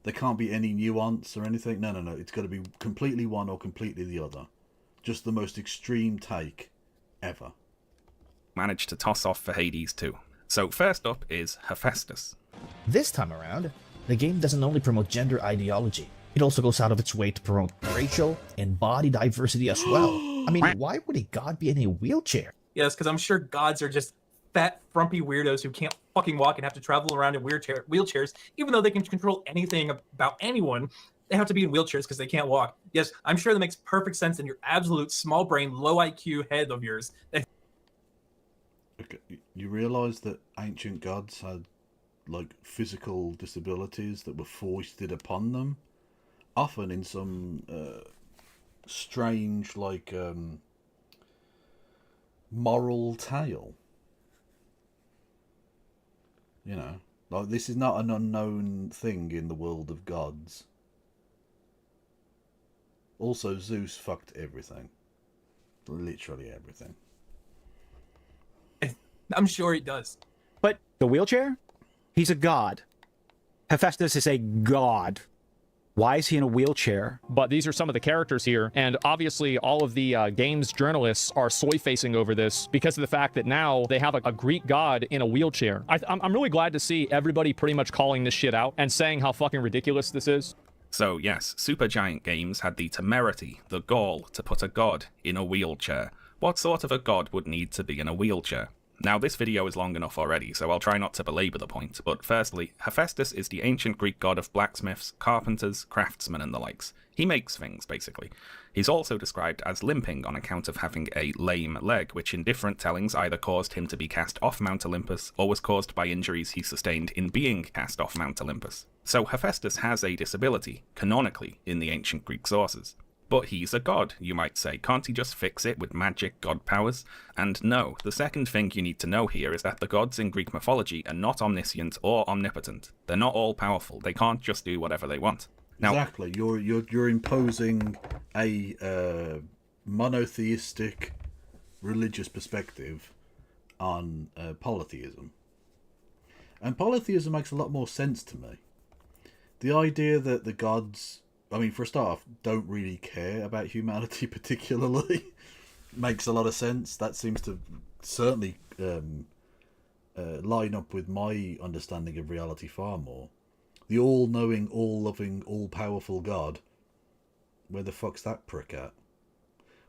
There can't be any nuance or anything. No, it's got to be completely one or completely the other. Just the most extreme take ever. Managed to toss off for Hades 2. So first up is Hephaestus. This time around, the game doesn't only promote gender ideology, It also goes out of its way to promote racial and body diversity as well. I mean, why would a god be in a wheelchair? Yes, because I'm sure gods are just fat, frumpy weirdos who can't fucking walk and have to travel around in wheelchairs, even though they can control anything about anyone. They have to be in wheelchairs because they can't walk. Yes, I'm sure that makes perfect sense in your absolute small brain, low IQ head of yours. Okay. You realise that ancient gods had, like, physical disabilities that were foisted upon them, often in some strange, like, moral tale. You know, like, this is not an unknown thing in the world of gods. Also, Zeus fucked everything. Literally everything. I'm sure he does. But the wheelchair? He's a god. Hephaestus is a god. Why is he in a wheelchair? But these are some of the characters here, and obviously all of the games journalists are soy-facing over this because of the fact that now they have a Greek god in a wheelchair. I'm really glad to see everybody pretty much calling this shit out and saying how fucking ridiculous this is. So yes, Supergiant Games had the temerity, the gall, to put a god in a wheelchair. What sort of a god would need to be in a wheelchair? Now, this video is long enough already, so I'll try not to belabor the point, but firstly, Hephaestus is the ancient Greek god of blacksmiths, carpenters, craftsmen, and the likes. He makes things, basically. He's also described as limping on account of having a lame leg, which in different tellings either caused him to be cast off Mount Olympus, or was caused by injuries he sustained in being cast off Mount Olympus. So Hephaestus has a disability, canonically, in the ancient Greek sources. But he's a god, you might say. Can't he just fix it with magic god powers? And no, the second thing you need to know here is that the gods in Greek mythology are not omniscient or omnipotent. They're not all powerful. They can't just do whatever they want. Now, exactly. You're imposing a monotheistic religious perspective on polytheism. And polytheism makes a lot more sense to me. The idea that the gods, I mean, for a start off, don't really care about humanity particularly makes a lot of sense. That seems to certainly line up with my understanding of reality far more. The all-knowing, all-loving, all-powerful god, where the fuck's that prick at?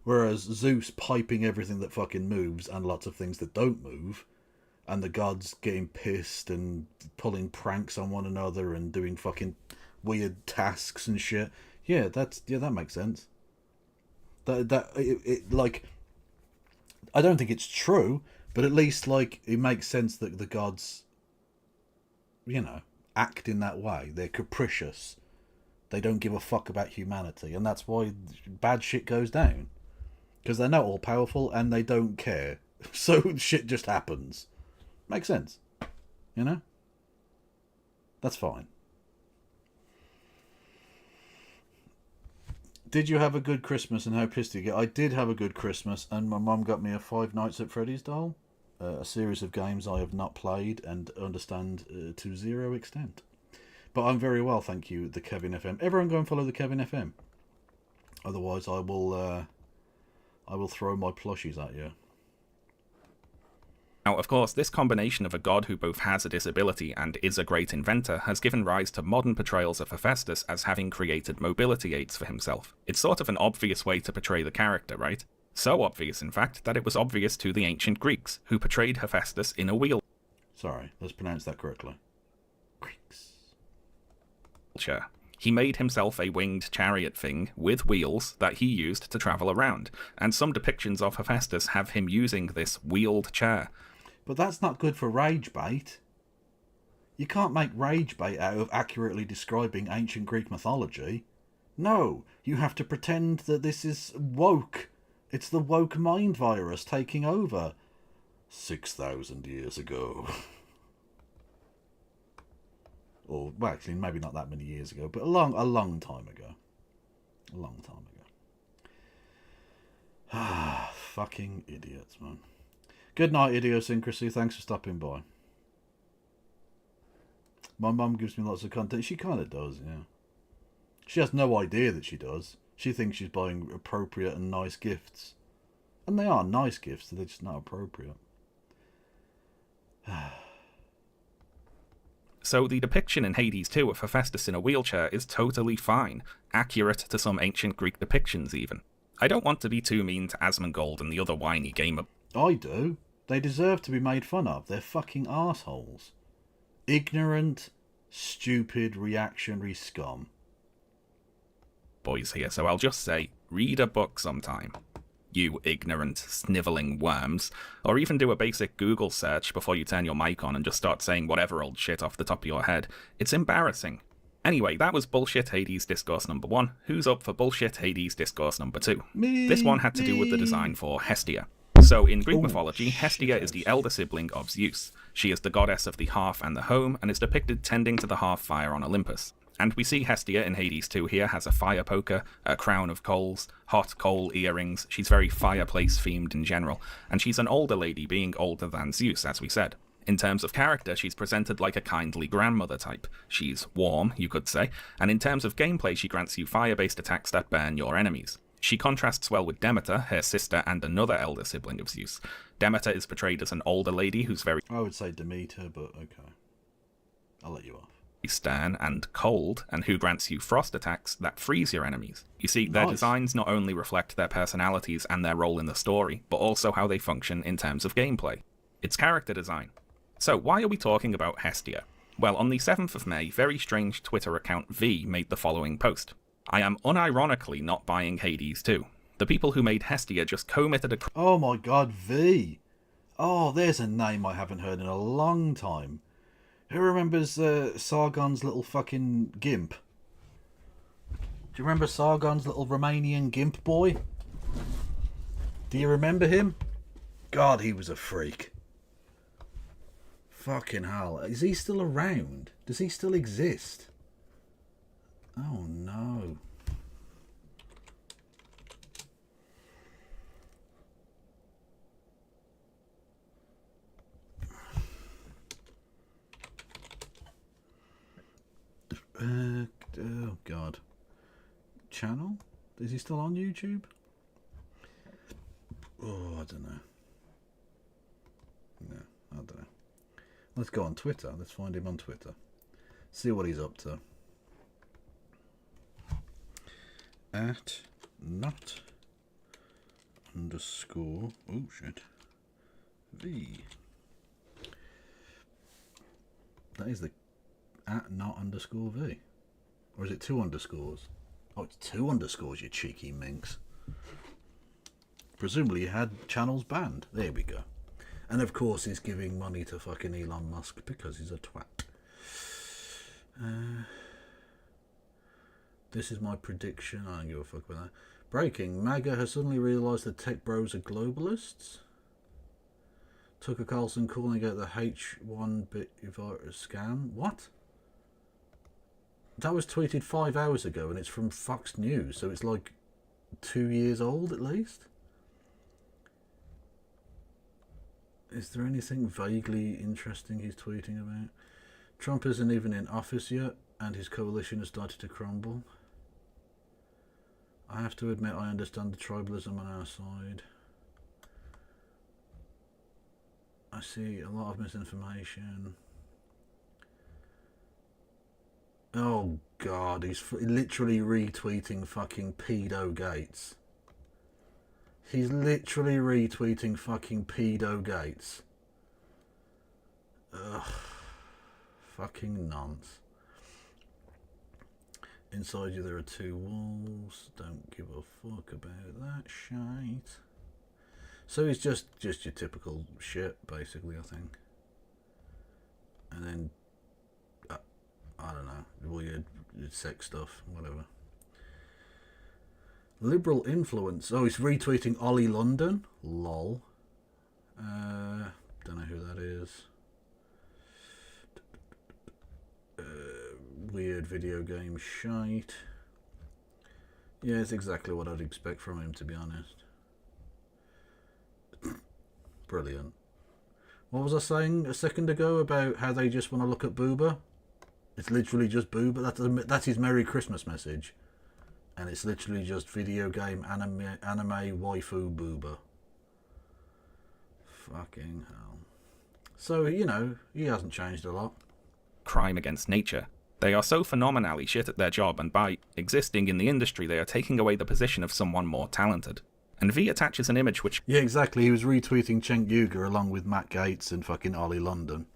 Whereas Zeus piping everything that fucking moves and lots of things that don't move, and the gods getting pissed and pulling pranks on one another and doing fucking weird tasks and shit. Yeah, that makes sense. Like, I don't think it's true, but at least, like, it makes sense that the gods, you know, act in that way. They're capricious. They don't give a fuck about humanity, and that's why bad shit goes down. Because they're not all powerful and they don't care. So shit just happens. Makes sense. You know? That's fine. Did you have a good Christmas and how pissed did you get? I did have a good Christmas, and my mum got me a Five Nights at Freddy's doll. A series of games I have not played and understand to zero extent. But I'm very well, thank you, the Kevin FM. Everyone go and follow the Kevin FM. Otherwise I will throw my plushies at you. Now, of course, this combination of a god who both has a disability and is a great inventor has given rise to modern portrayals of Hephaestus as having created mobility aids for himself. It's sort of an obvious way to portray the character, right? So obvious, in fact, that it was obvious to the ancient Greeks, who portrayed Hephaestus in a wheelchair. Sorry, let's pronounce that correctly. He made himself a winged chariot thing with wheels that he used to travel around, and some depictions of Hephaestus have him using this wheeled chair. But that's not good for rage bait. You can't make rage bait out of accurately describing ancient Greek mythology. No, you have to pretend that this is woke. It's the woke mind virus taking over. 6,000 years ago. Or, well, actually, maybe not that many years ago, but a long time ago. A long time ago. Ah, fucking idiots, man. Good night, Idiosyncrasy. Thanks for stopping by. My mum gives me lots of content. She kind of does, yeah. She has no idea that she does. She thinks she's buying appropriate and nice gifts. And they are nice gifts, they're just not appropriate. So the depiction in Hades 2 of Hephaestus in a wheelchair is totally fine, accurate to some ancient Greek depictions even. I don't want to be too mean to Asmongold and the other whiny gamer. I do. They deserve to be made fun of. They're fucking arseholes. Ignorant, stupid, reactionary scum. Boys here, so I'll just say, read a book sometime. You ignorant, snivelling worms. Or even do a basic Google search before you turn your mic on and just start saying whatever old shit off the top of your head. It's embarrassing. Anyway, that was Bullshit Hades Discourse number 1. Who's up for Bullshit Hades Discourse number 2? This one had to do with the design for Hestia. So, in Greek mythology, Hestia is the elder sibling of Zeus. She is the goddess of the hearth and the home, and is depicted tending to the hearth fire on Olympus. And we see Hestia in Hades 2 here has a fire poker, a crown of coals, hot coal earrings. She's very fireplace themed in general, and she's an older lady being older than Zeus, as we said. In terms of character, she's presented like a kindly grandmother type. She's warm, you could say, and in terms of gameplay, she grants you fire-based attacks that burn your enemies. She contrasts well with Demeter, her sister and another elder sibling of Zeus. Demeter is portrayed as an older lady who's very... I would say Demeter, but okay. I'll let you off. Stern and cold, and who grants you frost attacks that freeze your enemies. You see, their designs not only reflect their personalities and their role in the story, but also how they function in terms of gameplay. It's character design. So why are we talking about Hestia? Well, on the 7th of May, very strange Twitter account V made the following post. I am unironically not buying Hades 2. The people who made Hestia just committed a... Oh my god, V! Oh, there's a name I haven't heard in a long time. Who remembers Sargon's little fucking gimp? Do you remember Sargon's little Romanian gimp boy? Do you remember him? God, he was a freak. Fucking hell. Is he still around? Does he still exist? Oh no. Oh god. Channel? Is he still on YouTube? Oh, I don't know. No, I don't know. Let's go on Twitter. Let's find him on Twitter. See what he's up to. At not underscore oh shit V. That is the at not underscore V. Or is it 2 underscores? Oh, it's 2 underscores, you cheeky minx. Presumably you had channels banned. There we go. And of course he's giving money to fucking Elon Musk because he's a twat. This is my prediction. I don't give a fuck with that. Breaking. MAGA has suddenly realised that tech bros are globalists. Tucker Carlson calling out the H1-bit virus scam. What? That was tweeted 5 hours ago and it's from Fox News, so it's like 2 years old at least. Is there anything vaguely interesting he's tweeting about? Trump isn't even in office yet and his coalition has started to crumble. I have to admit I understand the tribalism on our side. I see a lot of misinformation. Oh god, he's literally retweeting fucking pedo Gates. He's literally retweeting fucking pedo Gates. Ugh. Fucking nonce. Inside you there are 2 walls. Don't give a fuck about that shite. So it's just your typical shit, basically, I think. And then, I don't know, weird sex stuff, whatever. Liberal influence. Oh, he's retweeting Ollie London. Lol. Don't know who that is. Weird video game shite. Yeah, it's exactly what I'd expect from him, to be honest. Brilliant. What was I saying a second ago about how they just want to look at Booba? It's literally just Booba. That's his Merry Christmas message. And it's literally just video game anime waifu Booba. Fucking hell. So, you know, he hasn't changed a lot. crime against nature. They are so phenomenally shit at their job, and by existing in the industry they are taking away the position of someone more talented. And V attaches an image which... Yeah, exactly. He was retweeting Cenk Uygur along with Matt Gaetz and fucking Ollie London.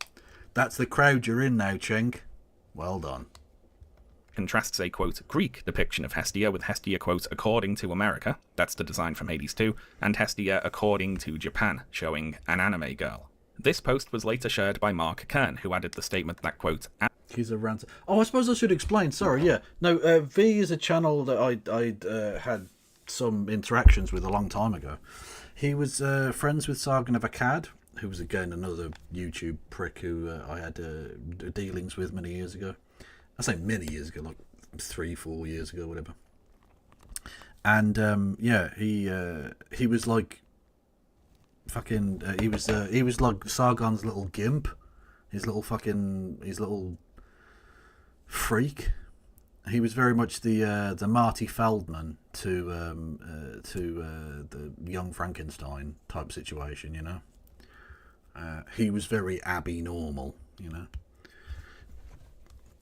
That's the crowd you're in now, Cenk. Well done. Contrasts a, quote, Greek depiction of Hestia with Hestia, quote, according to America, that's the design from Hades 2, and Hestia according to Japan, showing an anime girl. This post was later shared by Mark Kern, who added the statement that, quote... He's a rant. Oh, I suppose I should explain. Sorry, yeah. No, V is a channel that I'd had some interactions with a long time ago. He was friends with Sargon of Akkad, who was, again, another YouTube prick who I had dealings with many years ago. I say many years ago, like 3-4 years ago, whatever. And yeah, he was like fucking. He was like Sargon's little gimp, his little freak. He was very much the Marty Feldman to the Young Frankenstein type situation, you know. He was very Abby normal, you know.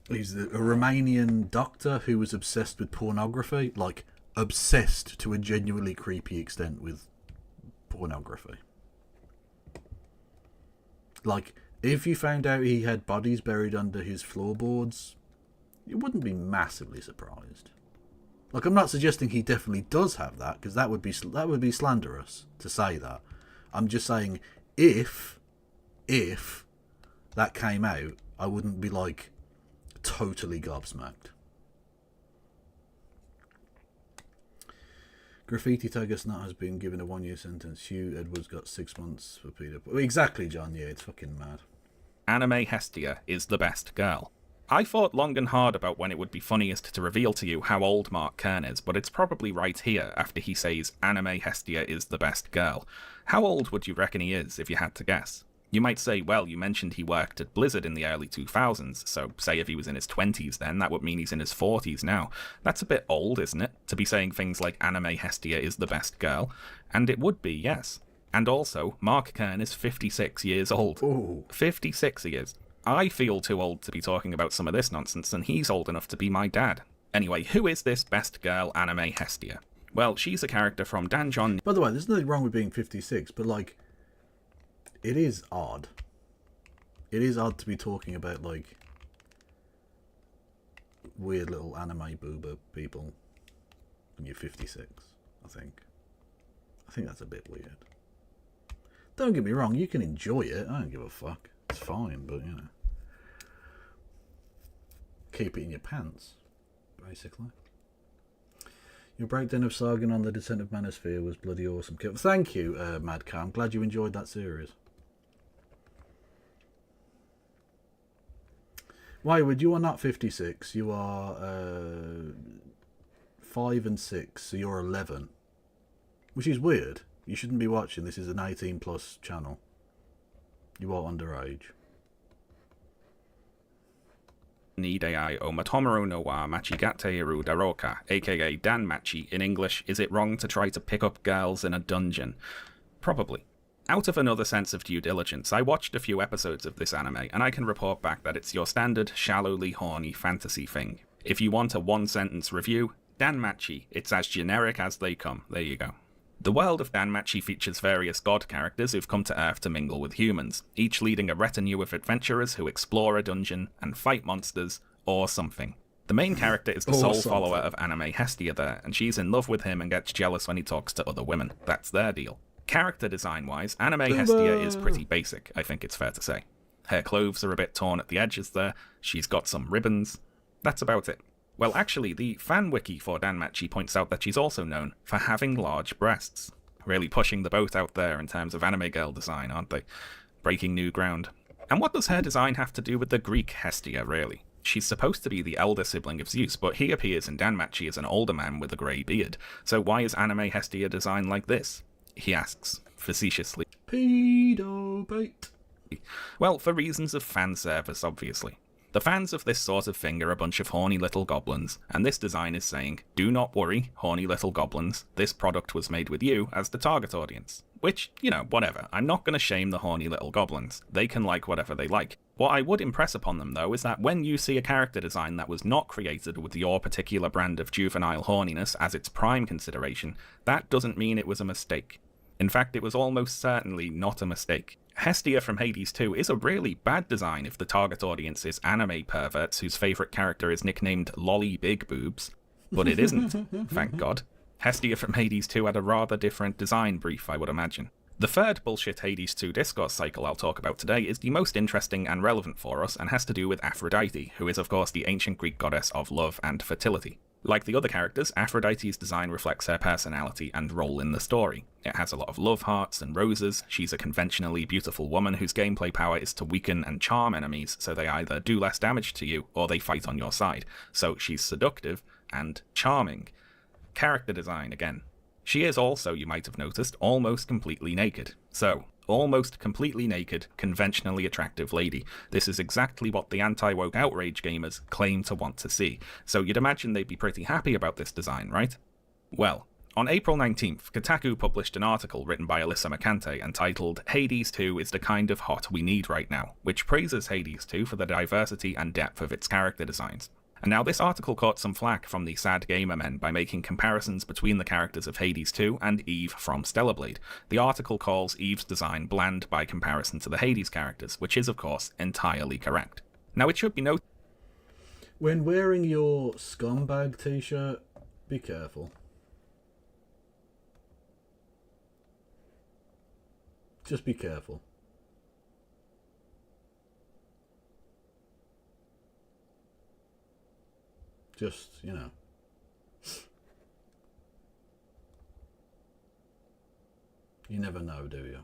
He's a Romanian doctor who was obsessed with pornography, like obsessed to a genuinely creepy extent with pornography. Like, if you found out he had bodies buried under his floorboards, you wouldn't be massively surprised. Like, I'm not suggesting he definitely does have that, because that would be slanderous to say that. I'm just saying, if that came out, I wouldn't be like totally gobsmacked. Graffiti Tagger Snot has been given a 1-year sentence. Hugh Edwards got 6 months for Peter. Exactly, John. Yeah, it's fucking mad. Anime Hestia is the best girl. I thought long and hard about when it would be funniest to reveal to you how old Mark Kern is, but it's probably right here after he says Anime Hestia is the best girl. How old would you reckon he is, if you had to guess? You might say, well, you mentioned he worked at Blizzard in the early 2000s, so say if he was in his 20s then, that would mean he's in his 40s now. That's a bit old, isn't it, to be saying things like Anime Hestia is the best girl? And it would be, yes. And also, Mark Kern is 56 years old. Ooh. 56 he is. I feel too old to be talking about some of this nonsense, and he's old enough to be my dad. Anyway, who is this best girl Anime Hestia? Well, she's a character from Dan John... By the way, there's nothing wrong with being 56, but like... It is odd. It is odd to be talking about, like, weird little anime boober people when you're 56, I think. I think that's a bit weird. Don't get me wrong, you can enjoy it. I don't give a fuck. It's fine, but, you know. Keep it in your pants, basically. Your breakdown of Sargon on the Descent of Manosphere was bloody awesome. Thank you, Madcam. I'm glad you enjoyed that series. Wywood, you are not 56. You are 5 and 6, so you're 11. Which is weird. You shouldn't be watching. This is an 18+ channel. You are underage. Nidei o Matomaru no wa Machigate iru daroka, aka Dan Machi in English, is it wrong to try to pick up girls in a dungeon? Probably. Out of another sense of due diligence, I watched a few episodes of this anime, and I can report back that it's your standard shallowly horny fantasy thing. If you want a one-sentence review, Dan Machi, it's as generic as they come. There you go. The world of Dan Machi features various god characters who've come to Earth to mingle with humans, each leading a retinue of adventurers who explore a dungeon and fight monsters, or something. The main character is the sole follower of Anime Hestia there, and she's in love with him and gets jealous when he talks to other women. That's their deal. Character design-wise, Anime Hestia is pretty basic, I think it's fair to say. Her clothes are a bit torn at the edges there, she's got some ribbons. That's about it. Well, actually, the fan wiki for Dan Machi points out that she's also known for having large breasts. Really pushing the boat out there in terms of anime girl design, aren't they? Breaking new ground. And what does her design have to do with the Greek Hestia, really? She's supposed to be the elder sibling of Zeus, but he appears in Dan Machi as an older man with a grey beard. So why is Anime Hestia designed like this? He asks, facetiously. Pedo bait. Well, for reasons of fan service, obviously. The fans of this sort of thing are a bunch of horny little goblins, and this design is saying, do not worry, horny little goblins, this product was made with you as the target audience. Which, you know, whatever, I'm not going to shame the horny little goblins. They can like whatever they like. What I would impress upon them, though, is that when you see a character design that was not created with your particular brand of juvenile horniness as its prime consideration, that doesn't mean it was a mistake. In fact, it was almost certainly not a mistake. Hestia from Hades 2 is a really bad design if the target audience is anime perverts whose favourite character is nicknamed Lolly Big Boobs. But it isn't, thank God. Hestia from Hades 2 had a rather different design brief, I would imagine. The third bullshit Hades 2 discourse cycle I'll talk about today is the most interesting and relevant for us and has to do with Aphrodite, who is of course the ancient Greek goddess of love and fertility. Like the other characters, Aphrodite's design reflects her personality and role in the story. It has a lot of love hearts and roses. She's a conventionally beautiful woman whose gameplay power is to weaken and charm enemies so they either do less damage to you or they fight on your side. So she's seductive and charming. Character design again. She is also, you might have noticed, almost completely naked. So, almost completely naked, conventionally attractive lady. This is exactly what the anti-woke outrage gamers claim to want to see. So you'd imagine they'd be pretty happy about this design, right? Well, on April 19th, Kotaku published an article written by Alyssa Mercante entitled Hades 2 is the kind of hot we need right now, which praises Hades 2 for the diversity and depth of its character designs. And now this article caught some flack from the sad gamer men by making comparisons between the characters of Hades 2 and Eve from Stellar Blade. The article calls Eve's design bland by comparison to the Hades characters, which is of course entirely correct. Now it should be noted, when wearing your scumbag t-shirt, be careful. Just be careful. Just, you know. You never know, do you?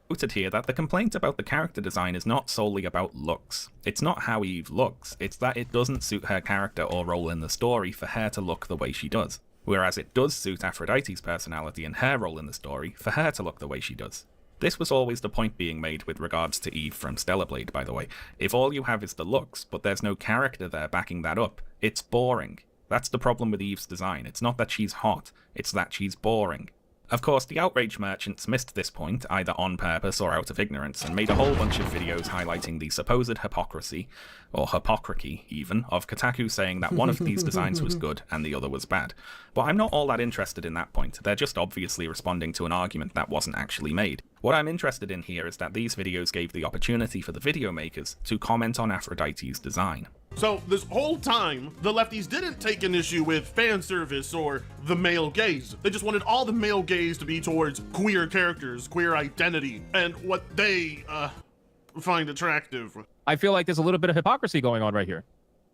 Noted here that the complaint about the character design is not solely about looks. It's not how Eve looks, it's that it doesn't suit her character or role in the story for her to look the way she does. Whereas it does suit Aphrodite's personality and her role in the story for her to look the way she does. This was always the point being made with regards to Eve from Stellar Blade, by the way. If all you have is the looks, but there's no character there backing that up, it's boring. That's the problem with Eve's design. It's not that she's hot, it's that she's boring. Of course, the outrage merchants missed this point, either on purpose or out of ignorance, and made a whole bunch of videos highlighting the supposed hypocrisy, or hypocrisy even, of Kotaku saying that one of these designs was good and the other was bad. But I'm not all that interested in that point. They're just obviously responding to an argument that wasn't actually made. What I'm interested in here is that these videos gave the opportunity for the video makers to comment on Aphrodite's design. So this whole time, the lefties didn't take an issue with fan service or the male gaze. They just wanted all the male gaze to be towards queer characters, queer identity, and what they find attractive. I feel like there's a little bit of hypocrisy going on right here.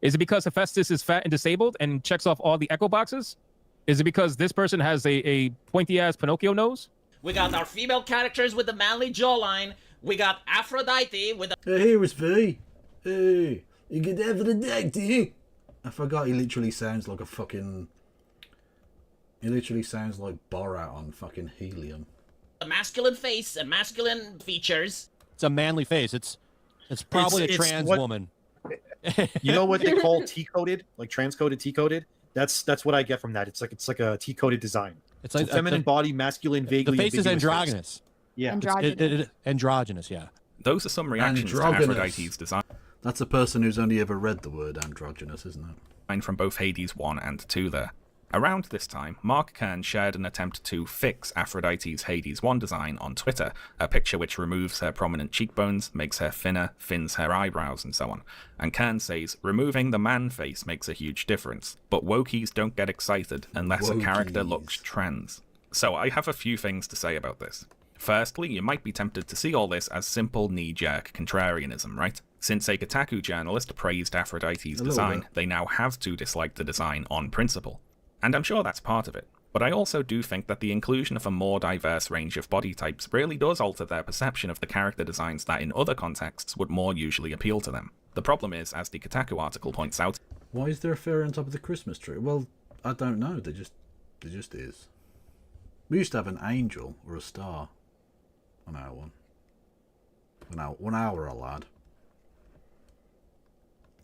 Is it because Hephaestus is fat and disabled and checks off all the echo boxes? Is it because this person has a pointy-ass Pinocchio nose? We got our female characters with the manly jawline. We got Aphrodite with the... Hey, here is V. Hey, you get Aphrodite. I forgot he literally sounds like a fucking... He literally sounds like Borat on fucking helium. A masculine face and masculine features. It's a manly face. It's probably a trans woman. You know what they call T-coded, like transcoded, T-coded? That's what I get from that. It's like a T-coded design. It's like feminine body, masculine, vaguely. The face is androgynous. Yeah, androgynous. Yeah. Those are some reactions to Aphrodite's design. That's a person who's only ever read the word androgynous, isn't it? From both Hades 1 and 2 there. Around this time, Mark Kern shared an attempt to fix Aphrodite's Hades 1 design on Twitter, a picture which removes her prominent cheekbones, makes her thinner, thins her eyebrows, and so on. And Kern says, removing the man face makes a huge difference, but wokies don't get excited unless a character looks trans. So I have a few things to say about this. Firstly, you might be tempted to see all this as simple knee-jerk contrarianism, right? Since a Kotaku journalist praised Aphrodite's design, they now have to dislike the design on principle. And I'm sure that's part of it. But I also do think that the inclusion of a more diverse range of body types really does alter their perception of the character designs that in other contexts would more usually appeal to them. The problem is, as the Kotaku article points out... Why is there a fairy on top of the Christmas tree? Well, I don't know. There just is. We used to have an angel or a star on our one. When I were a lad.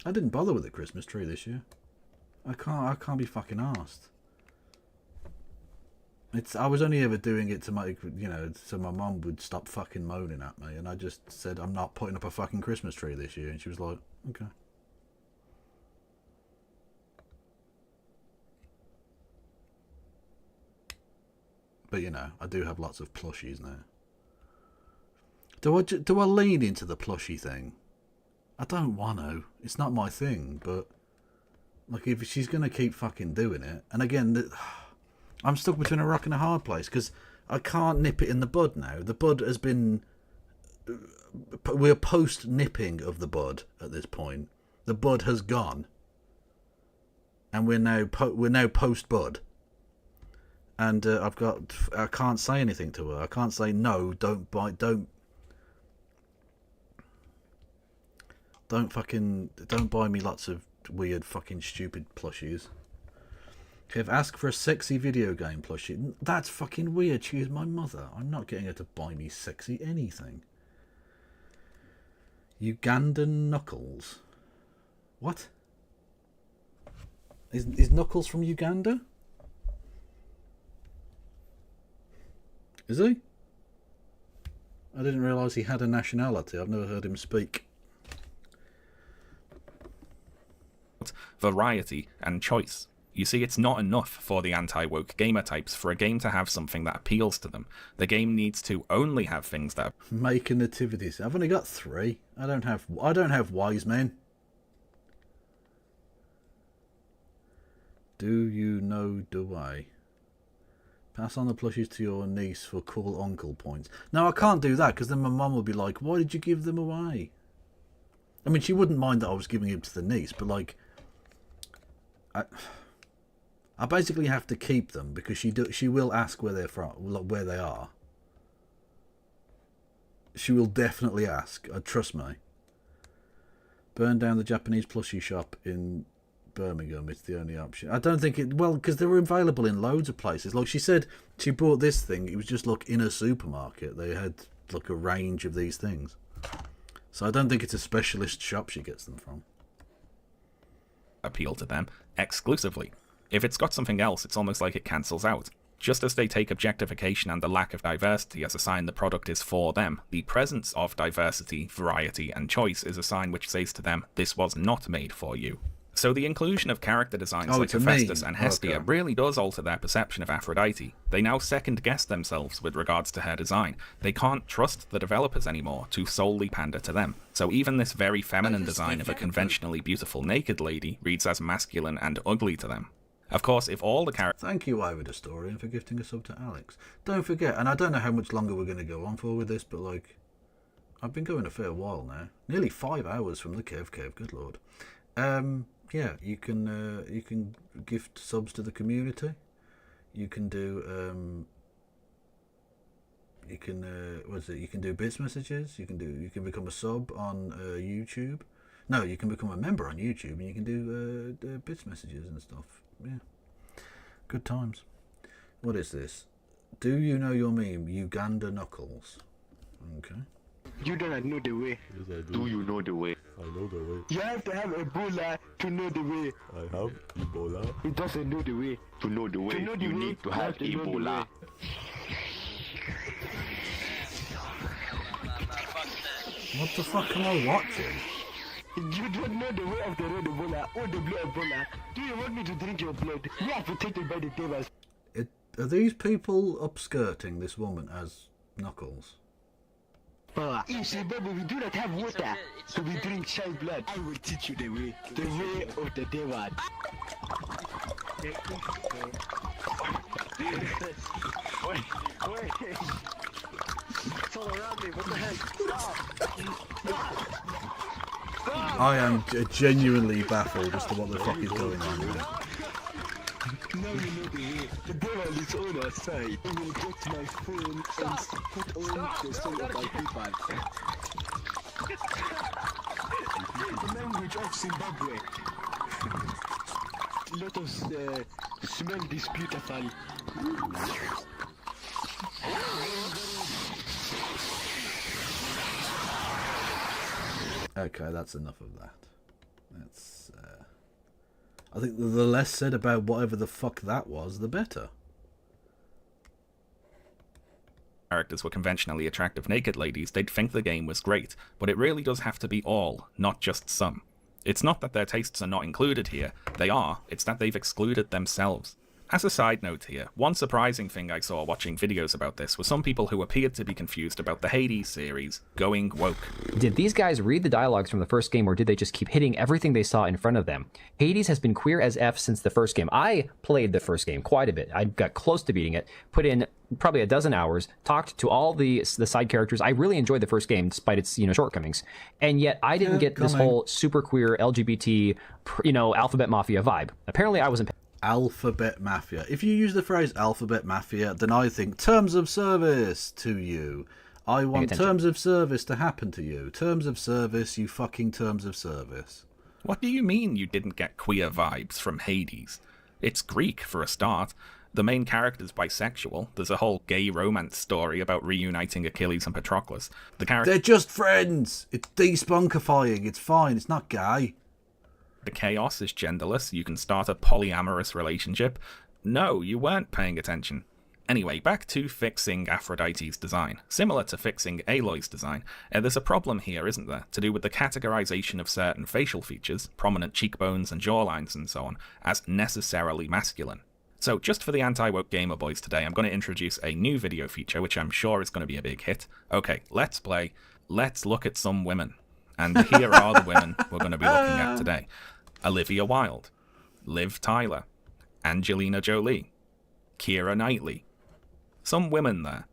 I didn't bother with the Christmas tree this year. I can't be fucking arsed. I was only ever doing it to make, so my mum would stop fucking moaning at me, and I just said, I'm not putting up a fucking Christmas tree this year, and she was like, okay. But I do have lots of plushies now. Do I lean into the plushie thing? I don't want to. It's not my thing, but like if she's going to keep fucking doing it, and again, I'm stuck between a rock and a hard place because I can't nip it in the bud now. The bud has been... We're post-nipping of the bud at this point. The bud has gone. And we're now post-bud. And I can't say anything to her. I can't say, no, don't buy me lots of weird fucking stupid plushies. Kev, ask for a sexy video game plushie. That's fucking weird. She is my mother. I'm not getting her to buy me sexy anything. Ugandan Knuckles. What? Is Knuckles from Uganda? Is he? I didn't realise he had a nationality. I've never heard him speak. Variety and choice. You see, it's not enough for the anti-woke gamer types for a game to have something that appeals to them. The game needs to only have things that make a nativity. I've only got 3. I don't have wise men. Do you know the way? Pass on the plushies to your niece for cool uncle points. No, I can't do that because then my mum will be like, why did you give them away? I mean, she wouldn't mind that I was giving them to the niece, but like, I basically have to keep them because she will ask where they're from, where they are. She will definitely ask. Trust me. Burn down the Japanese plushie shop in Birmingham. It's the only option. I don't think it... Well, because they were available in loads of places. Like she said, she bought this thing. It was just like in a supermarket. They had like a range of these things. So I don't think it's a specialist shop she gets them from. appeal to them exclusively. If it's got something else, it's almost like it cancels out. Just as they take objectification and the lack of diversity as a sign the product is for them, the presence of diversity, variety, and choice is a sign which says to them, this was not made for you. So the inclusion of character designs like Hephaestus and Hestia really does alter their perception of Aphrodite. They now second-guess themselves with regards to her design. They can't trust the developers anymore to solely pander to them. So even this very feminine design of a conventionally beautiful naked lady reads as masculine and ugly to them. Of course, if all the characters... Thank you, Ivor Historian, for gifting a sub to Alex. Don't forget, and I don't know how much longer we're going to go on for with this, but like, I've been going a fair while now. Nearly 5 hours from the Kev, good lord. Yeah, you can gift subs to the community. You can do you can do bits messages. You can become a sub on YouTube. No, you can become a member on YouTube, and you can do bits messages and stuff. Yeah, good times. What is this? Do you know your meme, Uganda Knuckles? Okay. You don't know the way. Yes, I do. You know the way? I know the way. You have to have Ebola to know the way. I have Ebola. It doesn't know the way. To know the way, you need to have Ebola. What the fuck am I watching? You don't know the way of the red Ebola or the blue Ebola. Do you want me to drink your blood? You are protected by the devils. Are these people upskirting this woman as Knuckles? You see, baby, we do not have water, so we drink shy blood. I will teach you the way of the devil. Wait. It's all around me, what the heck? Stop! I am genuinely baffled as to what the fuck is going on here. Now you know the way. The devil is on our side. I will get my phone and put on the song of my people. The language of Zimbabwe. Let us smell this beautiful. Okay, that's enough of that. That's I think the less said about whatever the fuck that was, the better. characters were conventionally attractive naked ladies, they'd think the game was great, but it really does have to be all, not just some. It's not that their tastes are not included here, they are, it's that they've excluded themselves. As a side note here, one surprising thing I saw watching videos about this was some people who appeared to be confused about the Hades series going woke. Did these guys read the dialogues from the first game, or did they just keep hitting everything they saw in front of them? Hades has been queer as F since the first game. I played the first game quite a bit. I got close to beating it, put in probably a dozen hours, talked to all the side characters. I really enjoyed the first game despite its shortcomings, and yet I didn't get this whole super queer LGBT alphabet mafia vibe. Apparently I wasn't. Alphabet Mafia. If you use the phrase Alphabet Mafia, then I think terms of service to you. I want terms of service to happen to you. Terms of service, you fucking terms of service. What do you mean you didn't get queer vibes from Hades? It's Greek, for a start. The main character's bisexual. There's a whole gay romance story about reuniting Achilles and Patroclus. They're just friends! It's despunkifying. It's fine. It's not gay. The chaos is genderless, you can start a polyamorous relationship. No, you weren't paying attention. Anyway, back to fixing Aphrodite's design. Similar to fixing Aloy's design, there's a problem here, isn't there, to do with the categorization of certain facial features, prominent cheekbones and jawlines and so on, as necessarily masculine. So just for the anti-woke gamer boys today, I'm going to introduce a new video feature, which I'm sure is going to be a big hit. Okay, let's play. Let's look at some women. And here are the women we're going to be looking at today. Olivia Wilde, Liv Tyler, Angelina Jolie, Keira Knightley. Some women there.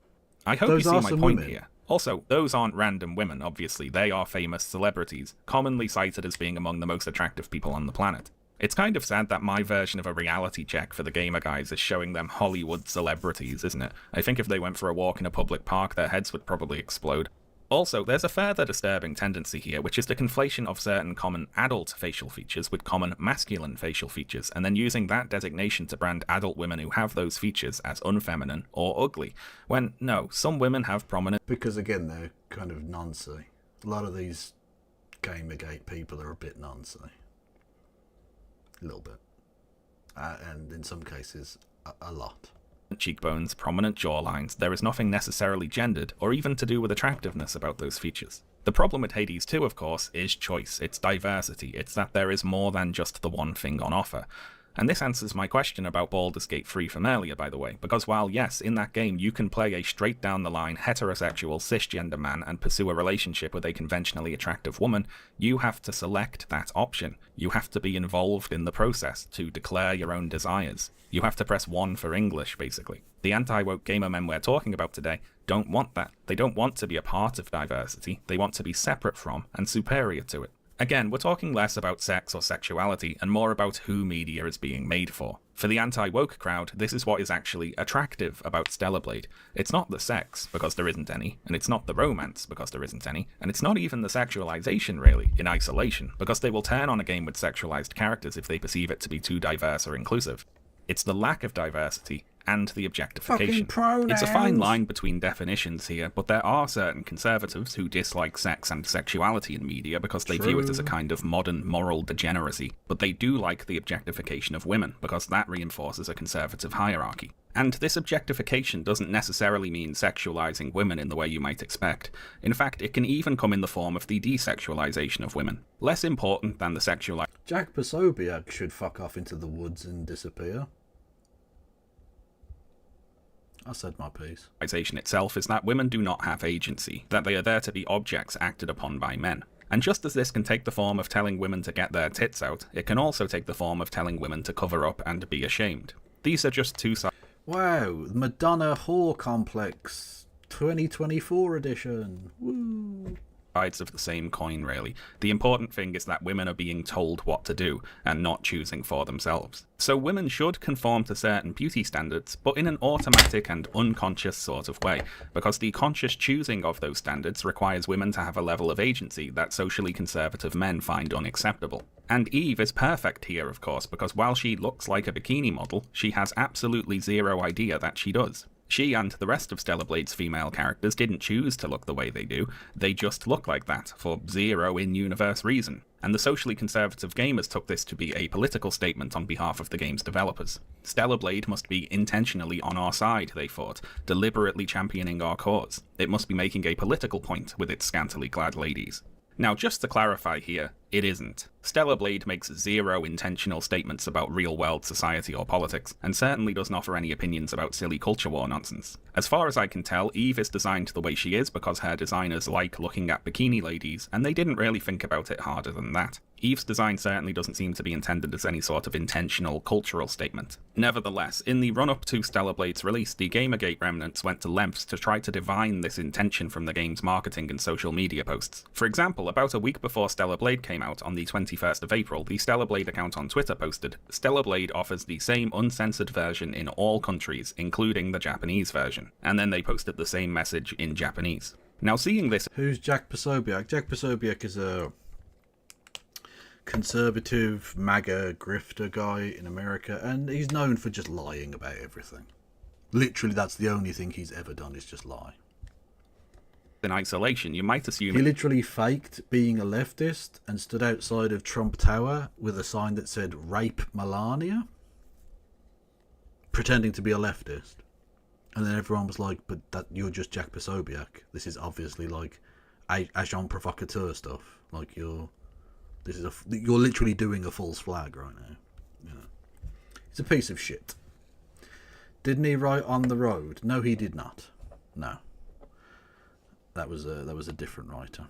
I hope you see my point here. Also, those aren't random women, obviously. They are famous celebrities, commonly cited as being among the most attractive people on the planet. It's kind of sad that my version of a reality check for the gamer guys is showing them Hollywood celebrities, isn't it? I think if they went for a walk in a public park, their heads would probably explode. Also, there's a further disturbing tendency here, which is the conflation of certain common adult facial features with common masculine facial features, and then using that designation to brand adult women who have those features as unfeminine or ugly, when, no, some women have prominent... Because, again, they're kind of noncy. A lot of these Gamergate people are a bit noncy. A little bit. And in some cases, a lot. Cheekbones, prominent jawlines, there is nothing necessarily gendered or even to do with attractiveness about those features. The problem with Hades 2, of course, is choice, it's diversity, it's that there is more than just the one thing on offer. And this answers my question about Baldur's Gate 3 from earlier, by the way, because while yes, in that game you can play a straight down the line heterosexual cisgender man and pursue a relationship with a conventionally attractive woman, you have to select that option. You have to be involved in the process to declare your own desires. You have to press 1 for English, basically. The anti-woke gamer men we're talking about today don't want that. They don't want to be a part of diversity, they want to be separate from and superior to it. Again, we're talking less about sex or sexuality and more about who media is being made for. For the anti-woke crowd, this is what is actually attractive about Stellar Blade. It's not the sex, because there isn't any, and it's not the romance, because there isn't any, and it's not even the sexualization, really, in isolation, because they will turn on a game with sexualized characters if they perceive it to be too diverse or inclusive. It's the lack of diversity and the objectification. It's a fine line between definitions here, but there are certain conservatives who dislike sex and sexuality in media because they view it as a kind of modern moral degeneracy, but they do like the objectification of women because that reinforces a conservative hierarchy. And this objectification doesn't necessarily mean sexualizing women in the way you might expect. In fact, it can even come in the form of the desexualization of women. Less important than the sexualization. Jack Posobiec should fuck off into the woods and disappear. I said my piece. Itself is that women do not have agency, that they are there to be objects acted upon by men. And just as this can take the form of telling women to get their tits out, it can also take the form of telling women to cover up and be ashamed. These are just two sides. Wow, Madonna Whore Complex 2024 edition. Woo. Sides of the same coin, really. The important thing is that women are being told what to do and not choosing for themselves. So women should conform to certain beauty standards, but in an automatic and unconscious sort of way, because the conscious choosing of those standards requires women to have a level of agency that socially conservative men find unacceptable. And Eve is perfect here, of course, because while she looks like a bikini model, she has absolutely zero idea that she does. She and the rest of Stellar Blade's female characters didn't choose to look the way they do, they just look like that, for zero in-universe reason. and the socially conservative gamers took this to be a political statement on behalf of the game's developers. Stellar Blade must be intentionally on our side, they thought, deliberately championing our cause. It must be making a political point with its scantily clad ladies. Now, just to clarify here, it isn't. Stellar Blade makes zero intentional statements about real-world society or politics, and certainly doesn't offer any opinions about silly culture war nonsense. As far as I can tell, Eve is designed the way she is because her designers like looking at bikini ladies, and they didn't really think about it harder than that. Eve's design certainly doesn't seem to be intended as any sort of intentional cultural statement. Nevertheless, in the run-up to Stellar Blade's release, the Gamergate remnants went to lengths to try to divine this intention from the game's marketing and social media posts. For example, about a week before Stellar Blade came out, on the 21st of April, the Stellar Blade account on Twitter posted, "Stellar Blade offers the same uncensored version in all countries, including the Japanese version." And then they posted the same message in Japanese. Now, seeing this... Who's Jack Posobiec? Jack Posobiec is a conservative MAGA grifter guy in America, and he's known for just lying about everything. Literally, that's the only thing he's ever done, is just lie. In isolation, you might assume... He literally faked being a leftist and stood outside of Trump Tower with a sign that said, "Rape Melania," pretending to be a leftist. And then everyone was like, but that you're just Jack Posobiec. This is obviously like agent provocateur stuff. Like you're literally doing a false flag right now. You know. He's a piece of shit. Didn't he write On the Road? No, he did not. No. That was a different writer.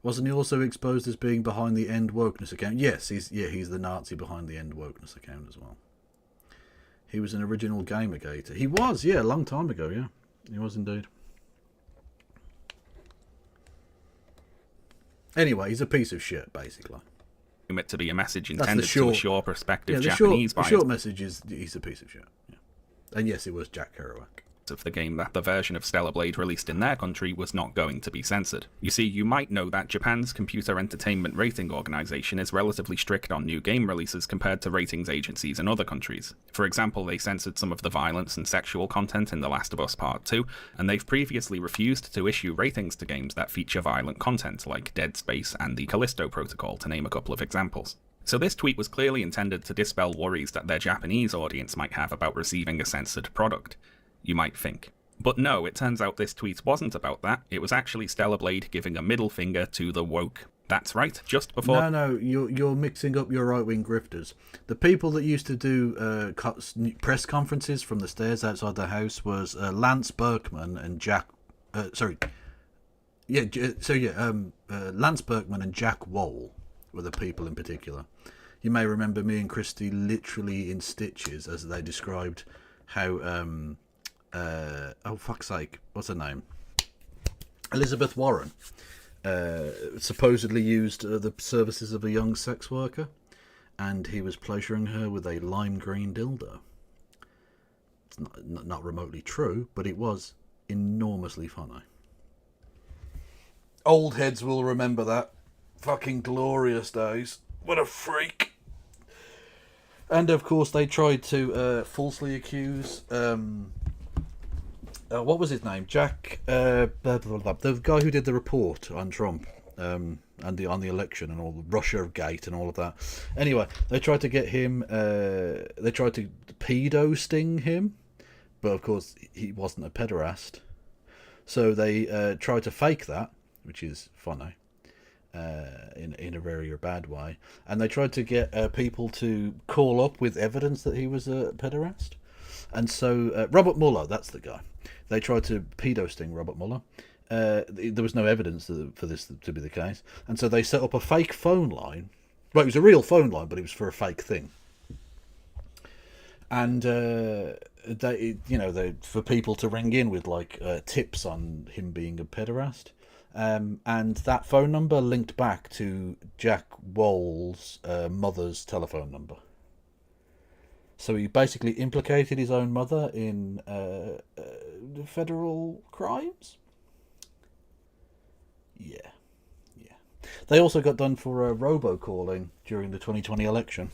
Wasn't he also exposed as being behind the End Wokeness account? Yes, he's the Nazi behind the End Wokeness account as well. He was an original Gamergator. He was, yeah, a long time ago, yeah. He was indeed. Anyway, he's a piece of shit, basically. It to be a message intended to assure prospective Japanese buyers. The short message is he's a piece of shit. Yeah. And yes, it was Jack Kerouac. Of the game that the version of Stellar Blade released in their country was not going to be censored. You see, you might know that Japan's Computer Entertainment Rating Organization is relatively strict on new game releases compared to ratings agencies in other countries. For example, they censored some of the violence and sexual content in The Last of Us Part 2, and they've previously refused to issue ratings to games that feature violent content, like Dead Space and the Callisto Protocol, to name a couple of examples. So this tweet was clearly intended to dispel worries that their Japanese audience might have about receiving a censored product, you might think. But no, it turns out this tweet wasn't about that. It was actually Stellar Blade giving a middle finger to the woke. That's right, just before... No, you're mixing up your right-wing grifters. The people that used to do press conferences from the stairs outside the house was Lance Berkman and Jack... Lance Berkman and Jack Wall were the people in particular. You may remember me and Christy literally in stitches as they described how... oh fuck's sake, what's her name? Elizabeth Warren supposedly used the services of a young sex worker, and he was pleasuring her with a lime green dildo. It's not remotely true, but it was enormously funny. Old heads will remember that. Fucking glorious days. What a freak. And of course they tried to falsely accuse what was his name? Jack, the guy who did the report on Trump and on the election and all the Russia Gate and all of that. Anyway, they tried to get him. They tried to pedo sting him, but of course he wasn't a pederast. So they tried to fake that, which is funny, in a very bad way. And they tried to get people to call up with evidence that he was a pederast. And so Robert Mueller, that's the guy. They tried to pedo sting Robert Mueller. There was no evidence for this to be the case. And so they set up a fake phone line. Well, it was a real phone line, but it was for a fake thing. And for people to ring in with like tips on him being a pederast. And that phone number linked back to Jack Wall's mother's telephone number. So he basically implicated his own mother in federal crimes? Yeah. They also got done for robocalling during the 2020 election.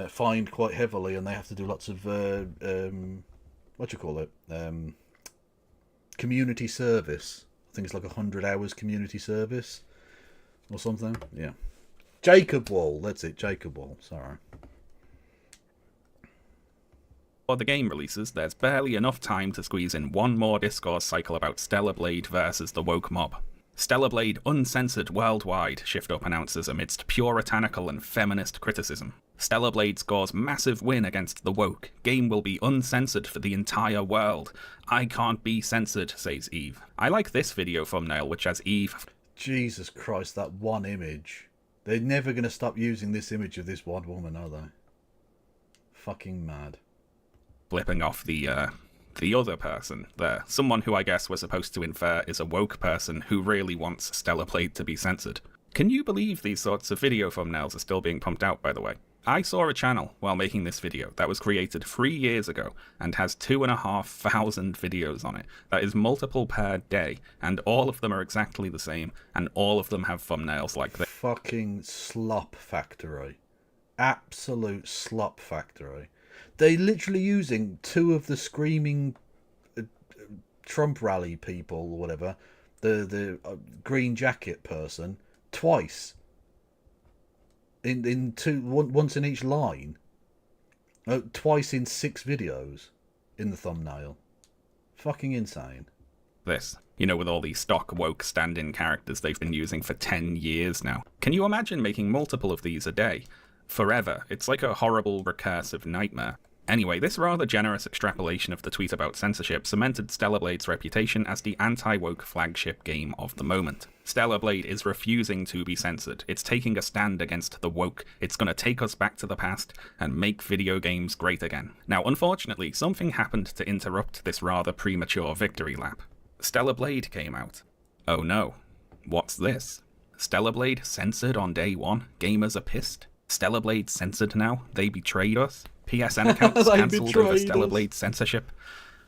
Fined quite heavily, and they have to do lots of, community service I think it's like 100 hours community service or something. Yeah. Jacob Wall, that's it, Jacob Wall, sorry. For the game releases, there's barely enough time to squeeze in one more discourse cycle about Stellar Blade versus the woke mob. Stellar Blade uncensored worldwide, Shift Up announces amidst puritanical and feminist criticism. Stellar Blade scores massive win against the woke. Game will be uncensored for the entire world. I can't be censored, says Eve. I like this video thumbnail, which has Eve... Jesus Christ, that one image. They're never going to stop using this image of this one woman, are they? Fucking mad. Flipping off the other person there. Someone who I guess we're supposed to infer is a woke person who really wants Stellar Blade to be censored. Can you believe these sorts of video thumbnails are still being pumped out, by the way? I saw a channel while making this video that was created 3 years ago and has 2,500 videos on it. That is multiple per day, and all of them are exactly the same, and all of them have thumbnails like this. Fucking slop factory. Absolute slop factory. They're literally using two of the screaming Trump rally people or whatever, the green jacket person, twice. In two, once in each line. Twice in 6 videos in the thumbnail. Fucking insane. This, you know, with all these stock woke stand-in characters they've been using for 10 years now. Can you imagine making multiple of these a day? Forever. It's like a horrible recursive nightmare. Anyway, this rather generous extrapolation of the tweet about censorship cemented Stellar Blade's reputation as the anti-woke flagship game of the moment. Stellar Blade is refusing to be censored. It's taking a stand against the woke. It's going to take us back to the past and make video games great again. Now, unfortunately, something happened to interrupt this rather premature victory lap. Stellar Blade came out. Oh no. What's this? Stellar Blade censored on day one? Gamers are pissed? Stellar Blade censored now? They betrayed us? PSN accounts cancelled over Stellar Blade censorship?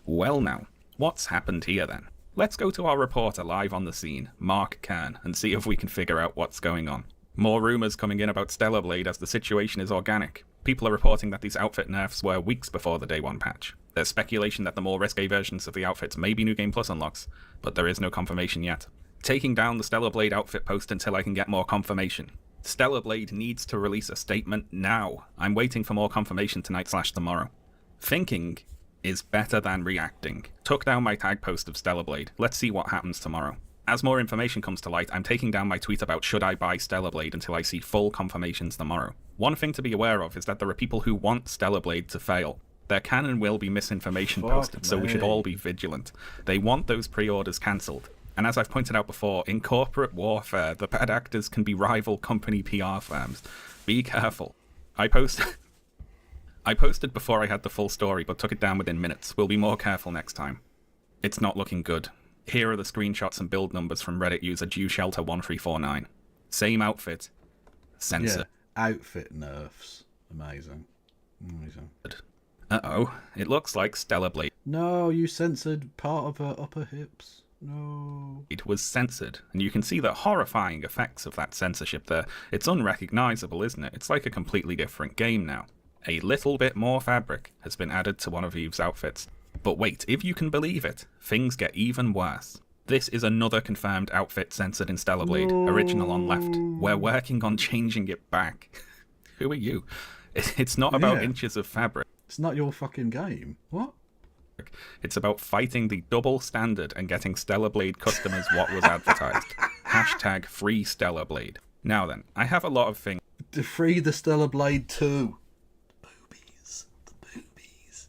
Well now, what's happened here then? Let's go to our reporter live on the scene, Mark Kern, and see if we can figure out what's going on. More rumours coming in about Stellar Blade as the situation is organic. People are reporting that these outfit nerfs were weeks before the day one patch. There's speculation that the more risque versions of the outfits may be New Game Plus unlocks, but there is no confirmation yet. Taking down the Stellar Blade outfit post until I can get more confirmation. Stellar Blade needs to release a statement now. I'm waiting for more confirmation tonight/tomorrow. Thinking is better than reacting. Took down my tag post of Stellar Blade. Let's see what happens tomorrow. As more information comes to light, I'm taking down my tweet about should I buy Stellar Blade until I see full confirmations tomorrow. One thing to be aware of is that there are people who want Stellar Blade to fail. There can and will be misinformation posted, so we should all be vigilant. They want those pre-orders cancelled. And as I've pointed out before, in corporate warfare, the bad actors can be rival company PR firms. Be careful. I posted before I had the full story, but took it down within minutes. We'll be more careful next time. It's not looking good. Here are the screenshots and build numbers from Reddit user DewShelter1349. Same outfit. Censor. Yeah, outfit nerfs. Amazing. Amazing. Uh-oh. It looks like Stellar Blade. No, you censored part of her upper hips. No. It was censored, and you can see the horrifying effects of that censorship there. It's unrecognizable, isn't it? It's like a completely different game now. A little bit more fabric has been added to one of Eve's outfits. But wait, if you can believe it, things get even worse. This is another confirmed outfit censored in Stellar Blade, original on left. We're working on changing it back. Who are you? It's not about inches of fabric. It's not your fucking game. What? It's about fighting the double standard and getting Stellar Blade customers what was advertised. Hashtag free Stellar Blade. Now then, I have a lot of things. To free the Stellar Blade 2. Boobies. The boobies.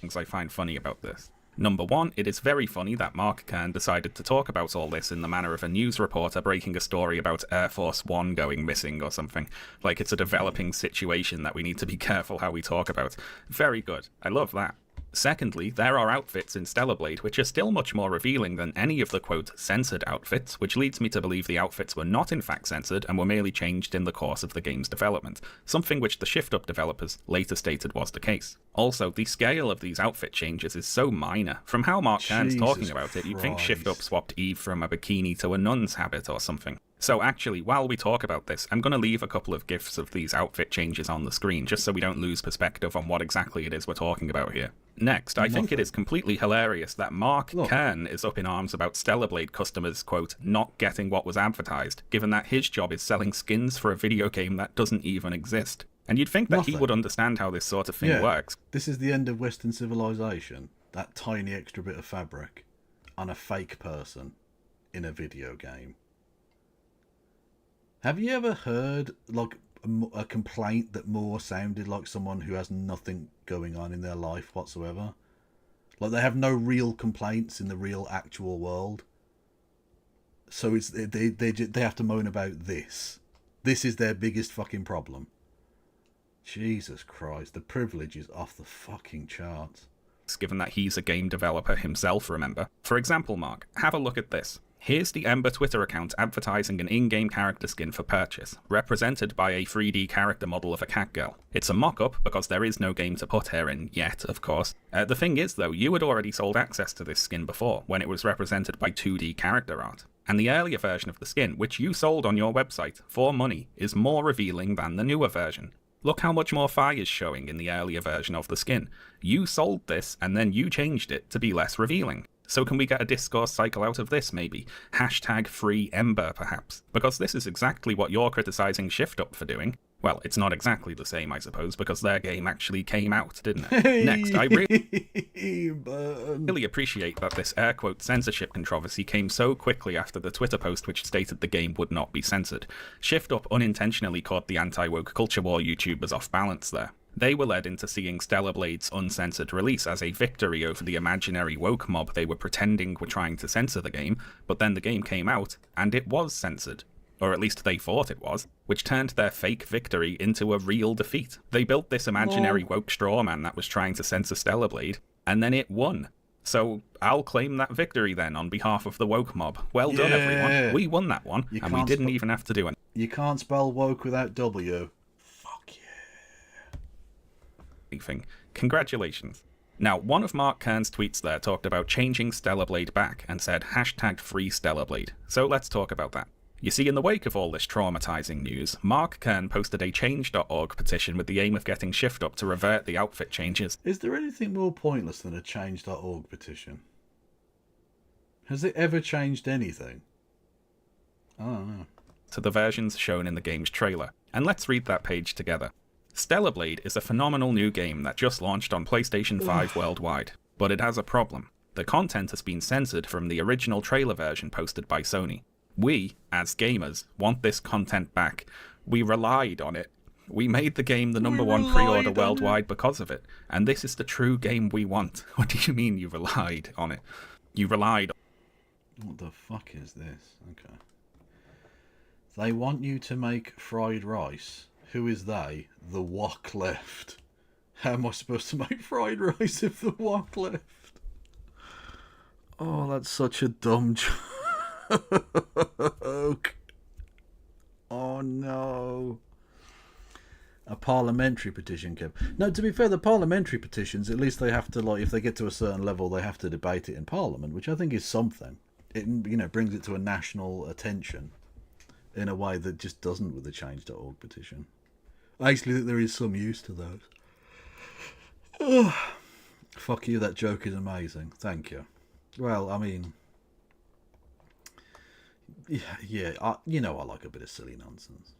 Things I find funny about this. Number one, it is very funny that Mark Kern decided to talk about all this in the manner of a news reporter breaking a story about Air Force One going missing or something. Like it's a developing situation that we need to be careful how we talk about. Very good. I love that. Secondly, there are outfits in Stellar Blade which are still much more revealing than any of the, quote, censored outfits, which leads me to believe the outfits were not in fact censored and were merely changed in the course of the game's development, something which the Shift Up developers later stated was the case. Also, the scale of these outfit changes is so minor. From how Mark Kern's talking about it, you'd think Shift Up swapped Eve from a bikini to a nun's habit or something. So actually, while we talk about this, I'm going to leave a couple of GIFs of these outfit changes on the screen, just so we don't lose perspective on what exactly it is we're talking about here. Next, I think it Nothing. is completely hilarious that Mark Kern is up in arms about Stellar Blade customers, quote, not getting what was advertised, given that his job is selling skins for a video game that doesn't even exist. And you'd think that he would understand how this sort of thing works. This is the end of Western civilization. That tiny extra bit of fabric on a fake person in a video game. Have you ever heard like a complaint that more sounded like someone who has nothing going on in their life whatsoever? Like they have no real complaints in the real actual world. So it's they have to moan about this. This is their biggest fucking problem. Jesus Christ, the privilege is off the fucking charts. Given that he's a game developer himself, remember. For example, Mark, have a look at this. Here's the Ember Twitter account advertising an in-game character skin for purchase, represented by a 3D character model of a cat girl. It's a mock-up because there is no game to put her in yet, of course. The thing is, though, you had already sold access to this skin before, when it was represented by 2D character art. And the earlier version of the skin, which you sold on your website for money, is more revealing than the newer version. Look how much more fire is showing in the earlier version of the skin. You sold this, and then you changed it to be less revealing. So can we get a discourse cycle out of this, maybe? Hashtag free Ember, perhaps? Because this is exactly what you're criticising ShiftUp for doing. Well, it's not exactly the same, I suppose, because their game actually came out, didn't it? Next, I really appreciate that this air-quote censorship controversy came so quickly after the Twitter post which stated the game would not be censored. ShiftUp unintentionally caught the anti-woke culture war YouTubers off balance there. They were led into seeing Stellar Blade's uncensored release as a victory over the imaginary woke mob they were pretending were trying to censor the game, but then the game came out, and it was censored. Or at least they thought it was, which turned their fake victory into a real defeat. They built this imaginary woke strawman that was trying to censor Stellar Blade, and then it won. So I'll claim that victory then on behalf of the woke mob. Well done, everyone. We won that one, and we didn't even have to do it. You can't spell woke without W. Congratulations. Now, one of Mark Kern's tweets there talked about changing Stellar Blade back and said hashtag free Stellar Blade. So let's talk about that. You see, in the wake of all this traumatizing news, Mark Kern posted a change.org petition with the aim of getting ShiftUp to revert the outfit changes. Is there anything more pointless than a change.org petition? Has it ever changed anything? I don't know. To the versions shown in the game's trailer. And let's read that page together. Stellar Blade is a phenomenal new game that just launched on PlayStation 5 worldwide, but it has a problem. The content has been censored from the original trailer version posted by Sony. We, as gamers, want this content back. We relied on it. We made the game the #1 pre-order worldwide because of it, and this is the true game we want. What do you mean you relied on it? You relied on... What the fuck is this? Okay. They want you to make fried rice. Who is they? The wok left. How am I supposed to make fried rice if the wok left? Oh, that's such a dumb joke. Oh no. A parliamentary petition, Kev. No, to be fair, the parliamentary petitions, at least they have to, like, if they get to a certain level, they have to debate it in Parliament, which I think is something. It, you know, brings it to a national attention in a way that just doesn't with the change.org petition. I actually think there is some use to those. Oh, fuck you, that joke is amazing. Thank you. Well, I mean... Yeah, you know I like a bit of silly nonsense.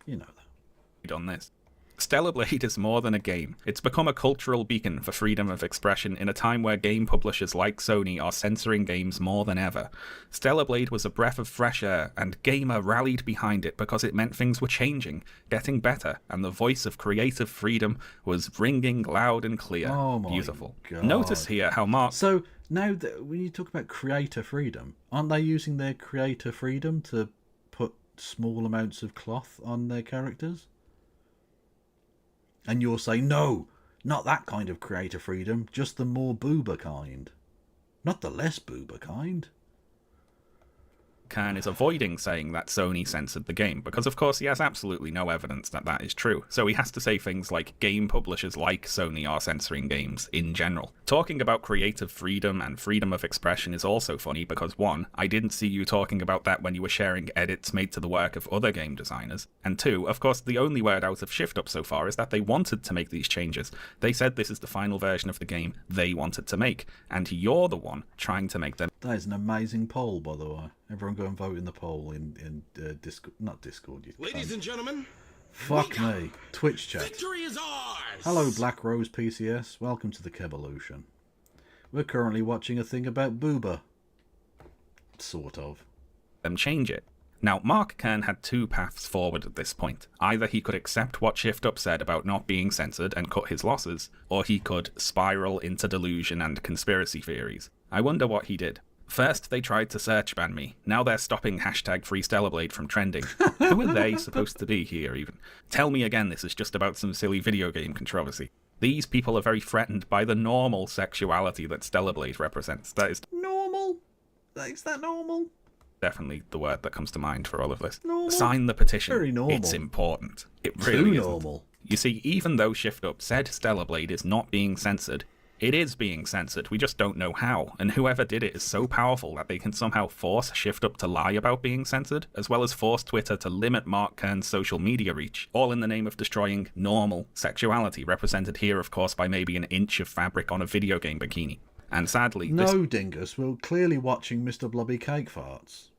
You know that. On this. Stellar Blade is more than a game. It's become a cultural beacon for freedom of expression in a time where game publishers like Sony are censoring games more than ever. Stellar Blade was a breath of fresh air, and Gamer rallied behind it because it meant things were changing, getting better, and the voice of creative freedom was ringing loud and clear. Oh my Beautiful. God. Notice here how Mark... So, now that when you talk about creator freedom, aren't they using their creator freedom to put small amounts of cloth on their characters? And you're saying, no, not that kind of creator freedom, just the more boober kind. Not the less boober kind. Kern is avoiding saying that Sony censored the game, because of course he has absolutely no evidence that that is true. So he has to say things like game publishers like Sony are censoring games in general. Talking about creative freedom and freedom of expression is also funny because 1, I didn't see you talking about that when you were sharing edits made to the work of other game designers, and 2, of course the only word out of Shift Up so far is that they wanted to make these changes. They said this is the final version of the game they wanted to make, and you're the one trying to make them. That is an amazing poll, by the way. Everyone go and vote in the poll in Discord, not Discord. Ladies and gentlemen, fuck me. Twitch chat. victory is ours! Hello, Black Rose PCS. Welcome to the Kevolution. We're currently watching a thing about Booba. Sort of. Them change it. Now, Mark Kern had 2 paths forward at this point. Either he could accept what Shift Up said about not being censored and cut his losses, or he could spiral into delusion and conspiracy theories. I wonder what he did. First, they tried to search ban me. Now they're stopping #FreeStellablade from trending. Who are they supposed to be here, even? Tell me again this is just about some silly video game controversy. These people are very threatened by the normal sexuality that Stellablade represents. That is... Normal? Is that normal? Definitely the word that comes to mind for all of this. Normal? Sign the petition. Very normal. It's important. It really Too isn't. normal. You see, even though Shift Up said Stellablade is not being censored, it is being censored, we just don't know how, and whoever did it is so powerful that they can somehow force Shift Up to lie about being censored, as well as force Twitter to limit Mark Kern's social media reach, all in the name of destroying normal sexuality, represented here of course by maybe an inch of fabric on a video game bikini. And sadly... No, Dingus, we're clearly watching Mr. Blobby Cake Farts.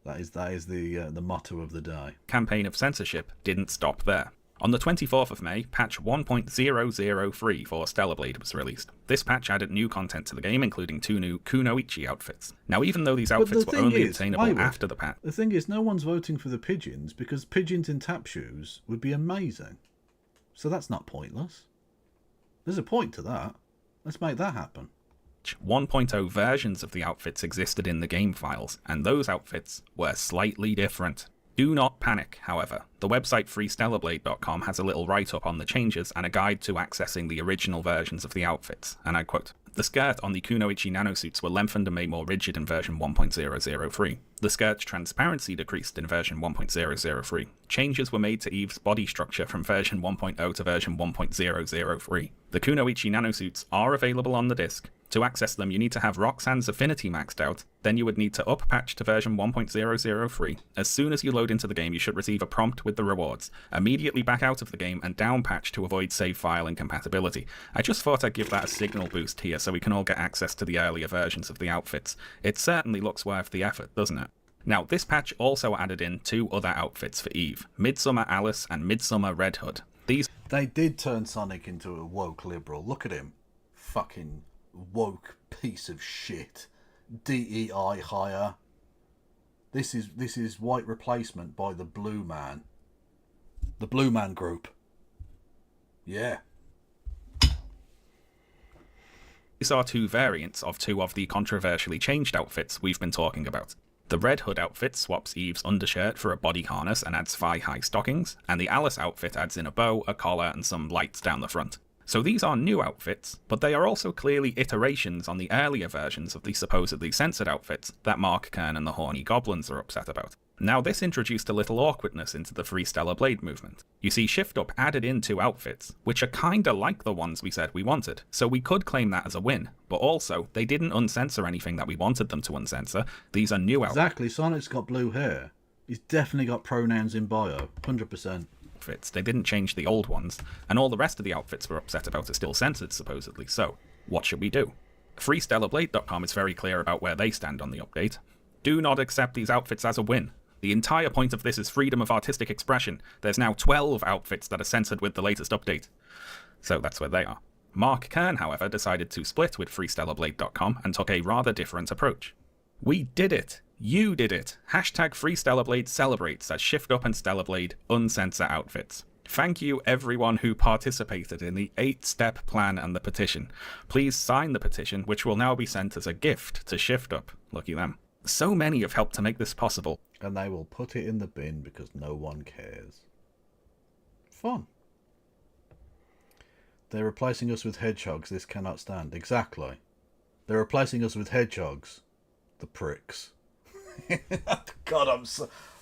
That is the motto of the day. Campaign of censorship didn't stop there. On the 24th of May, patch 1.003 for Stellablade was released. This patch added new content to the game, including 2 new Kunoichi outfits. Now, even though these outfits were only obtainable after the patch... The thing is, no one's voting for the pigeons, because pigeons in tap shoes would be amazing. So that's not pointless. There's a point to that. Let's make that happen. 1.0 versions of the outfits existed in the game files, and those outfits were slightly different. Do not panic, however. The website freestellablade.com has a little write-up on the changes and a guide to accessing the original versions of the outfits, and I quote, "The skirt on the Kunoichi nanosuits were lengthened and made more rigid in version 1.003. The skirt's transparency decreased in version 1.003. Changes were made to Eve's body structure from version 1.0 to version 1.003. The Kunoichi nanosuits are available on the disc. To access them, you need to have Roxanne's affinity maxed out, then you would need to up patch to version 1.003. As soon as you load into the game, you should receive a prompt with the rewards. Immediately back out of the game and down patch to avoid save file incompatibility. I just thought I'd give that a signal boost here so we can all get access to the earlier versions of the outfits. It certainly looks worth the effort, doesn't it? Now, this patch also added in 2 other outfits for Eve, Midsummer Alice and Midsummer Red Hood. They did turn Sonic into a woke liberal. Look at him. Fucking woke piece of shit. DEI hire. This is white replacement by the Blue Man. The Blue Man Group. Yeah. These are 2 variants of 2 of the controversially changed outfits we've been talking about. The Red Hood outfit swaps Eve's undershirt for a body harness and adds thigh-high stockings, and the Alice outfit adds in a bow, a collar, and some lights down the front. So these are new outfits, but they are also clearly iterations on the earlier versions of the supposedly censored outfits that Mark Kern and the Horny Goblins are upset about. Now, this introduced a little awkwardness into the Free Stellar Blade movement. You see, Shift Up added in 2 outfits, which are kinda like the ones we said we wanted, so we could claim that as a win, but also, they didn't uncensor anything that we wanted them to uncensor. These are new outfits. Exactly, Sonic's got blue hair. He's definitely got pronouns in bio, 100%. They didn't change the old ones, and all the rest of the outfits we're upset about are still censored, supposedly, so what should we do? FreeStellarBlade.com is very clear about where they stand on the update. Do not accept these outfits as a win. The entire point of this is freedom of artistic expression. There's now 12 outfits that are censored with the latest update. So that's where they are. Mark Kern, however, decided to split with FreeStellarBlade.com and took a rather different approach. We did it! You did it! #FreeStellarBlade celebrates as Shift Up and Stellarblade uncensor outfits. Thank you everyone who participated in the 8-step plan and the petition. Please sign the petition, which will now be sent as a gift to Shift Up. Lucky them. So many have helped to make this possible. And they will put it in the bin because no one cares. Fun. They're replacing us with hedgehogs. This cannot stand. Exactly. They're replacing us with hedgehogs. The pricks. God,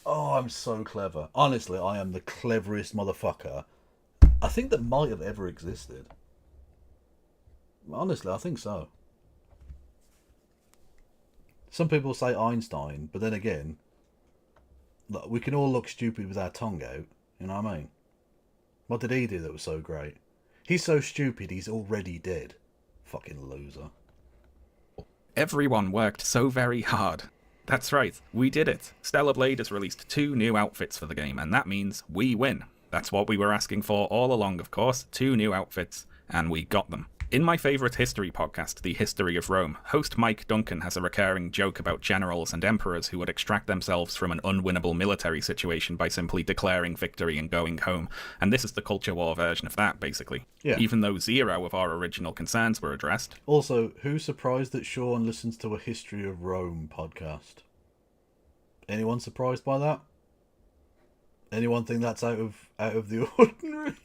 I'm so clever. Honestly, I am the cleverest motherfucker I think that might have ever existed. Honestly, I think so. Some people say Einstein, but then again, look, we can all look stupid with our tongue out. You know what I mean? What did he do that was so great? He's so stupid, he's already dead. Fucking loser. Everyone worked so very hard. That's right, we did it. Stellar Blade has released 2 new outfits for the game, and that means we win. That's what we were asking for all along, of course, 2 new outfits, and we got them. In my favourite history podcast, The History of Rome, host Mike Duncan has a recurring joke about generals and emperors who would extract themselves from an unwinnable military situation by simply declaring victory and going home, and this is the culture war version of that, basically. Yeah. Even though 0 of our original concerns were addressed. Also, who's surprised that Sean listens to a History of Rome podcast? Anyone surprised by that? Anyone think that's out of the ordinary?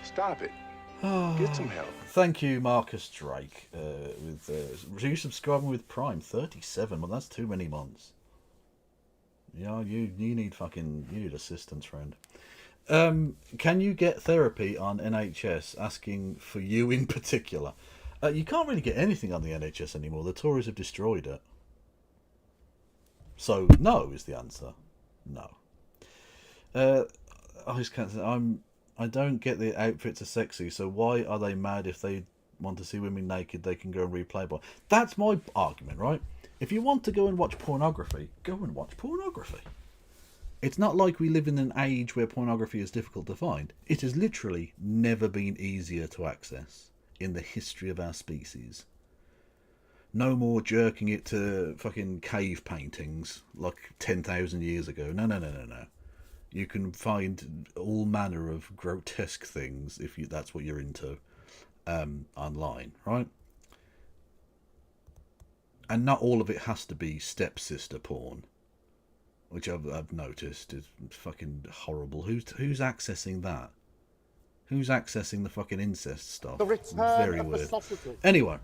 Stop it. Get some help. Thank you, Marcus Drake, with resubscribing with Prime 37. Well, that's too many months. Yeah, you need assistance, friend. Can you get therapy on NHS? Asking for you in particular. You can't really get anything on the NHS anymore. The Tories have destroyed it. So no is the answer. No. I just can't. I don't get the outfits are sexy, so why are they mad if they want to see women naked? They can go and read Playboy. That's my argument, right? If you want to go and watch pornography, go and watch pornography. It's not like we live in an age where pornography is difficult to find. It has literally never been easier to access in the history of our species. No more jerking it to fucking cave paintings like 10,000 years ago. No. You can find all manner of grotesque things if that's what you're into online, right? And not all of it has to be stepsister porn, which I've noticed is fucking horrible. Who's accessing that? Who's accessing the fucking incest stuff? Very weird. Anyway.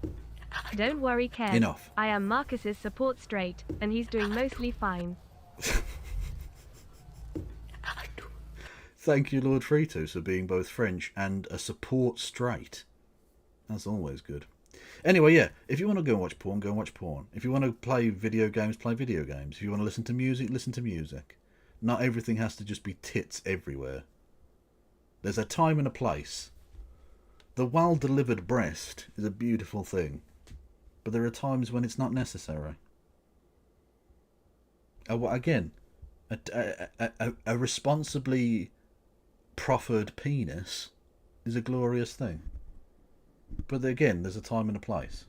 Don't worry, Kev. Enough. I am Marcus's support straight, and he's doing mostly fine. Thank you, Lord Fritos, for being both French and a support straight. That's always good. Anyway, yeah, if you want to go and watch porn, go and watch porn. If you want to play video games, play video games. If you want to listen to music, listen to music. Not everything has to just be tits everywhere. There's a time and a place. The well-delivered breast is a beautiful thing, but there are times when it's not necessary. Again, a responsibly proffered penis is a glorious thing. But again, there's a time and a place.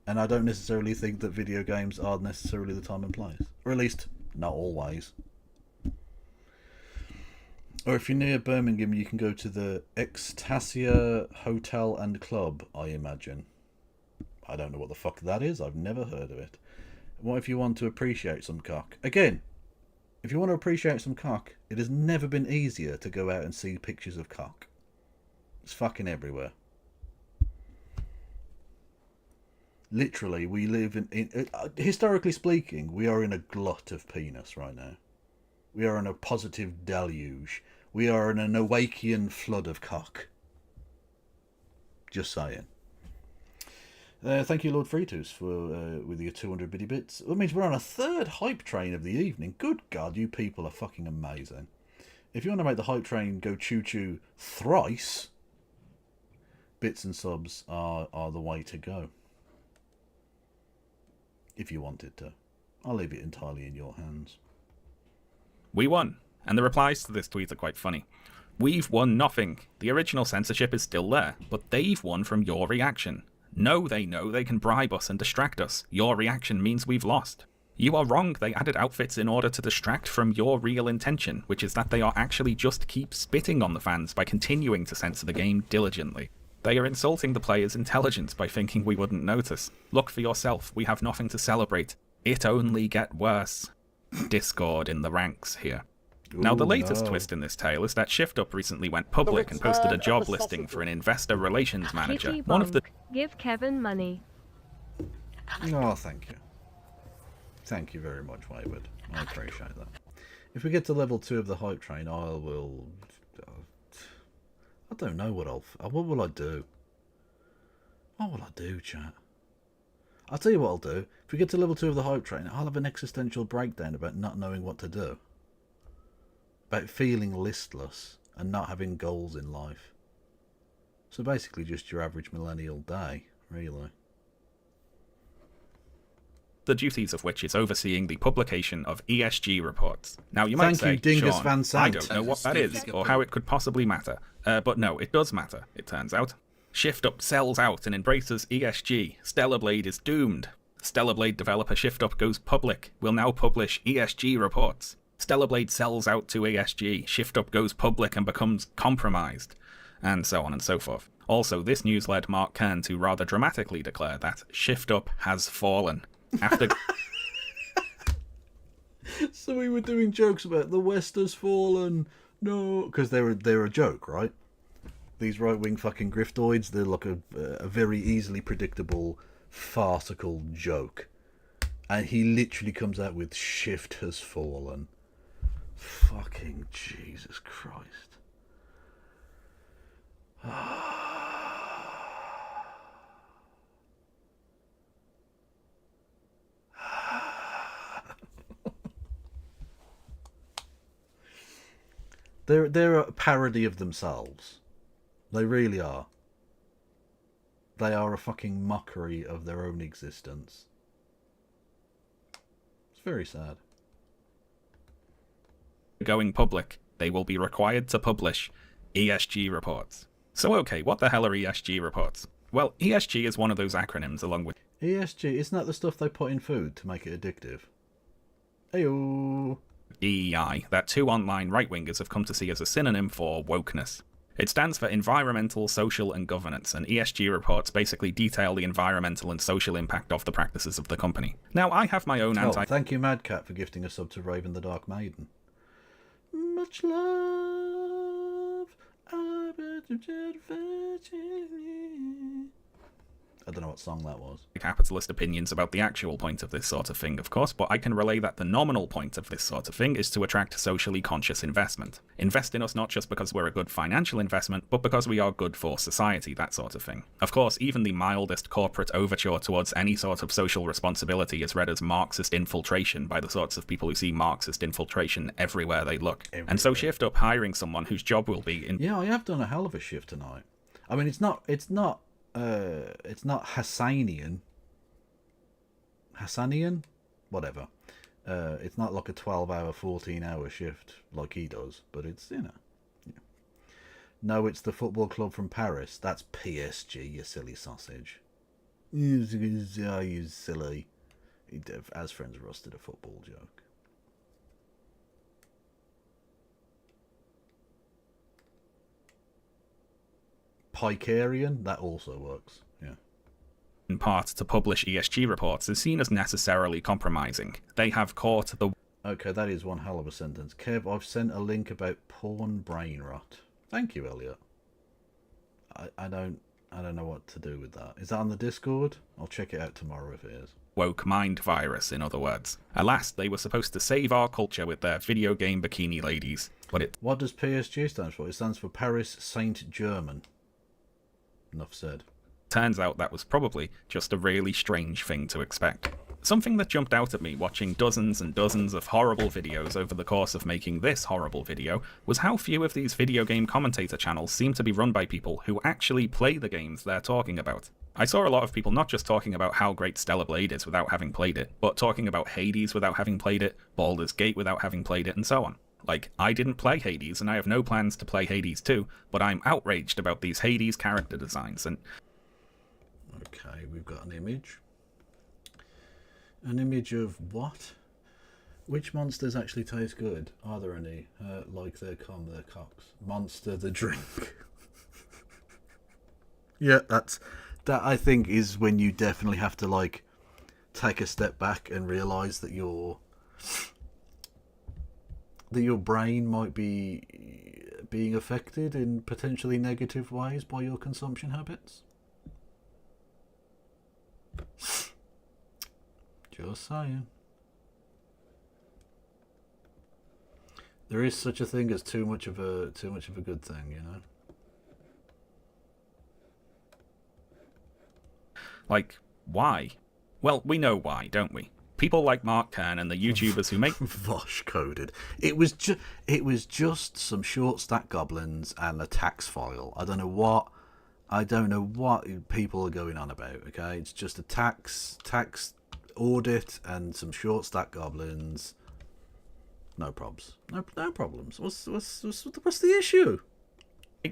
And I don't necessarily think that video games are necessarily the time and place. Or at least, not always. Or if you're near Birmingham, you can go to the Extasia Hotel and Club, I imagine. I don't know what the fuck that is. I've never heard of it. What if you want to appreciate some cock? Again, if you want to appreciate some cock, it has never been easier to go out and see pictures of cock. It's fucking everywhere. Literally, we live in historically speaking, we are in a glut of penis right now. We are in a positive deluge. We are in an Awakean flood of cock. Just saying. Thank you, Lord Fritos, for with your 200 bitty bits. That means we're on a third hype train of the evening. Good God, you people are fucking amazing. If you want to make the hype train go choo-choo thrice, bits and subs are the way to go. If you wanted to. I'll leave it entirely in your hands. We won, and the replies to this tweet are quite funny. We've won nothing. The original censorship is still there, but they've won from your reaction. No, they know they can bribe us and distract us. Your reaction means we've lost. You are wrong, they added outfits in order to distract from your real intention, which is that they are actually just keep spitting on the fans by continuing to censor the game diligently. They are insulting the players' intelligence by thinking we wouldn't notice. Look for yourself, we have nothing to celebrate. It only get worse. Discord in the ranks here. Now, the Ooh, latest no. twist in this tale is that ShiftUp recently went public and posted a job listing for an investor relations manager. Kitty One of the... Give Kevin money. Oh, thank you. Thank you very much, Wayward. I appreciate that. If we get to level 2 of the hype train, I will... I don't know what what will I do? What will I do, chat? I'll tell you what I'll do. If we get to level 2 of the hype train, I'll have an existential breakdown about not knowing what to do. About feeling listless and not having goals in life. So basically just your average millennial day, really. The duties of which is overseeing the publication of ESG reports. Now, you might Thank say, you, Dingus Sean, Van Sant. I don't know what that is, or how it could possibly matter. But no, it does matter, it turns out. ShiftUp sells out and embraces ESG. Stellar Blade is doomed. Stellar Blade developer ShiftUp goes public, will now publish ESG reports. Stellar Blade sells out to ESG. ShiftUp goes public and becomes compromised. And so on and so forth. Also, this news led Mark Kern to rather dramatically declare that ShiftUp has fallen. After... So we were doing jokes about the West has fallen. No, because they're a joke, right? These right-wing fucking griftoids, they're like a very easily predictable, farcical joke. And he literally comes out with shift has fallen. Fucking Jesus Christ. They're a parody of themselves. They really are. They are a fucking mockery of their own existence. It's very sad. Going public, they will be required to publish ESG reports. So okay, what the hell are ESG reports? Well, ESG is one of those acronyms along with ESG, isn't that the stuff they put in food to make it addictive? Ayo. DEI that two online right-wingers have come to see as a synonym for wokeness. It stands for Environmental, Social and Governance, and ESG reports basically detail the environmental and social impact of the practices of the company. Now, I have my own Thank you, Madcat, for gifting a sub to Raven the Dark Maiden. Much love, I don't know what song that was. Capitalist opinions about the actual point of this sort of thing, of course, but I can relay that the nominal point of this sort of thing is to attract socially conscious investment. Invest in us not just because we're a good financial investment, but because we are good for society, that sort of thing. Of course, even the mildest corporate overture towards any sort of social responsibility is read as Marxist infiltration by the sorts of people who see Marxist infiltration everywhere they look. And so ShiftUp hiring someone whose job will be in... Yeah, I have done a hell of a shift tonight. I mean, it's not Hassanian, whatever. It's not like a 12-hour, 14-hour shift like he does, but it's, you know. Yeah. No, it's the football club from Paris. That's PSG, you silly sausage. You silly. As friends rusted a football joke. Picarian, that also works. Yeah. In part to publish ESG reports is seen as necessarily compromising. They have caught the... Okay, that is one hell of a sentence. Kev, I've sent a link about porn brain rot. Thank you, Elliot. I don't know what to do with that. Is that on the Discord? I'll check it out tomorrow if it is. Woke mind virus, in other words. Alas, they were supposed to save our culture with their video game bikini ladies, but it... What does PSG stand for? It stands for Paris Saint-Germain. Enough said. Turns out that was probably just a really strange thing to expect. Something that jumped out at me watching dozens and dozens of horrible videos over the course of making this horrible video was how few of these video game commentator channels seem to be run by people who actually play the games they're talking about. I saw a lot of people not just talking about how great Stellar Blade is without having played it, but talking about Hades without having played it, Baldur's Gate without having played it, and so on. Like, I didn't play Hades, and I have no plans to play Hades 2, but I'm outraged about these Hades character designs, and... Okay, we've got an image. An image of what? Which monsters actually taste good? Are there any? Like their cocks. Monster the drink. Yeah, that I think is when you definitely have to, like, take a step back and realise that you're that your brain might be being affected in potentially negative ways by your consumption habits? Just saying. There is such a thing as too much of a good thing, you know. Like, why? Well, we know why, don't we? People like Mark Kern and the YouTubers who make Vosh coded. It was just some short stack goblins and a tax file. I don't know what people are going on about. Okay, it's just a tax audit and some short stack goblins. No probs. No problems. What's the issue?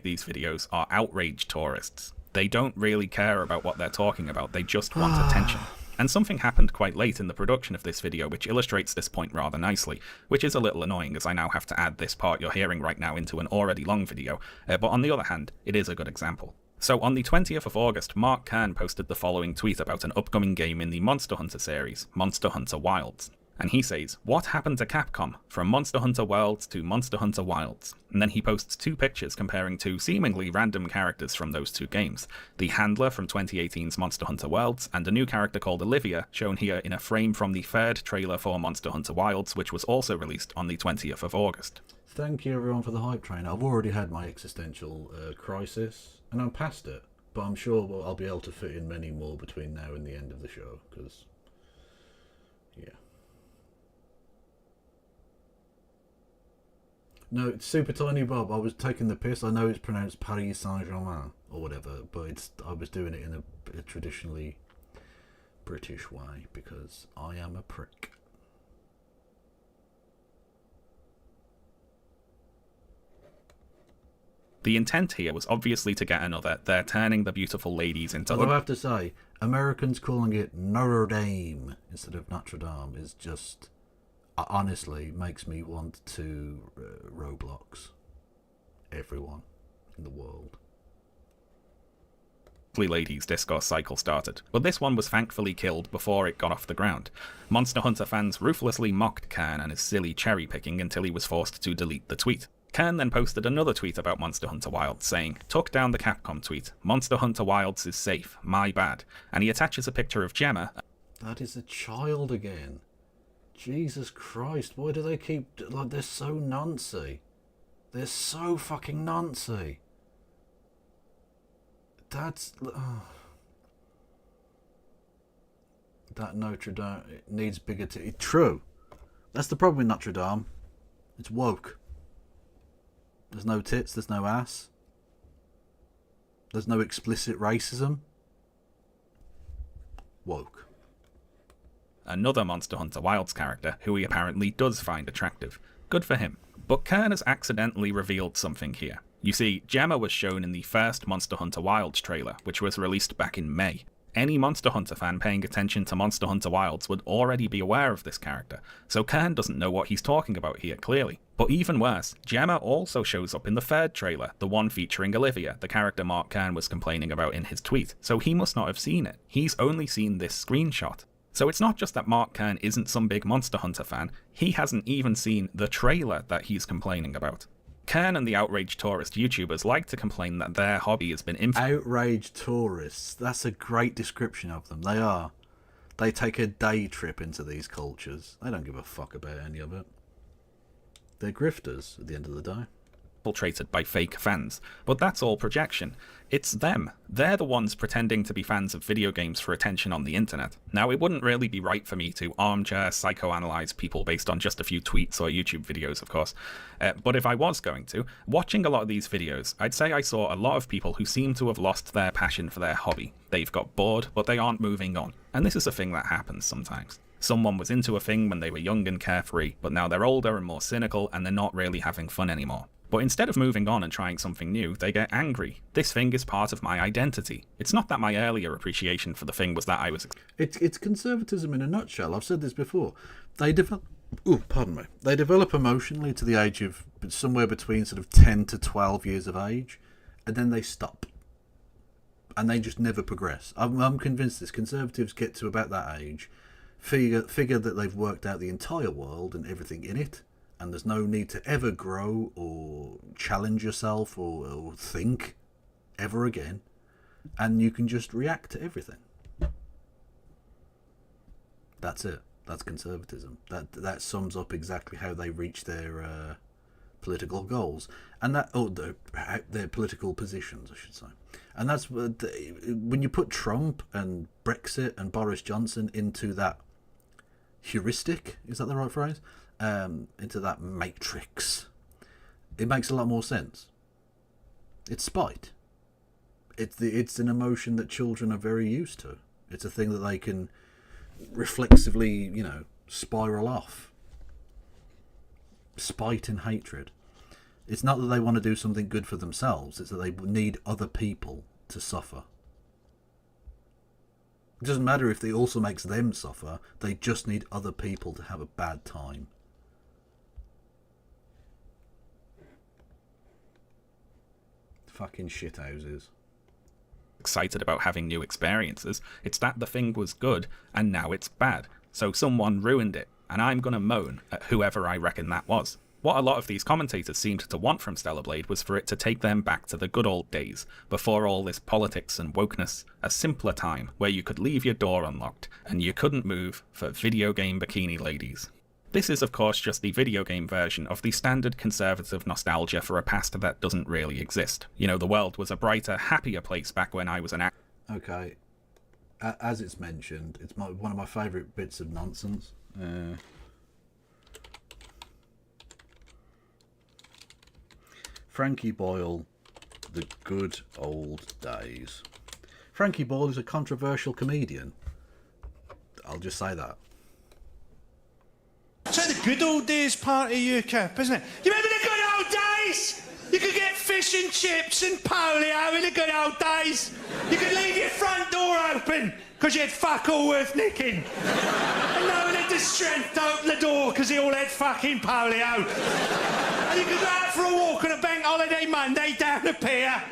these videos are outrage tourists. They don't really care about what they're talking about. They just want attention. And something happened quite late in the production of this video which illustrates this point rather nicely, which is a little annoying as I now have to add this part you're hearing right now into an already long video, but on the other hand, it is a good example. So on the 20th of August, Mark Kern posted the following tweet about an upcoming game in the Monster Hunter series, Monster Hunter Wilds. And he says, "What happened to Capcom? From Monster Hunter Worlds to Monster Hunter Wilds." And then he posts two pictures comparing two seemingly random characters from those two games. The Handler from 2018's Monster Hunter Worlds, and a new character called Olivia, shown here in a frame from the third trailer for Monster Hunter Wilds, which was also released on the 20th of August. Thank you everyone for the hype train. I've already had my existential crisis, and I'm past it. But I'm sure I'll be able to fit in many more between now and the end of the show, because, yeah. No, it's Super Tiny Bob. I was taking the piss. I know it's pronounced Paris Saint-Germain or whatever, but I was doing it in a traditionally British way because I am a prick. The intent here was obviously to get another "they're turning the beautiful ladies into..." Although I have to say, Americans calling it Notre Dame instead of Notre Dame is just... honestly makes me want to Roblox everyone in the world. Ladies discourse cycle started, but this one was thankfully killed before it got off the ground. Monster Hunter fans ruthlessly mocked Kern and his silly cherry picking until he was forced to delete the tweet. Kern then posted another tweet about Monster Hunter Wilds saying, "Took down the Capcom tweet, Monster Hunter Wilds is safe, my bad," and he attaches a picture of Gemma. That is a child again. Jesus Christ, why do they keep... like, they're so nancy. They're so fucking nancy. That's... that Notre Dame, it needs bigger... True. That's the problem with Notre Dame. It's woke. There's no tits, there's no ass. There's no explicit racism. Woke. Another Monster Hunter Wilds character who he apparently does find attractive. Good for him. But Kern has accidentally revealed something here. You see, Gemma was shown in the first Monster Hunter Wilds trailer, which was released back in May. Any Monster Hunter fan paying attention to Monster Hunter Wilds would already be aware of this character, so Kern doesn't know what he's talking about here clearly. But even worse, Gemma also shows up in the third trailer, the one featuring Olivia, the character Mark Kern was complaining about in his tweet, so he must not have seen it. He's only seen this screenshot. So it's not just that Mark Kern isn't some big Monster Hunter fan, he hasn't even seen the trailer that he's complaining about. Kern and the outrage tourist YouTubers like to complain that their hobby has been outrage tourists, that's a great description of them. They are. They take a day trip into these cultures. They don't give a fuck about any of it. They're grifters at the end of the day. Infiltrated by fake fans, but that's all projection. It's them. They're the ones pretending to be fans of video games for attention on the internet. Now, it wouldn't really be right for me to armchair psychoanalyze people based on just a few tweets or YouTube videos, of course, but if I was going to, watching a lot of these videos, I'd say I saw a lot of people who seem to have lost their passion for their hobby. They've got bored, but they aren't moving on, and this is a thing that happens sometimes. Someone was into a thing when they were young and carefree, but now they're older and more cynical, and they're not really having fun anymore. But instead of moving on and trying something new, they get angry. This thing is part of my identity. It's not that my earlier appreciation for the thing was that I was... It's conservatism in a nutshell. I've said this before. They develop... Oh, pardon me. They develop emotionally to the age of somewhere between sort of 10 to 12 years of age, and then they stop. And they just never progress. I'm convinced this. Conservatives get to about that age, figure that they've worked out the entire world and everything in it, and there's no need to ever grow or challenge yourself or think ever again, and you can just react to everything. That's it. That's conservatism. That sums up exactly how they reach their political goals, and their political positions, I should say. And that's when you put Trump and Brexit and Boris Johnson into that heuristic, is that the right phrase? Into that matrix, it makes a lot more sense. It's spite. It's an emotion that children are very used to. It's a thing that they can reflexively, spiral off. Spite and hatred. It's not that they want to do something good for themselves, it's that they need other people to suffer. It doesn't matter if it also makes them suffer, they just need other people to have a bad time. Fucking shithouses. Excited about having new experiences. It's that the thing was good and now it's bad. So someone ruined it, and I'm gonna moan at whoever I reckon that was. What a lot of these commentators seemed to want from Stellar Blade was for it to take them back to the good old days, before all this politics and wokeness, a simpler time where you could leave your door unlocked and you couldn't move for video game bikini ladies. This is of course just the video game version of the standard conservative nostalgia for a past that doesn't really exist. You know, the world was a brighter, happier place back when I was an actor. Okay, as it's mentioned, it's one of my favourite bits of nonsense. Frankie Boyle, the good old days. Frankie Boyle is a controversial comedian. I'll just say that. So the good old days part of your cap, isn't it? You remember the good old days? You could get fish and chips and polio in the good old days. You could leave your front door open because you had fuck all worth nicking. And no one had the strength to open the door because they all had fucking polio. And you could go out for a walk on a bank holiday Monday down the pier,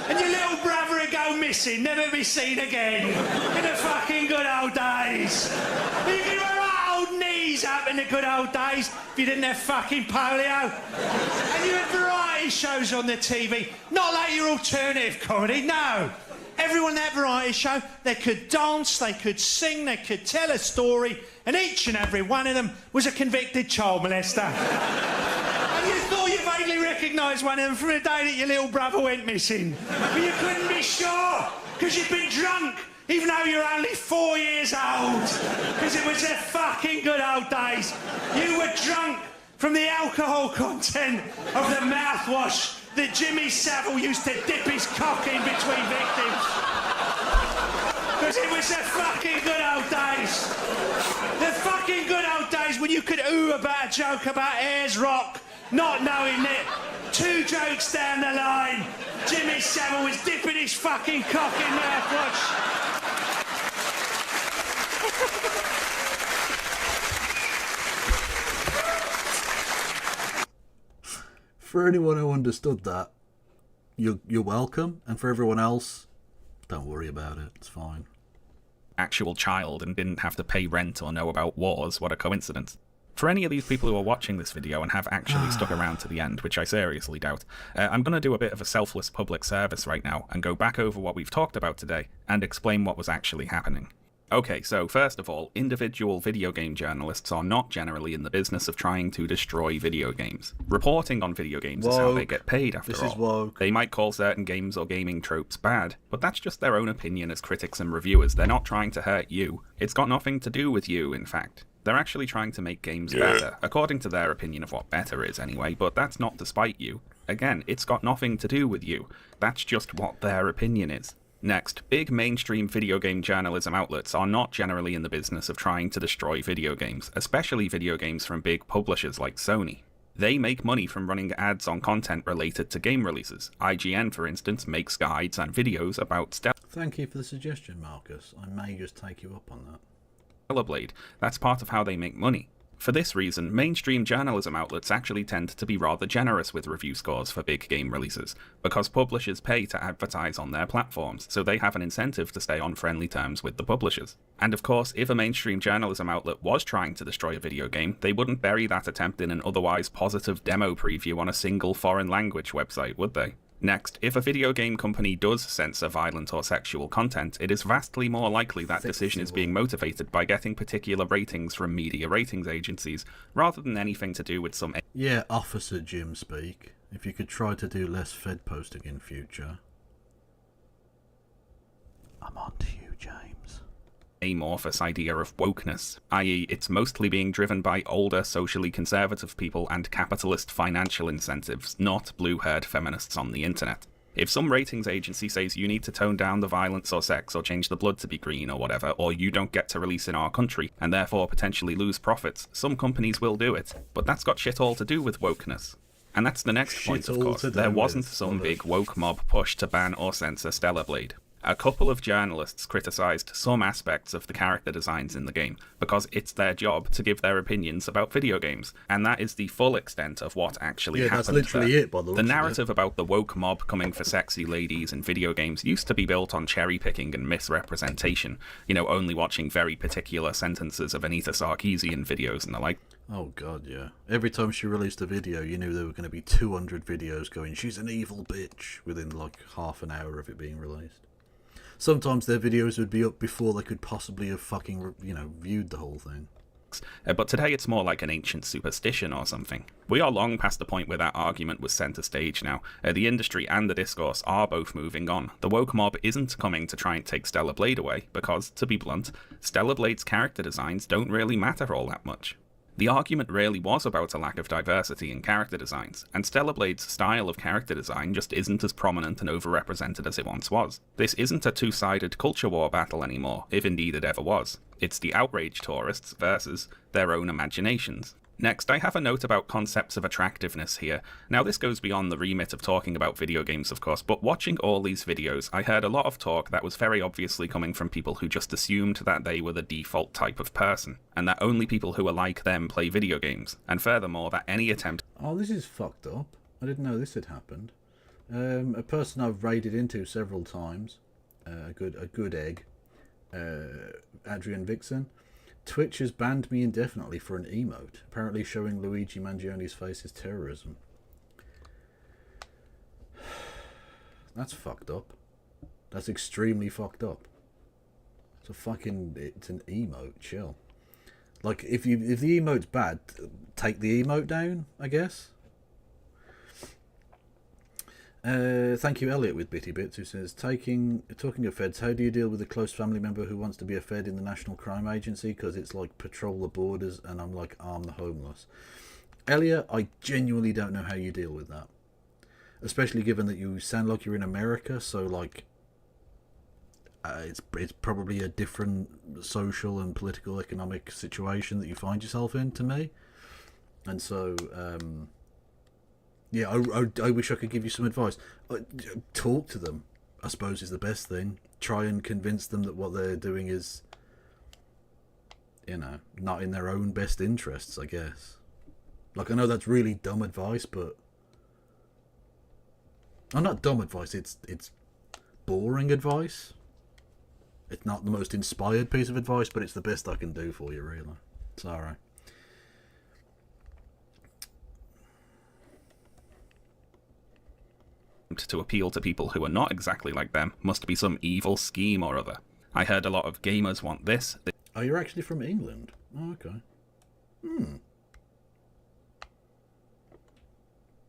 and your little brother would go missing, never be seen again. In the fucking good old days. And you could wear old knees up in the good old days if you didn't have fucking polio. And you had variety shows on the TV, not like your alternative comedy, no. Everyone in that variety show, they could dance, they could sing, they could tell a story, and each and every one of them was a convicted child molester. And you thought you vaguely recognised one of them from the day that your little brother went missing. But you couldn't be sure, because you'd been drunk, even though you're only 4 years old. Because it was the fucking good old days. You were drunk from the alcohol content of the mouthwash that Jimmy Savile used to dip his cock in between victims. Because it was the fucking good old days. The fucking good old days when you could ooh about a joke about Ayers Rock, not knowing that 2 jokes down the line, Jimmy Savile was dipping his fucking cock in mouthwash. For anyone who understood that, you're welcome, and for everyone else, don't worry about it, it's fine. Actual child and didn't have to pay rent or know about wars, what a coincidence. For any of these people who are watching this video and have actually stuck around to the end, which I seriously doubt, I'm going to do a bit of a selfless public service right now and go back over what we've talked about today and explain what was actually happening. Okay, so first of all, individual video game journalists are not generally in the business of trying to destroy video games. Reporting on video games is how they get paid, after all. This is woke. They might call certain games or gaming tropes bad, but that's just their own opinion as critics and reviewers. They're not trying to hurt you. It's got nothing to do with you, in fact. They're actually trying to make games better, according to their opinion of what better is anyway, but that's not to spite you. Again, it's got nothing to do with you. That's just what their opinion is. Next, big mainstream video game journalism outlets are not generally in the business of trying to destroy video games, especially video games from big publishers like Sony. They make money from running ads on content related to game releases. IGN, for instance, makes guides and videos about Thank you for the suggestion, Marcus. I may just take you up on that. Stellar Blade. That's part of how they make money. For this reason, mainstream journalism outlets actually tend to be rather generous with review scores for big game releases, because publishers pay to advertise on their platforms, so they have an incentive to stay on friendly terms with the publishers. And of course, if a mainstream journalism outlet was trying to destroy a video game, they wouldn't bury that attempt in an otherwise positive demo preview on a single foreign language website, would they? Next, if a video game company does censor violent or sexual content, it is vastly more likely that decision is being motivated by getting particular ratings from media ratings agencies, rather than anything to do with some... Yeah, Officer Jim speak. If you could try to do less Fed posting in future. I'm on to you, James. Amorphous idea of wokeness, i.e. it's mostly being driven by older socially conservative people and capitalist financial incentives, not blue-haired feminists on the internet. If some ratings agency says you need to tone down the violence or sex or change the blood to be green or whatever, or you don't get to release in our country and therefore potentially lose profits, some companies will do it. But that's got shit all to do with wokeness. And that's the next point, of course. There wasn't some big woke mob push to ban or censor Stellar Blade. A couple of journalists criticised some aspects of the character designs in the game, because it's their job to give their opinions about video games, and that is the full extent of what actually happened. That's literally there. it, by the way. The narrative about the woke mob coming for sexy ladies in video games used to be built on cherry-picking and misrepresentation, only watching very particular sentences of Anita Sarkeesian videos and the like. Oh god, yeah. Every time she released a video, you knew there were going to be 200 videos going, she's an evil bitch, within like half an hour of it being released. Sometimes their videos would be up before they could possibly have fucking, viewed the whole thing. But today it's more like an ancient superstition or something. We are long past the point where that argument was centre stage now. The industry and the discourse are both moving on. The woke mob isn't coming to try and take Stellar Blade away, because, to be blunt, Stellar Blade's character designs don't really matter all that much. The argument really was about a lack of diversity in character designs, and Stellar Blade's style of character design just isn't as prominent and overrepresented as it once was. This isn't a two-sided culture war battle anymore, if indeed it ever was. It's the outrage tourists versus their own imaginations. Next, I have a note about concepts of attractiveness here. Now, this goes beyond the remit of talking about video games, of course, but watching all these videos, I heard a lot of talk that was very obviously coming from people who just assumed that they were the default type of person, and that only people who are like them play video games, and furthermore, that any attempt... Oh, this is fucked up. I didn't know this had happened. A person I've raided into several times, a good egg, Adrian Vixen, Twitch has banned me indefinitely for an emote, apparently showing Luigi Mangioni's face is terrorism. That's fucked up. That's extremely fucked up. It's an emote, chill. Like, if the emote's bad, take the emote down, I guess. Thank you, Elliot, with Bitty Bits, who says, talking of feds, how do you deal with a close family member who wants to be a fed in the National Crime Agency? Because it's like patrol the borders and I'm like arm the homeless. Elliot, I genuinely don't know how you deal with that. Especially given that you sound like you're in America, so like it's probably a different social and political economic situation that you find yourself in to me. And so... yeah, I wish I could give you some advice. Talk to them, I suppose, is the best thing. Try and convince them that what they're doing is, not in their own best interests, I guess. Like, I know that's really dumb advice, but... Oh, not dumb advice, it's boring advice. It's not the most inspired piece of advice, but it's the best I can do for you, really. Sorry. To appeal to people who are not exactly like them must be some evil scheme or other. I heard a lot of gamers want this. Oh, you're actually from England? Oh, okay.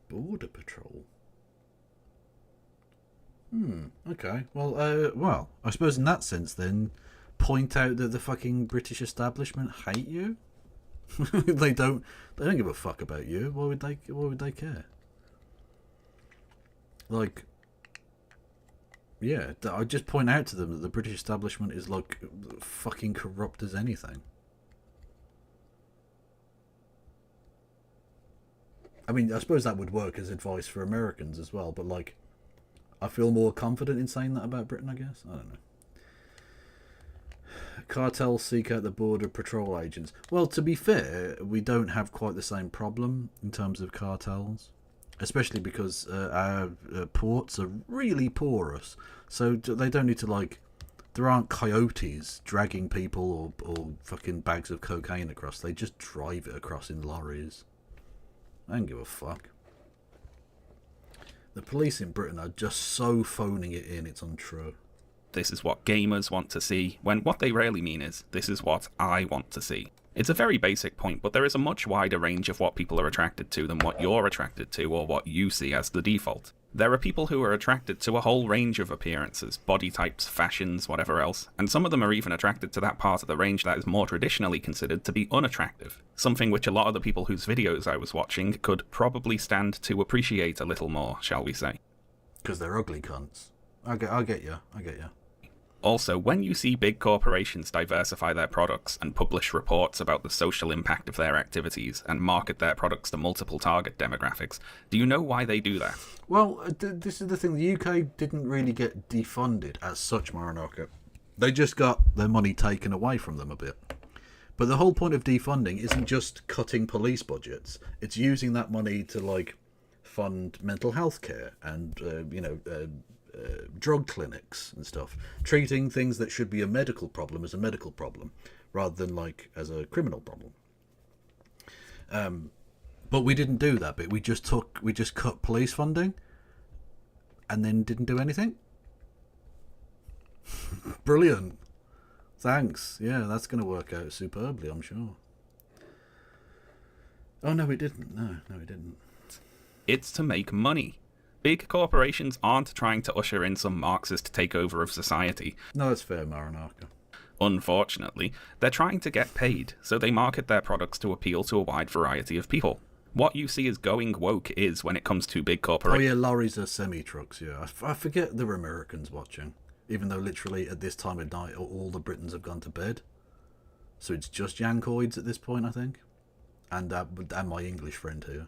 Border Patrol. Okay. Well, I suppose in that sense then, point out that the fucking British establishment hate you? They don't give a fuck about you. Why would they care? Like, yeah, I just point out to them that the British establishment is like fucking corrupt as anything. I mean, I suppose that would work as advice for Americans as well, but like, I feel more confident in saying that about Britain, I guess. I don't know. Cartels seek out the border patrol agents. Well, to be fair, we don't have quite the same problem in terms of cartels, especially because our ports are really porous. So they don't need to, like, there aren't coyotes dragging people or fucking bags of cocaine across. They just drive it across in lorries. I don't give a fuck. The police in Britain are just so phoning it in, it's untrue. This is what gamers want to see, when what they really mean is, this is what I want to see. It's a very basic point, but there is a much wider range of what people are attracted to than what you're attracted to or what you see as the default. There are people who are attracted to a whole range of appearances, body types, fashions, whatever else, and some of them are even attracted to that part of the range that is more traditionally considered to be unattractive, something which a lot of the people whose videos I was watching could probably stand to appreciate a little more, shall we say. Because they're ugly cunts. I get you. Also, when you see big corporations diversify their products and publish reports about the social impact of their activities and market their products to multiple target demographics, do you know why they do that? Well, this is the thing. The UK didn't really get defunded as such, Maranaka. They just got their money taken away from them a bit. But the whole point of defunding isn't just cutting police budgets. It's using that money to, like, fund mental health care and, drug clinics and stuff, treating things that should be a medical problem as a medical problem rather than, like, as a criminal problem. But we didn't do that bit. We just cut police funding and then didn't do anything. Brilliant. Thanks. Yeah, that's going to work out superbly, I'm sure. Oh, no, it didn't. No, it didn't. It's to make money. Big corporations aren't trying to usher in some Marxist takeover of society. No, that's fair, Maranaka. Unfortunately, they're trying to get paid, so they market their products to appeal to a wide variety of people. What you see as going woke is when it comes to big corporations. Oh yeah, lorries are semi-trucks, yeah. I forget there were Americans watching, even though literally at this time of night all the Britons have gone to bed. So it's just Yankoids at this point, I think. And my English friend here.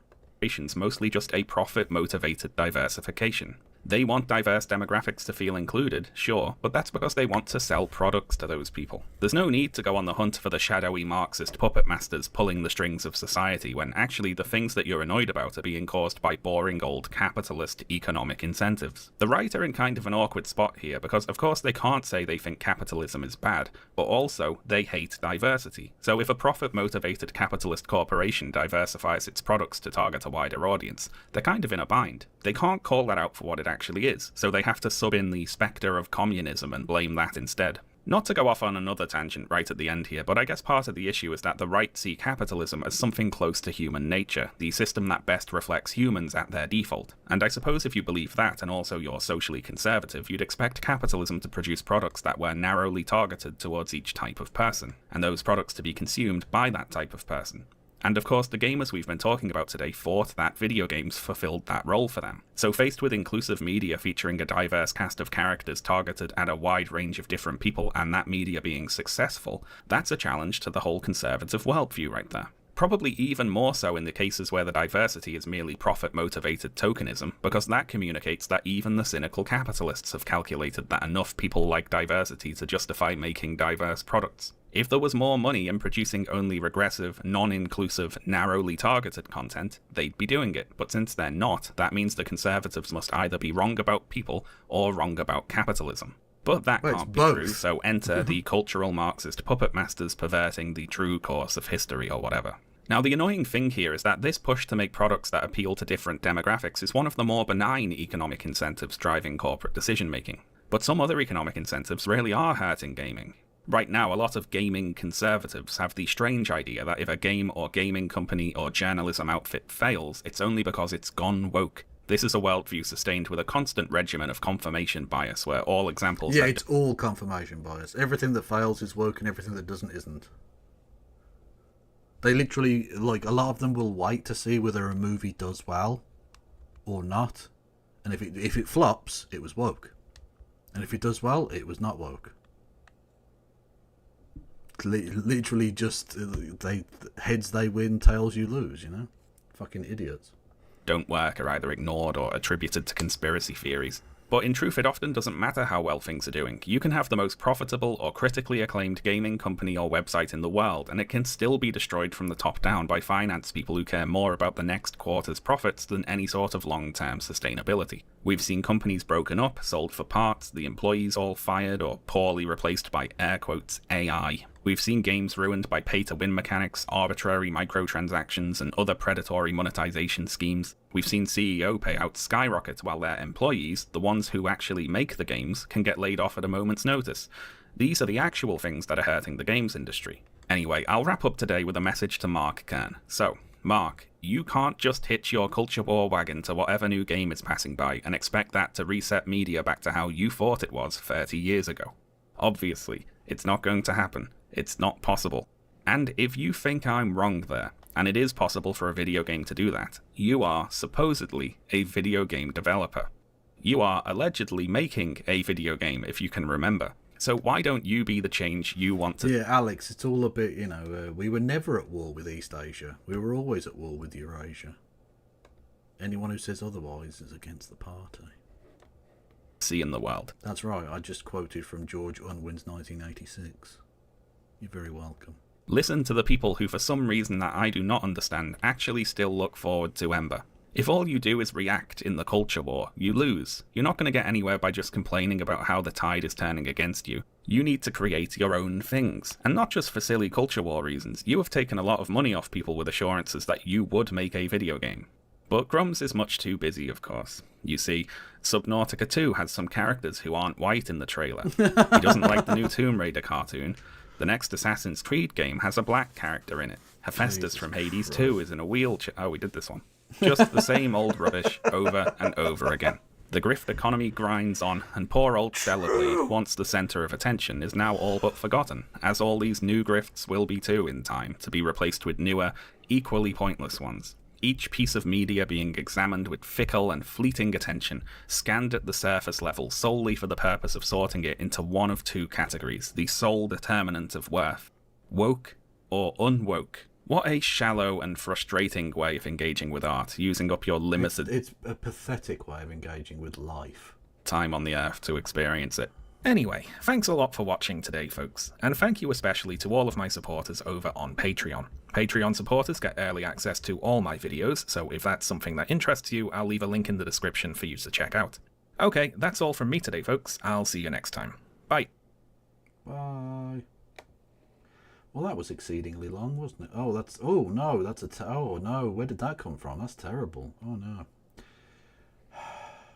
Mostly just a profit-motivated diversification. They want diverse demographics to feel included, sure, but that's because they want to sell products to those people. There's no need to go on the hunt for the shadowy Marxist puppet masters pulling the strings of society when actually the things that you're annoyed about are being caused by boring old capitalist economic incentives. The right are in kind of an awkward spot here because of course they can't say they think capitalism is bad, but also they hate diversity. So if a profit-motivated capitalist corporation diversifies its products to target a wider audience, they're kind of in a bind. They can't call that out for what it actually is, so they have to sub in the spectre of communism and blame that instead. Not to go off on another tangent right at the end here, but I guess part of the issue is that the right see capitalism as something close to human nature, the system that best reflects humans at their default. And I suppose if you believe that, and also you're socially conservative, you'd expect capitalism to produce products that were narrowly targeted towards each type of person, and those products to be consumed by that type of person. And of course, the gamers we've been talking about today thought that video games fulfilled that role for them. So faced with inclusive media featuring a diverse cast of characters targeted at a wide range of different people and that media being successful, that's a challenge to the whole conservative worldview right there. Probably even more so in the cases where the diversity is merely profit-motivated tokenism, because that communicates that even the cynical capitalists have calculated that enough people like diversity to justify making diverse products. If there was more money in producing only regressive, non-inclusive, narrowly targeted content, they'd be doing it, but since they're not, that means the conservatives must either be wrong about people or wrong about capitalism. But that can't be true, so enter the cultural Marxist puppet masters perverting the true course of history or whatever. Now, the annoying thing here is that this push to make products that appeal to different demographics is one of the more benign economic incentives driving corporate decision-making. But some other economic incentives really are hurting gaming. Right now, a lot of gaming conservatives have the strange idea that if a game or gaming company or journalism outfit fails, it's only because it's gone woke. This is a worldview sustained with a constant regimen of confirmation bias, where all examples... Yeah, it's all confirmation bias. Everything that fails is woke and everything that doesn't isn't. They literally, like, a lot of them will wait to see whether a movie does well or not. And if it flops, it was woke. And if it does well, it was not woke. Literally just, heads they win, tails you lose, you know? Fucking idiots. Don't work are either ignored or attributed to conspiracy theories. But in truth, it often doesn't matter how well things are doing. You can have the most profitable or critically acclaimed gaming company or website in the world, and it can still be destroyed from the top down by finance people who care more about the next quarter's profits than any sort of long-term sustainability. We've seen companies broken up, sold for parts, the employees all fired or poorly replaced by air quotes AI. We've seen games ruined by pay-to-win mechanics, arbitrary microtransactions, and other predatory monetization schemes. We've seen CEO payouts skyrocket while their employees, the ones who actually make the games, can get laid off at a moment's notice. These are the actual things that are hurting the games industry. Anyway, I'll wrap up today with a message to Mark Kern. So, Mark, you can't just hitch your culture war wagon to whatever new game is passing by and expect that to reset media back to how you thought it was 30 years ago. Obviously, it's not going to happen. It's not possible. And if you think I'm wrong there, and it is possible for a video game to do that, you are supposedly a video game developer. You are allegedly making a video game, if you can remember. So why don't you be the change you want to... Yeah, Alex, it's all a bit, we were never at war with East Asia. We were always at war with Eurasia. Anyone who says otherwise is against the party. See in the world. That's right, I just quoted from George Unwin's 1986. You're very welcome. Listen to the people who, for some reason that I do not understand, actually still look forward to Ember. If all you do is react in the culture war, you lose. You're not going to get anywhere by just complaining about how the tide is turning against you. You need to create your own things. And not just for silly culture war reasons. You have taken a lot of money off people with assurances that you would make a video game. But Grums is much too busy, of course. You see, Subnautica 2 has some characters who aren't white in the trailer. He doesn't like the new Tomb Raider cartoon. The next Assassin's Creed game has a black character in it. Hephaestus from Hades 2 is in a wheelchair. Oh, we did this one. Just the same old rubbish over and over again. The grift economy grinds on, and poor old Stellarblade, once the centre of attention, is now all but forgotten, as all these new grifts will be too in time, to be replaced with newer, equally pointless ones. Each piece of media being examined with fickle and fleeting attention, scanned at the surface level solely for the purpose of sorting it into one of two categories, the sole determinant of worth: woke or unwoke. What a shallow and frustrating way of engaging with art, using up your limited... It's a pathetic way of engaging with life. ...time on the earth to experience it. Anyway, thanks a lot for watching today, folks, and thank you especially to all of my supporters over on Patreon. Patreon supporters get early access to all my videos, so if that's something that interests you, I'll leave a link in the description for you to check out. Okay, that's all from me today, folks. I'll see you next time. Bye. Bye. Well, that was exceedingly long, wasn't it? Oh, that's... Oh, no, that's a... Oh, no, where did that come from? That's terrible. Oh, no.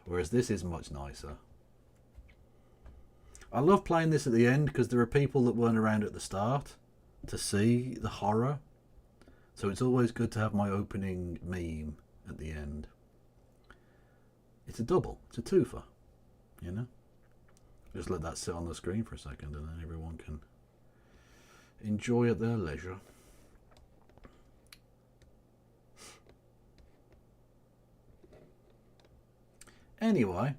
Whereas this is much nicer. I love playing this at the end because there are people that weren't around at the start to see the horror. So it's always good to have my opening meme at the end. It's a double. It's a twofer. You know? Just let that sit on the screen for a second and then everyone can enjoy at their leisure. Anyway,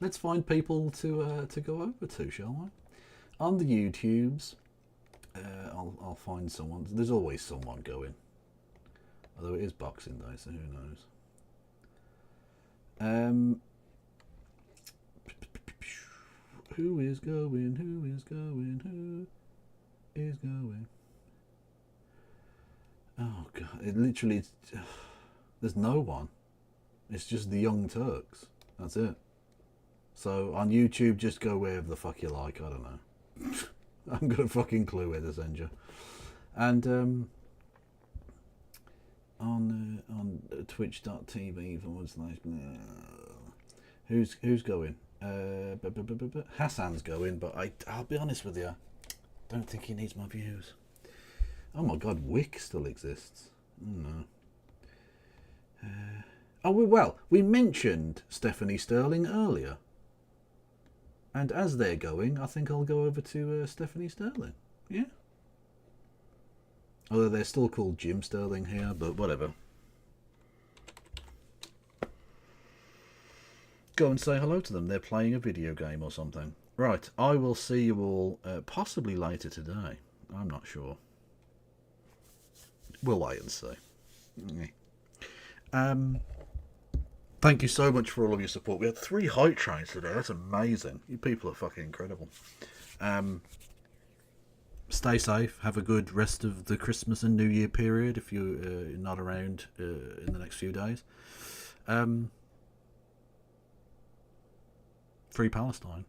let's find people to go over to, shall we? On the YouTubes, I'll find someone. There's always someone going. Although it is Boxing Day, so who knows? Who is going? Who is going? Who is going? Oh God! It literally. There's no one. It's just the Young Turks. That's it. So on YouTube, just go wherever the fuck you like. I don't know. I haven't got a fucking clue where to send you. And on twitch.tv who's going? Hassan's going, but I'll be honest with you, don't think he needs my views. Oh my God, Wick still exists. Oh no. We mentioned Stephanie Sterling earlier. And as they're going, I think I'll go over to Stephanie Sterling. Yeah. Although they're still called Jim Sterling here, but whatever. Go and say hello to them. They're playing a video game or something. Right, I will see you all possibly later today. I'm not sure. We'll wait and see. Thanks Thank you so much for all of your support. We had 3 hype trains today. That's amazing. You people are fucking incredible. Stay safe. Have a good rest of the Christmas and New Year period if you're not around in the next few days. Free Palestine.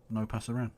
No pass around.